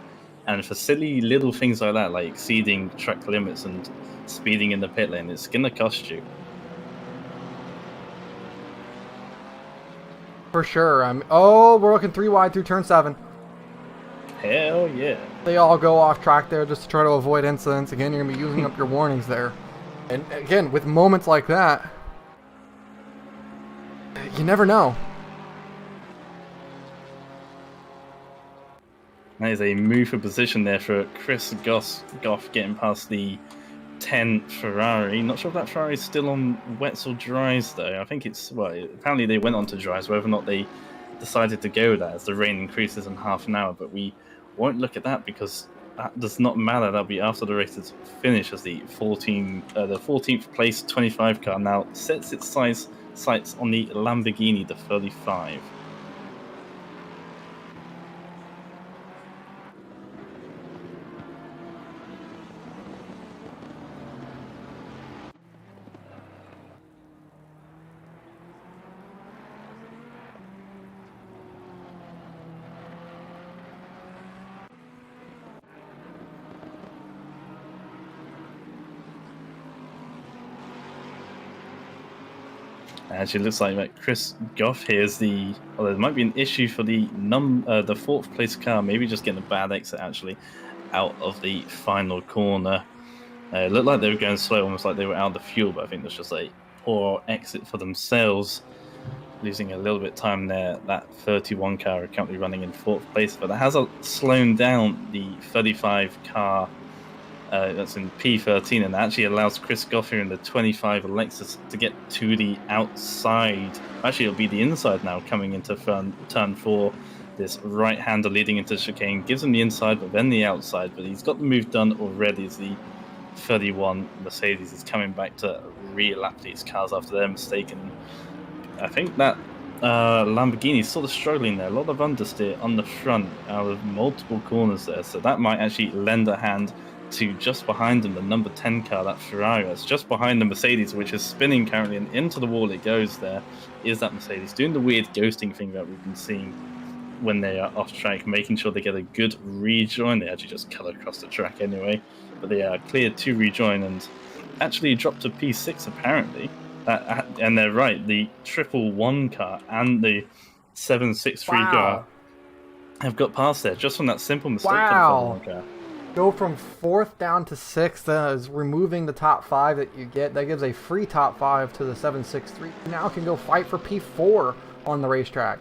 And for silly little things like that, like exceeding track limits and speeding in the pit lane, it's going to cost you. For sure. We're looking 3 wide through turn 7. Hell yeah. They all go off track there just to try to avoid incidents. Again, you're going to be using up your warnings there. And again, with moments like that, you never know. That is a move for position there for Chris Goff getting past the 10 Ferrari. Not sure if that Ferrari is still on wets or dries though. I think it's, well, apparently they went on to dries, whether or not they decided to go there as the rain increases in half an hour, but we won't look at that because that does not matter. That'll be after the race is finished, as the 14th place 25 car now sets its sights on the Lamborghini, the 35. Actually, looks like that Chris Goff here is the. Well, there might be an issue for the 4th place car. Maybe just getting a bad exit actually out of the final corner. It looked like they were going slow, almost like they were out of the fuel. But I think that's just a poor exit for themselves, losing a little bit of time there. That 31 car are currently running in 4th place, but that has slowed down the 35 car. That's in P13, and that actually allows Chris Goff here in the 25 Lexus to get to the outside. Actually, it'll be the inside now, coming into turn 4. This right-hander leading into chicane gives him the inside, but then the outside. But he's got the move done already, as the 31 Mercedes is coming back to re-lap these cars after their mistake. And I think that Lamborghini is sort of struggling there. A lot of understeer on the front out of multiple corners there, so that might actually lend a hand to just behind them, the number 10 car, that Ferrari that's just behind the Mercedes, which is spinning currently, and into the wall it goes. There is that Mercedes doing the weird ghosting thing that we've been seeing when they are off track, making sure they get a good rejoin. They actually just cut across the track anyway, but they are cleared to rejoin and actually dropped to P6 apparently. And they're right, the 111 car and the 763 car have got past there just from that simple mistake. Wow. For the car. Go from 4th down to 6th. That is removing the top 5 that you get. That gives a free top 5 to the 763. Now can go fight for P4 on the racetrack.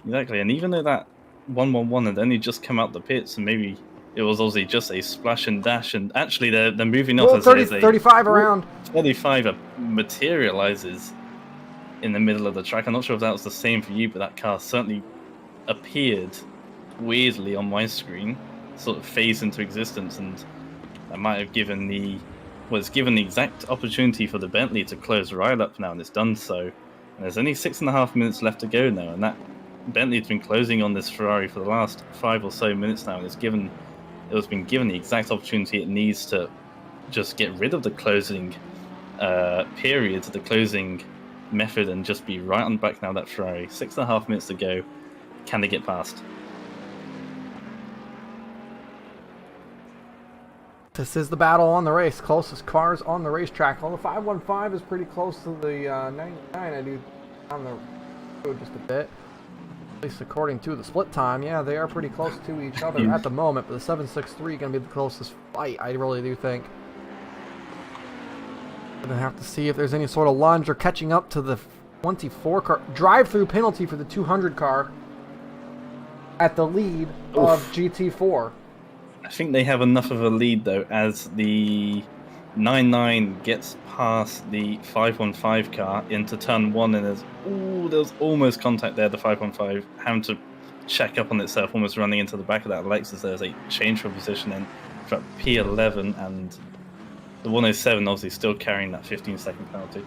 Exactly, and even though that 1-1-1, and then he just come out the pits, and maybe it was obviously just a splash and dash, and actually they're moving off Well, as 35 around. 35 materializes in the middle of the track. I'm not sure if that was the same for you, but that car certainly appeared weirdly on my screen, sort of phased into existence, and that might have given the exact opportunity for the Bentley to close right up now, and it's done so. And there's only 6.5 minutes left to go now, and that Bentley's been closing on this Ferrari for the last 5 or so minutes now, and it's been given the exact opportunity it needs to just get rid of the closing period, the closing method, and just be right on back now. That Ferrari, 6.5 minutes to go. Can they get past? This is the battle on the race. Closest cars on the racetrack. Well, the 515 is pretty close to the 99. I do on the road just a bit. At least according to the split time. Yeah, they are pretty close to each other at the moment. But the 763 going to be the closest fight, I really do think. Gonna have to see if there's any sort of lunge or catching up to the 24 car. Drive-through penalty for the 200 car at the lead of GT4. I think they have enough of a lead though, as the 99 gets past the 515 car into turn 1, and there's almost contact there. The 515 having to check up on itself, almost running into the back of that Lexus. There's a change for position in for P11, and the 107 obviously still carrying that 15-second penalty.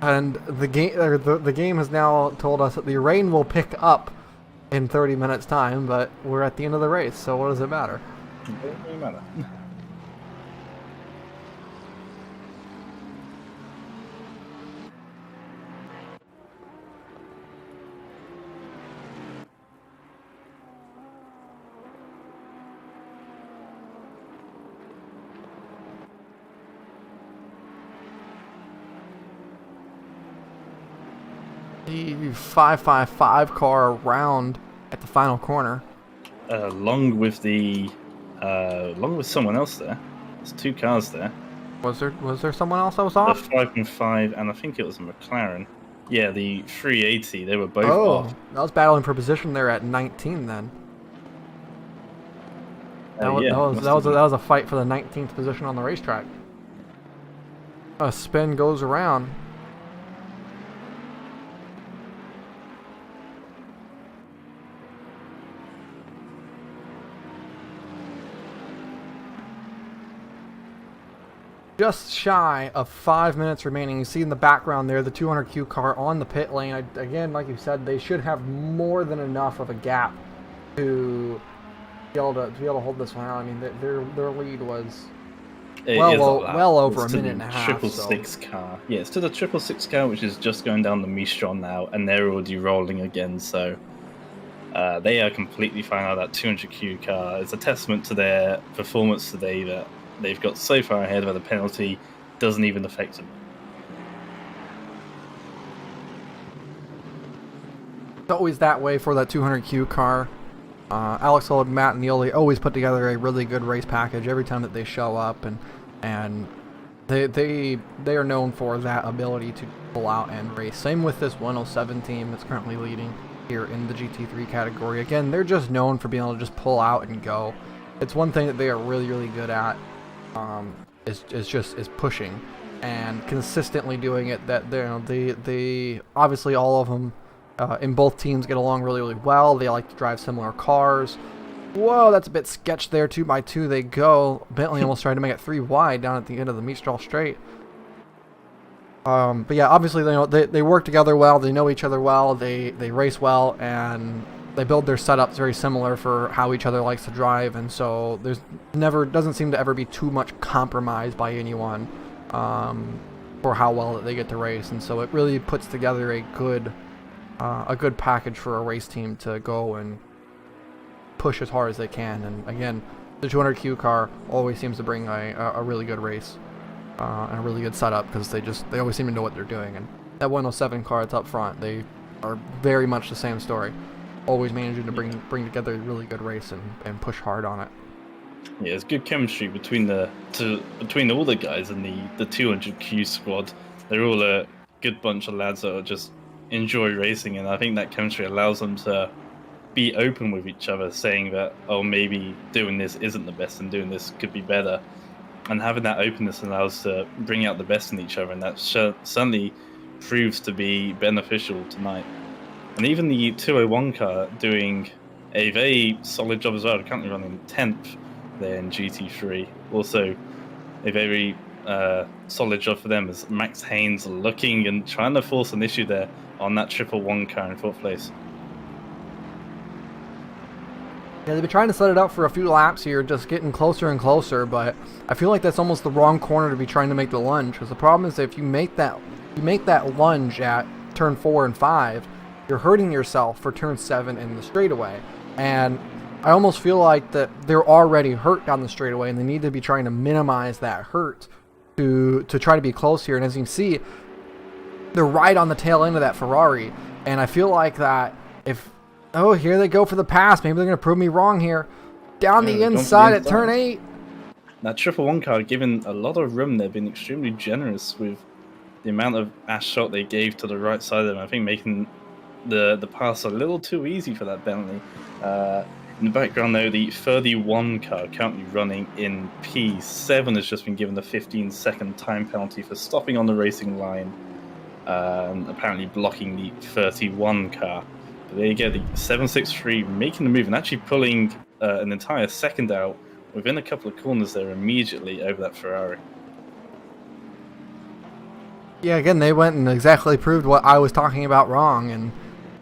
And the game has now told us that the rain will pick up in 30 minutes time, but we're at the end of the race, so what does it matter? It doesn't really matter. The 555 car around at the final corner. Along with someone else there. There's 2 cars there. Was there someone else that was The off? 515, and I think it was a McLaren. Yeah, the 380. They were both Oh, off. that was battling for position there at 19 then. That was a fight for the 19th position on the racetrack. A spin goes around. Just shy of 5 minutes remaining. You see in the background there the 200Q car on the pit lane. Again, like you said, they should have more than enough of a gap to be able to hold this one out. I mean, their lead was well over a minute and a half. 666 car. Yeah, it's to the 666 car, which is just going down the Mistral now, and they're already rolling again. So they are completely fine out of that 200Q car. It's a testament to their performance today that they've got so far ahead where the penalty doesn't even affect them. It's always that way for that 200Q car. Alex Holt, Matt, and Neil, they always put together a really good race package every time that they show up, and they are known for that ability to pull out and race. Same with this 107 team that's currently leading here in the GT3 category. Again, they're just known for being able to just pull out and go. It's one thing that they are really, really good at. Is pushing and consistently doing it. That they obviously all of them in both teams get along really, really well. They like to drive similar cars. Whoa, that's a bit sketched there. 2x2 they go. Bentley almost tried to make it 3 wide down at the end of the Mistral straight. But yeah, obviously they work together well. They know each other well. They race well, and they build their setups very similar for how each other likes to drive, and so doesn't seem to ever be too much compromise by anyone for how well that they get to race, and so it really puts together a good package for a race team to go and push as hard as they can. And again, the 200Q car always seems to bring a really good race and a really good setup, because they always seem to know what they're doing. And that 107 car that's up front, they are very much the same story. Always managing to bring together a really good race and push hard on it. Yeah, it's good chemistry between all the guys in the 200Q squad. They're all a good bunch of lads that just enjoy racing, and I think that chemistry allows them to be open with each other, saying that, oh, maybe doing this isn't the best and doing this could be better. And having that openness allows us to bring out the best in each other, and that certainly proves to be beneficial tonight. And even the 201 car doing a very solid job as well, currently running 10th there in GT3. Also, a very solid job for them as Max Haynes looking and trying to force an issue there on that 111 car in 4th place. Yeah, they've been trying to set it up for a few laps here, just getting closer and closer, but I feel like that's almost the wrong corner to be trying to make the lunge, because the problem is if you make that lunge at turn 4 and 5, you're hurting yourself for turn 7 in the straightaway. And I almost feel like that they're already hurt down the straightaway, and they need to be trying to minimize that hurt to try to be close here. And as you can see, they're right on the tail end of that Ferrari, and I feel like that if... Oh, here they go for the pass. Maybe they're going to prove me wrong here. Down the inside at turn 8. That 111 car given a lot of room. They've been extremely generous with the amount of ash shot they gave to the right side of them. I think making the pass a little too easy for that Bentley. In the background, though, the 31 car currently running in P7 has just been given the 15-second time penalty for stopping on the racing line and apparently blocking the 31 car. But there you go, the 763 making the move and actually pulling an entire second out within a couple of corners there immediately over that Ferrari. Yeah, again, they went and exactly proved what I was talking about wrong, and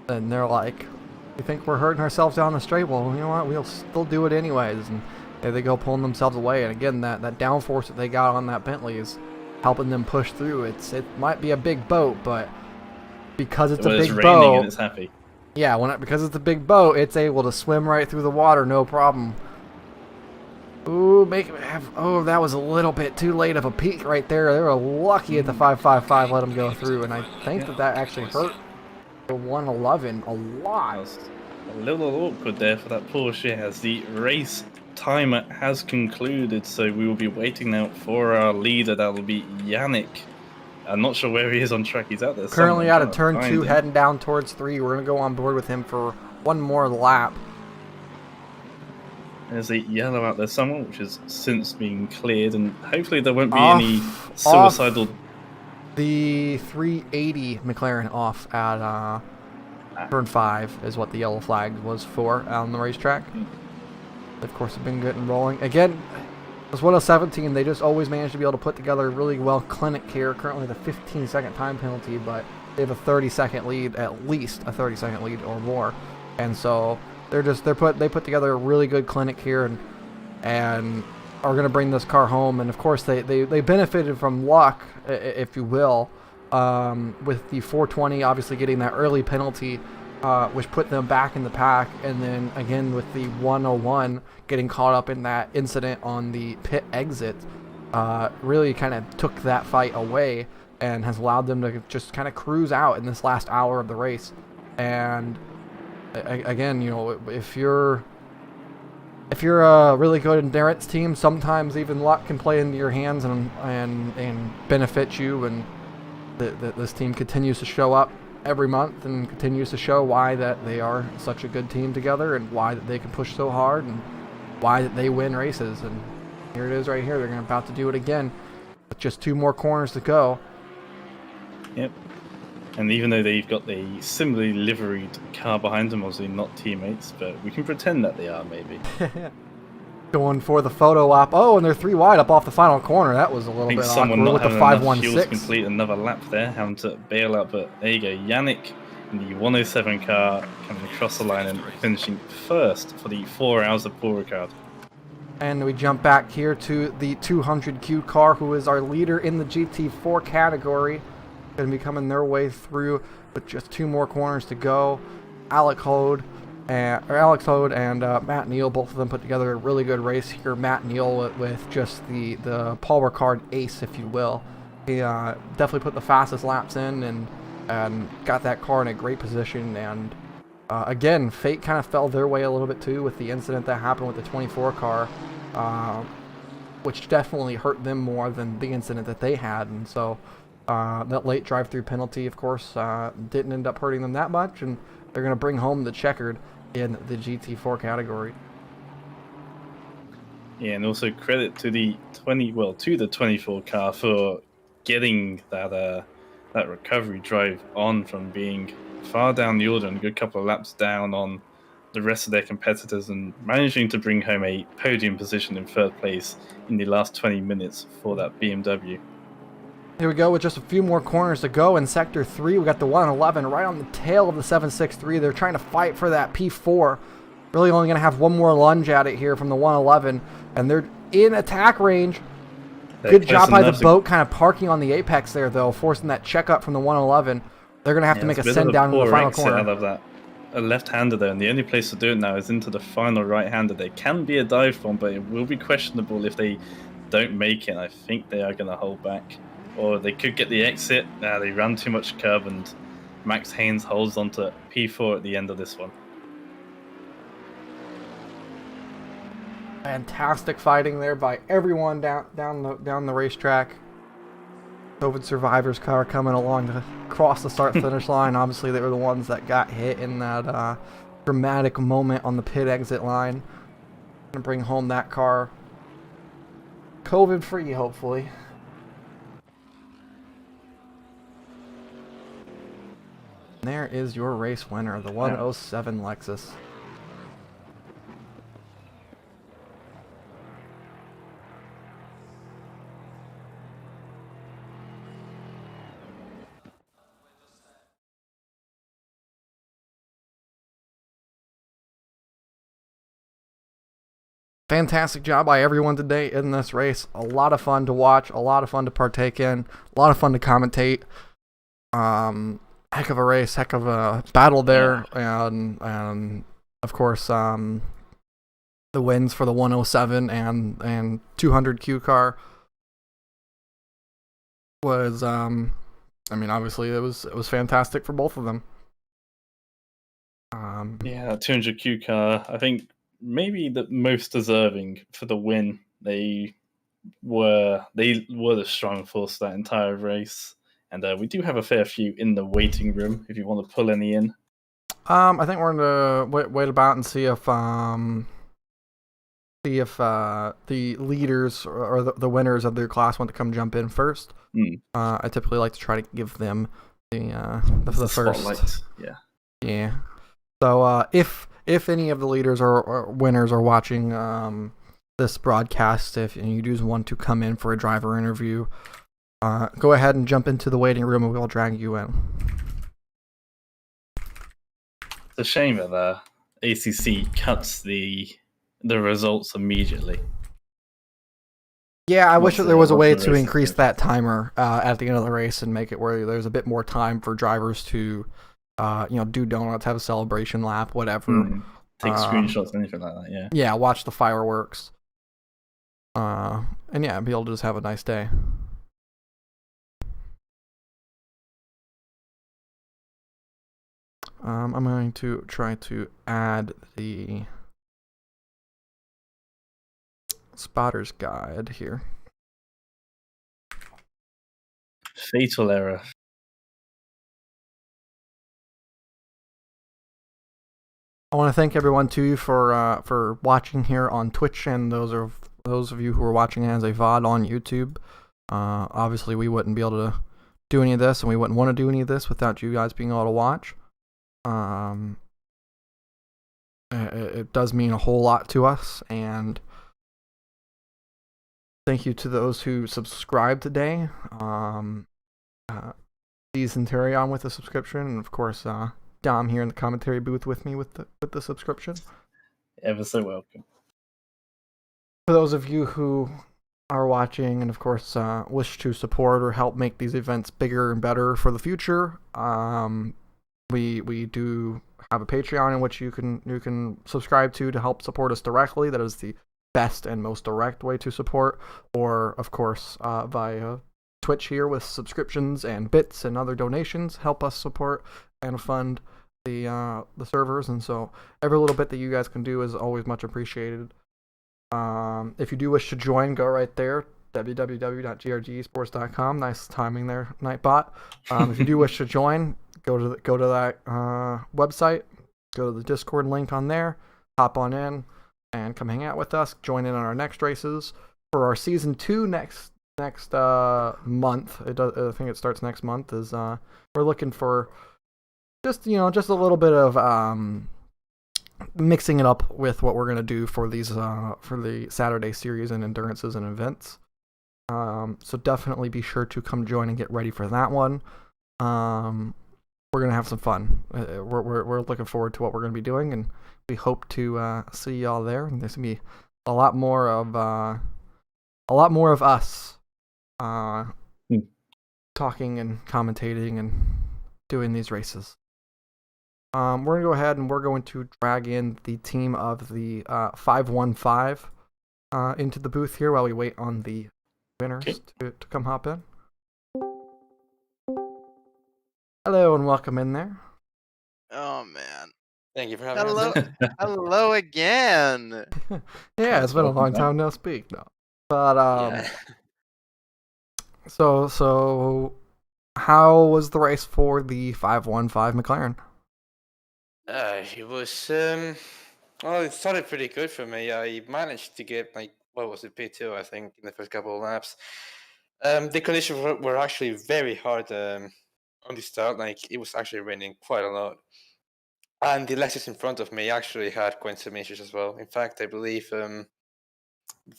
then they're like, "You think we're hurting ourselves down the straight? Well, you know what? We'll still do it anyways." And there they go, pulling themselves away. And again, that downforce that they got on that Bentley is helping them push through. It might be a big boat, but because it's a big raining boat, and it's happy. Yeah, because it's a big boat, it's able to swim right through the water, no problem. Ooh, that was a little bit too late of a peak right there. They were lucky at the 555 let them go through, and I think that actually hurt the 111 a lot. A little awkward there for that Porsche as the race timer has concluded, so we will be waiting now for our leader. That will be Yannick. I'm not sure where he is on track. He's out there. Currently out of turn 2, heading down towards 3. We're going to go on board with him for one more lap. There's a yellow out there somewhere, which has since been cleared, and hopefully there won't be any suicidal... The 380 McLaren off at turn 5 is what the yellow flag was for on the racetrack. Of course, have been good and rolling. Again, as 1:17, they just always manage to be able to put together really well clinic here. Currently the 15-second time penalty, but they have a 30-second lead, at least a 30-second lead or more. And so they put together a really good clinic here and are going to bring this car home. And of course they benefited from luck, if you will, with the 420 obviously getting that early penalty, which put them back in the pack, and then again with the 101 getting caught up in that incident on the pit exit, really kind of took that fight away and has allowed them to just kind of cruise out in this last hour of the race. And again, you know, if you're a really good endurance team, sometimes even luck can play into your hands and benefit you, and this team continues to show up every month and continues to show why that they are such a good team together and why that they can push so hard and why that they win races. And here it is right here. They're about to do it again with just 2 more corners to go. Yep. And even though they've got a similarly liveried car behind them, obviously not teammates, but we can pretend that they are, maybe. Going for the photo op. Oh, and they're 3 wide up off the final corner. That was a little bit awkward with the 516. To complete another lap there, having to bail out, but there you go. Yannick in the 107 car coming across the line and finishing first for the 4 hours of Paul Ricard. And we jump back here to the 200Q car, who is our leader in the GT4 category. Going to be coming their way through with just 2 more corners to go. Alex Hode and Matt Neal, both of them put together a really good race here. Matt Neal with just the Paul Ricard ace, if you will. He definitely put the fastest laps in and got that car in a great position. And again, fate kind of fell their way a little bit too with the incident that happened with the 24 car, which definitely hurt them more than the incident that they had. And so that late drive-through penalty, of course, didn't end up hurting them that much, and they're going to bring home the checkered. in the GT4 category. Yeah, and also credit to the 24 car for getting that recovery drive on from being far down the order and a good couple of laps down on the rest of their competitors and managing to bring home a podium position in third place in the last 20 minutes for that BMW. Here we go with just a few more corners to go in Sector 3. We got the 111 right on the tail of the 763. They're trying to fight for that P4. Really only going to have one more lunge at it here from the 111. And they're in attack range. Good job by the boat kind of parking on the apex there, though, forcing that checkup from the 111. They're going to have to make a send down in the final corner. Out of that. A left-hander there, and the only place to do it now is into the final right-hander. There can be a dive bomb, but it will be questionable if they don't make it. I think they are going to hold back. Or they could get the exit. They ran too much curb, and Max Haynes holds onto P4 at the end of this one. Fantastic fighting there by everyone down the racetrack. COVID survivors car coming along to cross the start-finish line. Obviously, they were the ones that got hit in that dramatic moment on the pit exit line. Gonna bring home that car COVID-free, hopefully. There is your race winner, the 107 Lexus. Fantastic job by everyone today in this race. A lot of fun to watch, a lot of fun to partake in, a lot of fun to commentate. Heck of a race, heck of a battle there, and of course the wins for the 107 and 200Q car was I mean, obviously it was fantastic for both of them. Yeah, that 200Q car, I think maybe the most deserving for the win. They were the strong force that entire race. And we do have a fair few in the waiting room if you want to pull any in. I think we're going to wait about and see if the leaders or the winners of their class want to come jump in first. I typically like to try to give them the first spotlight. Yeah. So if any of the leaders or winners are watching this broadcast, if you do want to come in for a driver interview, go ahead and jump into the waiting room and we'll drag you in. It's a shame that ACC cuts the results immediately. Yeah, I wish that there was a way to increase that timer at the end of the race and make it where there's a bit more time for drivers to, do donuts, have a celebration lap, whatever. Take screenshots, anything like that. Yeah. Yeah, watch the fireworks. And yeah, be able to just have a nice day. I'm going to try to add the spotter's guide here. Fatal error. I want to thank everyone too for watching here on Twitch, and those of you who are watching as a VOD on YouTube. Obviously, we wouldn't be able to do any of this, and we wouldn't want to do any of this without you guys being able to watch. It does mean a whole lot to us, and thank you to those who subscribed today. Season Terry on with the subscription, and of course Dom here in the commentary booth with me with the subscription. Ever so welcome. For those of you who are watching and of course wish to support or help make these events bigger and better for the future, we do have a Patreon in which you can subscribe to help support us directly. That is the best and most direct way to support, or of course via Twitch here with subscriptions and bits and other donations help us support and fund the servers. And so every little bit that you guys can do is always much appreciated. If you do wish to join, go right there, www.GRG eSports.com. Nice timing there, Nightbot. If you do wish to join, go to that website, go to the Discord link on there, hop on in, and come hang out with us. Join in on our next races for our season 2 next month. I think it starts next month. We're looking for just a little bit of mixing it up with what we're gonna do for these for the Saturday series and endurances and events. So definitely be sure to come join and get ready for that one. We're gonna have some fun. We're looking forward to what we're gonna be doing, and we hope to see y'all there. And there's gonna be a lot more of us talking and commentating and doing these races. We're gonna go ahead and we're going to drag in the team of the 515 into the booth here while we wait on the winners to come hop in. Hello and welcome in there. Oh man. Thank you for having Hello, us. hello again. Yeah, it's been a long time no speak. No, but Yeah. So how was the race for the 515 McLaren? It was well, it started pretty good for me. I managed to get what was it, P2, I think, in the first couple of laps. The conditions were actually very hard on the start. Like, it was actually raining quite a lot. And the Lexus in front of me actually had quite some issues as well. In fact, I believe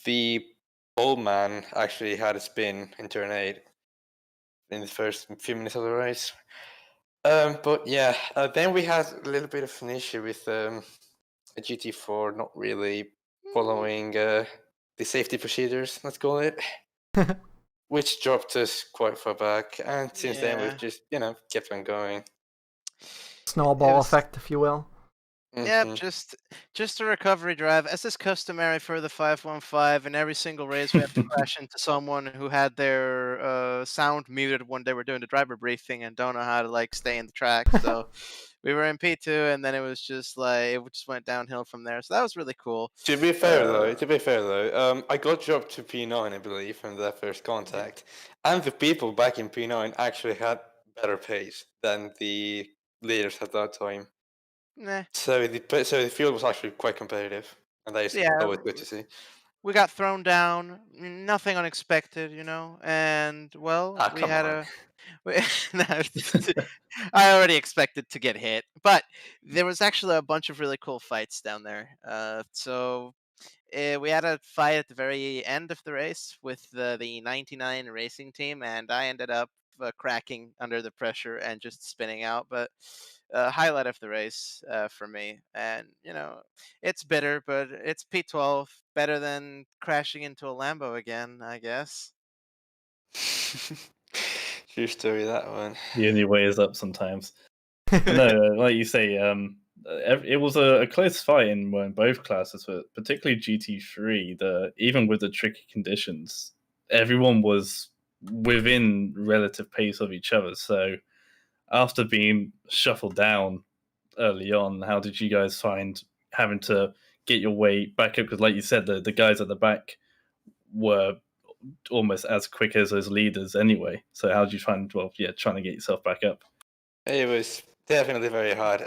the pole man actually had a spin in turn 8 in the first few minutes of the race. But yeah, then we had a little bit of an issue with a GT4 not really following the safety procedures, let's call it, which dropped us quite far back. And since then, we've just, kept on going. Snowball effect, if you will. Yep, just a recovery drive, as is customary for the 515. In every single race, we have to crash into someone who had their sound muted when they were doing the driver briefing and don't know how to stay in the track. So we were in P2, and then it was just it just went downhill from there. So that was really cool. To be fair though, I got dropped to P9, I believe, from that first contact, and the people back in P9 actually had better pace than the leaders at that time. Nah. So the field was actually quite competitive, and that is always good to see. We got thrown down, nothing unexpected, and we had on. I already expected to get hit, but there was actually a bunch of really cool fights down there. We had a fight at the very end of the race with the 99 racing team, and I ended up cracking under the pressure and just spinning out. But highlight of the race for me, and it's bitter, but it's P12, better than crashing into a Lambo again, I guess. True story, that one. The only way is up sometimes. No, like you say, it was a close fight in both classes, but particularly GT3. Even with the tricky conditions, everyone was within relative pace of each other. So after being shuffled down early on, how did you guys find having to get your way back up? Because like you said, the guys at the back were almost as quick as those leaders anyway. So how did you find, trying to get yourself back up? It was definitely very hard.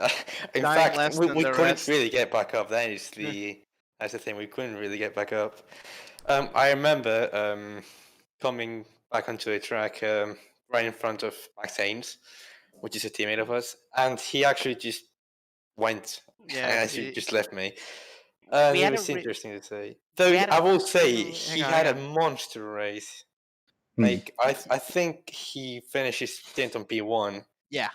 In Dying fact, we couldn't rest. really get back up. That's the thing. We couldn't really get back up. I remember coming back onto a track right in front of Max Haynes, which is a teammate of us, and he actually just went. Yeah, he just left me. It was interesting to say. Though I will say he had a monster race. Like I think he finished his stint on P1. Yeah.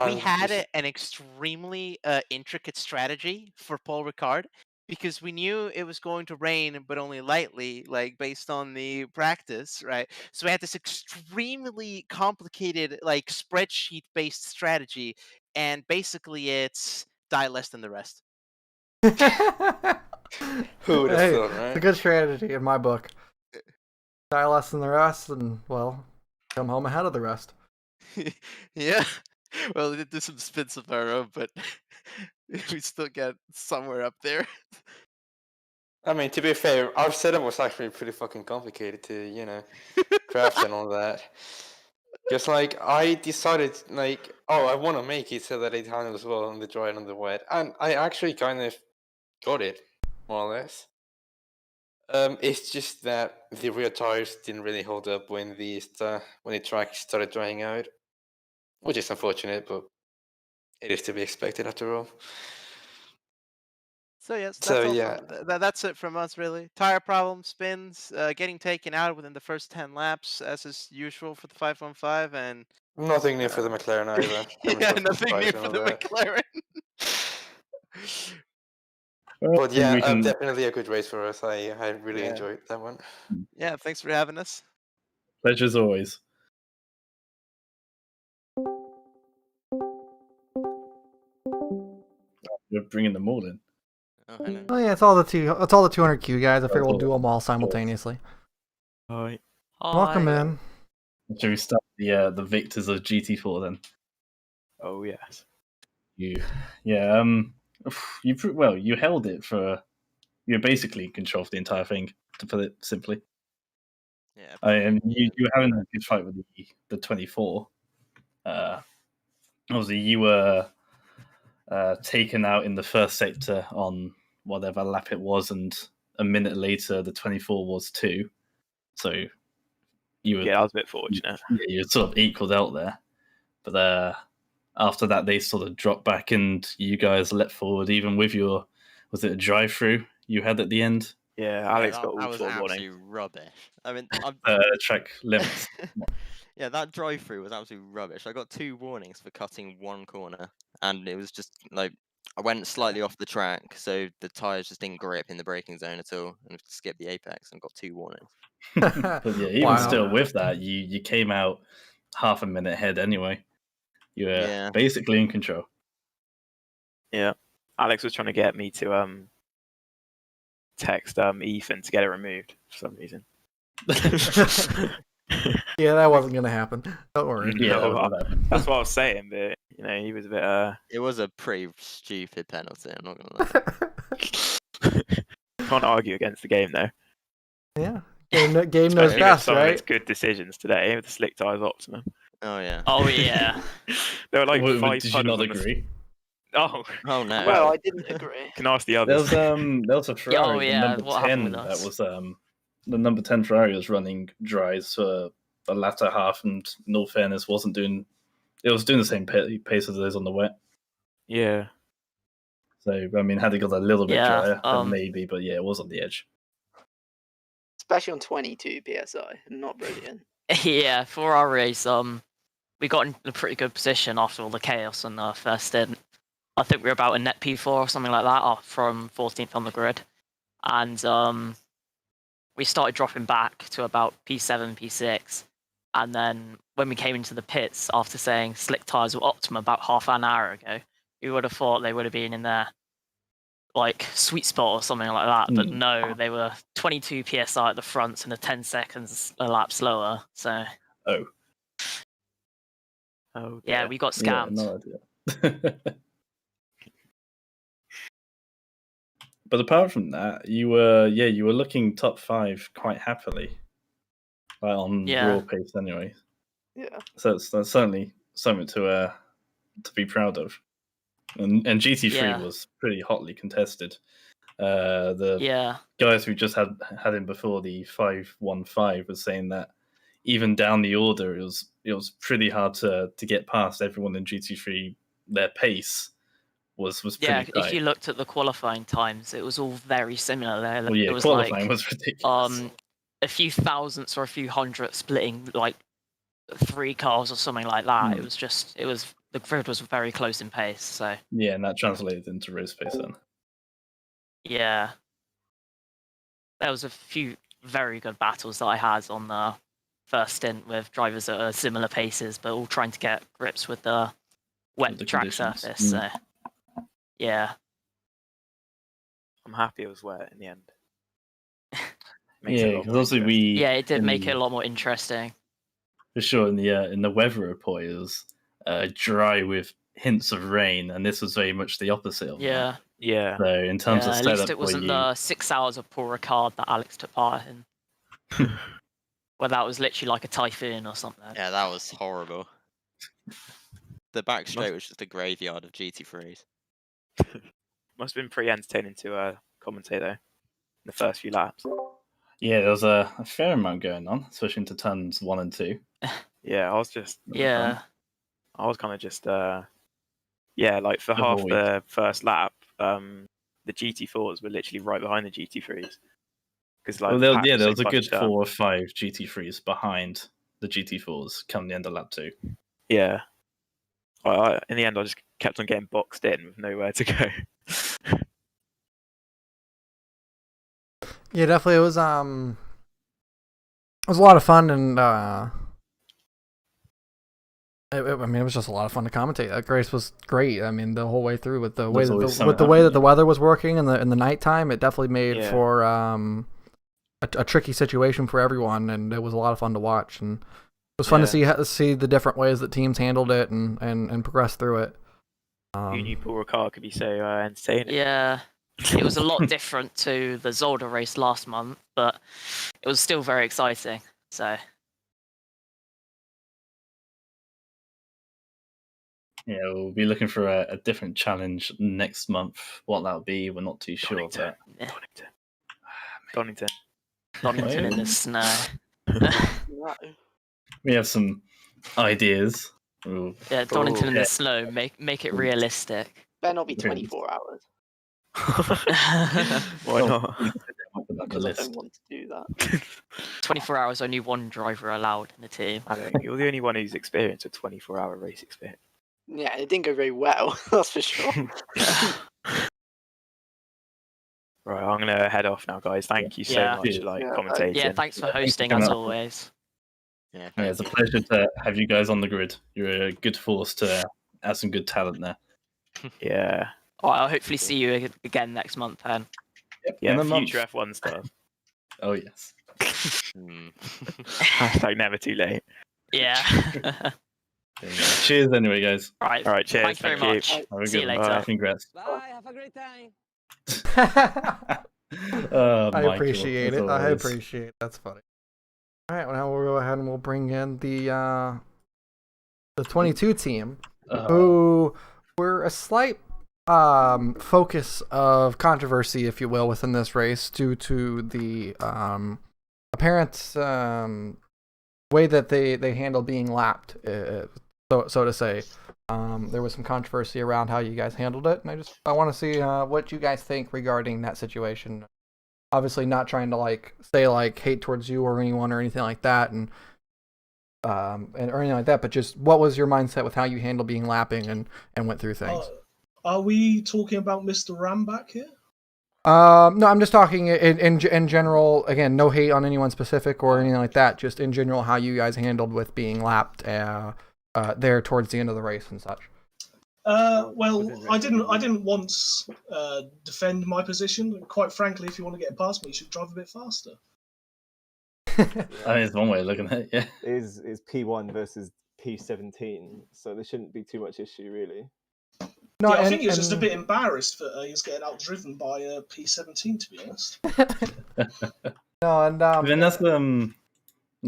We had an extremely intricate strategy for Paul Ricard, because we knew it was going to rain, but only lightly, based on the practice, right? So we had this extremely complicated, spreadsheet-based strategy, and basically it's die less than the rest. Who would have thought, right? It's a good strategy in my book. Die less than the rest, and come home ahead of the rest. Yeah. Well, we did do some spins of our own, but we still get somewhere up there. I mean, to be fair, our setup was actually pretty fucking complicated to, craft and all that. Because like I decided like, oh, I want to make it so that it handles well on the dry and on the wet, and I actually kind of got it more or less. It's just that the rear tires didn't really hold up when the track started drying out, which is unfortunate, but it is to be expected after all. So yes, So that's all. yeah, That's it from us, really. Tire problem, spins, getting taken out within the first 10 laps, as is usual for the 515, and nothing new for the McLaren either. I'm yeah, sure nothing new surprised for on the that. McLaren. Well, But I think yeah, we can. definitely a good race for us. I really Yeah. enjoyed that one. Yeah, thanks for having us. Pleasure as always. You're bringing them all in. Oh, hello. Oh yeah, it's all the 200Q guys. I figure we'll do them all simultaneously. Hi. Welcome in. Shall we start the victors of GT4 then? Oh yes. You held it for. You're basically in control of the entire thing, to put it simply. Yeah. And you were having a good fight with the 24. Obviously, you were taken out in the first sector on whatever lap it was, and a minute later, the 24 was too. So you were Yeah, I was a bit fortunate. Yeah, you were sort of equaled out there. But after that, they sort of dropped back, and you guys leapt forward, even with your was it a drive-through you had at the end? Yeah, Alex got that all was four warning. absolute rubbish. I mean, Track limits. yeah, that drive-through was absolute rubbish. I got 2 warnings for cutting one corner, and it was just like I went slightly off the track, so the tires just didn't grip in the braking zone at all, and skipped the apex and got 2 warnings. But yeah, even Wow. still with that, you came out half a minute ahead anyway. You were basically in control. Yeah, Alex was trying to get me to text Ethan to get it removed for some reason. Yeah, that wasn't gonna happen. Don't worry. Yeah, No, that's what I was saying, but he was a bit. It was a pretty stupid penalty. I'm not gonna lie. Can't argue against the game though. Yeah, game knows Especially with best, some of right? its good decisions today with the slick tires optimum. Oh yeah. Oh yeah. There were like Did 5 you puddles not on the agree? Oh no. Well, I didn't agree. Can ask the There others. was a Ferrari, Oh, yeah, the what number happened 10 with that us? was the number 10 Ferrari was running dries for the latter half, and in all fairness, was doing the same pace as those on the wet. Yeah. So I mean, had it got a little bit Yeah, drier, then maybe, but yeah, it was on the edge. Especially on 22 psi, not brilliant. Yeah, for our race, we got in a pretty good position after all the chaos on the first stint. I think we were about a net P4 or something like that, from 14th on the grid, and we started dropping back to about P7, P6, and then when we came into the pits after saying slick tires were optimum about half an hour ago, you would have thought they would have been in their like sweet spot or something like that, but no, they were 22 psi at the front and 10 seconds a lap slower. So yeah, we got scammed. Yeah, no idea. But apart from that, you were looking top 5 quite happily, like on raw pace anyway. Yeah. So that's certainly something to be proud of. And GT3 was pretty hotly contested. The guys who just had him before the 515 was saying that even down the order, it was pretty hard to get past everyone in GT3. Their pace was pretty tight. If you looked at the qualifying times, it was all very similar there. Well, yeah, it was qualifying was ridiculous. A few thousandths or a few hundredths splitting like 3 cars or something like that. It was the grid was very close in pace. So yeah, and that translated into race pace then. Yeah, there was a few very good battles that I had on the first stint with drivers at similar paces, but all trying to get grips with the wet track surface. So yeah, I'm happy it was wet in the end. Yeah, because also it did make it a lot more interesting. For sure, in the weather report, it was dry with hints of rain, and this was very much the opposite of that. Yeah. So in terms of at setup, least it wasn't the 6 hours of Paul Ricard that Alex took part in. where that was literally like a typhoon or something. Yeah, that was horrible. The back straight was just a graveyard of GT3s. Must have been pretty entertaining to commentate though. In the first few laps. Yeah, there was a fair amount going on, especially into turns 1 and 2. Yeah, I was just. Yeah. I was kind of just. Yeah, like for half Avoid. the first lap, the GT4s were literally right behind the GT3s. Because like, Well, there was a good 4 or 5 GT3s behind the GT4s come the end of lap 2. Yeah. In the end, I just kept on getting boxed in with nowhere to go. Yeah, definitely. It was a lot of fun, and I mean, it was just a lot of fun to commentate. That race was great. I mean, the whole way through with the way that the weather was working in the nighttime, it definitely made for a tricky situation for everyone, and it was a lot of fun to watch. And it was fun to see the different ways that teams handled it and progress through it. Who knew Paul Ricard could be so entertaining? Yeah. It was a lot different to the Zolder race last month, but it was still very exciting. So yeah, we'll be looking for a different challenge next month. What that'll be, we're not too sure. But... Donington in the snow. We have some ideas. Yeah, Donington in the snow. Make it realistic. Better not be 24 hours. Why not? Because I don't want to do that. 24 hours, only one driver allowed in the team. I think you're the only one who's experienced a 24-hour race experience. Yeah, it didn't go very well, that's for sure. Right, I'm gonna head off now, guys. Thank you so much for commentating. Yeah, thanks for hosting as always. Yeah, it's a pleasure to have you guys on the grid. You're a good force to add some good talent there. Yeah. Well, I'll hopefully see you again next month, then. Yeah, future F1 stuff. Oh, yes. Hashtag never too late. Yeah. Cheers anyway, guys. All right, cheers. Thanks very much. See you later. Bye. Congrats. Bye, have a great time. I appreciate it. I appreciate it. That's funny. All right, well, now we'll go ahead and we'll bring in the 22 team, who were a slight focus of controversy, if you will, within this race due to the apparent way that they handled being lapped, so to say. There was some controversy around how you guys handled it, and I want to see what you guys think regarding that situation. Obviously, not trying to say hate towards you or anyone or anything like that, and or anything like that, but just what was your mindset with how you handled being lapping and went through things? Are we talking about Mr. Ramback here? No, I'm just talking in general. Again, no hate on anyone specific or anything like that. Just in general, how you guys handled with being lapped there towards the end of the race and such. Well, I didn't once defend my position. Quite frankly, if you want to get past me, you should drive a bit faster. I mean, it's one way of looking at it. Yeah, is P1 versus P17, so there shouldn't be too much issue really. No, yeah, I think he was just a bit embarrassed that he was getting outdriven by P17, to be honest. No, and then that's no,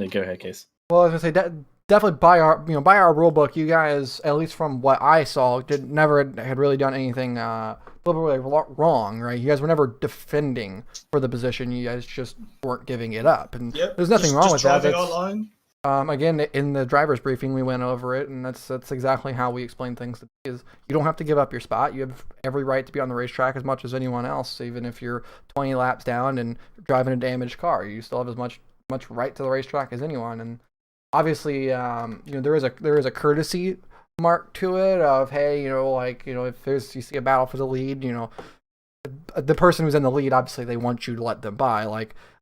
go ahead, Case. Well, I was gonna say definitely by our rule book, you guys, at least from what I saw, never had really done anything really wrong, right? You guys were never defending for the position. You guys just weren't giving it up, and there's nothing wrong with that. Our line. Again, in the driver's briefing, we went over it, and that's exactly how we explain things. Is you don't have to give up your spot. You have every right to be on the racetrack as much as anyone else, even if you're 20 laps down and driving a damaged car. You still have as much right to the racetrack as anyone. And obviously, there is a courtesy mark to it of, hey, if you see a battle for the lead, the person who's in the lead, obviously they want you to let them by.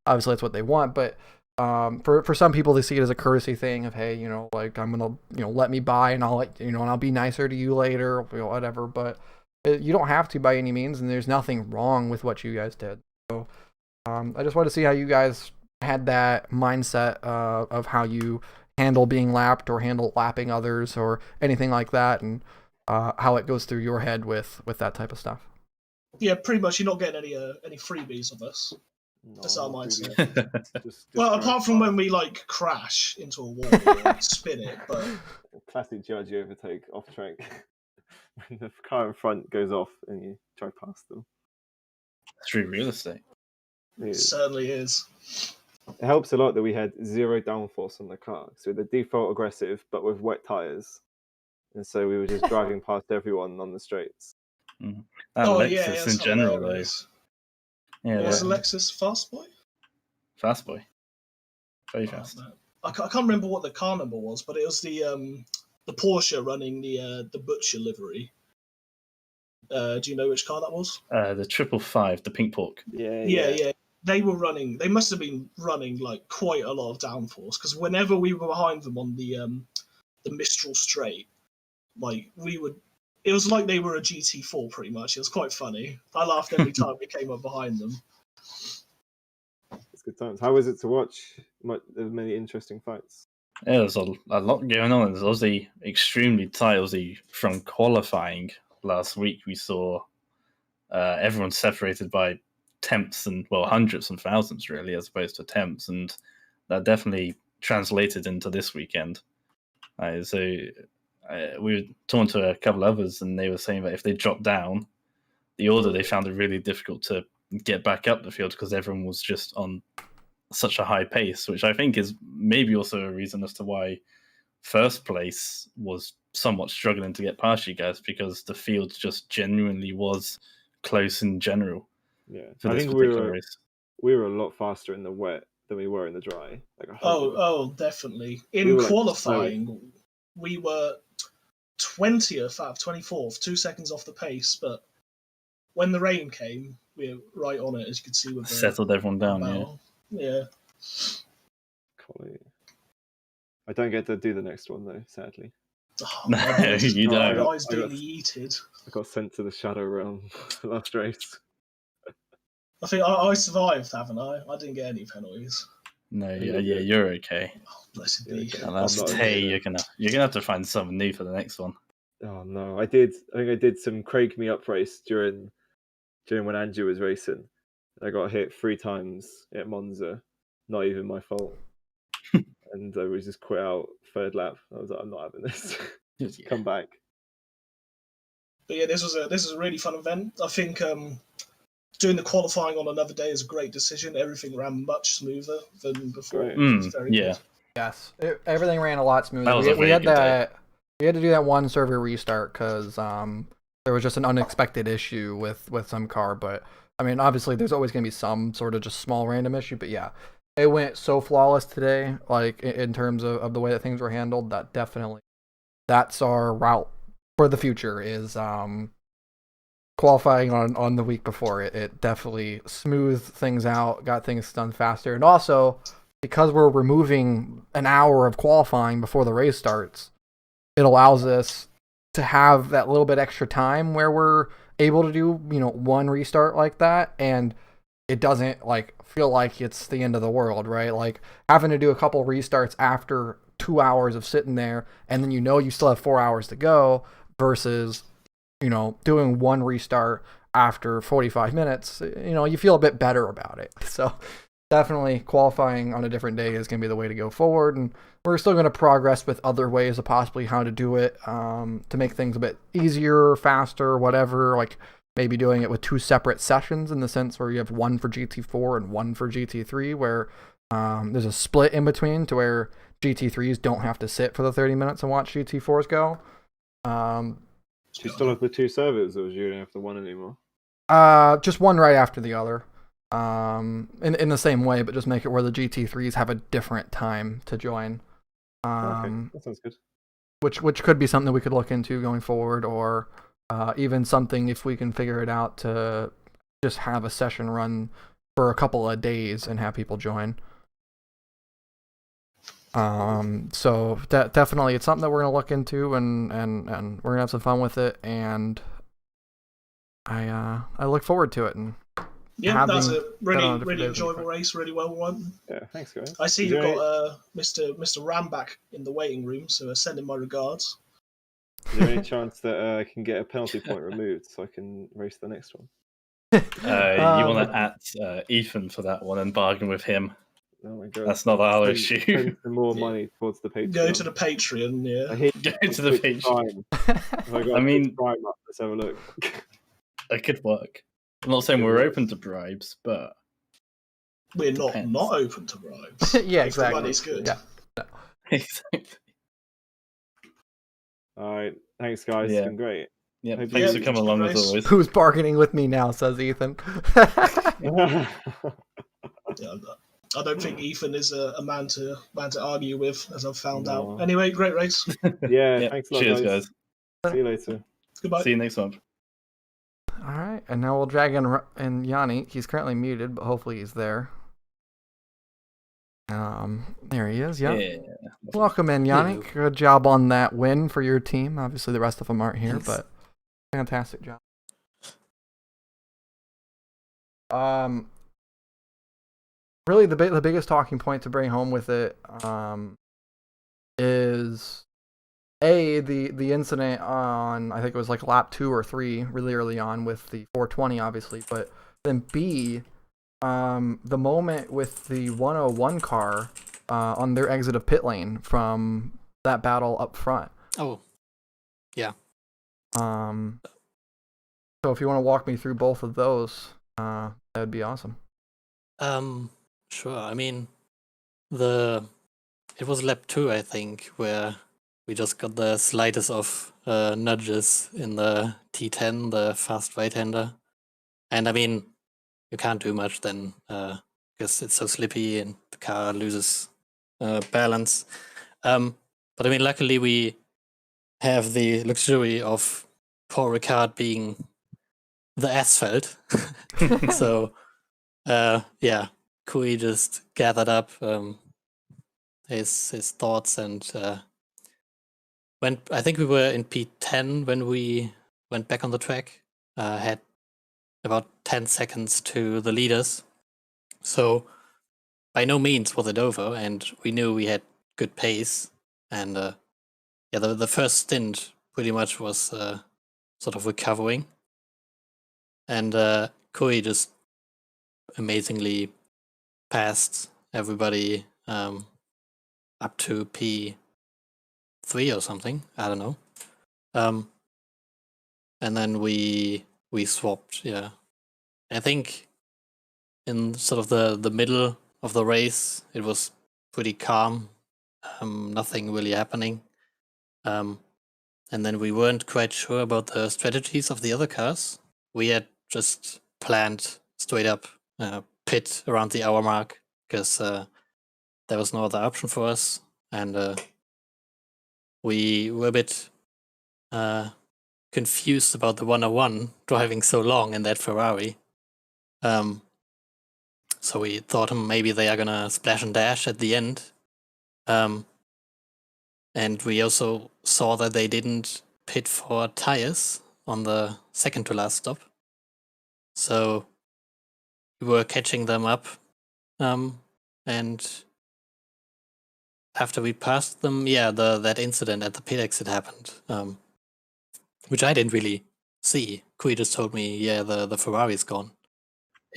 Obviously that's what they want, but for some people, they see it as a courtesy thing of, hey, I'm gonna, let me by, and I'll and I'll be nicer to you later, whatever. But you don't have to by any means, and there's nothing wrong with what you guys did. So I just wanted to see how you guys had that mindset of how you handle being lapped or handle lapping others or anything like that, and how it goes through your head with that type of stuff. Yeah, pretty much. You're not getting any freebies of us. No, That's our not really. mindset. Just Well, drive apart from fast. when we like crash into a wall or spin it, but Classic GRG overtake off track. When the car in front goes off and you drive past them. True real estate. it certainly is. It helps a lot that we had 0 downforce on the car. So the default aggressive, but with wet tires. And so we were just driving past everyone on the straights. That Oh Lexus yeah, in that's general, though. hilarious. Yeah, What was the the Lexus Fast Boy? fast boy. Very fast. Man. I can't remember what the car number was, but it was the Porsche running the Butcher livery. Do you know which car that was? The 555, the pink pork. Yeah. They were running. They must have been running like quite a lot of downforce because whenever we were behind them on the Mistral Straight, like we would. It was like they were a GT4 pretty much. It was quite funny. I laughed every time we came up behind them. It's good times. How was it to watch many interesting fights? Yeah, there's a lot going on. There's obviously extremely tight. Obviously, from qualifying last week, we saw everyone separated by tenths and, well, hundreds and thousands, really, as opposed to tenths. And that definitely translated into this weekend. We were talking to a couple others, and they were saying that if they dropped down the order, they found it really difficult to get back up the field because everyone was just on such a high pace, which I think is maybe also a reason as to why first place was somewhat struggling to get past you guys, because the field just genuinely was close in general. Yeah, for I this think particular race. we were a lot faster in the wet than we were in the dry. Like Oh, definitely. In qualifying, we were 20th out of 24th, 2 seconds off the pace. But when the rain came, we were right on it, as you could see. With Settled everyone down, yeah. Quality. I don't get to do the next one though, sadly. Oh, No, you don't. I was being yeeted. I got sent to the Shadow Realm last race. I think I survived, haven't I? I didn't get any penalties. No, yeah, you're okay. Oh, blessed be. Hey, you're gonna have to find something new for the next one. Oh no, I think I did some Craig me up race during when Andrew was racing. I got hit 3 times at Monza, not even my fault. And I was just quit out 3rd lap. I was like, I'm not having this. Come back. But yeah, this was a really fun event. I think doing the qualifying on another day is a great decision. Everything ran much smoother than before. It was very good. Yes, everything ran a lot smoother. We had to do that one server restart because there was just an unexpected issue with some car. But I mean, obviously, there's always going to be some sort of just small random issue. But yeah, it went so flawless today. Like in terms of the way that things were handled, that's our route for the future is qualifying on the week before. It definitely smoothed things out, got things done faster, and also because we're removing an hour of qualifying before the race starts, it allows us to have that little bit extra time where we're able to do one restart like that, and it doesn't like feel like it's the end of the world, right? Like having to do a couple restarts after 2 hours of sitting there, and then you still have 4 hours to go, versus doing one restart after 45 minutes. You feel a bit better about it. So definitely qualifying on a different day is going to be the way to go forward, and we're still going to progress with other ways of possibly how to do it to make things a bit easier, faster, whatever. Like maybe doing it with 2 separate sessions in the sense where you have one for GT4 and one for GT3, where there's a split in between to where GT3s don't have to sit for the 30 minutes and watch GT4s go. Do you still have the 2 servers, or do you don't have the one anymore? Just one right after the other. In the same way, but just make it where the GT3s have a different time to join. Okay, that sounds good. Which could be something we could look into going forward, or even something if we can figure it out to just have a session run for a couple of days and have people join. So definitely it's something that we're gonna look into, and we're gonna have some fun with it, and I look forward to it. And yeah, that's a really enjoyable race, really well run. Yeah, thanks guys. I see you've got Mr. Ram back in the waiting room, so send him my regards. Is there any chance that I can get a penalty point removed so I can race the next one? You want to at Ethan for that one and bargain with him. Oh my god. That's not our issue. Send some more money towards the Patreon. Go to the Patreon, yeah. I hear Go to the Twitch Patreon. Prime. If I got I mean- Twitch Prime up, let's have a look. It could work. I'm not saying we're open to bribes, but We're depends. not open to bribes. Yeah, If exactly. the money's good. Yeah. exactly. All right, thanks guys. Yeah. It's been great. Yeah, Hope thanks you- for coming along as Grace. always. Who's bargaining with me now? Says Ethan. Yeah, I don't think Ethan is a man to argue with, as I've found out. No. Anyway, great race. Yeah, Yep. thanks a lot, Cheers, guys. guys. See you later. Goodbye. See you next month. All right, and now we'll drag in Yanni. He's currently muted, but hopefully he's there. There he is. Yeah. Welcome in, Yanni. Good job on that win for your team. Obviously, the rest of them aren't here, Thanks. but fantastic job. Really, the biggest talking point to bring home with it is the incident on, I think it was like lap 2 or 3, really early on with the 420, obviously, but then B, the moment with the 101 car on their exit of pit lane from that battle up front. Oh, yeah. So if you want to walk me through both of those, that would be awesome. Sure. I mean, it was lap 2, I think, where we just got the slightest of nudges in the T10, the fast right-hander. And I mean, you can't do much then, because it's so slippy and the car loses balance. But I mean, luckily we have the luxury of Paul Ricard being the asphalt. So, yeah, Kui just gathered up his thoughts and I think we were in P10 when we went back on the track. Had about 10 seconds to the leaders. So by no means was it over, and we knew we had good pace. And yeah, the first stint pretty much was sort of recovering. And Kui just amazingly passed everybody up to P3 or something. I don't know. And then we swapped. Yeah, I think in sort of the middle of the race, it was pretty calm. Nothing really happening. And then we weren't quite sure about the strategies of the other cars. We had just planned straight up pit around the hour mark because there was no other option for us, and we were a bit confused about the 101 driving so long in that Ferrari. So we thought maybe they are gonna splash and dash at the end. And we also saw that they didn't pit for tires on the second to last stop. So we were catching them up. And after we passed them, yeah, that incident at the pit exit happened, which I didn't really see. Kui just told me, yeah, the Ferrari's gone.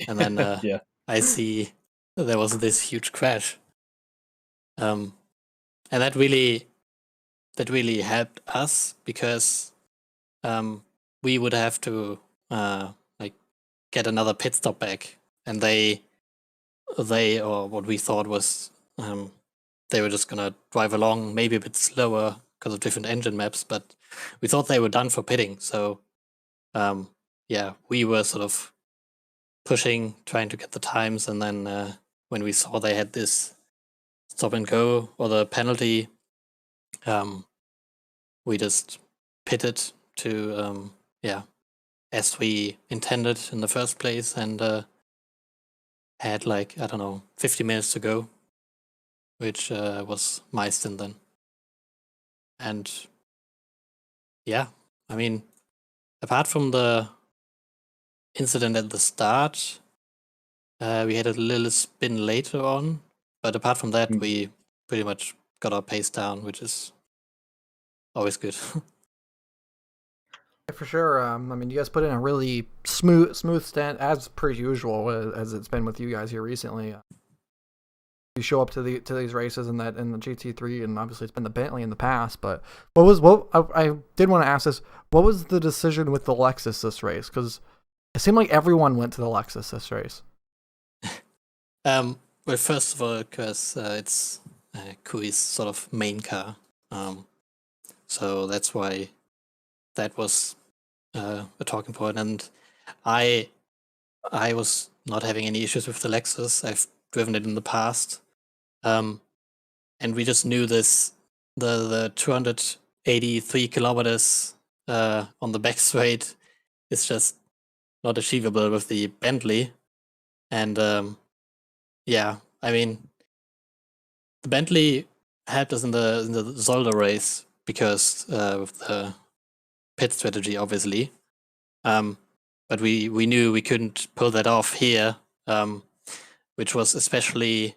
And then Yeah. I see there was this huge crash. And that really helped us because we would have to like get another pit stop back, and they or what we thought was they were just gonna drive along maybe a bit slower because of different engine maps, but we thought they were done for pitting. So yeah, we were sort of pushing, trying to get the times, and then when we saw they had this stop and go or the penalty, we just pitted to yeah, as we intended in the first place, and had like, I don't know, 50 minutes to go, which was my stint then. And yeah, I mean, apart from the incident at the start, we had a little spin later on, but apart from that, we pretty much got our pace down, which is always good. For sure. I mean, you guys put in a really smooth stint, as per usual, as it's been with you guys here recently. You show up to these races in the GT3, and obviously it's been the Bentley in the past. But I did want to ask this: what was the decision with the Lexus this race? Because it seemed like everyone went to the Lexus this race. Well, first of all, because it's Kui's sort of main car, so that's why that was a talking point. And I was not having any issues with the Lexus. I've driven it in the past, and we just knew the 283 kilometers on the back straight is just not achievable with the Bentley. And yeah, I mean, the Bentley helped us in the Zolder race because of the pit strategy, obviously. But we knew we couldn't pull that off here, which was especially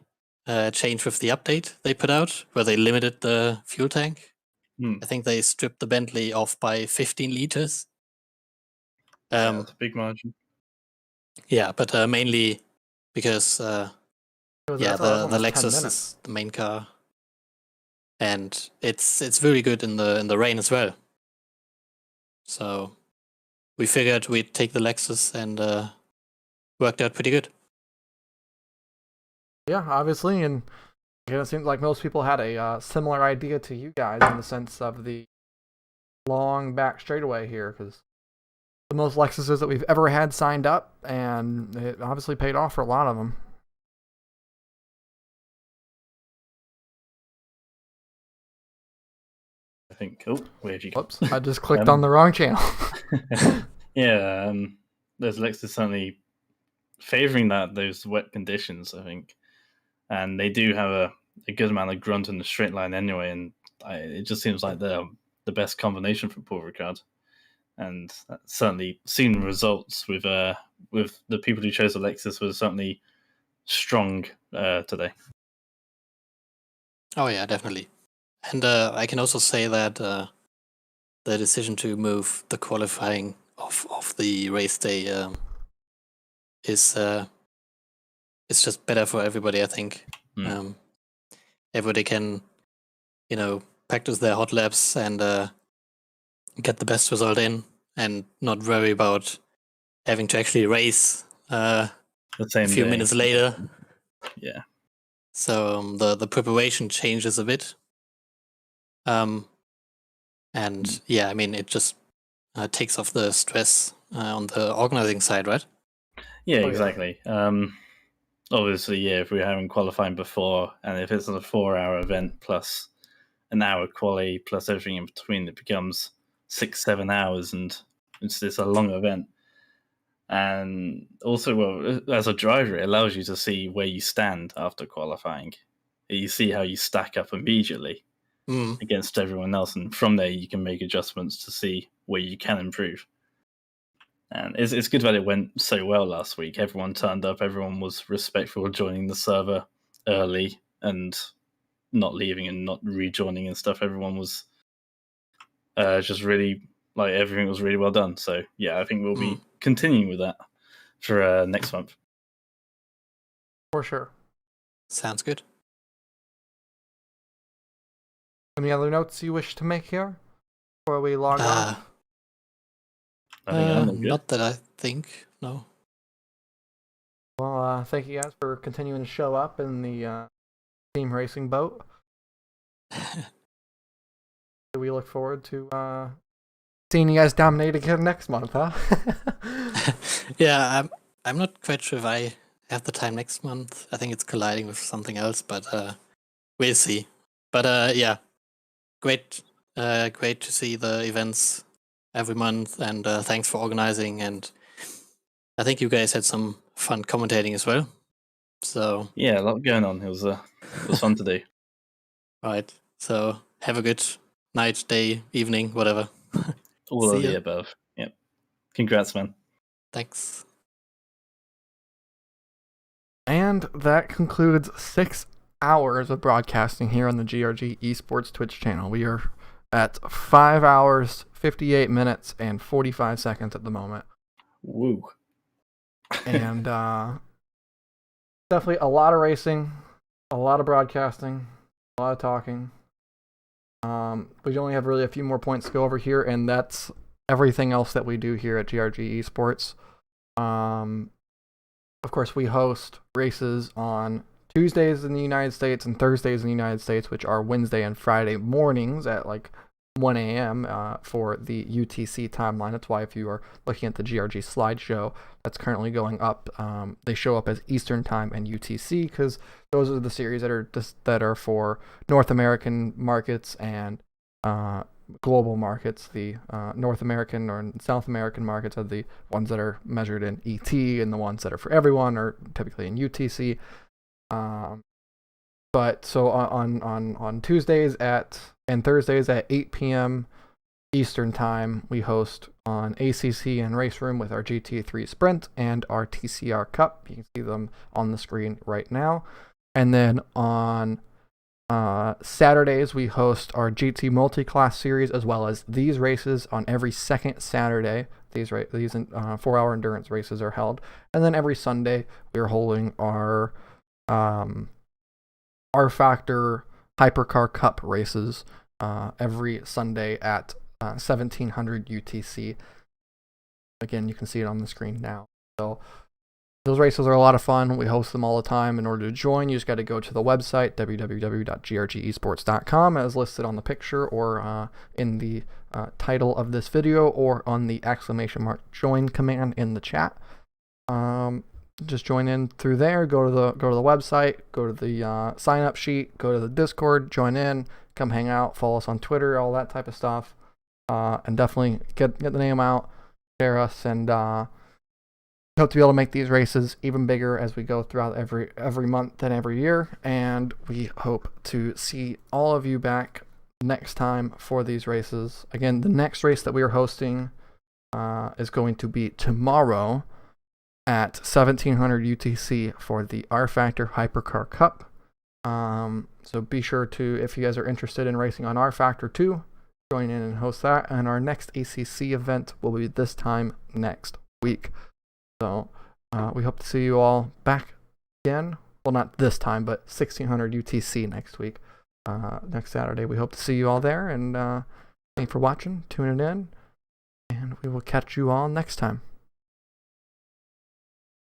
changed with the update they put out, where they limited the fuel tank. I think they stripped the Bentley off by 15 liters. That's a big margin. Yeah, but mainly because the Lexus is the main car, and it's very good in the rain as well. So we figured we'd take the Lexus, and worked out pretty good. Yeah, obviously, and it seems like most people had a similar idea to you guys in the sense of the long back straightaway here, because the most Lexuses that we've ever had signed up, and it obviously paid off for a lot of them. I think. Oh, where did you go? Whoops! I just clicked on the wrong channel. Yeah, there's Lexus certainly favoring those wet conditions, I think, and they do have a good amount of grunt in the straight line anyway, and it just seems like they're the best combination for Paul Ricard, and certainly seen results with the people who chose the Lexus was certainly strong today. Oh yeah, definitely. And I can also say that the decision to move the qualifying of the race day is just better for everybody, I think. Everybody can, practice their hot laps and get the best result in, and not worry about having to actually race a few minutes later. Yeah. So the preparation changes a bit. And yeah, I mean, it just takes off the stress on the organizing side, right? Yeah, exactly. Obviously, yeah, if we're having qualifying before, and if it's a 4-hour event plus an hour quali plus everything in between, it becomes 6-7 hours, and it's a long event. And also, well, as a driver, it allows you to see where you stand after qualifying. You see how you stack up immediately against everyone else, and from there you can make adjustments to see where you can improve. And it's good that it went so well last week. Everyone turned up, everyone was respectful of joining the server early and not leaving and not rejoining and stuff. Everyone was just really, everything was really well done. So yeah, I think we'll be continuing with that for next month. For sure. Sounds good. Any other notes you wish to make here before we log off? Not that I think, no. Well, thank you guys for continuing to show up in the team racing boat. We look forward to seeing you guys dominate again next month, huh? Yeah, I'm not quite sure if I have the time next month. I think it's colliding with something else, but we'll see. But yeah, great to see the events every month, and thanks for organizing. And I think you guys had some fun commentating as well. So yeah, a lot going on. It was fun to do. Right. So have a good night, day, evening, whatever. All of the above. Yep. Congrats, man. Thanks. And that concludes 6 hours of broadcasting here on the GRG eSports Twitch channel. We are at 5 hours, 58 minutes, and 45 seconds at the moment. Woo. And definitely a lot of racing, a lot of broadcasting, a lot of talking. We only have really a few more points to go over here, and that's everything else that we do here at GRG eSports. Of course, we host races on Tuesdays in the United States and Thursdays in the United States, which are Wednesday and Friday mornings at like 1 a.m. For the UTC timeline. That's why if you are looking at the GRG slideshow that's currently going up, they show up as Eastern Time and UTC because those are the series that are for North American markets and global markets. The North American or South American markets are the ones that are measured in ET, and the ones that are for everyone are typically in UTC. But so on Tuesdays and Thursdays at 8 p.m. Eastern Time, we host on ACC and Race Room with our GT3 Sprint and our TCR Cup. You can see them on the screen right now. And then on Saturdays, we host our GT Multi-Class Series as well as these races on every second Saturday. These 4-hour endurance races are held. And then every Sunday, we're holding our R-Factor Hypercar Cup races every Sunday at 1700 UTC. Again, you can see it on the screen now. So those races are a lot of fun. We host them all the time. In order to join, you just got to go to the website, www.grgesports.com, as listed on the picture or in the title of this video, or on the ! join command in the chat. Just join in through there. Go to the website. Go to the sign up sheet. Go to the Discord. Join in. Come hang out. Follow us on Twitter. All that type of stuff. And definitely get the name out. Share us, and hope to be able to make these races even bigger as we go throughout every month and every year. And we hope to see all of you back next time for these races. Again, the next race that we are hosting is going to be tomorrow at 1700 UTC for the R-Factor Hypercar Cup. So be sure to, if you guys are interested in racing on R-Factor 2, join in and host that. And our next ACC event will be this time next week. So we hope to see you all back again. Well, not this time, but 1600 UTC next week, next Saturday. We hope to see you all there. And thanks for watching, tuning in, and we will catch you all next time.